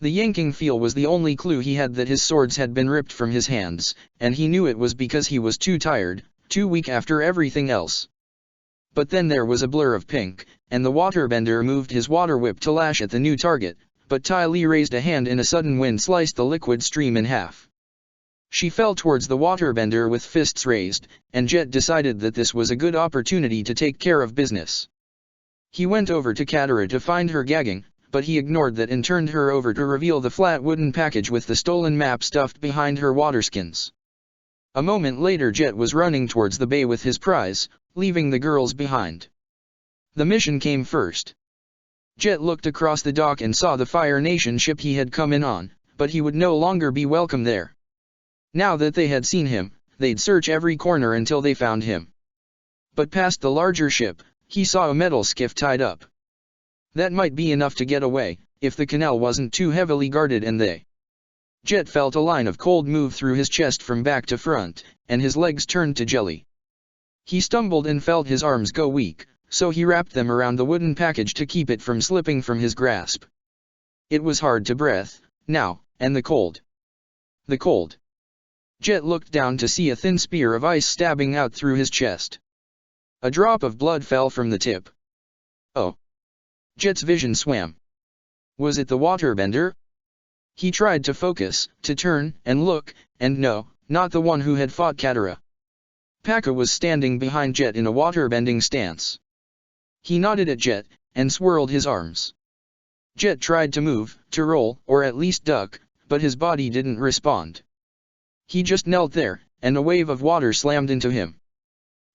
The yanking feel was the only clue he had that his swords had been ripped from his hands, and he knew it was because he was too tired, too weak after everything else. But then there was a blur of pink, and the waterbender moved his water whip to lash at the new target, but Ty Lee raised a hand and a sudden wind sliced the liquid stream in half. She fell towards the waterbender with fists raised, and Jet decided that this was a good opportunity to take care of business. He went over to Katara to find her gagging, but he ignored that and turned her over to reveal the flat wooden package with the stolen map stuffed behind her waterskins. A moment later Jet was running towards the bay with his prize, leaving the girls behind. The mission came first. Jet looked across the dock and saw the Fire Nation ship he had come in on, but he would no longer be welcome there. Now that they had seen him, they'd search every corner until they found him. But past the larger ship, he saw a metal skiff tied up. That might be enough to get away, if the canal wasn't too heavily guarded and they. Jet felt a line of cold move through his chest from back to front, and his legs turned to jelly. He stumbled and felt his arms go weak, so he wrapped them around the wooden package to keep it from slipping from his grasp. It was hard to breathe, now, and the cold. The cold. Jet looked down to see a thin spear of ice stabbing out through his chest. A drop of blood fell from the tip. Oh. Jet's vision swam. Was it the waterbender? He tried to focus, to turn, and look, and no, not the one who had fought Katara. Pakka was standing behind Jet in a waterbending stance. He nodded at Jet, and swirled his arms. Jet tried to move, to roll, or at least duck, but his body didn't respond. He just knelt there, and a wave of water slammed into him.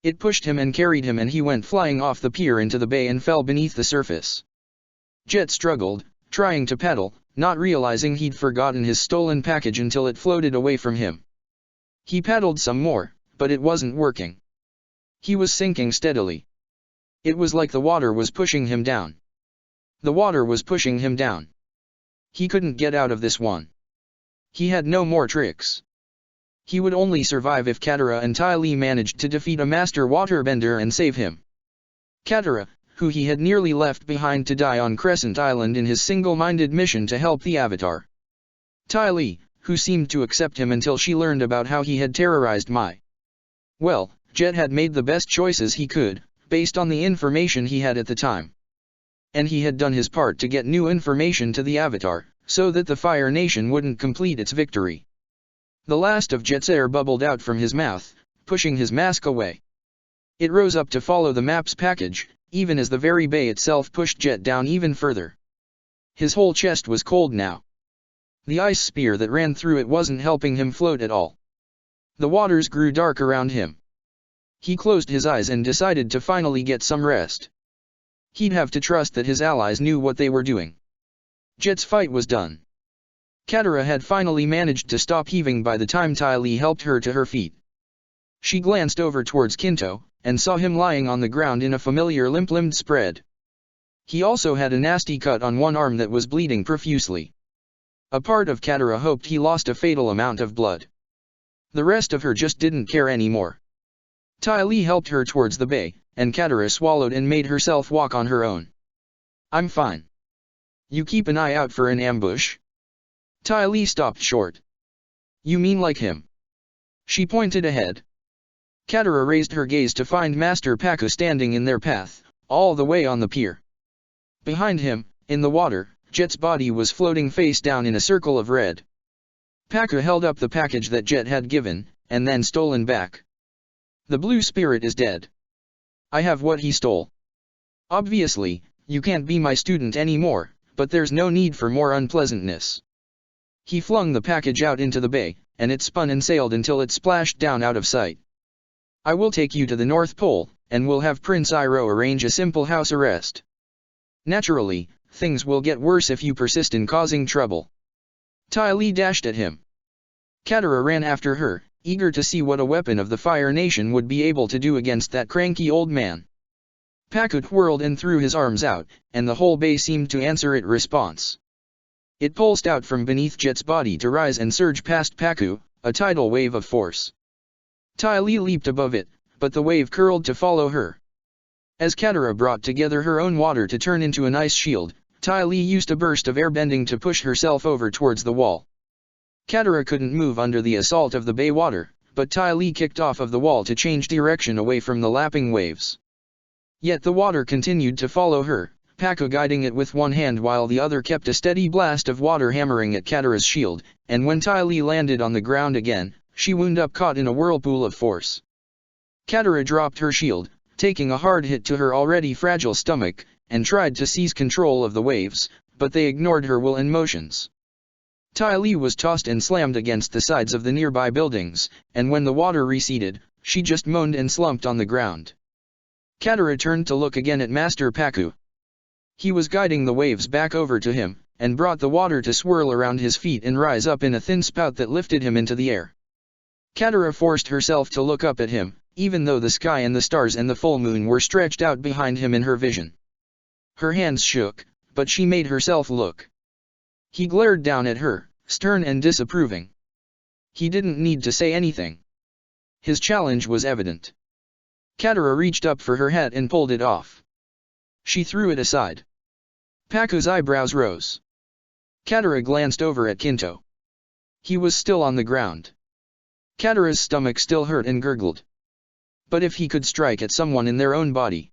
It pushed him and carried him, and he went flying off the pier into the bay and fell beneath the surface. Jet struggled, trying to paddle, not realizing he'd forgotten his stolen package until it floated away from him. He paddled some more, but it wasn't working. He was sinking steadily. It was like the water was pushing him down. The water was pushing him down. He couldn't get out of this one. He had no more tricks. He would only survive if Katara and Ty Lee managed to defeat a master waterbender and save him. Katara, who he had nearly left behind to die on Crescent Island in his single-minded mission to help the Avatar. Ty Lee, who seemed to accept him until she learned about how he had terrorized Mai. Well, Jet had made the best choices he could, based on the information he had at the time. And he had done his part to get new information to the Avatar, so that the Fire Nation wouldn't complete its victory. The last of Jet's air bubbled out from his mouth, pushing his mask away. It rose up to follow the map's package, even as the very bay itself pushed Jet down even further. His whole chest was cold now. The ice spear that ran through it wasn't helping him float at all. The waters grew dark around him. He closed his eyes and decided to finally get some rest. He'd have to trust that his allies knew what they were doing. Jet's fight was done. Katara had finally managed to stop heaving by the time Ty Lee helped her to her feet. She glanced over towards Kinto, and saw him lying on the ground in a familiar limp-limbed spread. He also had a nasty cut on one arm that was bleeding profusely. A part of Katara hoped he lost a fatal amount of blood. The rest of her just didn't care anymore. Ty Lee helped her towards the bay, and Katara swallowed and made herself walk on her own. I'm fine. You keep an eye out for an ambush? Ty Lee stopped short. You mean like him? She pointed ahead. Katara raised her gaze to find Master Pakku standing in their path, all the way on the pier. Behind him, in the water, Jet's body was floating face down in a circle of red. Pakku held up the package that Jet had given, and then stolen back. The blue spirit is dead. I have what he stole. Obviously, you can't be my student anymore, but there's no need for more unpleasantness. He flung the package out into the bay, and it spun and sailed until it splashed down out of sight. I will take you to the North Pole, and we'll have Prince Iroh arrange a simple house arrest. Naturally, things will get worse if you persist in causing trouble. Ty Lee dashed at him. Katara ran after her, eager to see what a weapon of the Fire Nation would be able to do against that cranky old man. Pakku whirled and threw his arms out, and the whole bay seemed to answer its response. It pulsed out from beneath Jet's body to rise and surge past Pakku, a tidal wave of force. Ty Lee leaped above it, but the wave curled to follow her. As Katara brought together her own water to turn into an ice shield, Ty Lee used a burst of airbending to push herself over towards the wall. Katara couldn't move under the assault of the bay water, but Ty Lee kicked off of the wall to change direction away from the lapping waves. Yet the water continued to follow her, Pakku guiding it with one hand while the other kept a steady blast of water hammering at Katara's shield, and when Ty Lee landed on the ground again, she wound up caught in a whirlpool of force. Katara dropped her shield, taking a hard hit to her already fragile stomach, and tried to seize control of the waves, but they ignored her will and motions. Ty Lee was tossed and slammed against the sides of the nearby buildings, and when the water receded, she just moaned and slumped on the ground. Katara turned to look again at Master Pakku. He was guiding the waves back over to him, and brought the water to swirl around his feet and rise up in a thin spout that lifted him into the air. Katara forced herself to look up at him, even though the sky and the stars and the full moon were stretched out behind him in her vision. Her hands shook, but she made herself look. He glared down at her, stern and disapproving. He didn't need to say anything. His challenge was evident. Katara reached up for her hat and pulled it off. She threw it aside. Pakku's eyebrows rose. Katara glanced over at Kinto. He was still on the ground. Katara's stomach still hurt and gurgled. But if he could strike at someone in their own body.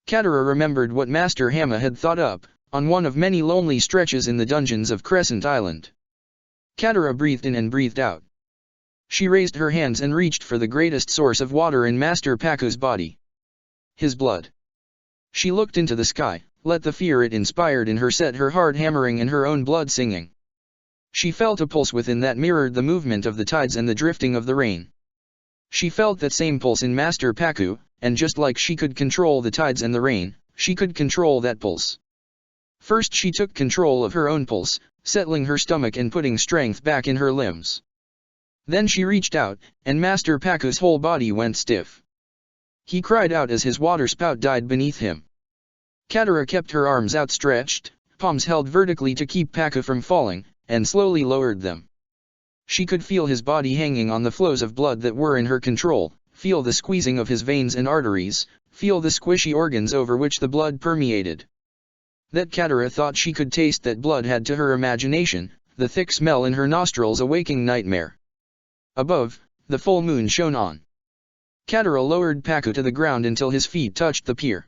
Katara remembered what Master Hamma had thought up, on one of many lonely stretches in the dungeons of Crescent Island. Katara breathed in and breathed out. She raised her hands and reached for the greatest source of water in Master Pakku's body. His blood. She looked into the sky, let the fear it inspired in her set her heart hammering and her own blood singing. She felt a pulse within that mirrored the movement of the tides and the drifting of the rain. She felt that same pulse in Master Pakku, and just like she could control the tides and the rain, she could control that pulse. First she took control of her own pulse, settling her stomach and putting strength back in her limbs. Then she reached out, and Master Pakku's whole body went stiff. He cried out as his water spout died beneath him. Katara kept her arms outstretched, palms held vertically to keep Pakku from falling, and slowly lowered them. She could feel his body hanging on the flows of blood that were in her control, feel the squeezing of his veins and arteries, feel the squishy organs over which the blood permeated. That Katara thought she could taste that blood had to her imagination, the thick smell in her nostrils a waking nightmare. Above, the full moon shone on. Katara lowered Pakku to the ground until his feet touched the pier.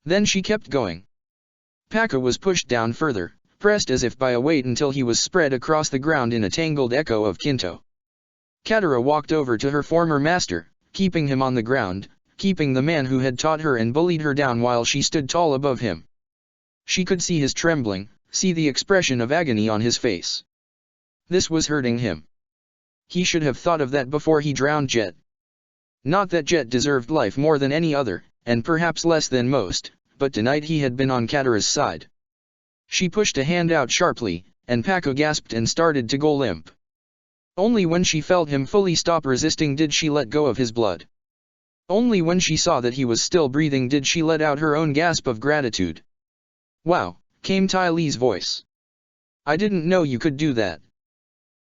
Then she kept going. Pakku was pushed down further, pressed as if by a weight until he was spread across the ground in a tangled echo of Kinto. Katara walked over to her former master, keeping him on the ground, keeping the man who had taught her and bullied her down while she stood tall above him. She could see his trembling, see the expression of agony on his face. This was hurting him. He should have thought of that before he drowned Jet. Not that Jet deserved life more than any other, and perhaps less than most, but tonight he had been on Katara's side. She pushed a hand out sharply, and Pakku gasped and started to go limp. Only when she felt him fully stop resisting did she let go of his blood. Only when she saw that he was still breathing did she let out her own gasp of gratitude. "Wow," came Ty Lee's voice. "I didn't know you could do that."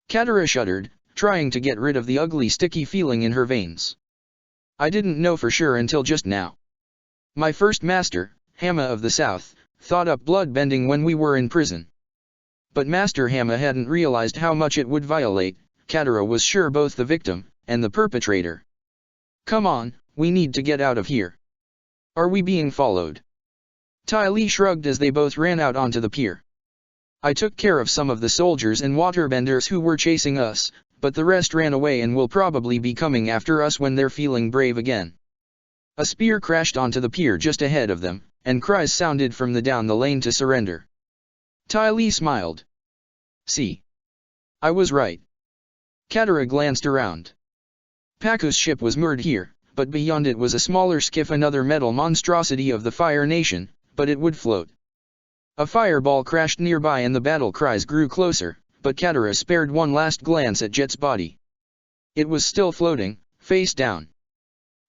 Katara shuddered, trying to get rid of the ugly sticky feeling in her veins. "I didn't know for sure until just now. My first master, Hamma of the South, thought up blood-bending when we were in prison. But Master Hama hadn't realized how much it would violate. Katara was sure both the victim and the perpetrator. Come on, we need to get out of here. Are we being followed? Ty Lee shrugged as they both ran out onto the pier. I took care of some of the soldiers and waterbenders who were chasing us, but the rest ran away and will probably be coming after us when they're feeling brave again. A spear crashed onto the pier just ahead of them, and cries sounded from down the lane to surrender. Ty Lee smiled. See. I was right. Katara glanced around. Pakku's ship was moored here, but beyond it was a smaller skiff, another metal monstrosity of the Fire Nation, but it would float. A fireball crashed nearby and the battle cries grew closer, but Katara spared one last glance at Jet's body. It was still floating, face down.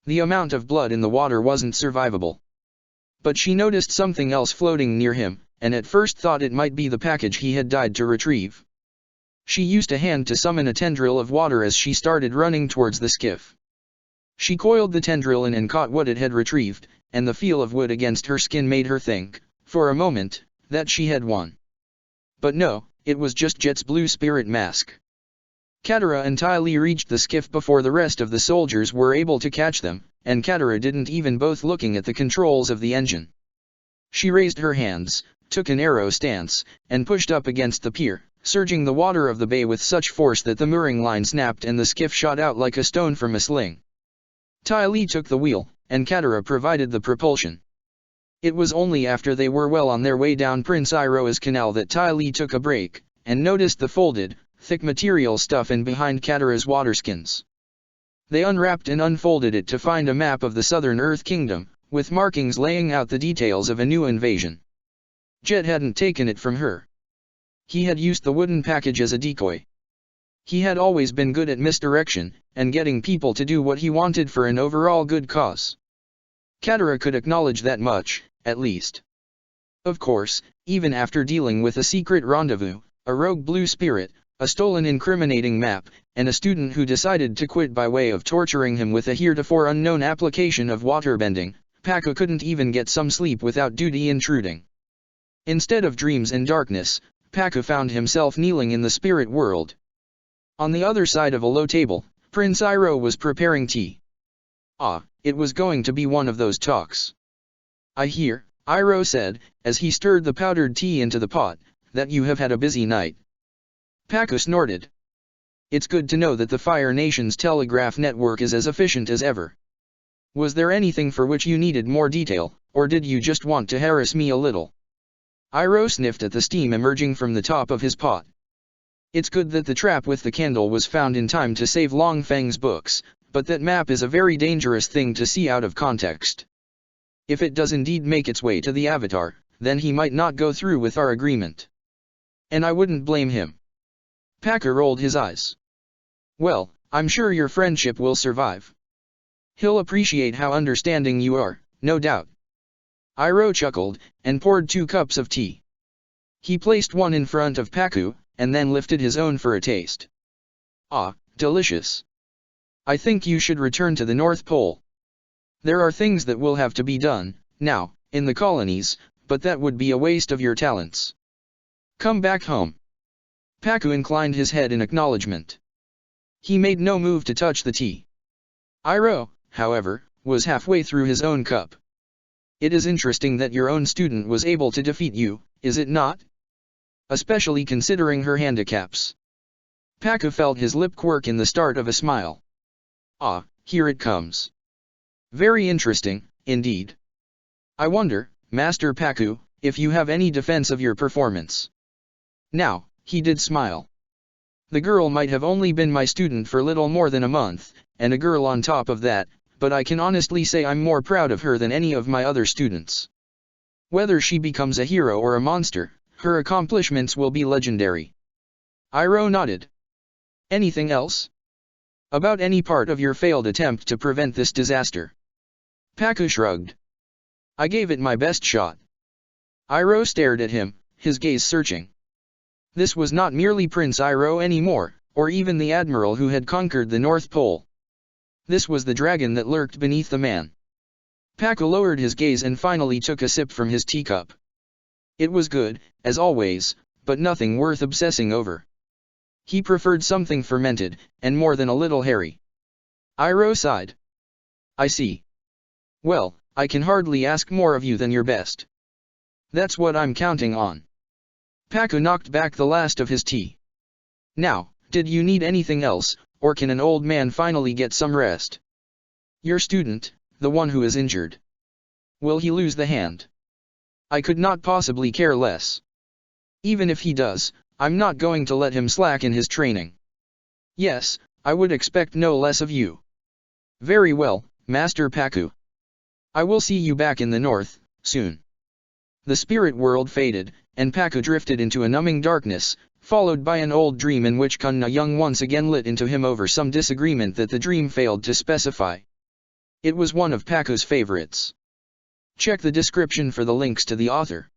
The amount of blood in the water wasn't survivable. But she noticed something else floating near him, and at first thought it might be the package he had died to retrieve. She used a hand to summon a tendril of water as she started running towards the skiff. She coiled the tendril in and caught what it had retrieved, and the feel of wood against her skin made her think, for a moment, that she had won. But no, it was just Jet's blue spirit mask. Katara and Ty Lee reached the skiff before the rest of the soldiers were able to catch them, and Katara didn't even bother looking at the controls of the engine. She raised her hands, took an arrow stance, and pushed up against the pier, surging the water of the bay with such force that the mooring line snapped and the skiff shot out like a stone from a sling. Ty Lee took the wheel, and Katara provided the propulsion. It was only after they were well on their way down Prince Iroha's canal that Ty Lee took a break, and noticed the folded, thick material stuff in behind Katara's waterskins. They unwrapped and unfolded it to find a map of the Southern Earth Kingdom, with markings laying out the details of a new invasion. Jet hadn't taken it from her. He had used the wooden package as a decoy. He had always been good at misdirection, and getting people to do what he wanted for an overall good cause. Katara could acknowledge that much, at least. Of course, even after dealing with a secret rendezvous, a rogue blue spirit, a stolen incriminating map, and a student who decided to quit by way of torturing him with a heretofore unknown application of waterbending, Pakku couldn't even get some sleep without duty intruding. Instead of dreams and darkness, Pakku found himself kneeling in the spirit world. On the other side of a low table, Prince Iroha was preparing tea. Ah, it was going to be one of those talks. I hear, Iroha said, as he stirred the powdered tea into the pot, that you have had a busy night. Pakku snorted. It's good to know that the Fire Nation's telegraph network is as efficient as ever. Was there anything for which you needed more detail, or did you just want to harass me a little? Iroha sniffed at the steam emerging from the top of his pot. It's good that the trap with the candle was found in time to save Long Feng's books, but that map is a very dangerous thing to see out of context. If it does indeed make its way to the Avatar, then he might not go through with our agreement. And I wouldn't blame him. Pakku rolled his eyes. Well, I'm sure your friendship will survive. He'll appreciate how understanding you are, no doubt. Iroha chuckled, and poured 2 cups of tea. He placed one in front of Pakku, and then lifted his own for a taste. Ah, delicious. I think you should return to the North Pole. There are things that will have to be done, now, in the colonies, but that would be a waste of your talents. Come back home. Pakku inclined his head in acknowledgement. He made no move to touch the tea. Iroha, however, was halfway through his own cup. It is interesting that your own student was able to defeat you, is it not? Especially considering her handicaps. Pakku felt his lip quirk in the start of a smile. Ah, here it comes. Very interesting, indeed. I wonder, Master Pakku, if you have any defense of your performance. Now, he did smile. The girl might have only been my student for little more than a month, and a girl on top of that, but I can honestly say I'm more proud of her than any of my other students. Whether she becomes a hero or a monster, her accomplishments will be legendary. Iroha nodded. Anything else? About any part of your failed attempt to prevent this disaster? Pakku shrugged. I gave it my best shot. Iroha stared at him, his gaze searching. This was not merely Prince Iroha anymore, or even the admiral who had conquered the North Pole. This was the dragon that lurked beneath the man. Pakku lowered his gaze and finally took a sip from his teacup. It was good, as always, but nothing worth obsessing over. He preferred something fermented, and more than a little hairy. Iroh sighed. I see. Well, I can hardly ask more of you than your best. That's what I'm counting on. Paku knocked back the last of his tea. Now, did you need anything else, or can an old man finally get some rest? Your student, the one who is injured. Will he lose the hand? I could not possibly care less. Even if he does, I'm not going to let him slacken his training. Yes, I would expect no less of you. Very well, Master Paku. I will see you back in the north, soon. The spirit world faded, and Paku drifted into a numbing darkness, followed by an old dream in which Kun Na Young once again lit into him over some disagreement that the dream failed to specify. It was one of Paku's favorites. Check the description for the links to the author.